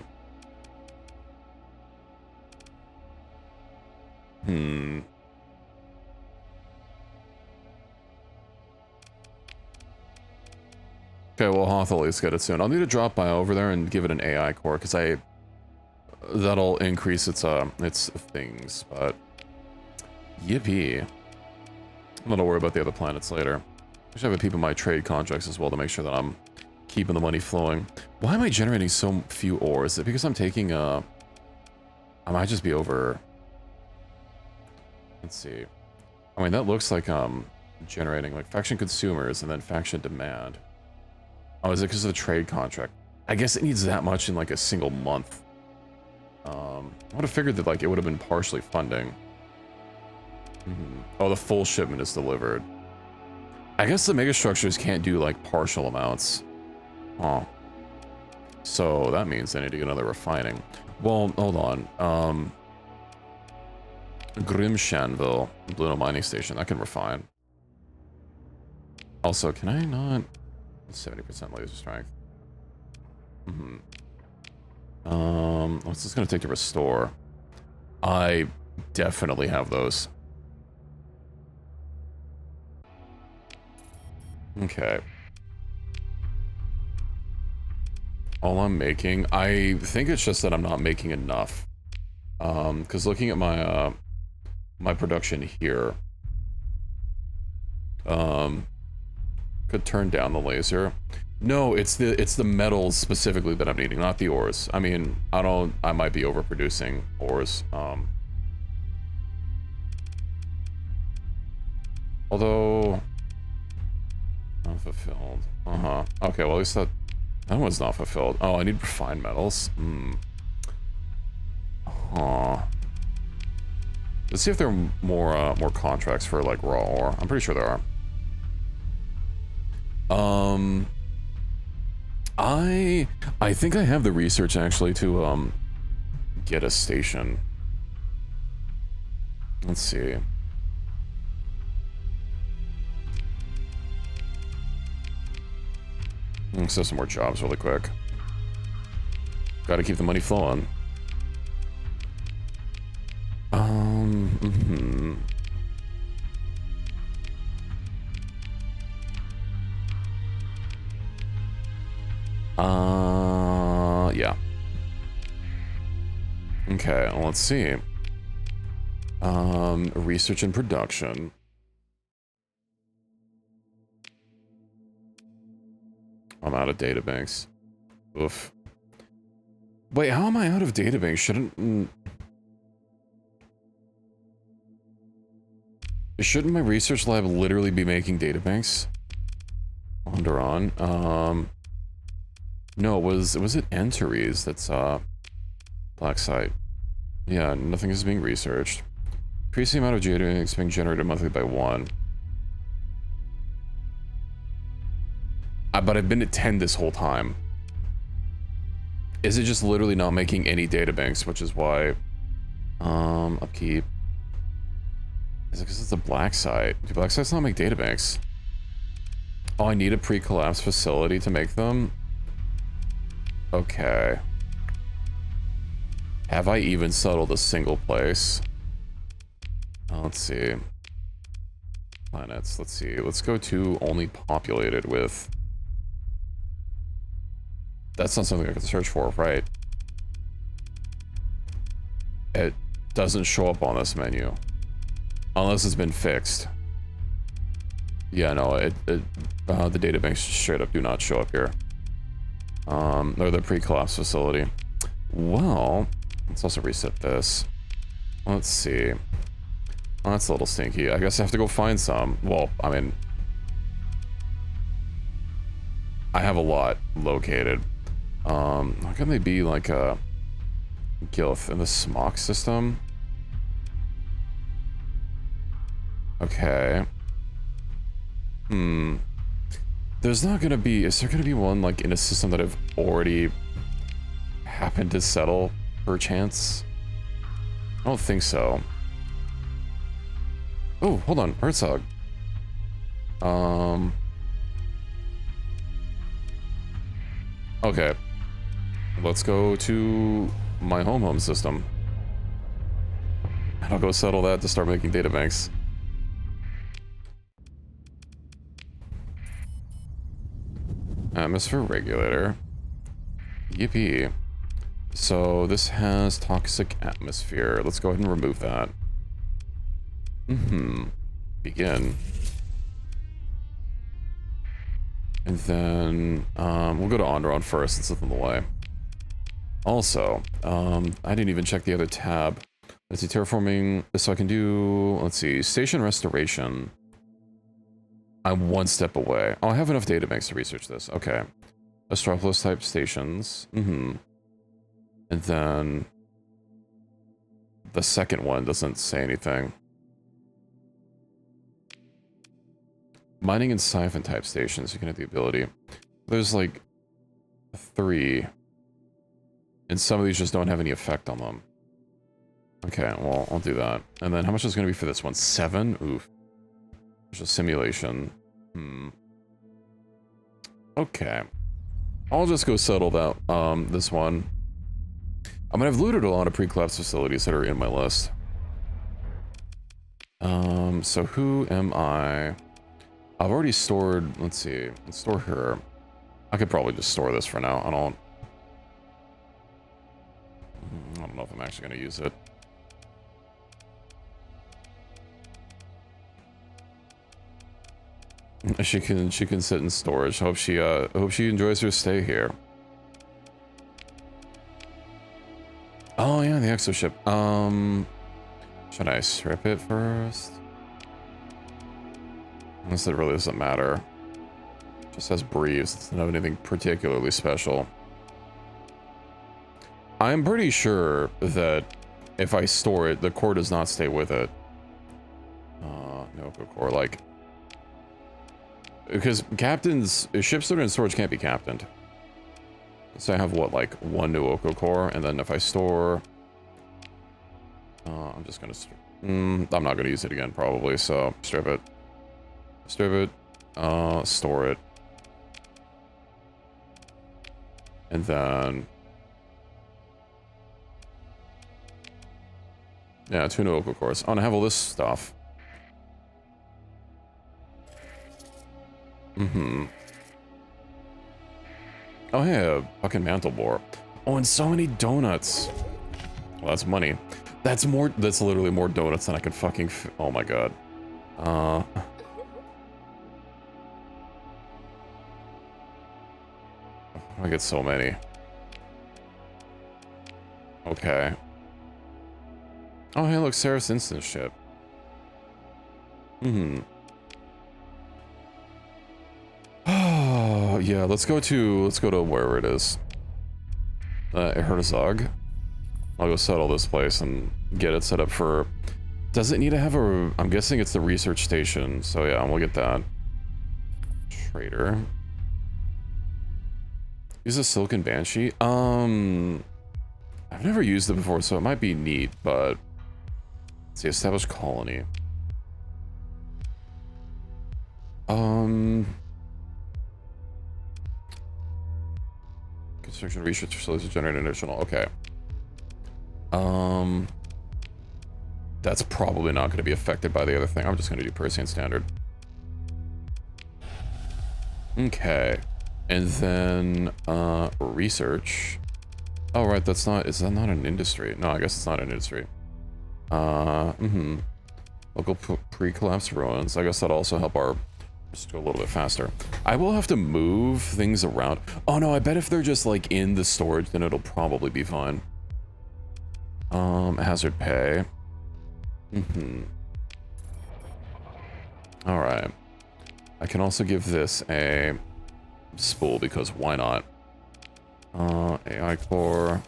Speaker 1: Okay, well, Hoth will at least get it soon. I'll need to drop by over there and give it an AI core, because that'll increase its things, but... Yippee. I'm not gonna worry about the other planets later. I should have a peep in my trade contracts as well to make sure that I'm keeping the money flowing. Why am I generating so few ores? Is it because I'm taking I might just be over... Let's see. I mean, that looks like I'm generating like faction consumers and then faction demand. Oh, is it because of the trade contract? I guess it needs that much in like a single month. I would have figured that like it would have been partially funding. Oh, the full shipment is delivered. I guess the megastructures can't do like partial amounts. Oh. So that means I need to get another refining. Well, hold on. Grimshanville, Bluno mining station, that can refine. Also, can I not? 70% laser strength. What's this gonna take to restore? I definitely have those. Okay. All I'm making, I think it's just that I'm not making enough. Because looking at my my production here, could turn down the laser. No, it's the metals specifically that I'm needing, not the ores. I mean, I might be overproducing ores. Although not fulfilled. Okay, well at least that one's not fulfilled. Oh, I need refined metals. Let's see if there are more contracts for like raw ore. I'm pretty sure there are. I think I have the research actually to get a station. Let's see. Let's have some more jobs really quick. Gotta keep the money flowing. Yeah. Okay, well, let's see. Research and production. I'm out of databanks. Oof. Wait, how am I out of databanks? Shouldn't my research lab literally be making databanks? Onderon. No, was it Antares that's black site? Yeah, nothing is being researched. Increase the amount of databanks being generated monthly by 1. But I've been at 10 this whole time. Is it just literally not making any databanks, which is why... upkeep. Is it because it's a black site? Do black sites not make databanks? Oh, I need a pre-collapse facility to make them? Okay. Have I even settled a single place? Let's see. Planets, let's see. Let's go to only populated with... That's not something I can search for, right? It doesn't show up on this menu. Unless it's been fixed. Yeah, no, the databanks straight up do not show up here. Or the pre-collapse facility. Well, let's also reset this. Let's see. Well, that's a little stinky. I guess I have to go find some. Well, I mean... I have a lot located. How can they be like a... Gilth in the smock system? Okay. There's not gonna be... Is there gonna be one like in a system that I've already happened to settle, perchance? I don't think so. Oh, hold on. Herzog. Okay. Let's go to my home system. And I'll go settle that to start making databanks. Atmosphere regulator. Yippee. So this has toxic atmosphere. Let's go ahead and remove that. Begin. And then we'll go to Onderon first since it's in the way. Also, I didn't even check the other tab. Let's see, terraforming. So I can do, let's see, station restoration. I'm one step away. Oh, I have enough databanks to research this. Okay. Astropolis type stations. And then the second one doesn't say anything. Mining and siphon type stations, you can have the ability. There's like 3. And some of these just don't have any effect on them. Okay, well, I'll do that. And then how much is it going to be for this one? 7? Oof. There's a simulation. Okay. I'll just go settle that, this one. I mean, I've looted a lot of pre-collapse facilities that are in my list. So who am I? I've already stored, let's see, let's store her. I could probably just store this for now. I don't know if I'm actually going to use it. She can sit in storage. Hope she enjoys her stay here. Oh yeah, the exoship. Should I strip it first? Unless it really doesn't matter. Just has breeze. It doesn't have anything particularly special. I'm pretty sure that if I store it, the core does not stay with it. No core, like... Because ships that are in storage can't be captained. So I have, what, like, 1 new Oko core, and then if I store... I'm just gonna... I'm not gonna use it again, probably, so strip it. Strip it. Store it. And then... Yeah, 2 new Oko cores. Oh, and I have all this stuff. Oh, hey, a fucking mantle boar. Oh, and so many donuts. Well, that's money. That's literally more donuts than I could fucking oh my god. I get so many. Okay. Oh, hey, look, Seraph's instant ship. Oh, yeah, let's go to wherever it is. Herzog. I'll go settle this place and get it set up for... Does it need to have a... I'm guessing it's the research station, so yeah, we'll get that. Trader. Use a Silken Banshee? I've never used it before, so it might be neat, but... Let's see, establish colony. Construction research facilities to generate additional, okay. That's probably not going to be affected by the other thing. I'm just going to do Persian Standard. Okay. And then, research. Oh, right, that's not, is that not an industry? No, I guess it's not an industry. Local pre-collapse ruins. I guess that'll also help our, just go a little bit faster. I will have to move things around. Oh no, I bet if they're just like in the storage, then it'll probably be fine. Hazard pay. All right. I can also give this a spool because why not? AI core.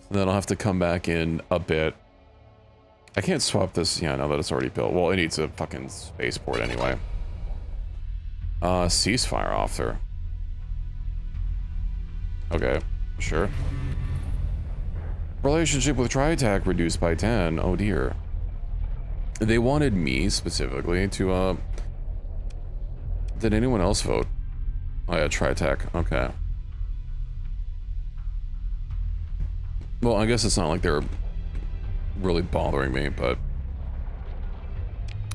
Speaker 1: And then I'll have to come back in a bit. I can't swap this, yeah, now that it's already built. Well, it needs a fucking spaceport anyway. Ceasefire offer. Okay, sure. Relationship with Tri-Attack reduced by 10. Oh dear. They wanted me specifically to, did anyone else vote? Oh yeah, Tri-Attack, okay. Well, I guess it's not like they're really bothering me, but...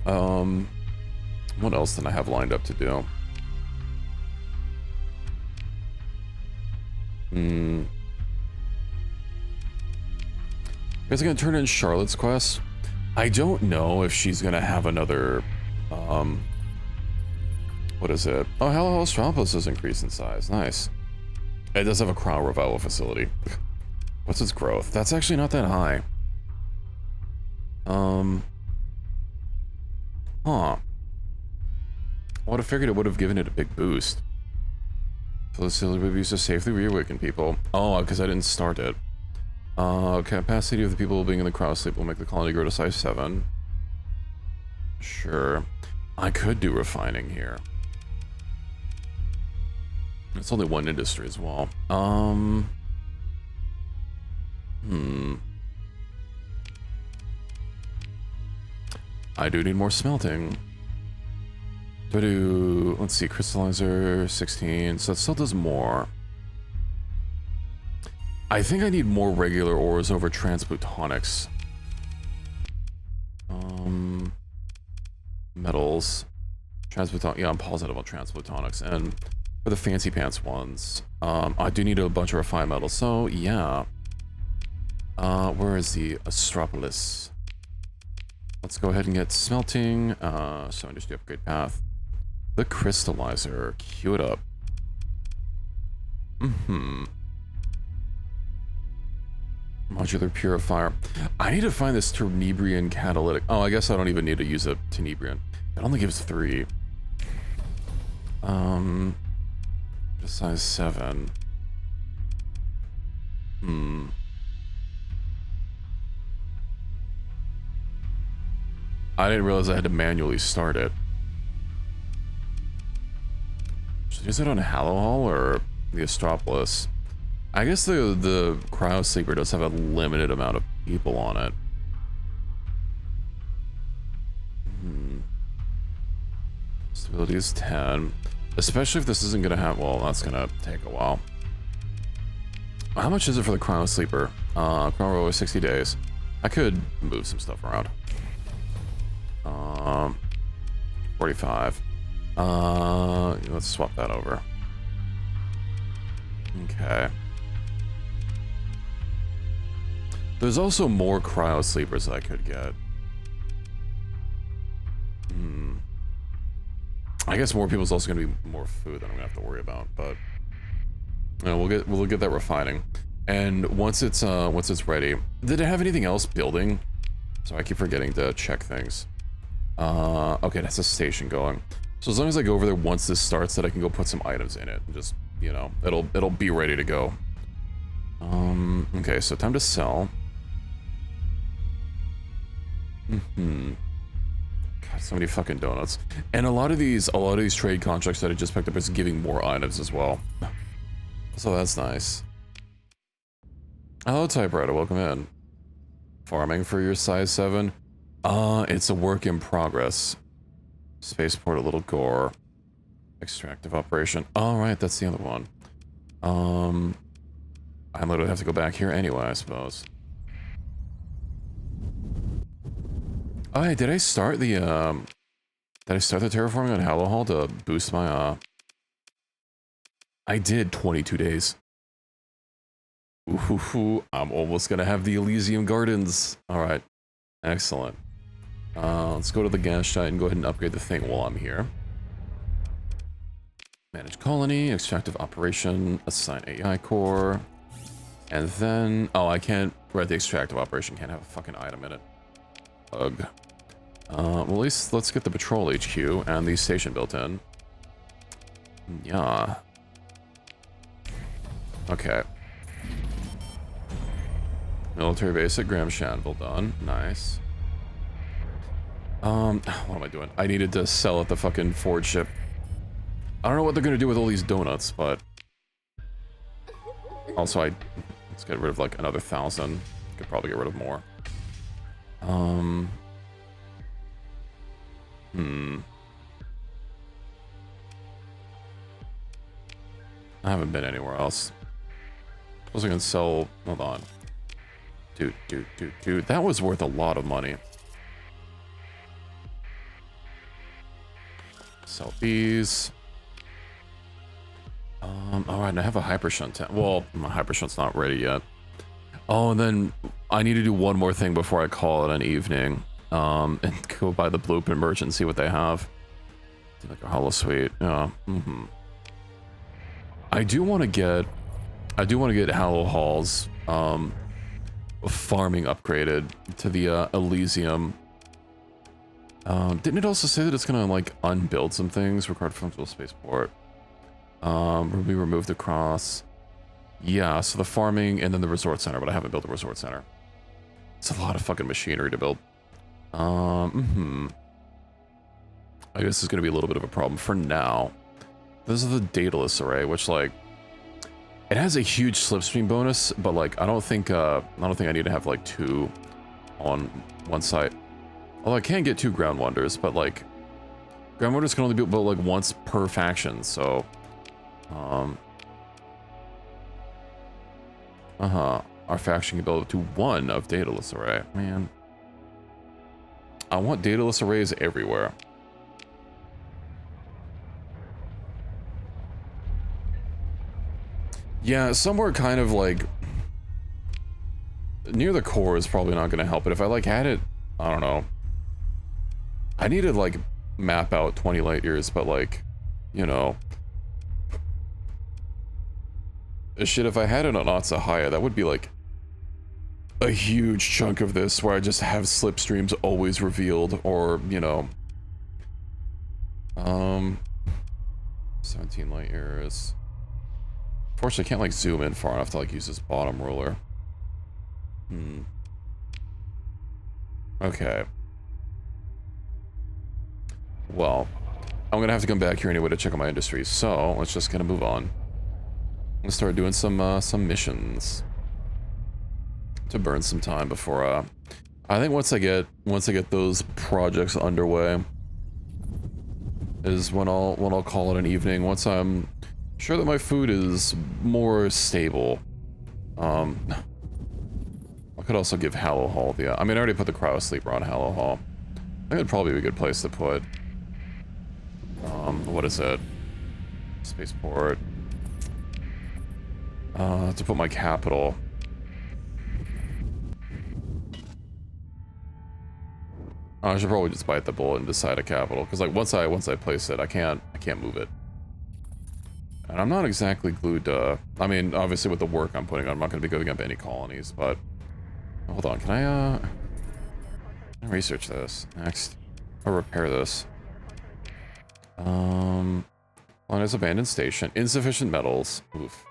Speaker 1: what else did I have lined up to do? Is it gonna turn in Charlotte's quest? I don't know if she's gonna have another, what is it? Oh, Hello Strompus has increased in size. Nice. It does have a crowd revival facility. What's its growth? That's actually not that high. Huh. I would have figured it would have given it a big boost. Facility would be used to safely reawaken people. Oh, because I didn't start it. Capacity of the people being in the crowd sleep will make the colony grow to size 7. Sure. I could do refining here. It's only one industry as well. I do need more smelting. Let's see, crystallizer 16, so that still does more. I think I need more regular ores over transplutonics. Metals. Yeah, I'm positive on transplutonics. And for the fancy pants ones, I do need a bunch of refined metals, so yeah. Where is the Astropolis? Let's go ahead and get smelting. So industry upgrade path. The crystallizer. Queue it up. Modular purifier. I need to find this Tenebrian catalytic. Oh, I guess I don't even need to use a Tenebrian. It only gives 3. Just size 7. I didn't realize I had to manually start it. Should I use it on Hallowhall or the Astropolis? I guess the Cryo Sleeper does have a limited amount of people on it. Stability is 10. Especially if this isn't going to have... Well, that's going to take a while. How much is it for the Cryo Sleeper? Cryo Roll is 60 days. I could move some stuff around. 45. Let's swap that over. Okay. There's also more cryo sleepers I could get. I guess more people's also gonna be more food that I'm gonna have to worry about, but we'll get that refining. And once it's ready, did it have anything else building? So I keep forgetting to check things. Okay, that's a station going. So as long as I go over there once this starts, that I can go put some items in it and just, you know, it'll be ready to go. Okay, so time to sell. God, so many fucking donuts. And a lot of these trade contracts that I just picked up is giving more items as well. So that's nice. Hello, typewriter, welcome in. Farming for your size 7? It's a work in progress. Spaceport, a little gore. Extractive operation. Alright, that's the other one. I literally have to go back here anyway, I suppose. Oh, hey, did I start the terraforming on Hallow Hall to boost my, I did 22 days. Ooh, I'm almost gonna have the Elysium Gardens. Alright, excellent. Let's go to the gas site and go ahead and upgrade the thing while I'm here. Manage colony, extractive operation, assign AI core. And then, oh, I can't, right, the extractive operation can't have a fucking item in it. Ugh. Well, at least let's get the patrol HQ and the station built in. Yeah. Okay. Military base at Graham Shanville done. Nice. What am I doing? I needed to sell at the fucking forge ship. I don't know what they're gonna do with all these donuts, but... Also, let's get rid of like another 1,000. Could probably get rid of more. I haven't been anywhere else. I was gonna sell... Hold on. Dude. That was worth a lot of money. Sell these. Alright, and I have a hypershunt. Well, my hypershunt's not ready yet. Oh, and then I need to do one more thing before I call it an evening. And go buy the blueprint merchant and see what they have. Like a hollow suite. Yeah. I do want to get Hallow Hall's farming upgraded to the Elysium. Didn't it also say that it's gonna like unbuild some things? Required functional spaceport. We removed the cross. Yeah, so the farming and then the resort center, but I haven't built a resort center. It's a lot of fucking machinery to build. I guess this is gonna be a little bit of a problem for now. This is the dataless array, which like it has a huge slipstream bonus, but like I don't think I need to have like 2 on one site. Although I can get 2 ground wonders, but like ground wonders can only be built like once per faction, so our faction can build up to 1 of dataless array. Man, I want dataless arrays everywhere. Yeah, somewhere kind of like near the core is probably not going to help, but if I like had it, I don't know. I need to like map out 20 light years, but like, you know, shit, if I had it on Atsahaya, that would be like a huge chunk of this where I just have slipstreams always revealed, or, you know, 17 light years. Unfortunately, I can't like zoom in far enough to like use this bottom ruler. Okay. Well, I'm gonna have to come back here anyway to check on my industry, so let's just kind of move on. Let's start doing some missions to burn some time before I think once I get those projects underway is when I'll call it an evening, once I'm sure that my food is more stable. I could also give Hallow Hall the I mean, I already put the cryo sleeper on Hallow Hall. I think it'd probably be a good place to put what is it? Spaceport. To put my capital. I should probably just bite the bullet and decide a capital, because like once I place it, I can't move it. And I'm not exactly glued to, I mean, obviously with the work I'm putting on, I'm not going to be going up any colonies, but hold on, can I research this next or repair this? On his abandoned station, insufficient metals. Oof.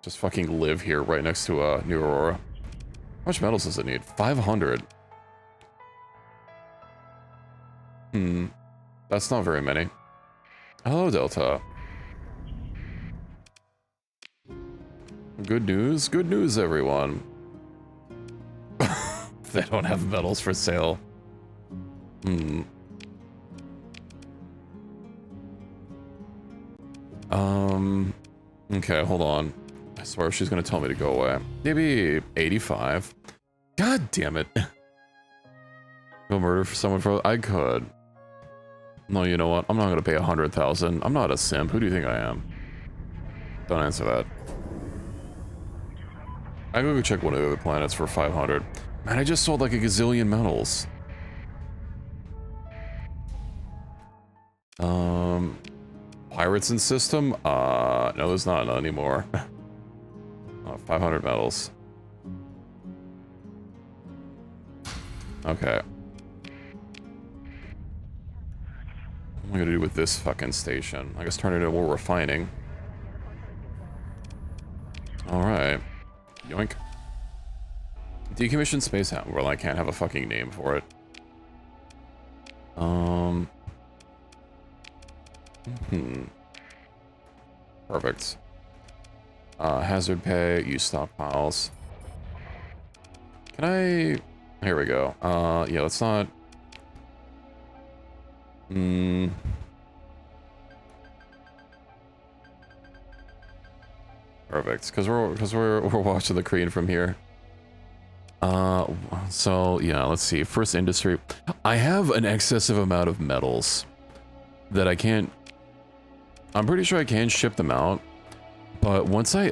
Speaker 1: Just fucking live here right next to New Aurora. How much metals does it need? 500. That's not very many. Hello, Delta. Good news, everyone. They don't have metals for sale. Okay, hold on. I swear she's gonna tell me to go away. Maybe 85. God damn it. Go murder for someone for... I could. No, you know what? I'm not gonna pay 100,000. I'm not a simp. Who do you think I am? Don't answer that. I go check one of the other planets for 500. Man, I just sold like a gazillion metals. Pirates in system? No, there's not anymore. 500 metals. Okay. What am I gonna do with this fucking station? I guess turn it into more refining. Alright. Yoink. Decommissioned space hat. Well, I can't have a fucking name for it. Perfect. Hazard pay, use stockpiles. Can I... Here we go. Yeah, let's not... Perfect, because we're watching the Korean from here. So yeah, let's see. First industry. I have an excessive amount of metals that I can't... I'm pretty sure I can ship them out, but once I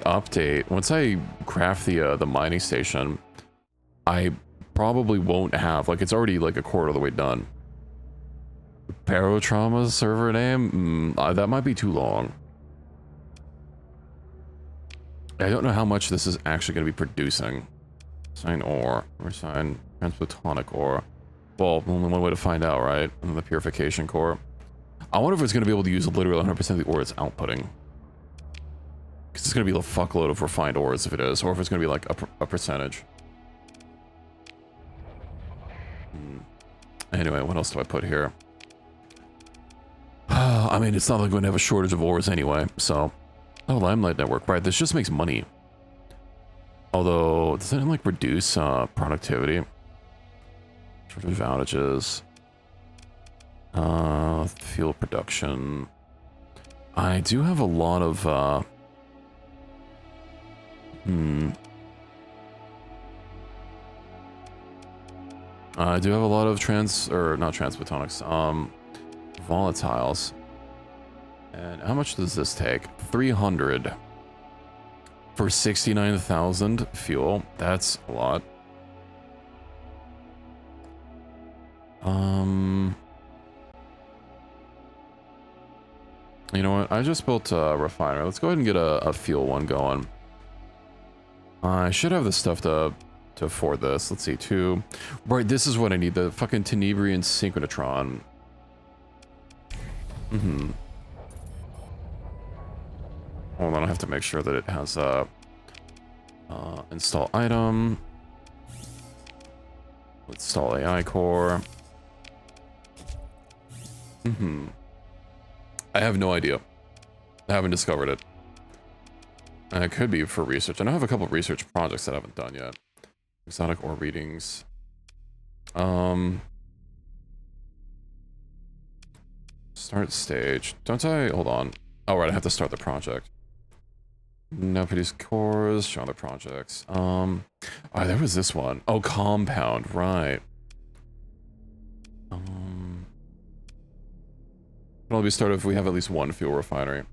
Speaker 1: craft the mining station, I probably won't have, like, it's already like a quarter of the way done. Barotrauma server name? That might be too long. I don't know how much this is actually going to be producing. Sign ore, resign transplutonic ore. Well, only one way to find out, right? And the purification core. I wonder if it's going to be able to use literally 100% of the ore it's outputting. Because it's going to be a fuckload of refined ores if it is, or if it's going to be like a percentage. Anyway, what else do I put here? I mean, it's not like we're going to have a shortage of ores anyway, so... Oh, Limelight Network, right, this just makes money. Although, does it like reduce productivity? Shortage of outages. Fuel production. I do have a lot of, I do have a lot of not transphotonics, volatiles. And how much does this take? 300 for 69,000 fuel. That's a lot. You know what? I just built a refinery. Let's go ahead and get a fuel one going. I should have the stuff to afford this. Let's see, 2. Right, this is what I need. The fucking Tenebrian Synchronotron. Hold on, I have to make sure that it has install item. Install AI core. I have no idea. I haven't discovered it. And it could be for research. And I have a couple of research projects that I haven't done yet. Exotic ore readings. Start stage. Don't I? Hold on. Oh, right, I have to start the project. Now produce cores, show other projects. Oh, there was this one. Oh, compound, right. It'll be started if we have at least one fuel refinery.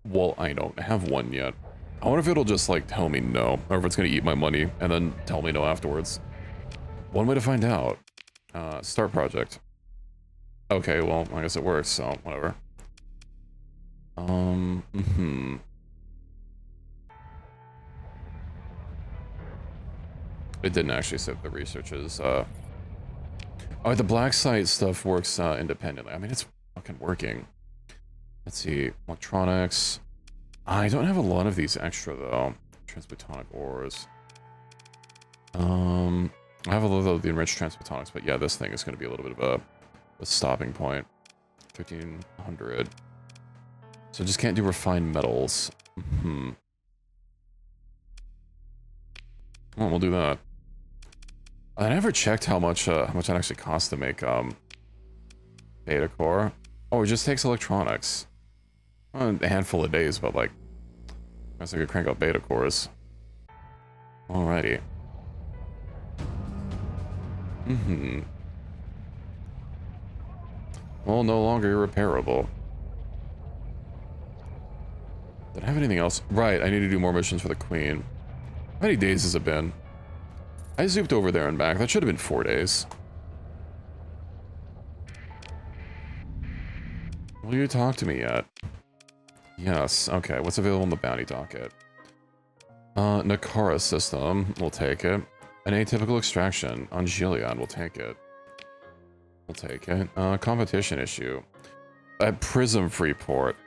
Speaker 1: Well, I don't have one yet. I wonder if it'll just, like, tell me no, or if it's gonna eat my money, and then tell me no afterwards. One way to find out. Start project. Okay, well, I guess it works, so, whatever. It didn't actually say the research is, Oh, the black site stuff works independently. I mean, it's fucking working. Let's see. Electronics. I don't have a lot of these extra, though. Transplutonic ores. I have a little of the enriched transphotonics, but yeah, this thing is going to be a little bit of a stopping point. 1500. So just can't do refined metals. Well, we'll do that. I never checked how much it actually costs to make beta core. Oh, it just takes electronics. A handful of days, but like, I guess I could crank out beta cores. Alrighty. Well, no longer repairable. Did I have anything else? Right, I need to do more missions for the Queen. How many days has it been? I zooped over there and back. That should have been 4 days. Will you talk to me yet? Yes. Okay, what's available in the bounty docket? Nakara system. We'll take it. An atypical extraction on Gilead. We'll take it. We'll take it. Competition issue. At Prism Freeport.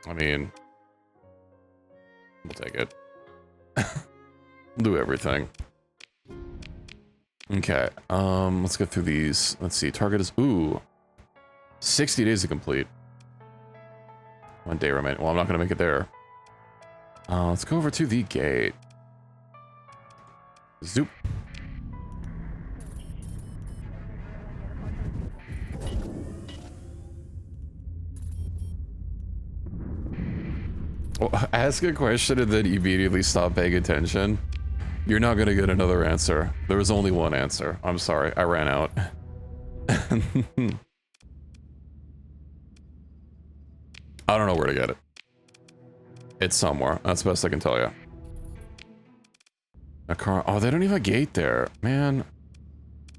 Speaker 1: I mean, we'll take it. We'll do everything. Okay, let's get through these. Let's see, target is, 60 days to complete. 1 day remaining. Well, I'm not gonna make it there. Let's go over to the gate. Zoop. Well, ask a question and then immediately stop paying attention. You're not gonna get another answer. There was only one answer. I'm sorry, I ran out. I don't know where to get it. It's somewhere. That's the best I can tell you. A car. Oh, they don't even have a gate there. Man.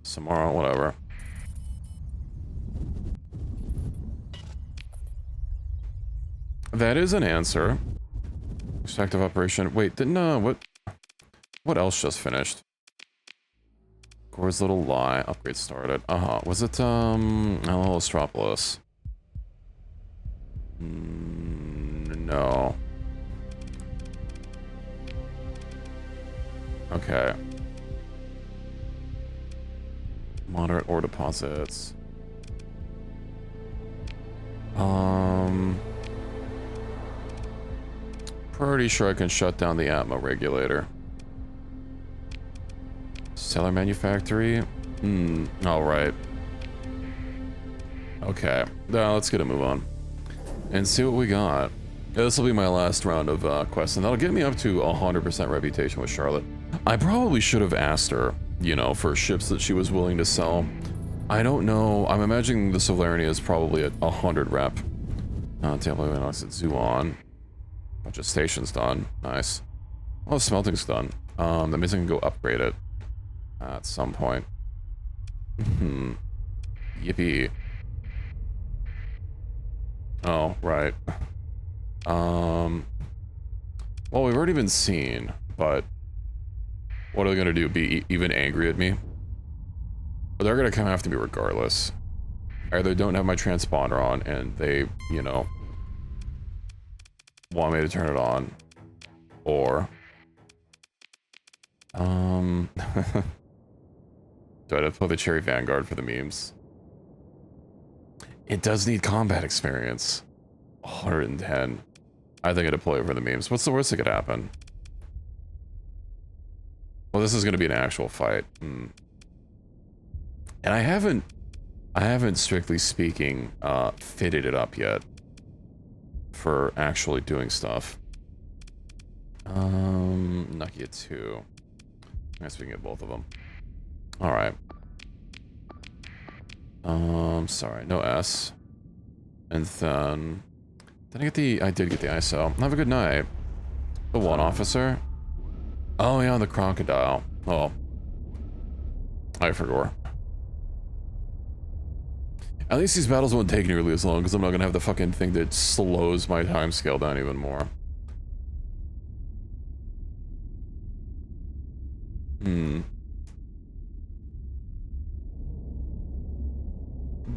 Speaker 1: Tomorrow, whatever. That is an answer. Extractive operation. Wait, didn't, what else just finished? Gore's Little Lie. Upgrade started. Was it, Alostropolis? No. Okay. Moderate ore deposits. Pretty sure I can shut down the Atmo regulator. Stellar Manufactory? Alright. Okay. Now let's get a move on. And see what we got. This will be my last round of quests, and that'll get me up to 100% reputation with Charlotte. I probably should have asked her, you know, for ships that she was willing to sell. I don't know. I'm imagining the Solarnia is probably at 100 rep. Tampa Inox at Zuon. Bunch of stations done. Nice. Well, smelting's done. That means I can go upgrade it at some point. Yippee. Oh, right. Well, we've already been seen, but what are they gonna do? Be even angry at me? But they're gonna come after me regardless. Either don't have my transponder on and they, you know, want me to turn it on, or do I have to play the Cherry Vanguard for the memes? It does need combat experience. 110. I think I'd deploy it for the memes. What's the worst that could happen? Well, this is going to be an actual fight. And I haven't strictly speaking fitted it up yet for actually doing stuff. Nokia 2. I guess we can get both of them. All right. Sorry, no S. And then I did get the ISO. Have a good night. The one officer. Oh yeah, the crocodile. Oh, I forgot. At least these battles won't take nearly as long because I'm not gonna have the fucking thing that slows my time scale down even more.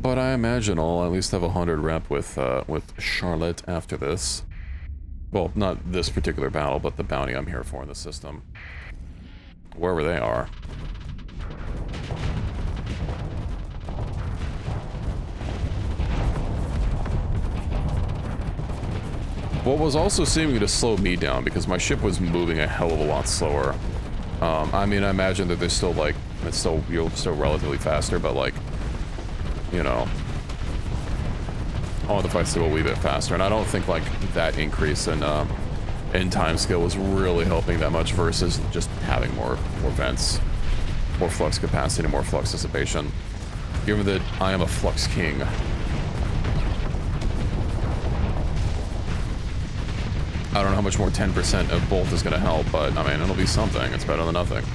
Speaker 1: But I imagine I'll at least have 100 rep with Charlotte after this. Well, not this particular battle, but the bounty I'm here for in the system. Wherever they are. What was also seeming to slow me down, because my ship was moving a hell of a lot slower. I mean, I imagine that there's still, like, you're still relatively faster, but, like, you know, all the fights still a wee bit faster, and I don't think, like, that increase in time scale was really helping that much versus just having more vents, more flux capacity, more flux dissipation. Given that I am a flux king. I don't know how much more 10% of both is going to help, but, I mean, it'll be something. It's better than nothing.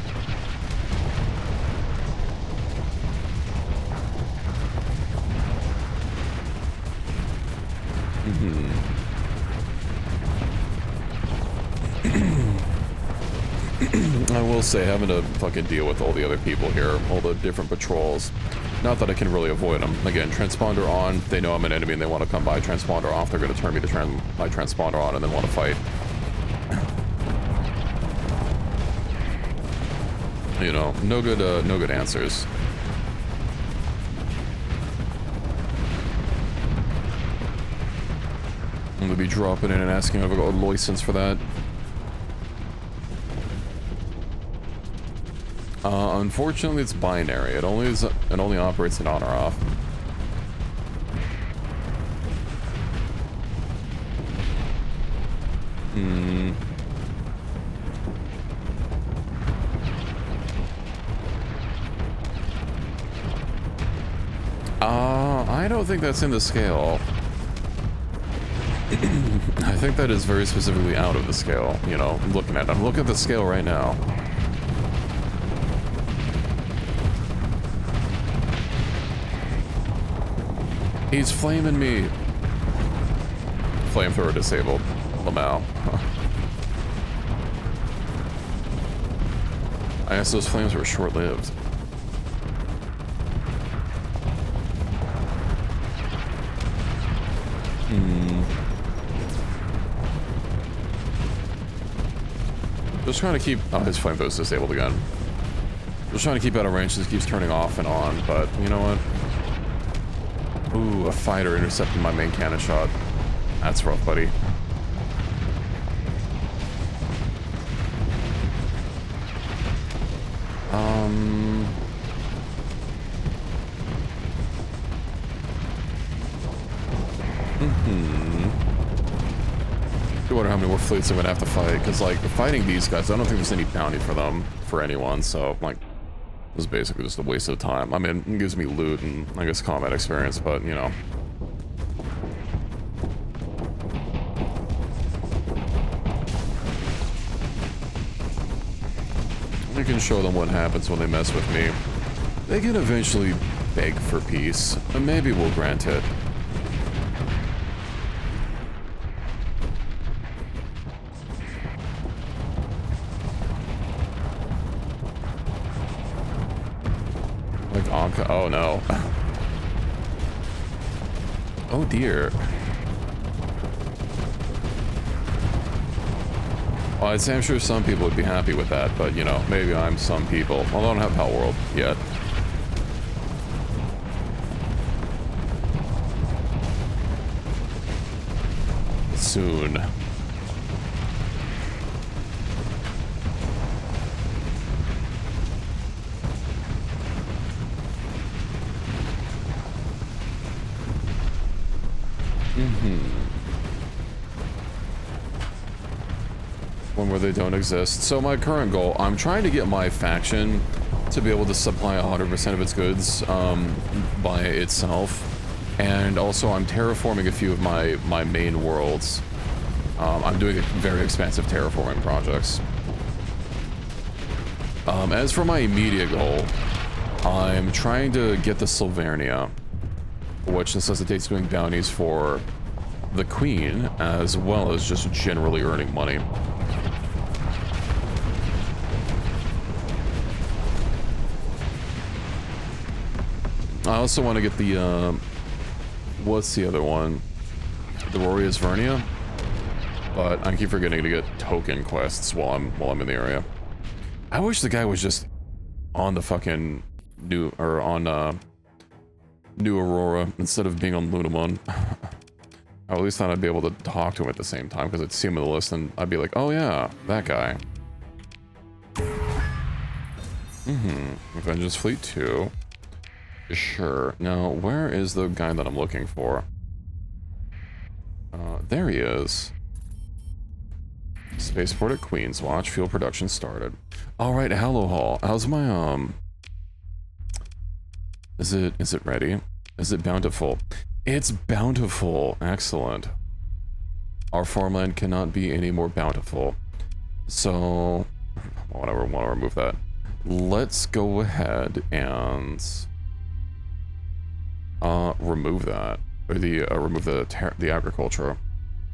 Speaker 1: I will say, having to fucking deal with all the other people here, all the different patrols. Not that I can really avoid them. Again, transponder on, they know I'm an enemy and they want to come by. Transponder off, they're going to turn me to my transponder on and then want to fight. You know, no good answers. I'm going to be dropping in and asking if I've got a license for that. Unfortunately, it's binary. It only operates it on or off. I don't think that's in the scale. I think that is very specifically out of the scale. You know, I'm looking at the scale right now. He's flaming me. Flamethrower disabled. Lamau. I guess those flames were short-lived. Just trying to keep... Oh, his flamethrower's disabled again. Just trying to keep out of range. This keeps turning off and on, but you know what? Ooh, a fighter intercepted my main cannon shot. That's rough, buddy. I wonder how many more fleets I'm gonna have to fight, because, like, fighting these guys, I don't think there's any bounty for them, for anyone, so, like, this is basically just a waste of time. I mean, it gives me loot and, I guess, combat experience, but, you know. I can show them what happens when they mess with me. They can eventually beg for peace, and maybe we'll grant it. Oh no. Oh dear. Well, I'd say I'm sure some people would be happy with that, but you know, maybe I'm some people. Well, I don't have Hell World yet. Soon. One where they don't exist. So my current goal, I'm trying to get my faction to be able to supply 100% of its goods by itself. And also I'm terraforming a few of my main worlds. I'm doing very expensive terraforming projects. As for my immediate goal, I'm trying to get the Sylvernia, which necessitates doing bounties for the Queen, as well as just generally earning money. I also want to get the, what's the other one? The Rorius Vernia? But I keep forgetting to get token quests while I'm in the area. I wish the guy was just on the fucking new Aurora instead of being on Lunamon. I at least thought I'd be able to talk to him at the same time because I'd see him in the list and I'd be like, oh yeah, that guy. Vengeance Fleet 2. Sure. Now, where is the guy that I'm looking for? There he is. Spaceport at Queen's Watch. Fuel production started. Alright, hello Hall. How's my, Is it ready? Is it bountiful? It's bountiful. Excellent. Our farmland cannot be any more bountiful. So, I want to remove that. Let's go ahead and remove that, or remove the agriculture.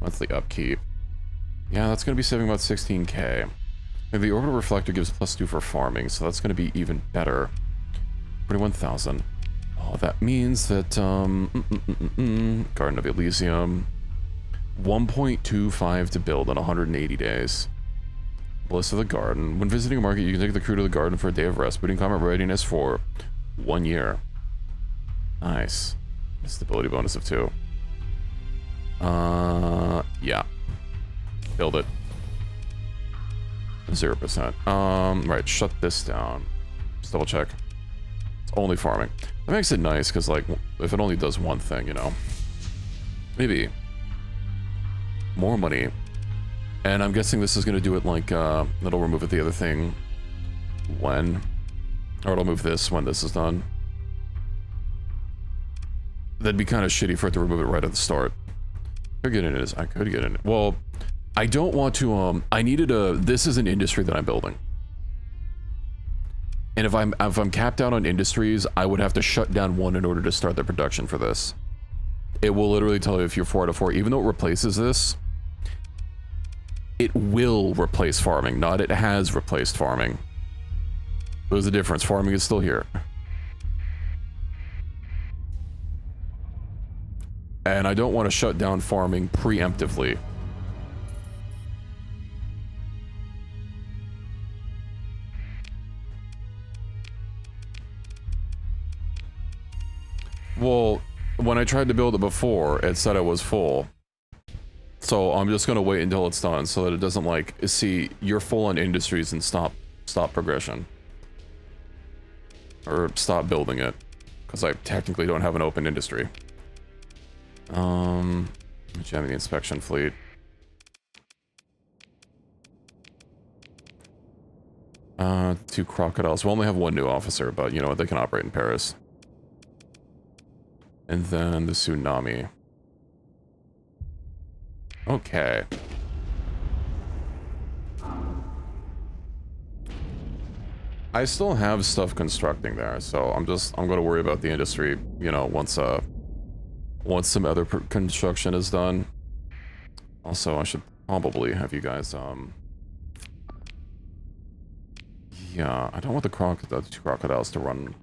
Speaker 1: Monthly upkeep. Yeah, that's gonna be saving about 16k. And the orbital reflector gives +2 for farming, so that's gonna be even better. 41,000. Oh, that means that Garden of Elysium, 1.25 to build in 180 days. Bliss of the Garden. When visiting a market, you can take the crew to the garden for a day of rest, putting combat readiness for 1 year. Nice. Stability bonus of 2. Yeah. Build it. 0%. Right, shut this down. Just double check. It's only farming. That makes it nice, because, like, if it only does one thing, you know. Maybe. More money. And I'm guessing this is going to do it like, it'll remove it the other thing when. Or it'll move this when this is done. That'd be kind of shitty for it to remove it right at the start. I could get in it. I could get in it. Well, I don't want to, I needed this is an industry that I'm building. And if I'm capped out on industries, I would have to shut down one in order to start the production for this. It will literally tell you if you're 4 out of 4, even though it replaces this, it will replace farming, not it has replaced farming. There's a difference. Farming is still here. And I don't want to shut down farming preemptively. Well, when I tried to build it before, it said it was full. So I'm just going to wait until it's done so that it doesn't, like, see, you're full on industries and stop progression. Or stop building it. Because I technically don't have an open industry. Jamming the inspection fleet. 2 crocodiles. We only have 1 new officer, but you know what? They can operate in Paris. And then the tsunami. Okay. I still have stuff constructing there, so I'm going to worry about the industry, you know, once some other construction is done. Also, I should probably have you guys, yeah, I don't want the 2 crocodiles to run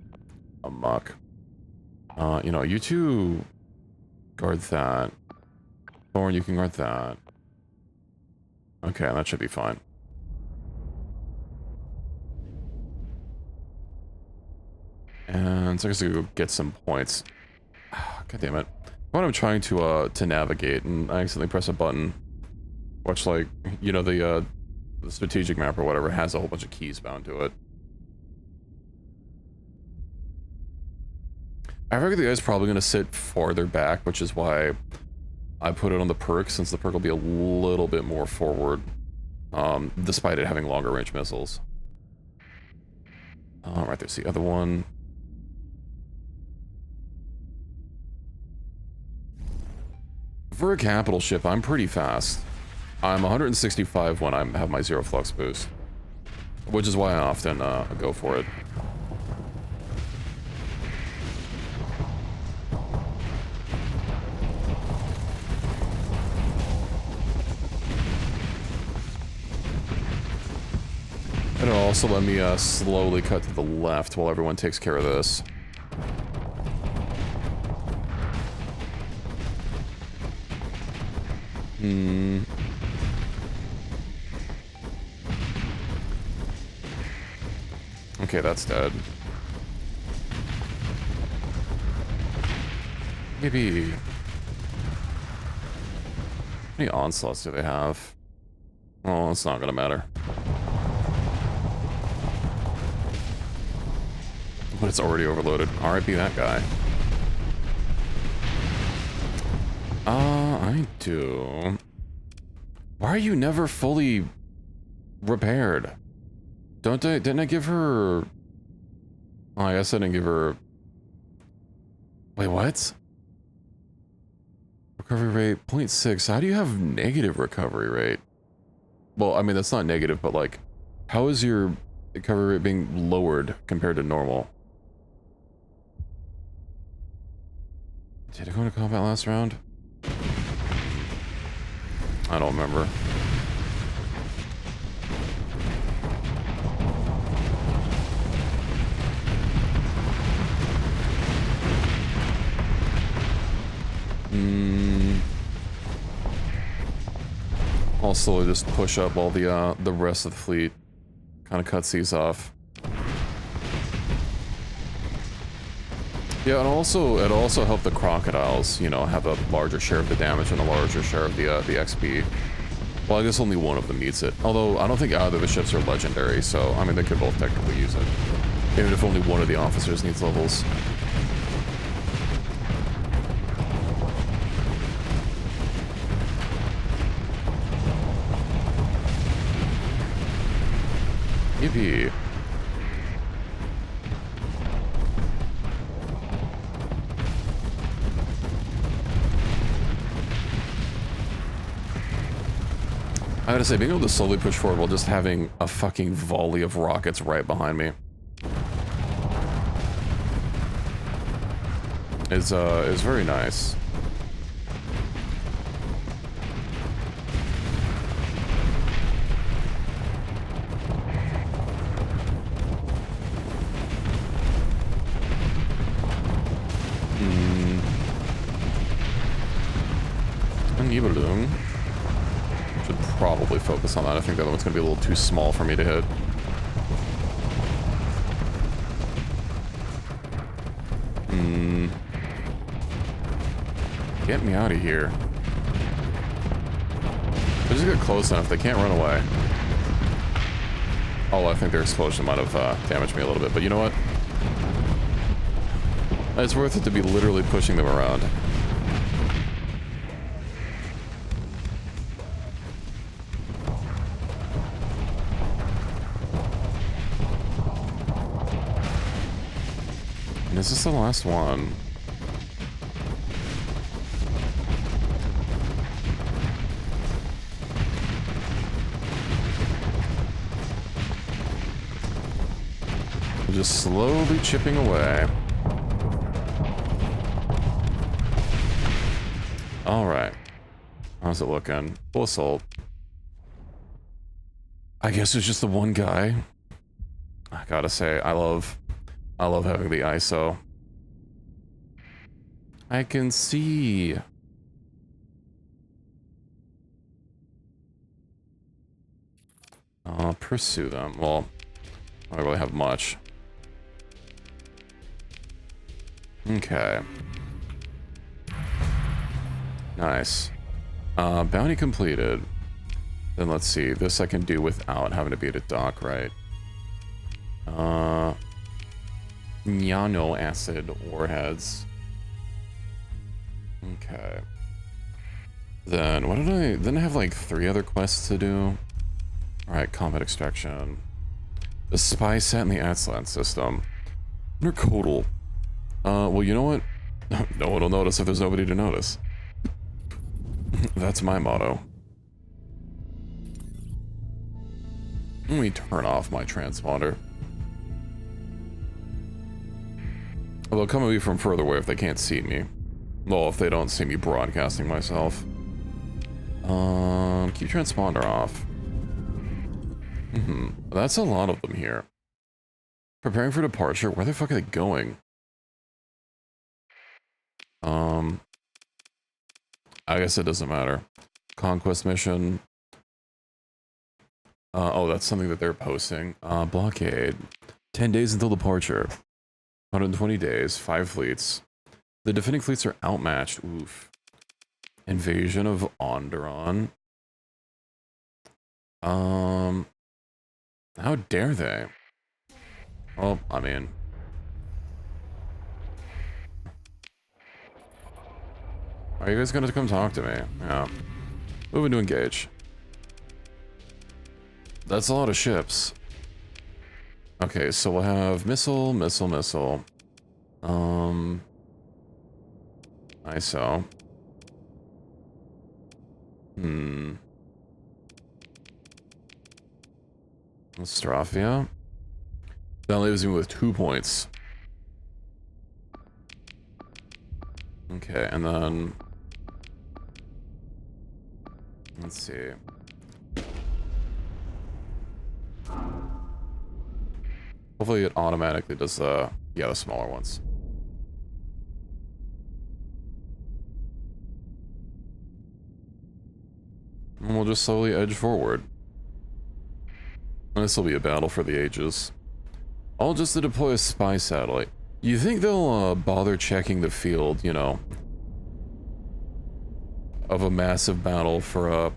Speaker 1: amok. You know, you 2 guard that. Thorn, you can guard that. Okay, that should be fine. And so I guess I could go get some points. God damn it. When I'm trying to navigate and I accidentally press a button, much like, you know, the strategic map or whatever has a whole bunch of keys bound to it. I figure the guy's probably going to sit farther back, which is why I put it on the perk, since the perk will be a little bit more forward, despite it having longer range missiles. Right, there's the other one. For a capital ship, I'm pretty fast. I'm 165 when I have my 0 flux boost, which is why I often go for it. It'll also let me slowly cut to the left while everyone takes care of this. Hmm. Okay, that's dead. Maybe... How many onslaughts do they have? Oh, it's not gonna matter. But it's already overloaded. R.I.P. that guy. I do. Why are you never fully repaired? Didn't I give her... Oh, I guess I didn't give her... Wait, what? Recovery rate 0.6. How do you have negative recovery rate? Well, I mean, that's not negative, but like, how is your recovery rate being lowered compared to normal? Did I go into combat last round? I don't remember. I'll slowly just push up all the rest of the fleet. Kind of cuts these off. Yeah, and it also helped the crocodiles, you know, have a larger share of the damage and a larger share of the XP. Well, I guess only one of them needs it. Although, I don't think either of the ships are legendary, so, I mean, they could both technically use it. Even if only one of the officers needs levels. Yippee. I gotta say, being able to slowly push forward while just having a fucking volley of rockets right behind me is very nice. Should probably focus on that. I think the other one's gonna be a little too small for me to hit. Get me out of here. They just get close enough. They can't run away. Oh, I think their explosion might have damaged me a little bit, but you know what? It's worth it to be literally pushing them around. And is this the last one? Just slowly chipping away. Alright. How's it looking? Full assault. I guess it's just the one guy. I gotta say, I love having the ISO. I can see. I'll pursue them. Well, I don't really have much. Okay. Nice. Bounty completed. Then let's see. This I can do without having to be at a dock, right? Nyano acid warheads. Okay. Then what did I... Didn't I have like 3 other quests to do? Alright, combat extraction. The spy set in the Atlan system. Under Codal. Well, you know what? No one will notice if there's nobody to notice. That's my motto. Let me turn off my transponder. They'll come at me from further away if they can't see me. Well, if they don't see me broadcasting myself. Keep transponder off. That's a lot of them here. Preparing for departure. Where the fuck are they going? I guess it doesn't matter. conquest mission. Oh, that's something that they're posting. Blockade. 10 days until departure. 120 days, 5 fleets. The defending fleets are outmatched. Oof. Invasion of Onderon. How dare they? Well, I mean... Are you guys gonna come talk to me? Yeah. Moving to engage. That's a lot of ships. Okay, so we'll have missile, missile, missile. ISO. Astraphia. That leaves me with 2 points. Okay, and then... Let's see. Hopefully it automatically does the smaller ones. And we'll just slowly edge forward. This will be a battle for the ages. All just to deploy a spy satellite. You think they'll bother checking the field, you know, of a massive battle for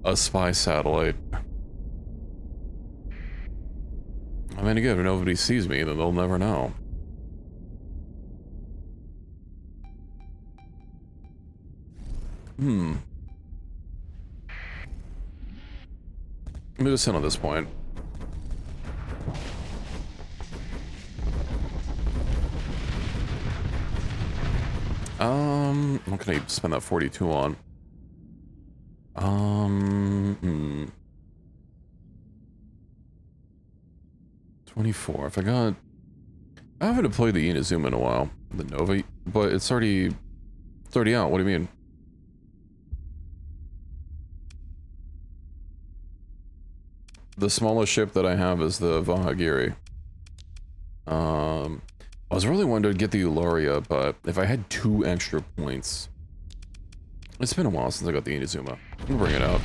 Speaker 1: a spy satellite? I mean, again, if nobody sees me, then they'll never know. Let me just hit on this point. What can I spend that 42 on? 24. If I haven't deployed the Inazuma in a while. The Nova, but it's already out. What do you mean? The smallest ship that I have is the Vahagiri. I was really wanting to get the Eularia, but if I had 2 extra points... It's been a while since I got the Inazuma. I'll bring it out.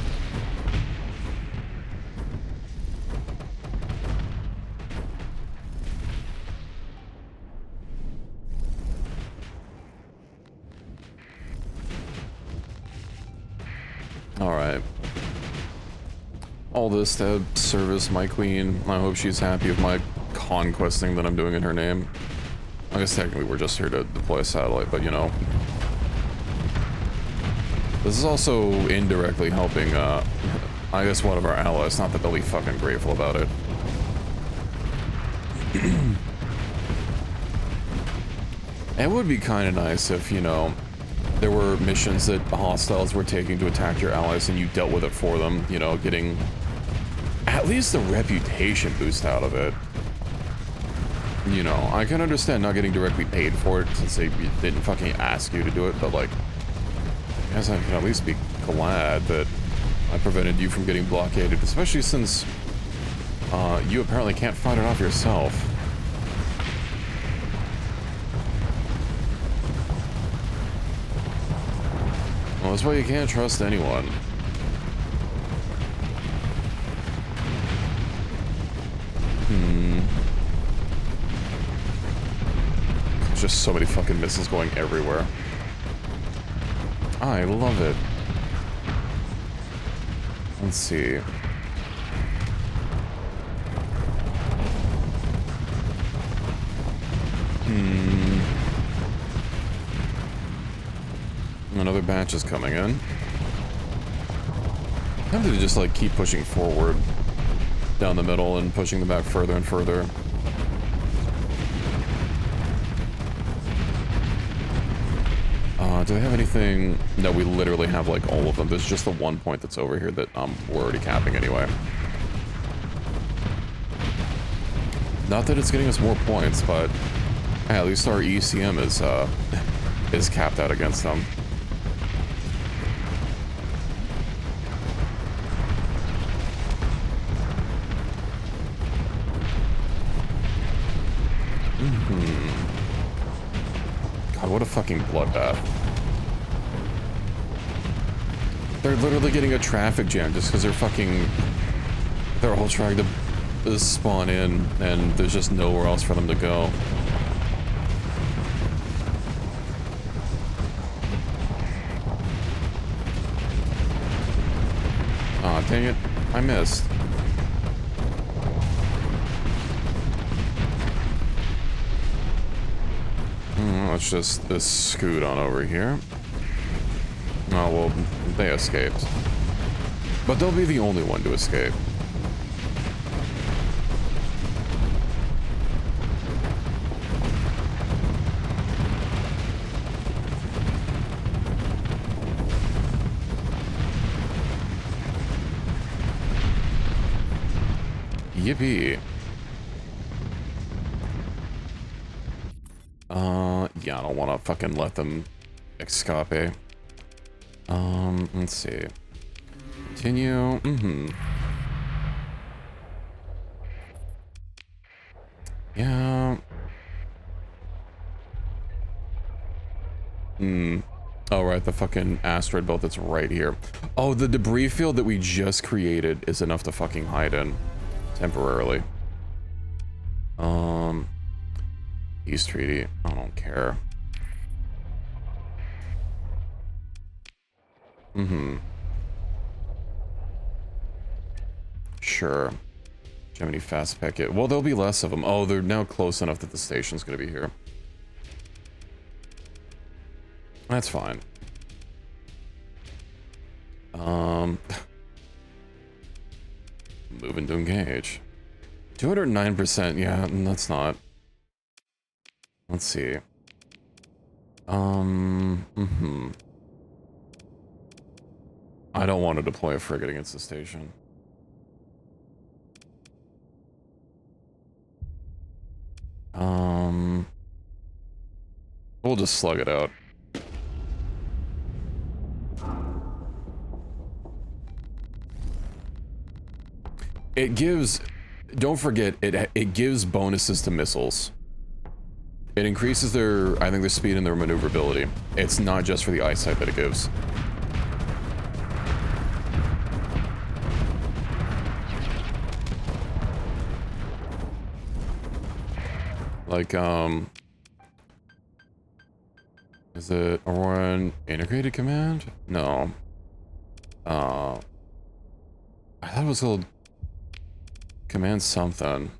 Speaker 1: Alright. All this to service my queen. I hope she's happy with my conquesting that I'm doing in her name. I guess technically we're just here to deploy a satellite, but you know. This is also indirectly helping, I guess, one of our allies. Not that they'll be fucking grateful about it. It would be kind of nice if, you know, there were missions that hostiles were taking to attack your allies and you dealt with it for them, you know, getting at least the reputation boost out of it. You know, I can understand not getting directly paid for it since they didn't fucking ask you to do it, but like, I guess I can at least be glad that I prevented you from getting blockaded, especially since you apparently can't fight it off yourself. Well, that's why you can't trust anyone. There's just so many fucking missiles going everywhere. I love it. Let's see. Another batch is coming in. I'm tempted to just like keep pushing forward down the middle and pushing them back further and further. Do they have anything? No, we literally have like all of them. There's just the one point that's over here that we're already capping anyway. Not that it's getting us more points, but hey, at least our ECM is capped out against them. God, what a fucking bloodbath. They're literally getting a traffic jam just because they're all trying to spawn in, and there's just nowhere else for them to go. Aw, dang it. I missed. Let's just scoot on over here. Oh, well, they escaped. But they'll be the only one to escape. Yippee. Yeah, I don't want to fucking let them escape. Let's see. Continue. Yeah. Oh, right, the fucking asteroid belt that's right here. Oh, the debris field that we just created is enough to fucking hide in. Temporarily. Peace treaty. I don't care. Sure. Gemini fast packet. Well, there'll be less of them. Oh, they're now close enough that the station's gonna be here. That's fine. Moving to engage. 209%. Yeah, that's not. Let's see. I don't want to deploy a frigate against the station. We'll just slug it out. It gives, don't forget, it gives bonuses to missiles. It increases their, I think, their speed and their maneuverability. It's not just for the eyesight that it gives. Like, is it Aurora Integrated Command? No. I thought it was called Command something.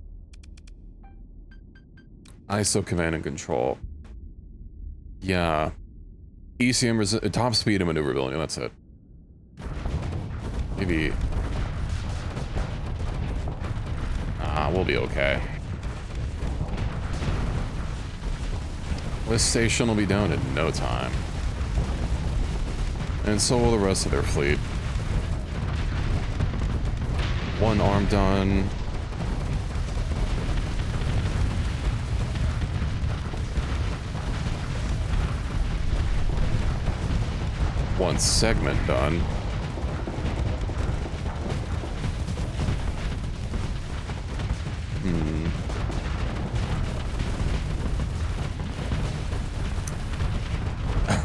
Speaker 1: ISO Command and Control. Yeah. ECM top speed and maneuverability, that's it. Maybe. We'll be okay. This station will be down in no time. And so will the rest of their fleet. One arm done. One segment done.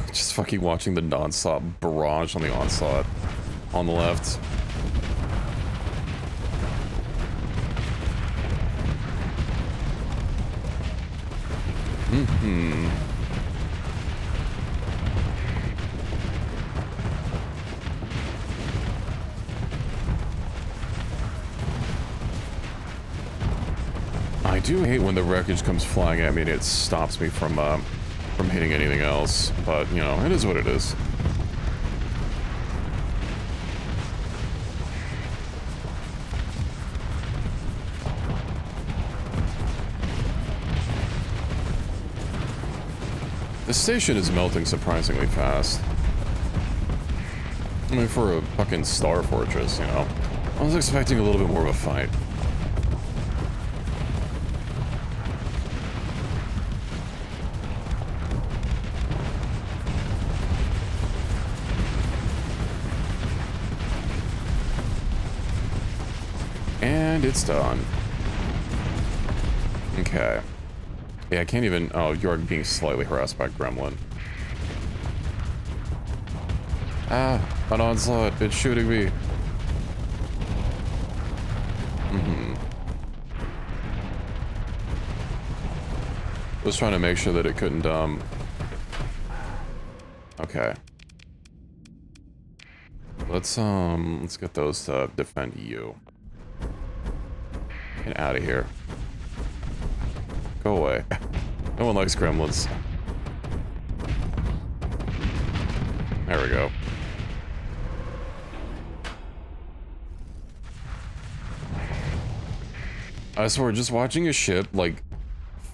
Speaker 1: Just fucking watching the non-stop barrage on the onslaught on the left. I do hate when the wreckage comes flying at me and it stops me from hitting anything else, but, you know, it is what it is. The station is melting surprisingly fast. I mean, for a fucking star fortress, you know. I was expecting a little bit more of a fight. And it's done. Okay. Yeah, I can't even... Oh, you're being slightly harassed by Gremlin. Ah, an onslaught. It's shooting me. Was trying to make sure that it couldn't, okay. Let's get those to defend you. Get out of here. Go away. No one likes gremlins. There we go. I swear, just watching a ship, like,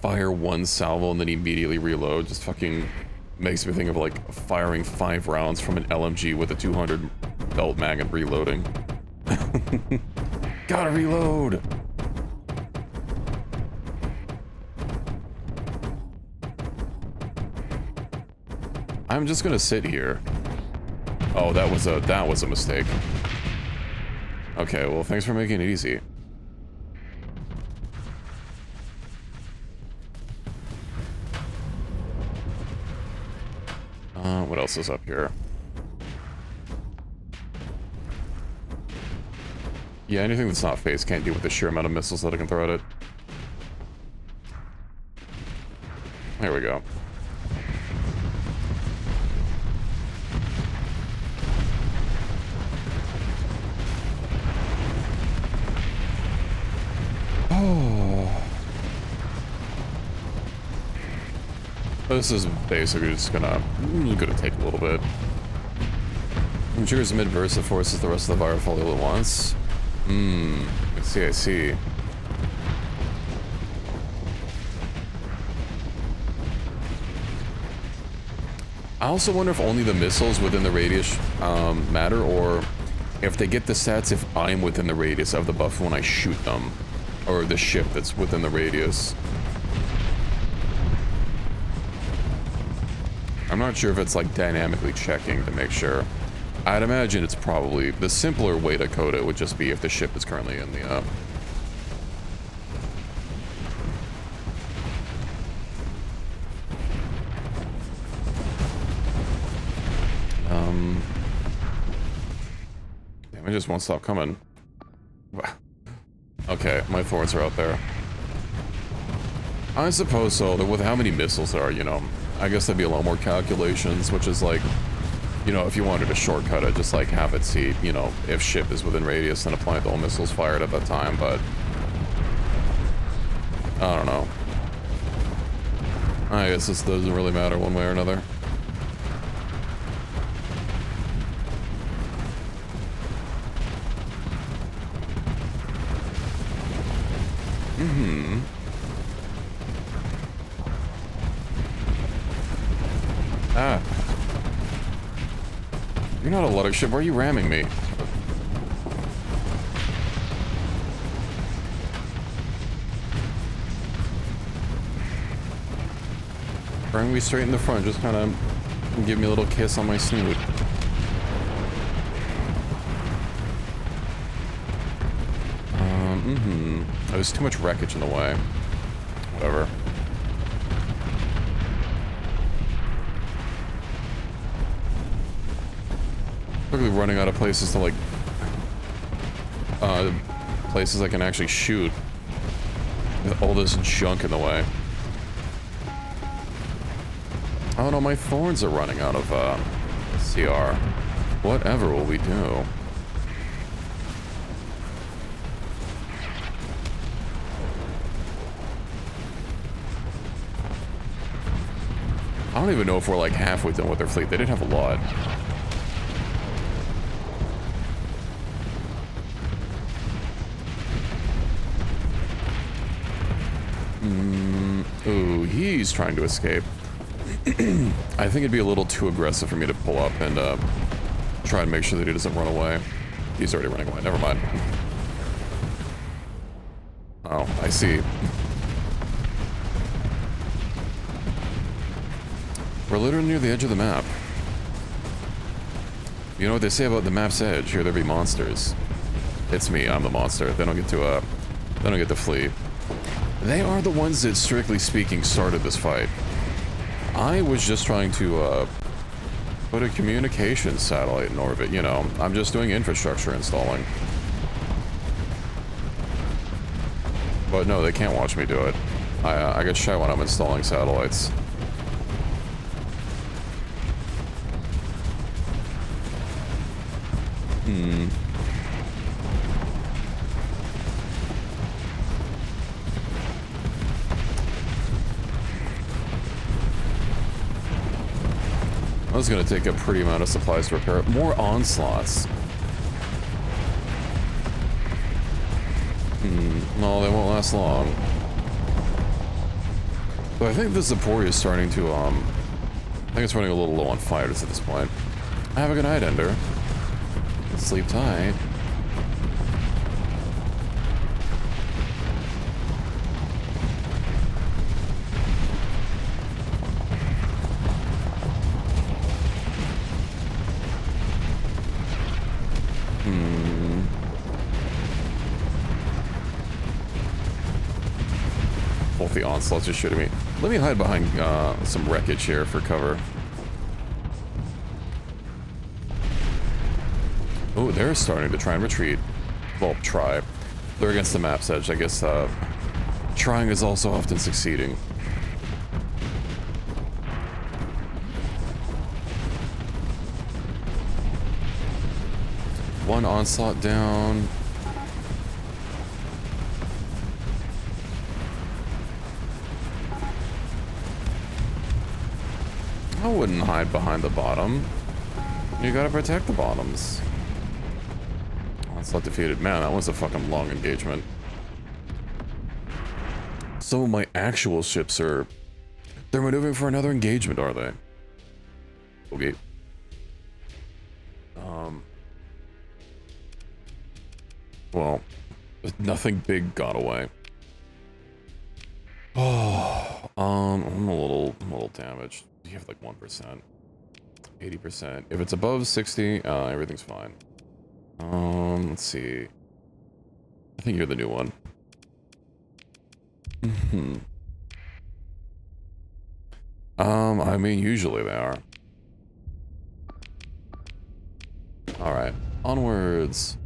Speaker 1: fire one salvo and then immediately reload just fucking makes me think of, like, firing 5 rounds from an LMG with a 200 belt mag and reloading. Gotta reload! I'm just gonna sit here. Oh, that was a mistake. Okay, well, thanks for making it easy. What else is up here? Yeah, anything that's not phase can't deal with the sheer amount of missiles that I can throw at it. There we go. Oh. This is basically just gonna take a little bit. When triggers mid-burst, it forces the rest of the fire fall all at once. I see. I also wonder if only the missiles within the radius matter, or if they get the stats if I'm within the radius of the buff when I shoot them, or the ship that's within the radius. I'm not sure if it's like dynamically checking to make sure. I'd imagine it's probably the simpler way to code it would just be if the ship is currently in the damn, it just won't stop coming. Okay, my thorns are out there. I suppose so. With how many missiles there are, you know, I guess there'd be a lot more calculations, which is like, you know, if you wanted to shortcut it, just like have it see, you know, if ship is within radius and apply the missiles fired at that time, but I don't know. I guess this doesn't really matter one way or another. Ah. You're not a lutter ship. Why are you ramming me? Bring me straight in the front. Just kind of give me a little kiss on my snoot. There's too much wreckage in the way. Whatever. Quickly running out of places to like places I can actually shoot with all this junk in the way. Oh no, my thorns are running out of CR. Whatever will we do? I don't even know if we're like halfway done with their fleet. They did have a lot. Ooh, he's trying to escape. I think it'd be a little too aggressive for me to pull up and try and make sure that he doesn't run away. He's already running away. Never mind. Oh, I see. We're literally near the edge of the map. You know what they say about the map's edge? Here there be monsters. It's me. I'm the monster. They don't get to flee. They are the ones that, strictly speaking, started this fight. I was just trying to put a communications satellite in orbit, you know. I'm just doing infrastructure installing. But no, they can't watch me do it. I get shy when I'm installing satellites. That's gonna take a pretty amount of supplies to repair it. More onslaughts. No, they won't last long. But I think the Zapori is starting to, I think it's running a little low on fighters at this point. Have a good night, Ender. Sleep tight. Both the onslaughts are shooting me. Let me hide behind some wreckage here for cover. Oh, they're starting to try and retreat. Well, try. They're against the map's edge. I guess trying is also often succeeding. One onslaught down. I wouldn't hide behind the bottom. You gotta protect the bottoms. Onslaught defeated. Man, that was a fucking long engagement. So my actual ships are... They're maneuvering for another engagement, are they? Okay. Well, nothing big got away. Oh, I'm a little damaged. You have like 1%, 80%. If it's above 60, everything's fine. Let's see. I think you're the new one. I mean, usually they are. All right, onwards.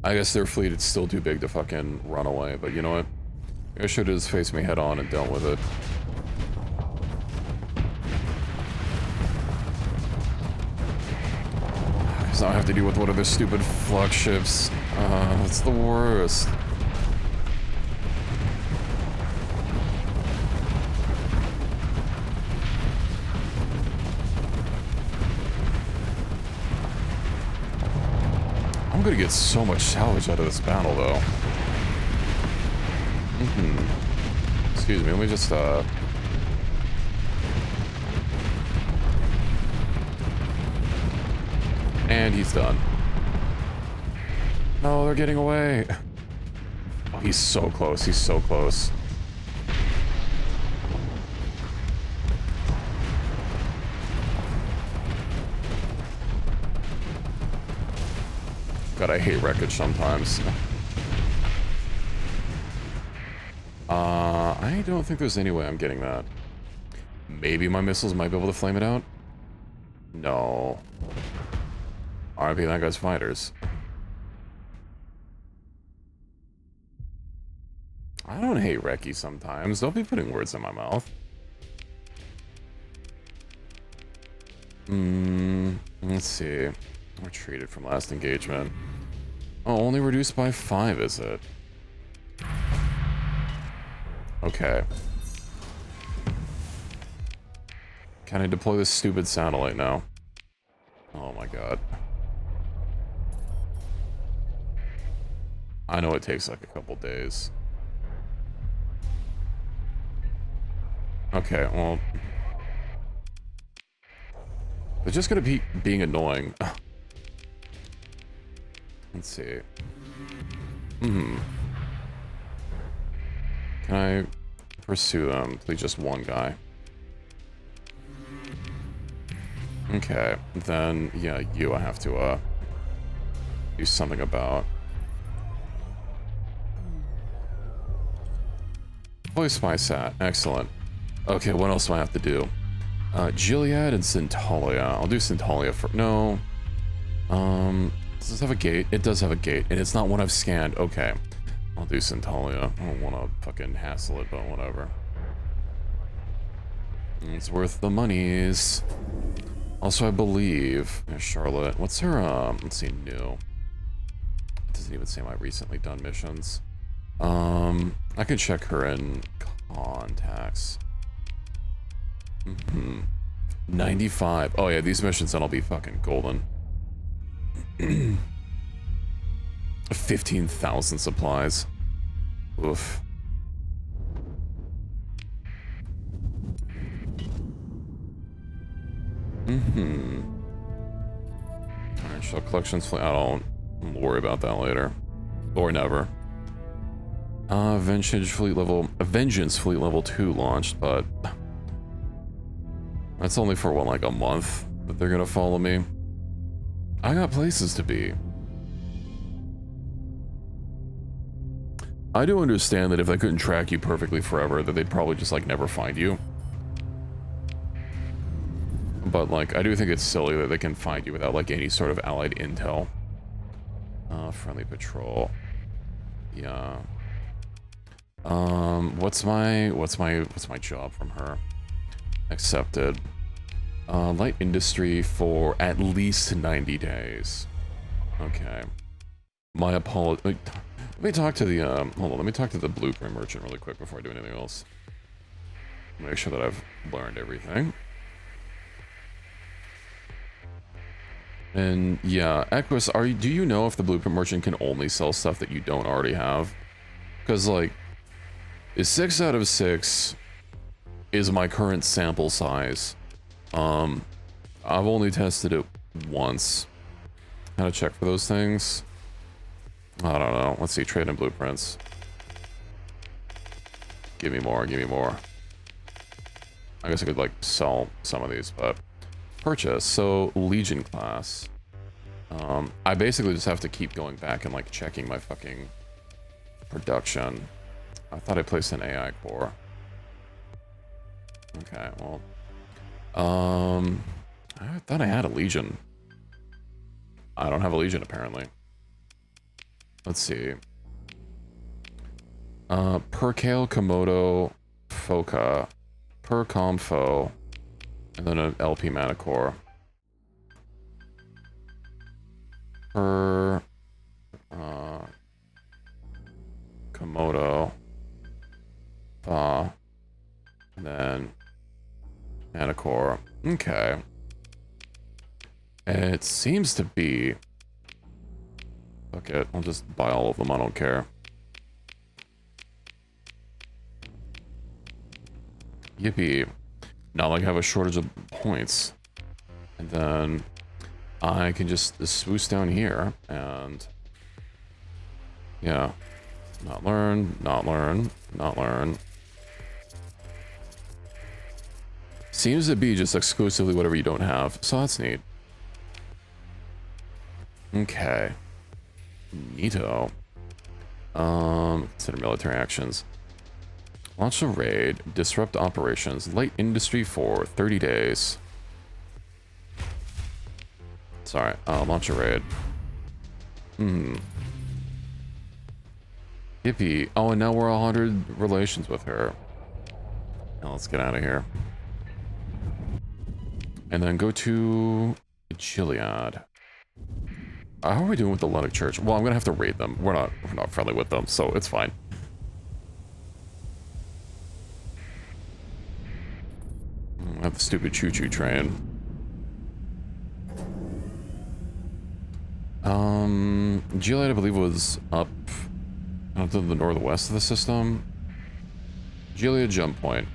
Speaker 1: I guess their fleet is still too big to fucking run away, but you know what? I should have just faced me head on and dealt with it. Because now I have to deal with one of their stupid flux ships. It's the worst. I'm gonna get so much salvage out of this battle, though. Excuse me, let me just, And he's done. No, they're getting away. Oh, he's so close, he's so close. God, I hate wreckage sometimes. I don't think there's any way I'm getting that. Maybe my missiles might be able to flame it out? No. RIP that guy's fighters. I don't hate Reki sometimes. Don't be putting words in my mouth. Let's see. Retreated from last engagement. Oh, only reduced by 5, is it? Okay. Can I deploy this stupid satellite now? Oh my god. I know it takes like a couple days. Okay, well... They're just gonna be being annoying. Let's see. Can I pursue them? Please, just one guy. Okay, then, yeah, you I have to, do something about. Voice spy sat. Excellent. Okay, what else do I have to do? Gilead and Centaulia. I'll do Centaulia for... No. Does this have a gate? It does have a gate, and it's not one I've scanned. Okay. I'll do Centaulia. I don't want to fucking hassle it, but whatever. It's worth the monies. Also, I believe... Charlotte. What's her, let's see, new. It doesn't even say my recently done missions. I could check her in contacts. 95. Oh yeah, these missions then I'll be fucking golden. 15,000 supplies. Oof. Alright, shell collections. I don't worry about that later. Or never. Vengeance Fleet level 2 launched, but that's only for what, like a month that they're gonna follow me. I got places to be. I do understand that if they couldn't track you perfectly forever, that they'd probably just like never find you. But like, I do think it's silly that they can find you without like any sort of allied intel. Friendly patrol. Yeah. What's my job from her? Accepted. Light industry for at least 90 days. Okay. My apology. Let me talk to the, hold on, let me talk to the blueprint merchant really quick before I do anything else. Make sure that I've learned everything. And yeah, Equus, do you know if the blueprint merchant can only sell stuff that you don't already have? Because like, 6 out of 6 is my current sample size. I've only tested it once. How to check for those things? I don't know. Let's see, trade in blueprints. Give me more, give me more. I guess I could like sell some of these, but purchase. So Legion class. I basically just have to keep going back and like checking my fucking production. I thought I placed an AI core. Okay, well. I thought I had a Legion. I don't have a Legion apparently. Let's see. Per Kale, Komodo, Foca, per Comfo, and then an LP Manicore. Per Komodo, and then Manicore. Okay. It seems to be... Fuck it, I'll just buy all of them, I don't care. Yippee. Not like I have a shortage of points. And then I can just swoosh down here and... Yeah. Not learn, not learn, not learn. Seems to be just exclusively whatever you don't have, so that's neat. Okay. Neato. Consider military actions. Launch a raid. Disrupt operations. Light industry for 30 days. Sorry. Launch a raid. Yippee. Oh, and now we're 100 relations with her. Now let's get out of here. And then go to Gilead. How are we doing with the Lunatic Church? Well, I'm gonna have to raid them. We're not friendly with them, so it's fine. I have the stupid choo-choo train. Gilead, I believe, was up to the northwest of the system. Gilead jump point.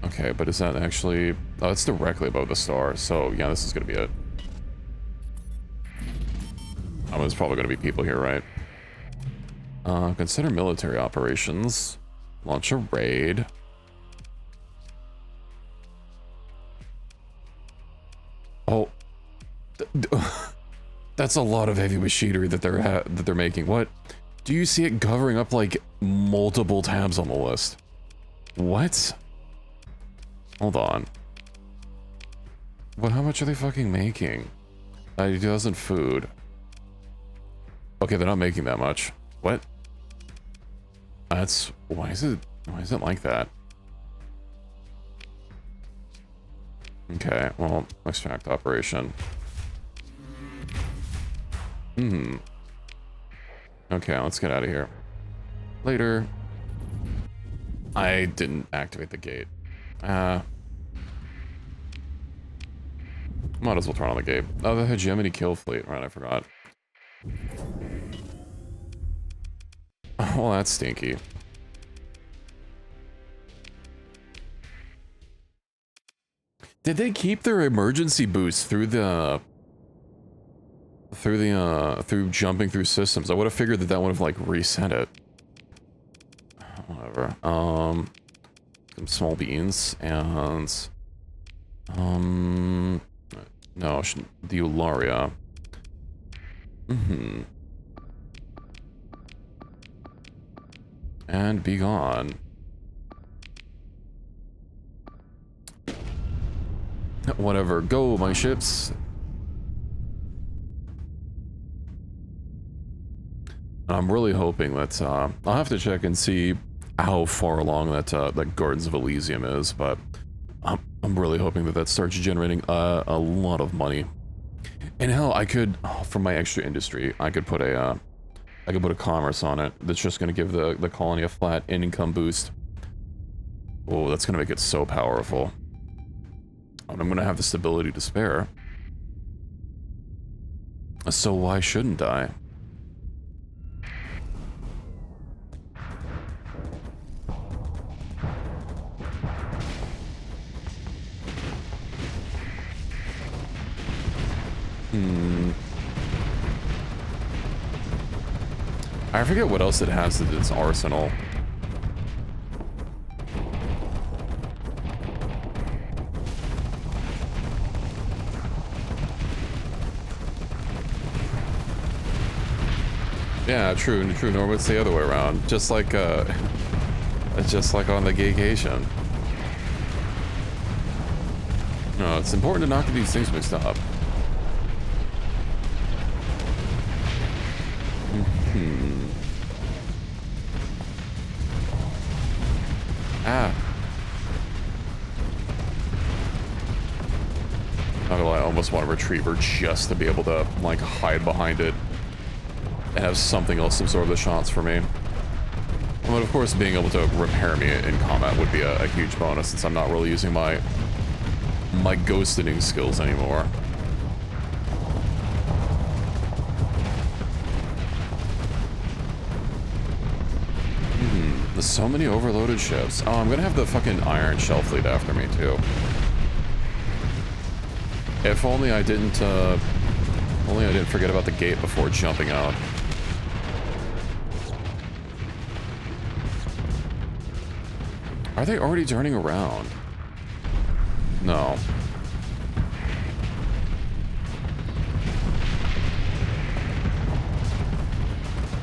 Speaker 1: Okay, but is that actually... Oh, it's directly above the star, so yeah, this is gonna be it. Oh, there's probably gonna be people here, right? Consider military operations. Launch a raid. Oh. That's a lot of heavy machinery that they're making. What? Do you see it covering up like multiple tabs on the list? What? Hold on. Well, how much are they fucking making? 90,000 food. Okay, they're not making that much. What? That's... why is it like that? Okay, well, extract operation. Okay, let's get out of here. Later. I didn't activate the gate. Might as well turn on the gate. Oh, the hegemony kill fleet. Right, I forgot. Well, that's stinky. Did they keep their emergency boost through through jumping through systems? I would have figured that that would have like reset it. Whatever. Some small beans and no, the Eularia. And be gone. Whatever, go my ships. I'm really hoping that I'll have to check and see how far along that that Gardens of Elysium is, but I'm really hoping that that starts generating a lot of money. And hell, I could, from my extra industry, I could put a commerce on it that's just going to give the colony a flat income boost. Oh, that's going to make it so powerful. And I'm going to have the stability to spare. So why shouldn't I? I forget what else it has in its arsenal. Yeah, true, Norm, it's the other way around. Just like on the gaycation. No, it's important to not get these things mixed up. Not gonna lie, I almost want a retriever just to be able to, like, hide behind it and have something else absorb the shots for me. But of course, being able to repair me in combat would be a huge bonus, since I'm not really using my ghosting skills anymore. There's so many overloaded ships. Oh, I'm gonna have the fucking Iron Shell fleet after me too. If only I didn't forget about the gate before jumping out. Are they already turning around? No.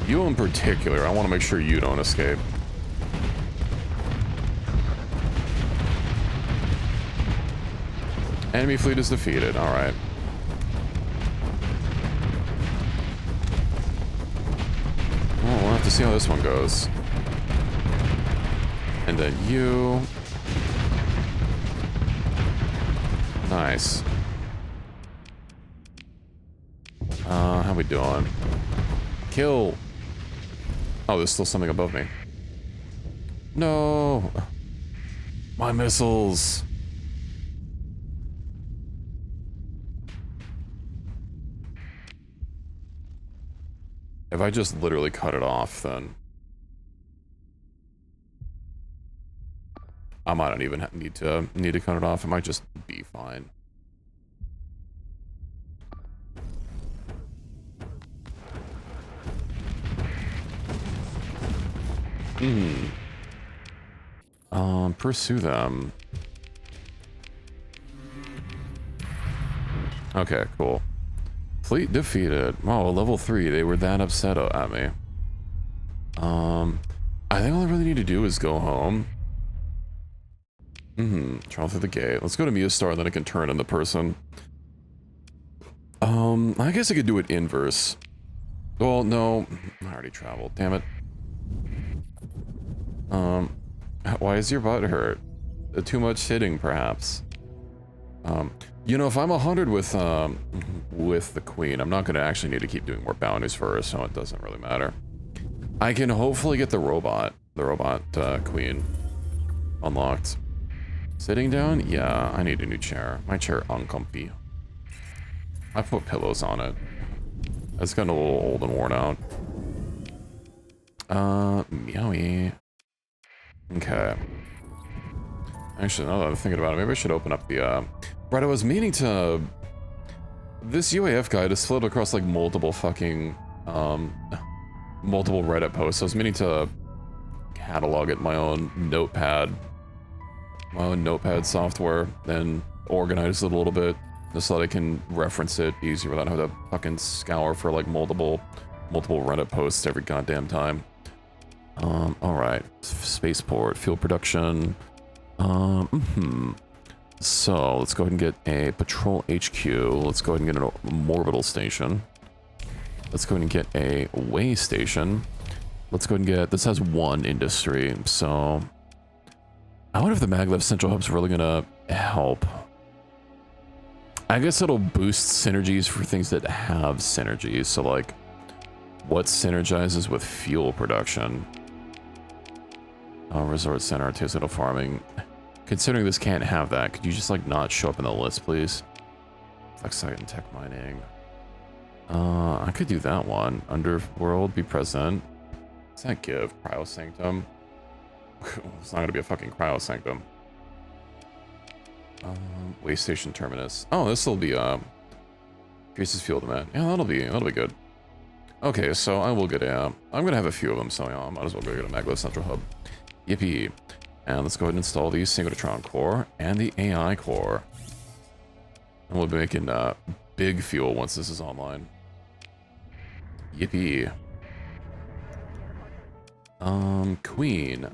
Speaker 1: You in particular, I want to make sure you don't escape. Enemy fleet is defeated, alright. Well, we'll have to see how this one goes. And then you... Nice. How we doing? Kill! Oh, there's still something above me. No! My missiles! If I just literally cut it off, then... I might not even need to cut it off. It might just be fine. Pursue them. Okay, cool. Fleet defeated. Wow, level 3. They were that upset at me. I think all I really need to do is go home. Travel through the gate. Let's go to Meostar, and then I can turn into person. I guess I could do it inverse. Well, no. I already traveled. Damn it. Why is your butt hurt? Too much sitting, perhaps. You know, if I'm 100 with the queen, I'm not going to actually need to keep doing more bounties for her, so it doesn't really matter. I can hopefully get the robot queen unlocked. Sitting down? Yeah, I need a new chair. My chair uncomfy. I put pillows on it. It's gotten a little old and worn out. Meowie. Okay. Actually, now that I'm thinking about it, maybe I should open up the, Right, I was meaning to... This UAF guide is split across, like, multiple fucking, multiple Reddit posts. I was meaning to catalog it in my own notepad software, and organize it a little bit, just so that I can reference it easier without having to fucking scour for, like, multiple Reddit posts every goddamn time. Alright. Spaceport, fuel production. So, let's go ahead and get a patrol HQ. Let's go ahead and get an orbital station. Let's go ahead and get a way station. Let's go ahead and get... This has one industry, so... I wonder if the maglev central hub's really gonna help. I guess it'll boost synergies for things that have synergies. So, like, what synergizes with fuel production? Resort center, artisanal farming. Considering this can't have that, could you just, like, not show up in the list, please? Flex site and tech mining. I could do that one. Underworld, be present. What's that give? Cryo sanctum? It's not gonna be a fucking cryo sanctum. Way station terminus. Oh, this will be increases fuel demand. Yeah, that'll be good. Okay, so I will get a. I'm gonna have a few of them, so yeah, I might as well go get a maglev central hub. Yippee! And let's go ahead and install the Synchrotron core and the AI core. And we'll be making big fuel once this is online. Yippee! Queen.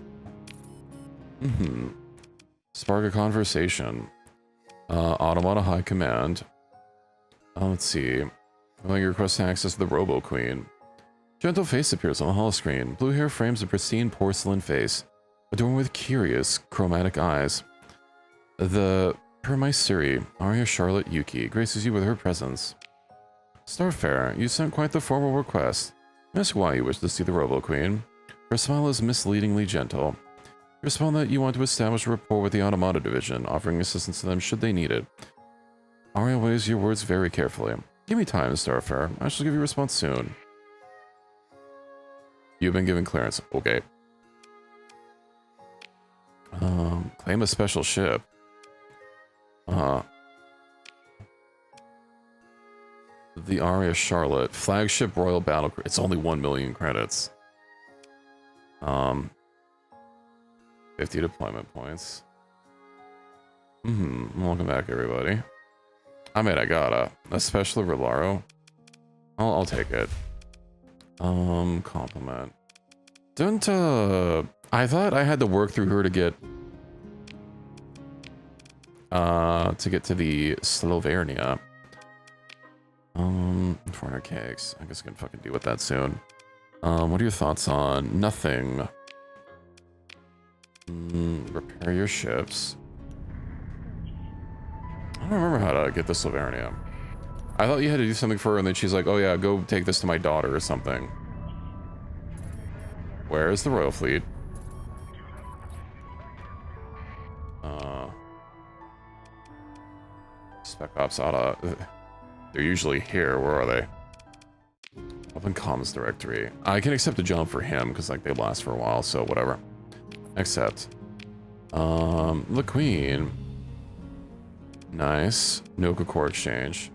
Speaker 1: Spark a conversation. Automata High Command. Let's see. When you request access to the Robo Queen. Gentle face appears on the holoscreen. Blue hair frames a pristine porcelain face, adorned with curious chromatic eyes. The Hermaisiri, Arya Charlotte Yuki, graces you with her presence. Starfarer, you sent quite the formal request. Ask why you wish to see the Robo Queen. Her smile is misleadingly gentle. You respond that you want to establish a rapport with the Automata Division, offering assistance to them should they need it. Arya weighs your words very carefully. Give me time, Starfarer. I shall give you a response soon. You've been given clearance. Okay. Claim a special ship. The Arya Charlotte. Flagship Royal Battle. It's only 1 million credits. 50 deployment points. Welcome back, everybody. I mean, I got a special Rolaro. I'll take it. Compliment. Don't, I thought I had to work through her to get to the Slovernia. 400 cakes. I guess I can fucking deal with that soon. What are your thoughts on nothing? Repair your ships. I don't remember how to get the Slovernia. I thought you had to do something for her, and then she's like, oh yeah, go take this to my daughter or something. Where is the Royal Fleet? Spec Ops oughta... They're usually here. Where are they? Open comms directory. I can accept a jump for him, because like they last for a while, so whatever. Accept. The Queen. Nice. Noka core exchange.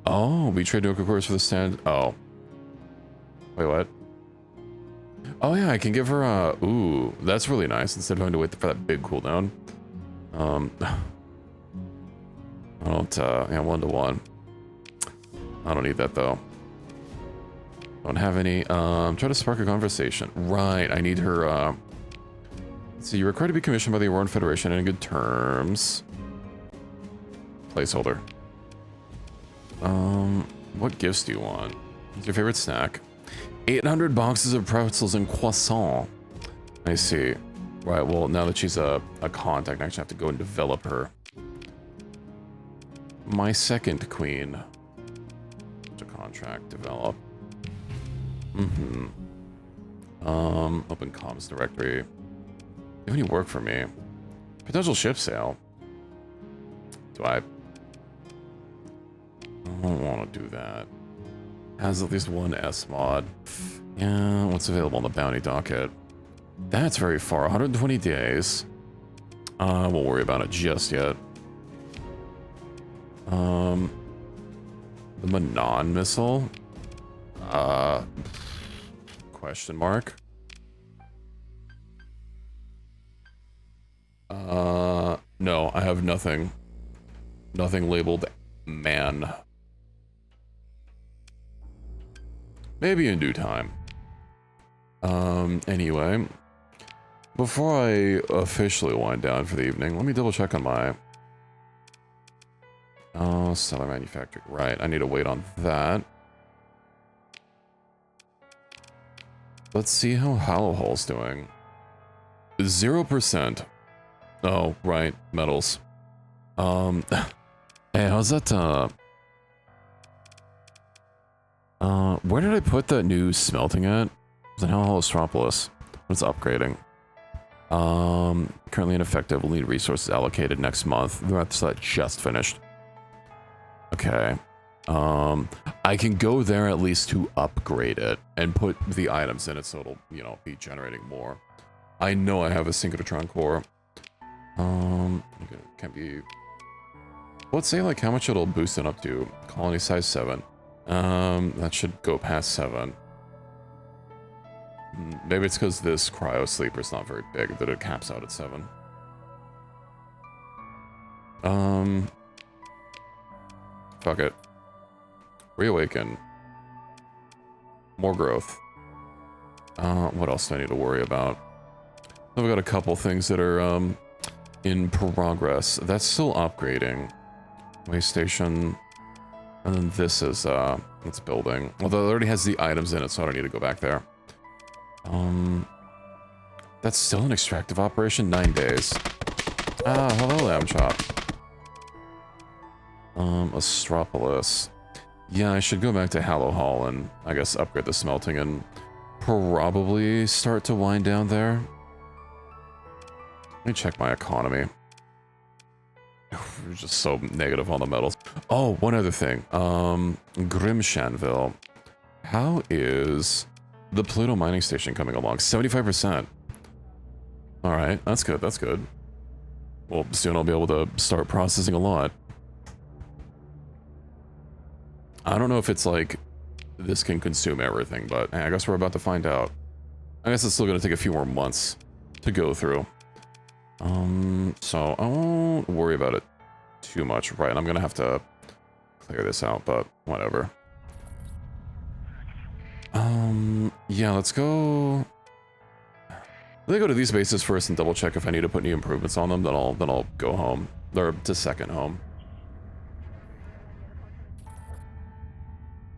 Speaker 1: Oh, we trade Noka cores for the stand. Oh. Wait, what? Oh yeah, I can give her a... Ooh, that's really nice, instead of having to wait for that big cooldown. I don't, yeah, 1-to-1. I don't need that, though. Don't have any, try to spark a conversation. Right, I need her, So you're required to be commissioned by the Auroran Federation in good terms. Placeholder. What gifts do you want? What's your favorite snack? 800 boxes of pretzels and croissant. I see. Right, well, now that she's a contact, I actually have to go and develop her. My second queen. To contract, develop. Open comms directory. Do you have any work for me? Potential ship sale. Do I don't want to do that. Has at least one S mod. Yeah, what's available on the bounty docket? That's very far. 120 days. I won't worry about it just yet. The Manon missile? Question mark? No, I have nothing. Nothing labeled man. Maybe in due time. Anyway, before I officially wind down for the evening, let me double check on my seller manufacturing. Right, I need to wait on that. Let's see how Hollow Hull's doing. 0%. Oh, right, metals. Hey, how's that, where did I put that new smelting at? It's in Astropolis. It's upgrading. Currently ineffective. We'll need resources allocated next month. That's that just finished. Okay. I can go there at least to upgrade it and put the items in it so it'll, you know, be generating more. I know I have a synchrotron core. Okay, can't be... Let's say, like, how much it'll boost it up to. Colony size 7. That should go past 7. Maybe it's because this cryo sleeper is not very big that it caps out at 7. Fuck it. Reawaken. More growth. What else do I need to worry about? I've got a couple things that are, in progress. That's still upgrading. Waste station. And then this is, it's building. Although it already has the items in it, so I don't need to go back there. That's still an extractive operation? 9 days. Ah, hello, Lamb Chop. Astropolis. Yeah, I should go back to Hollow Hull and, I guess, upgrade the smelting and probably start to wind down there. Let me check my economy. We're just so negative on the metals. Oh, one other thing. Grimshanville. How is the Pluto mining station coming along? 75%. Alright, that's good, that's good. Well, soon I'll be able to start processing a lot. I don't know if it's like, this can consume everything, but hey, I guess we're about to find out. I guess it's still gonna take a few more months to go through. So I won't worry about it too much. Right, I'm gonna have to clear this out, but whatever. Yeah, let's go. Let me go to these bases first and double check if I need to put any improvements on them. Then I'll go home, or to second home.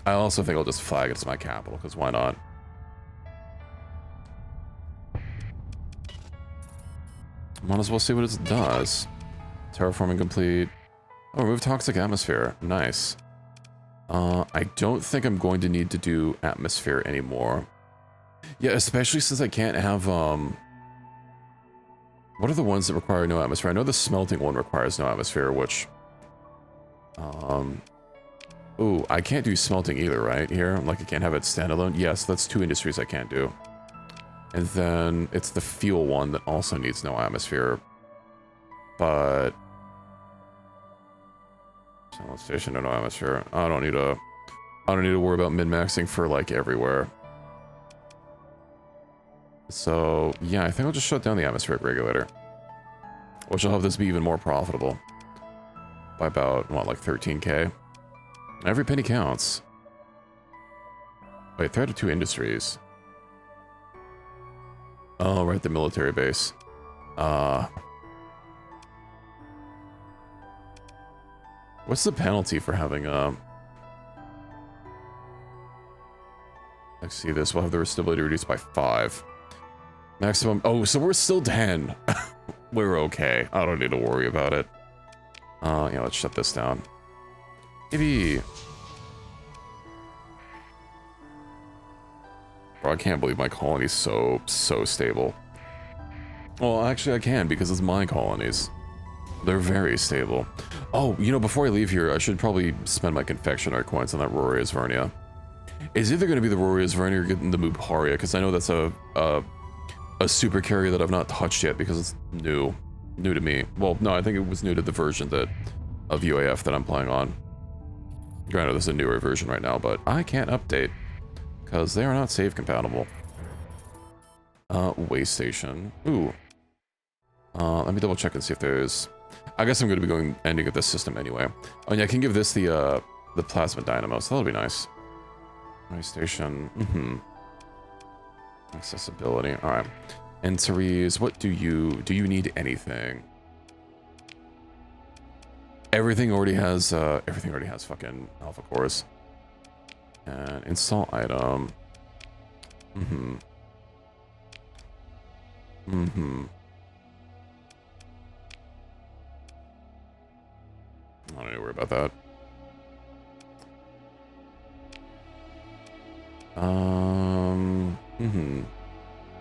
Speaker 1: I also think I'll just flag it as my capital, because why not? Might as well see what it does. Terraforming complete. Oh, remove toxic atmosphere. Nice. I don't think I'm going to need to do atmosphere anymore. Yeah, especially since I can't have, what are the ones that require no atmosphere? I know the smelting one requires no atmosphere, which... Ooh, I can't do smelting either, right? Here, like I can't have it standalone. Yes, that's 2 industries I can't do. And then it's the fuel one that also needs no atmosphere. But... Solid station and no atmosphere. I don't need to worry about min-maxing for like everywhere. So yeah, I think I'll just shut down the atmospheric regulator. Which will help this be even more profitable. By about, what, like 13k? Every penny counts. Wait, threat of 2 industries. Oh, right, the military base. What's the penalty for having let's see this. We'll have the stability reduced by 5. Maximum. Oh, so we're still 10. We're okay. I don't need to worry about it. Yeah, let's shut this down. Maybe. Bro, I can't believe my colony's so stable. Well, actually I can because it's my colonies. They're very stable. Oh, you know, before I leave here, I should probably spend my confectionery coins on that Roria's Vernia. It's either going to be the Roria's Vernia or getting the Muparia, because I know that's a super carrier that I've not touched yet because it's new to me. Well, no, I think it was new to the version of UAF that I'm playing on. Granted, this is a newer version right now, but I can't update because they are not save compatible. Waste station. Ooh. Let me double check and see if there's. I guess I'm going to be ending at this system anyway. Oh yeah, I can give this the plasma dynamo, so that'll be nice. Waste station. Accessibility. All right. And Therese, what do you need anything? Everything already has fucking alpha cores. And install item. I don't need to worry about that.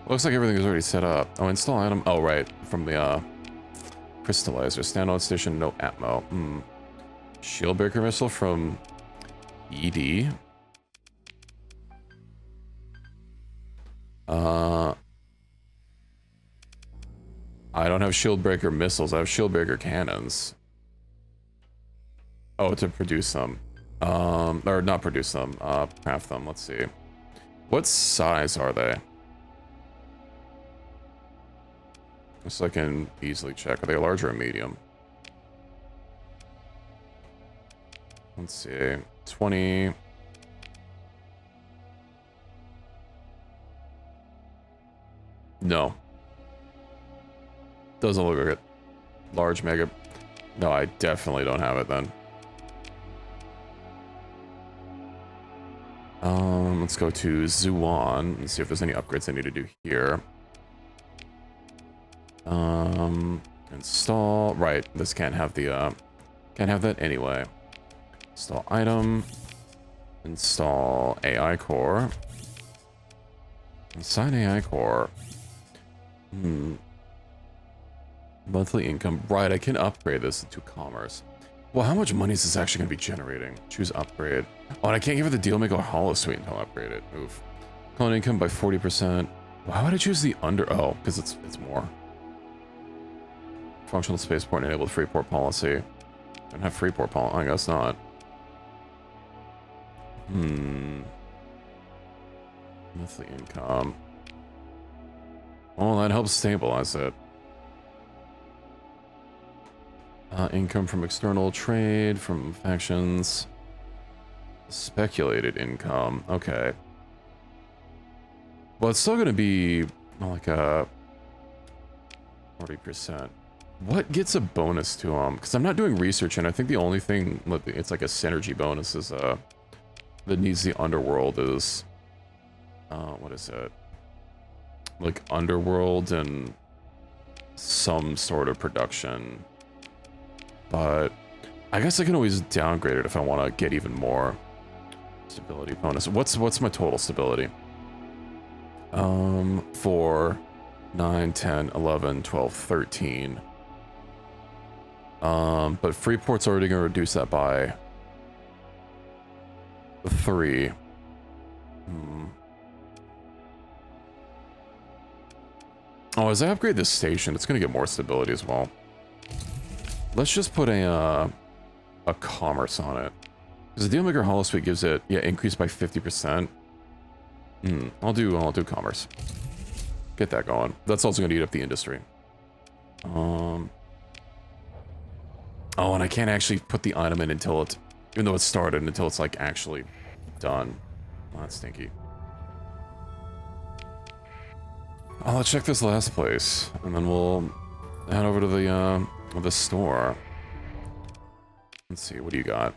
Speaker 1: Looks like everything is already set up. Oh, install item. Oh, right. From the crystallizer. Standout station, no atmo. Shield breaker missile from ED. I don't have shield breaker missiles. I have shield breaker cannons. Oh, to produce them. Or not produce them. Craft them. Let's see. What size are they? Just so I can easily check. Are they large or medium? Let's see. 20. No. Doesn't look like it. Large mega. No, I definitely don't have it then. Let's go to Zuan and see if there's any upgrades I need to do here. Install. Right, this can't have the can't have that anyway. Install item. Install AI core. Assign AI core. Monthly income. Right, I can upgrade this into commerce. Well, how much money is this actually going to be generating? Choose upgrade. Oh, and I can't give it the deal maker hollow suite until I upgrade it. Oof. Clone income by 40%. Why would I choose the under? Oh, because it's more. Functional spaceport enabled free port policy. Don't have free port policy. I guess not. Monthly income. Oh, that helps stabilize it. Income from external trade, from factions. Speculated income. Okay. Well, it's still going to be like a 40%. What gets a bonus to them? Because I'm not doing research, and I think the only thing it's like a synergy bonus is that needs the underworld is what is it? Like underworld and some sort of production. But I guess I can always downgrade it if I want to get even more stability bonus. What's my total stability? 4, 9, 10, 11, 12, 13. But Freeport's already going to reduce that by 3. Oh, as I upgrade this station, it's going to get more stability as well. Let's just put a commerce on it. Because the Dealmaker Hollow Suite gives it, yeah, increased by 50%. I'll do commerce. Get that going. That's also going to eat up the industry. Oh, and I can't actually put the item in until it, even though it started, until it's like actually done. Oh, that's stinky. Oh, let's check this last place, and then we'll head over to the store. Let's see, what do you got?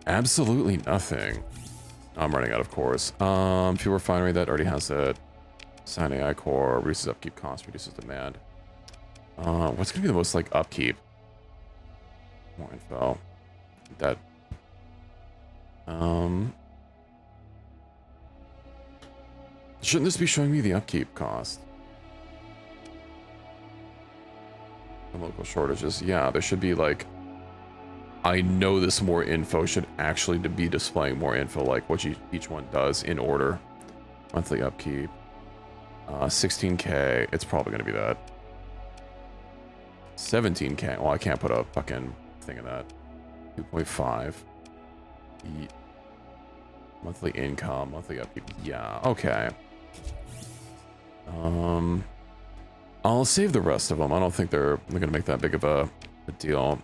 Speaker 1: Absolutely nothing. I'm running out, of course. Fuel refinery, that already has it. Sign AI core, reduces upkeep cost, reduces demand. What's gonna be the most, like, upkeep? More info. That. Shouldn't this be showing me the upkeep cost? The local shortages. Yeah, there should be, like... I know this more info should actually be displaying more info, like what each one does in order. Monthly upkeep. 16k. It's probably going to be that. 17k. Well, I can't put a fucking thing in that. 2.5. Monthly income. Monthly upkeep. Yeah, okay. I'll save the rest of them. I don't think they're going to make that big of a deal.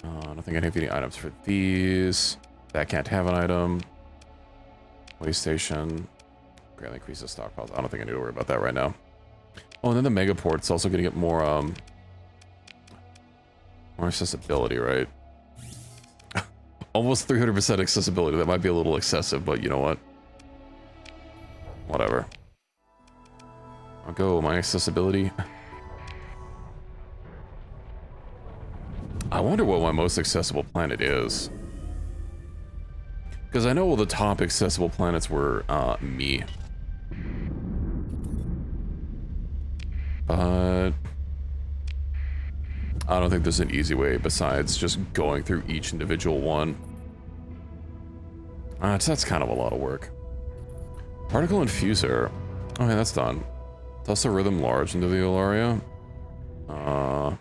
Speaker 1: I don't think I have any items for these. That can't have an item. Waste station. Greatly increases stockpiles. I don't think I need to worry about that right now. Oh, and then the megaport's also going to get more accessibility, right? Almost 300% accessibility. That might be a little excessive, but you know what? Whatever. I'll go my accessibility. I wonder what my most accessible planet is. Because I know all the top accessible planets were me. But I don't think there's an easy way besides just going through each individual one. That's kind of a lot of work. Particle infuser. Okay, that's done. Toss a rhythm large into the area. Oh,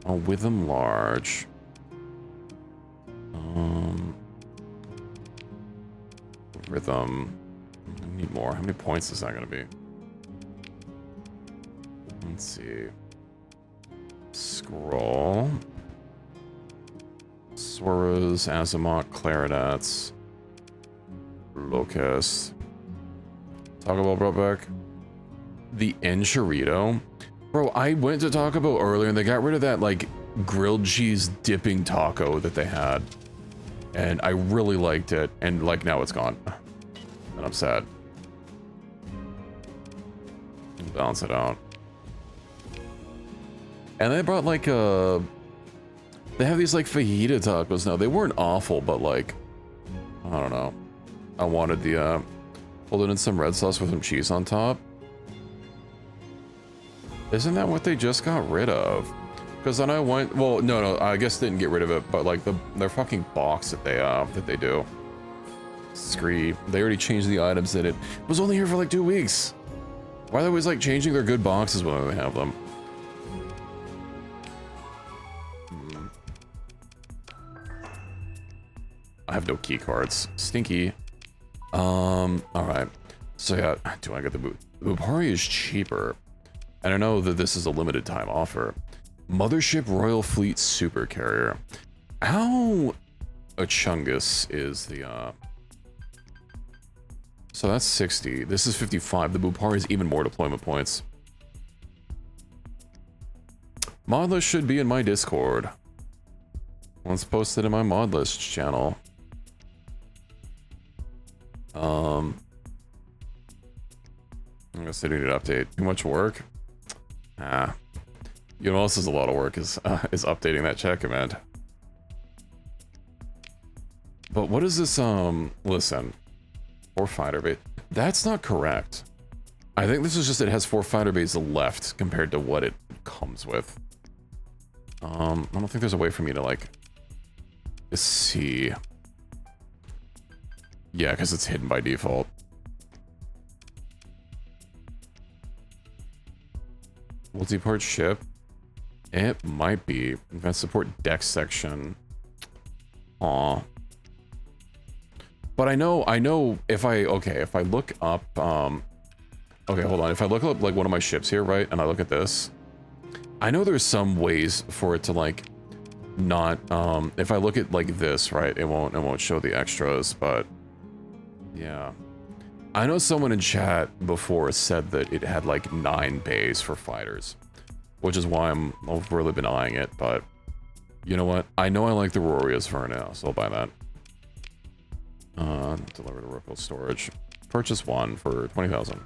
Speaker 1: rhythm large. Rhythm. I need more. How many points is that going to be? Let's see. Scroll. Swerras, Azimuth, Clarinets. Locust. Taco Bell brought back. The Enchilito. Bro, I went to Taco Bell earlier and they got rid of that, like, grilled cheese dipping taco that they had. And I really liked it. And, like, now it's gone. And I'm sad. Balance it out. And they brought, like, they have these, like, fajita tacos now. They weren't awful, but, like, I don't know. I wanted the, hold it in some red sauce with some cheese on top. Isn't that what they just got rid of? Because then I went, well, no, I guess they didn't get rid of it, but like their fucking box that they do. Scree. They already changed the items in it. It was only here for like 2 weeks. Why are they always like changing their good boxes when they have them? I have no key cards. Stinky. Alright. So yeah, do I get the boot? Bupari is cheaper. And I know that this is a limited time offer. Mothership Royal Fleet Super Carrier. How a Chungus is the so that's 60. This is 55. The Bupari is even more deployment points. Mod list should be in my Discord. Once posted in my mod list channel. I guess they need an update. Too much work? You know what else is a lot of work is updating that chat command. But what is this, listen. 4 fighter base. That's not correct. I think this is just it has 4 fighter bases left compared to what it comes with. I don't think there's a way for me to, like, see. Yeah, because it's hidden by default. Multi-part ship. It might be. Advanced support deck section. Aw. But I know if I look up, okay, hold on. If I look up, like, one of my ships here, right, and I look at this, I know there's some ways for it to, like, not, if I look at, like, this, right, it won't show the extras, but, yeah. I know someone in chat before said that it had, like, 9 bays for fighters. which is why I've really been eyeing it, but you know what? I know I like the Rorias for now, so I'll buy that. Deliver to local storage. Purchase one for 20,000.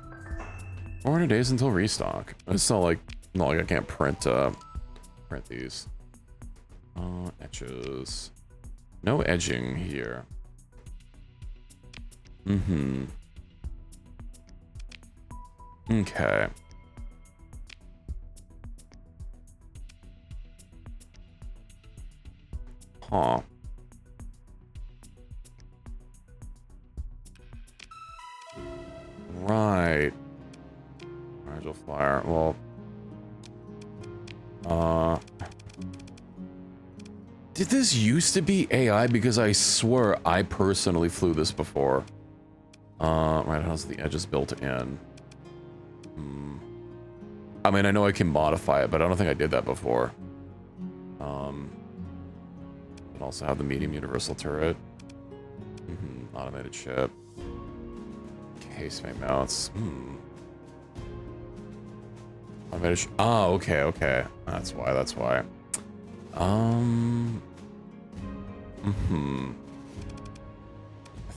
Speaker 1: 400 days until restock. It's not like I can't print these. Etches. No edging here. Okay. Huh. Right. Fragile flyer. Well. Did this used to be AI? Because I swear I personally flew this before. Right, how's the edges built in? I mean, I know I can modify it, but I don't think I did that before. And also have the medium universal turret. Automated ship. Casemate mounts. Automated oh, okay, okay. That's why.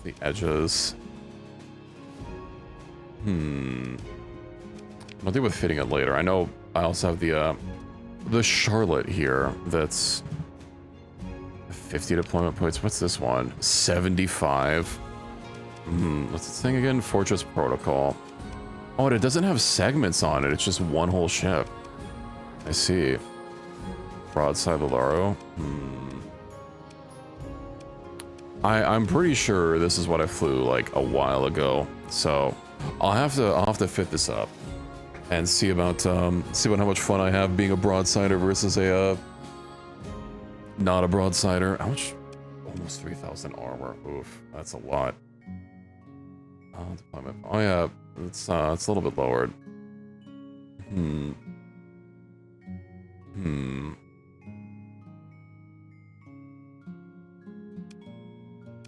Speaker 1: The edges. I'll deal with fitting it later. I know I also have the Charlotte here that's 50 deployment points. What's this one? 75. What's this thing again? Fortress Protocol. Oh, and it doesn't have segments on it. It's just one whole ship. I see. Broadside Valaro. I'm pretty sure this is what I flew like a while ago. So I'll have to fit this up and see about how much fun I have being a broadsider versus a not a broadsider. How much? Almost 3,000 armor. Oof, that's a lot. Deployment. Oh yeah, it's a little bit lowered.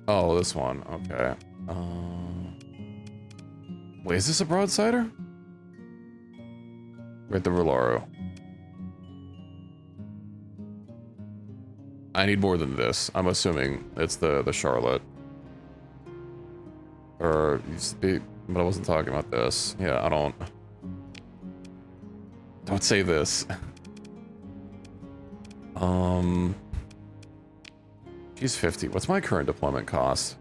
Speaker 1: Oh, this one. Okay. Wait, is this a broadsider? Wait, the Rolaro. I need more than this. I'm assuming it's the Charlotte. Or used to be, but I wasn't talking about this. Yeah, don't say this. She's 50. What's my current deployment cost?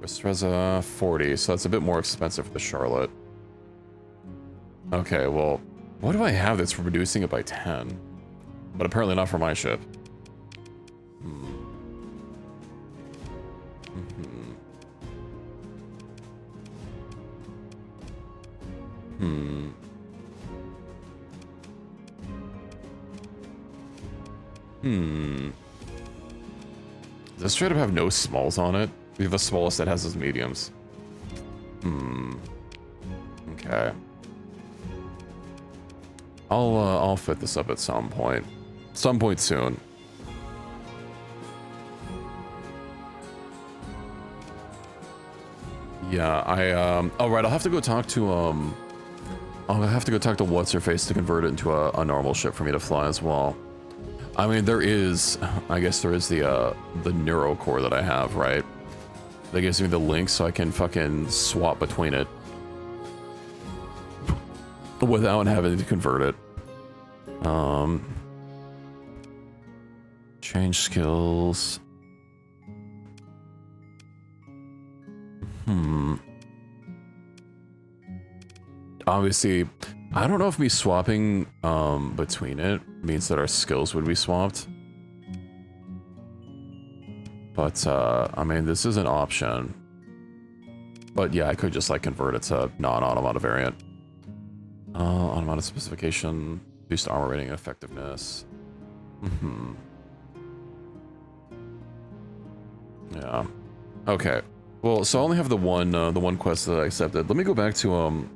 Speaker 1: Ristreza 40, so that's a bit more expensive for the Charlotte. Okay, well, what do I have that's reducing it by 10? But apparently not for my ship. Does this straight up have no smalls on it? We have the smallest that has is mediums. Okay. I'll fit this up at some point. Some point soon. Yeah, oh right, I'll have to go talk to what's her face to convert it into a normal ship for me to fly as well. I mean, I guess there is the Neuro core that I have, right? That gives me the link so I can fucking swap between it without having to convert it. Change skills. Obviously, I don't know if me swapping between it means that our skills would be swapped. But, I mean, this is an option. But yeah, I could just, like, convert it to non-automatic variant. Automatic specification, boost armor rating and effectiveness. Yeah. Okay. Well, so I only have the one quest that I accepted. Let me go back to,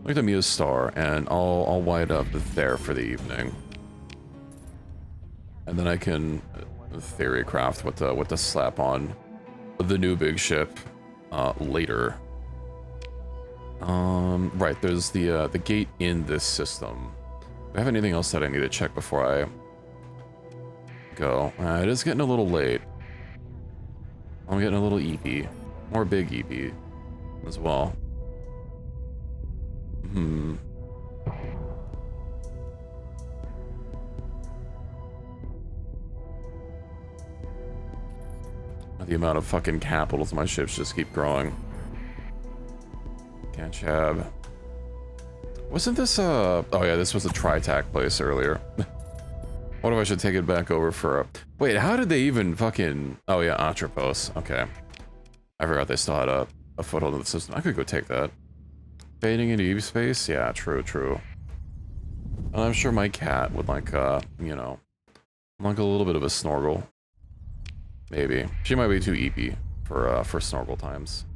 Speaker 1: like the Mia's Star, and I'll wind up there for the evening. And then I can theory craft what to slap on the new big ship later. Right, there's the gate in this system. I have anything else that I need to check before I go? It is getting a little late. I'm getting a little EP. More big EP as well. The amount of fucking capitals my ships just keep growing. Can't chab. Wasn't this oh yeah, this was a tri-tac place earlier. What if I should take it back over for a... Wait, how did they even fucking... Oh yeah, Atropos. Okay. I forgot they still had a foothold in the system. I could go take that. Fading into Eve space? Yeah, true, true. And I'm sure my cat would like, you know, like a little bit of a snorkel. Maybe. She might be too EP for snorkel times.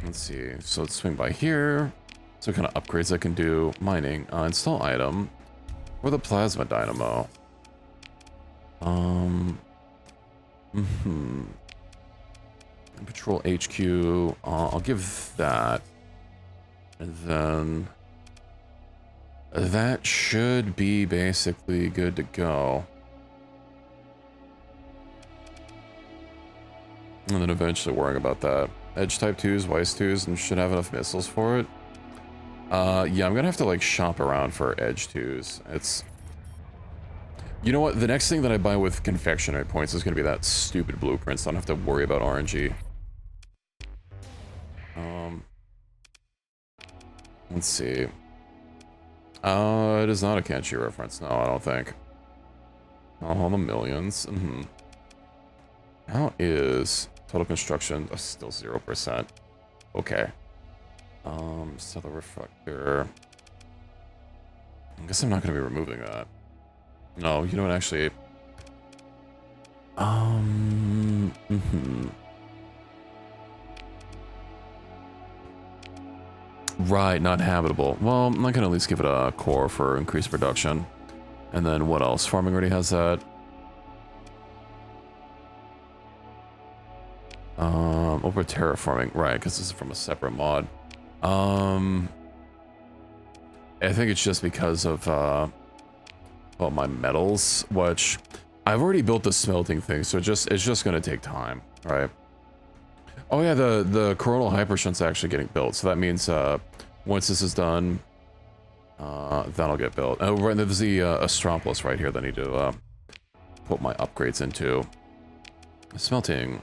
Speaker 1: Let's see. So let's swing by here. So what kind of upgrades I can do. Mining. Install item. Or the plasma dynamo. Patrol HQ. I'll give that. And then that should be basically good to go. And then eventually worrying about that. Edge type 2s, Weiss 2s, and should have enough missiles for it. Yeah, I'm gonna have to like shop around for edge 2s. It's... You know what? The next thing that I buy with confectionery points is gonna be that stupid blueprint, so I don't have to worry about RNG. Let's see. It is not a Kanchi reference. No, I don't think. Oh, the millions. How is total construction? Oh, still 0%. Okay. Stellar reflector. I guess I'm not going to be removing that. No, you know what? Actually, Right, not habitable. Well, I can at least give it a core for increased production. And then what else? Farming already has that. Over terraforming, right? Because this is from a separate mod. I think it's just because of well, my metals, which I've already built the smelting thing, so it's just gonna take time, right? Oh yeah, the coronal hypershunt's actually getting built, so that means once this is done, that'll get built. Oh, right, there's the Astropolis right here that I need to put my upgrades into. Smelting.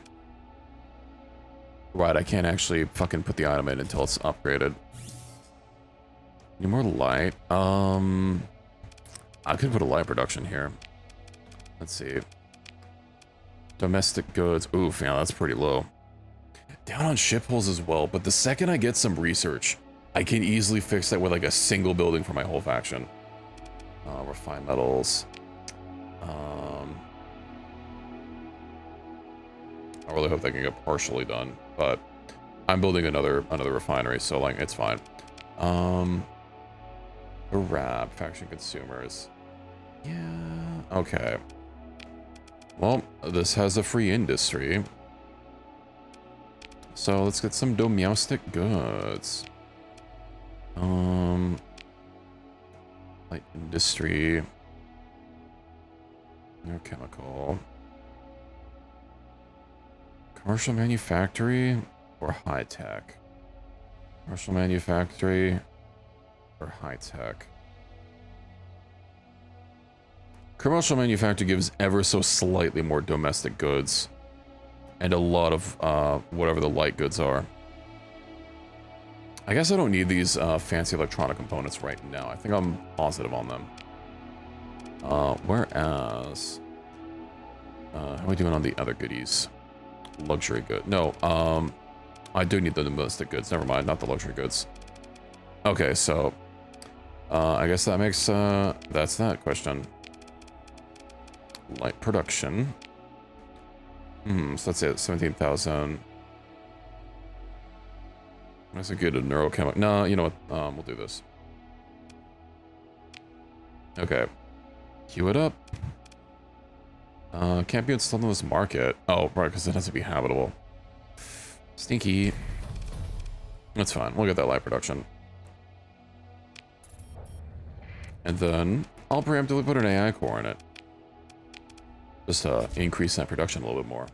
Speaker 1: Right, I can't actually fucking put the item in until it's upgraded. Need more light. I could put a light production here. Let's see. Domestic goods. Oof, yeah, that's pretty low. Down on ship holes as well, but the second I get some research, I can easily fix that with like a single building for my whole faction. Refined metals. I really hope they can get partially done, but I'm building another refinery, so like it's fine. The wrap, faction consumers. Yeah, okay. Well, this has a free industry. So let's get some domestic goods. Light industry. No chemical. Commercial manufactory or high tech? Commercial manufactory or high tech? Commercial manufacturing gives ever so slightly more domestic goods and a lot of whatever the light goods are. I guess I don't need these fancy electronic components right now. I think I'm positive on them. Whereas, how are we doing on the other goodies? Luxury good. No, I do need the domestic goods. Never mind, not the luxury goods. Okay, so I guess that makes that's that question. Light production. So that's it. 17,000. That's a good neurochemical. No, you know what? We'll do this. Okay. Queue it up. Can't be installed in this market. Oh, right, because it has to be habitable. Stinky. That's fine. We'll get that light production. And then I'll preemptively put an AI core in it. Just to increase that production a little bit more.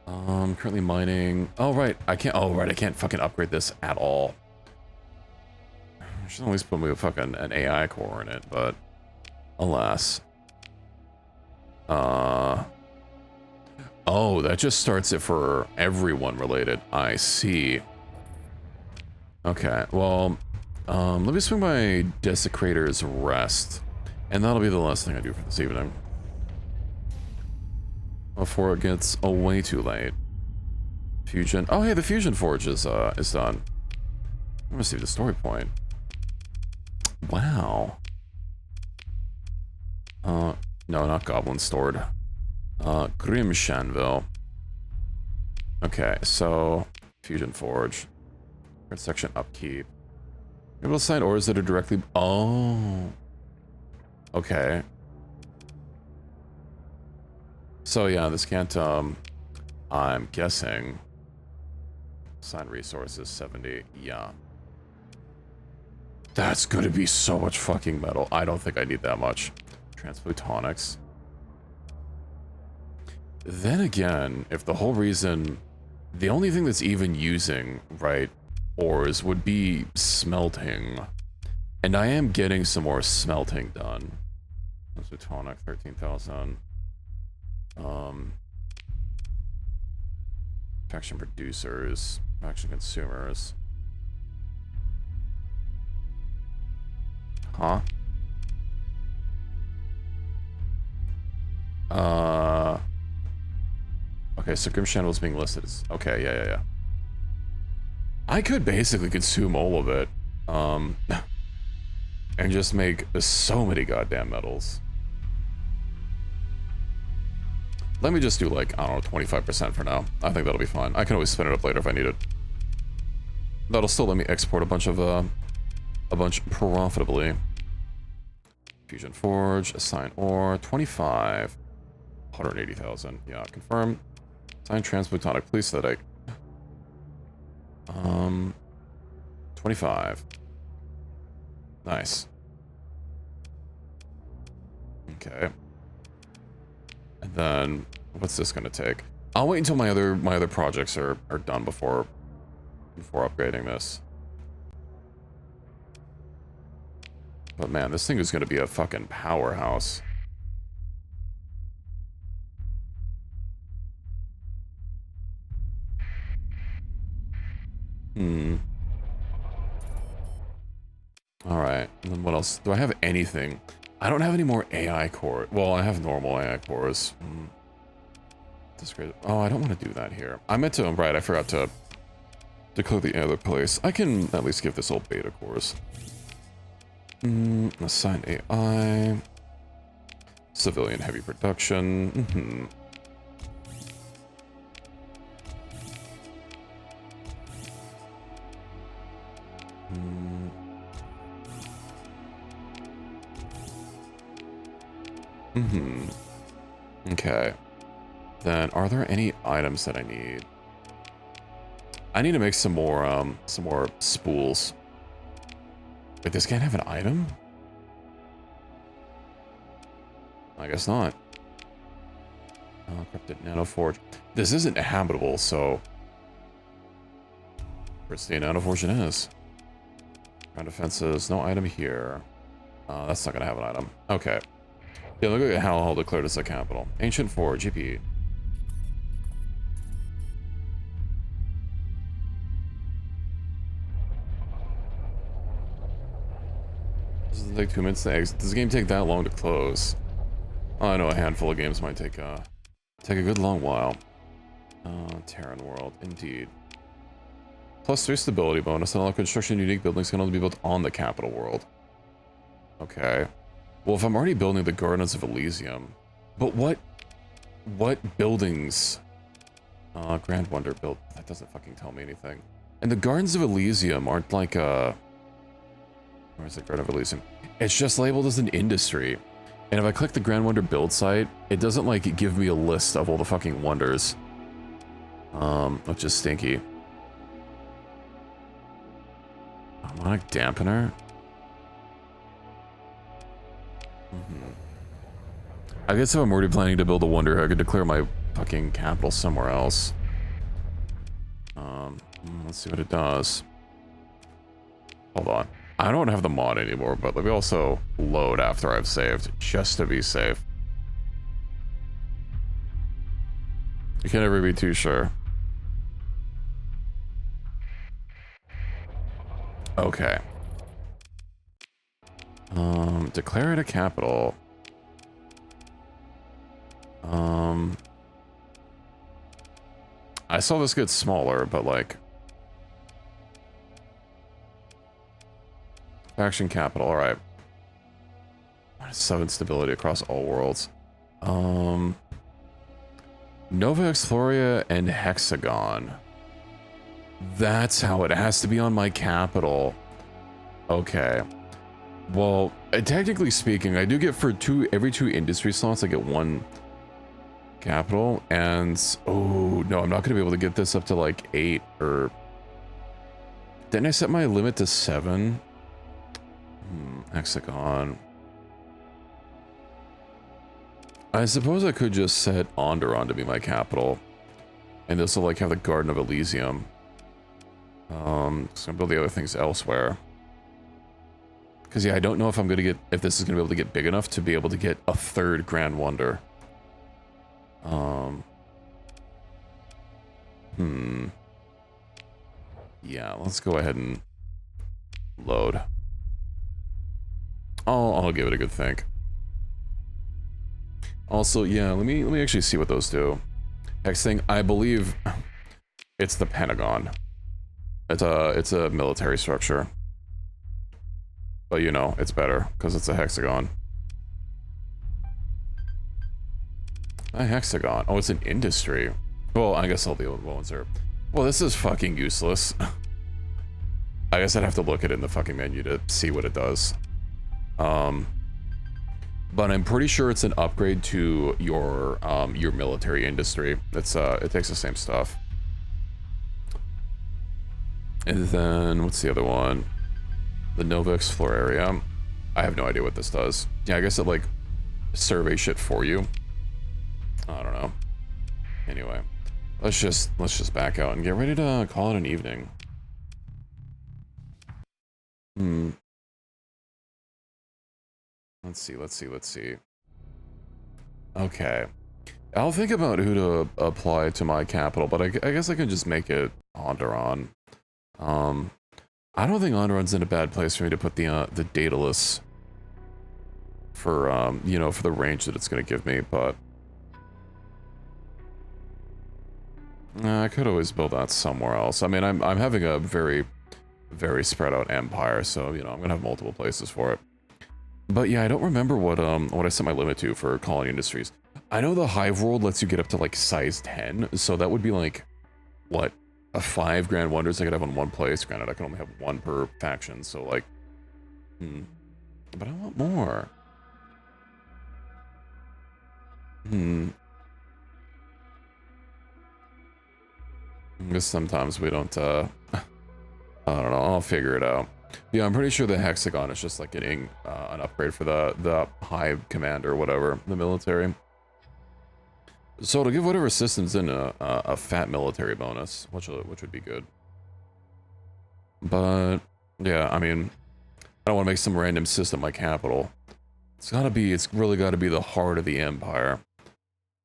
Speaker 1: Currently mining. Oh, right. I can't. Oh, right. I can't fucking upgrade this at all. I should at least put me a fucking an AI core in it, but alas. Oh, that just starts it for everyone related. I see. Okay, well, let me swing my Desecrator's Rest, and that'll be the last thing I do for this evening. Before it gets way too late. Fusion. Oh, hey, the Fusion Forge is done. I'm gonna see the story point. Wow. No, not Goblin Stored. Grimshanville. Okay, so Fusion Forge. Red section upkeep. Able to assign ores that are directly. Oh. Okay. So yeah, this can't. I'm guessing. Assign resources 70. Yeah. That's gonna be so much fucking metal. I don't think I need that much. Transplutonics. Then again, if the whole reason, the only thing that's even using, right, ores would be smelting. And I am getting some more smelting done. Transplutonic, 13,000. Faction producers, faction consumers. Huh? Okay, so Grimshanville's being listed as... Okay, yeah. I could basically consume all of it. And just make so many goddamn metals. Let me just do like, I don't know, 25% for now. I think that'll be fine. I can always spin it up later if I need it. That'll still let me export a bunch profitably. Fusion Forge, assign ore, 25. 180,000. Yeah, confirm. Assign transplutonic pleacetic. 25. Nice. Okay. And then what's this gonna take? I'll wait until my other projects are done before upgrading this. But man, this thing is gonna be a fucking powerhouse. Alright, and then what else? Do I have anything? I don't have any more AI core. Well, I have normal AI cores. That's great. Oh, I don't want to do that here. I meant to, right, I forgot to clear the other place. I can at least give this all beta cores. Assign AI. Civilian heavy production. Okay. Then, are there any items that I need? I need to make some more spools. Wait, this can't have an item? I guess not. Encrypted nanoforge. This isn't habitable, so... Pristine nanoforge it is. Ground defenses, no item here. That's not gonna have an item. Okay. Yeah, look at how I'll declare this a capital. Ancient Forge, GP. This doesn't take 2 minutes to exit. Does the game take that long to close? Oh, I know a handful of games might take a good long while. Terran World, indeed. +3 stability bonus, and all construction unique buildings can only be built on the capital world. Okay. Well, if I'm already building the Gardens of Elysium, but what buildings? Grand Wonder built. That doesn't fucking tell me anything. And the Gardens of Elysium aren't like where's the Garden of Elysium? It's just labeled as an industry. And if I click the Grand Wonder build site, it doesn't like give me a list of all the fucking wonders. Which is stinky. Harmonic dampener? I guess if I'm already planning to build a wonder, I could declare my fucking capital somewhere else. Let's see what it does. Hold on. I don't have the mod anymore, but let me also load after I've saved, just to be safe. You can never be too sure. Okay. Declare it a capital. I saw this get smaller, but like... Faction capital, alright. 7 stability across all worlds. Nova Exploria and Hexagon. That's how it has to be on my capital. Okay. Well, technically speaking, I do get for every 2 industry slots, I get 1 capital, and oh no, I'm not gonna be able to get this up to like 8 or... Didn't I set my limit to 7? Hexagon. I suppose I could just set Onderon to be my capital, and this will like have the Garden of Elysium. So I'm gonna build the other things elsewhere. Because yeah, I don't know if I'm gonna get, if this is gonna be able to get big enough to be able to get a 3rd Grand Wonder. Yeah, let's go ahead and load. I'll give it a good think. Also, yeah, let me actually see what those do. Next thing, I believe it's the Pentagon. It's a military structure. But you know, it's better because it's a hexagon. A hexagon. Oh, it's an industry. Well, I guess I'll deal with ones there. Well, this is fucking useless. I guess I'd have to look at it in the fucking menu to see what it does. But I'm pretty sure it's an upgrade to your military industry. It's it takes the same stuff. And then what's the other one? The Nova Explorer area. I have no idea what this does. Yeah, I guess it like survey shit for you. I don't know. Anyway, let's just back out and get ready to call it an evening. Let's see. Okay. I'll think about who to apply to my capital, but I guess I can just make it Onderon. I don't think Onderon's in a bad place for me to put the Daedalus for, you know, for the range that it's going to give me, but... I could always build that somewhere else. I mean, I'm having a very, very spread out empire, so, you know, I'm going to have multiple places for it. But yeah, I don't remember what I set my limit to for colony industries. I know the Hive World lets you get up to like size 10, so that would be like, what, a 5 Grand Wonders I could have on one place. Granted, I can only have 1 per faction, so like, but I want more. I guess sometimes we don't, I don't know, I'll figure it out. Yeah, I'm pretty sure the Hexagon is just like getting an upgrade for the Hive Commander or whatever, the military. So it'll give whatever system's in a fat military bonus, which would be good. But yeah, I mean, I don't want to make some random system my capital. It's really got to be the heart of the empire.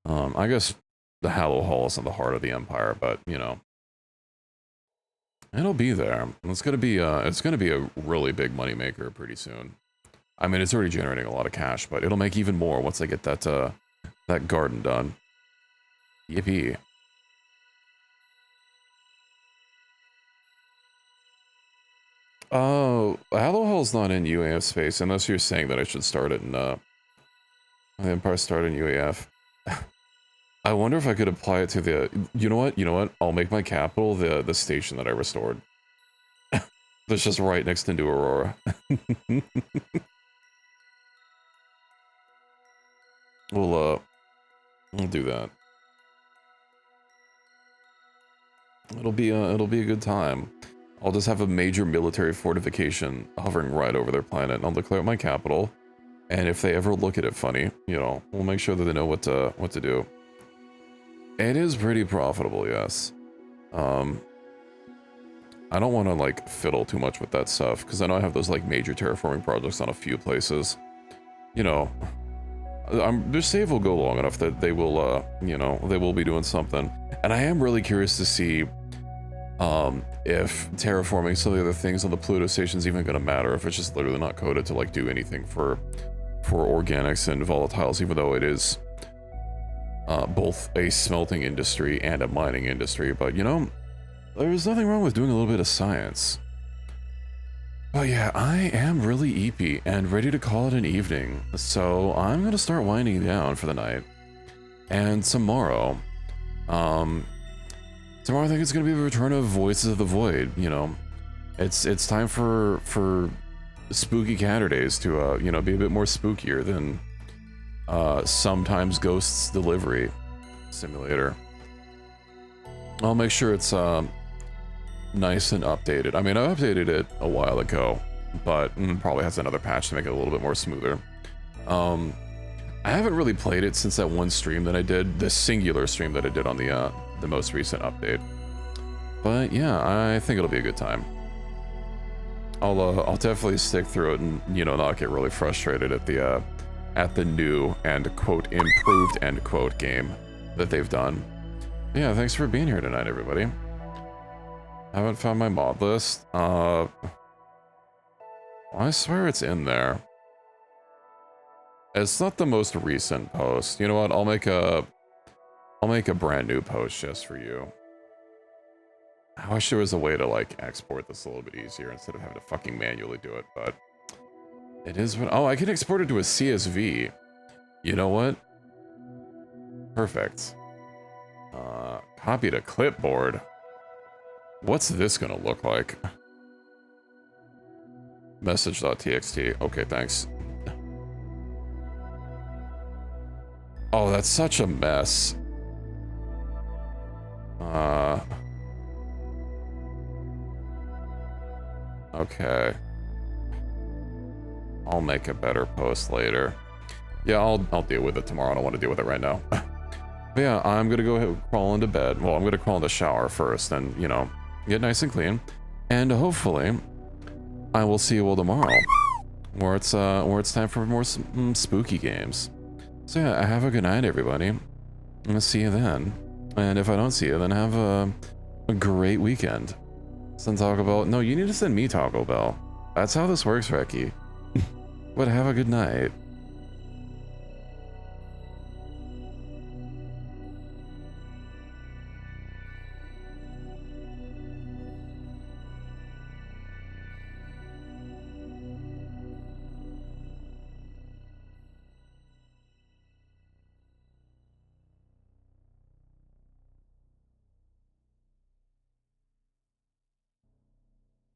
Speaker 1: I guess the Hallow Hall isn't the heart of the empire, but you know, it'll be there. It's gonna be a really big moneymaker pretty soon. I mean, it's already generating a lot of cash, but it'll make even more once I get that garden done. Yippee. Oh, Hallow Hall's not in UAF space, unless you're saying that I should start it in, the Empire start in UAF. I wonder if I could apply it to the, you know what? I'll make my capital the station that I restored. That's just right next into Aurora. We'll do that. It'll be a good time. I'll just have a major military fortification hovering right over their planet, and I'll declare it my capital. And if they ever look at it funny, you know, we'll make sure that they know what to do. It is pretty profitable, yes. I don't want to like fiddle too much with that stuff because I know I have those like major terraforming projects on a few places. You know, their save will go long enough that they will, you know, they will be doing something. And I am really curious to see if terraforming some of the other things on the Pluto station is even going to matter, if it's just literally not coded to like do anything for organics and volatiles, even though it is both a smelting industry and a mining industry. But you know, there's nothing wrong with doing a little bit of science. But yeah, I am really eepy and ready to call it an evening, so I'm gonna start winding down for the night. And tomorrow, tomorrow I think it's gonna be the return of Voices of the Void. You know, it's time for spooky Catterdays to you know, be a bit more spookier than sometimes Ghosts Delivery Simulator. I'll make sure it's nice and updated. I mean, I updated it a while ago, but probably has another patch to make it a little bit more smoother. I haven't really played it since that one stream that I did, the singular stream that I did on the most recent update. But yeah, I think it'll be a good time. I'll definitely stick through it and, you know, not get really frustrated at the new and quote improved end quote game that they've done. Yeah, thanks for being here tonight, everybody. I haven't found my mod list. I swear it's in there. It's not the most recent post. You know what? I'll make a brand new post just for you. I wish there was a way to like export this a little bit easier instead of having to fucking manually do it, but it is what. Oh, I can export it to a CSV. You know what? Perfect. Copy to clipboard. What's this gonna look like? Message.txt. Okay, thanks. Oh, that's such a mess. Okay. I'll make a better post later. Yeah, I'll deal with it tomorrow. I don't want to deal with it right now. But yeah, I'm gonna go ahead and crawl into bed. Well, I'm gonna crawl in the shower first and, you know, get nice and clean. And hopefully, I will see you all tomorrow, where it's time for more spooky games. So yeah, have a good night, everybody. I'm gonna see you then. And if I don't see you, then have a great weekend. Send Taco Bell. No, you need to send me Taco Bell. That's how this works, Reki. But have a good night.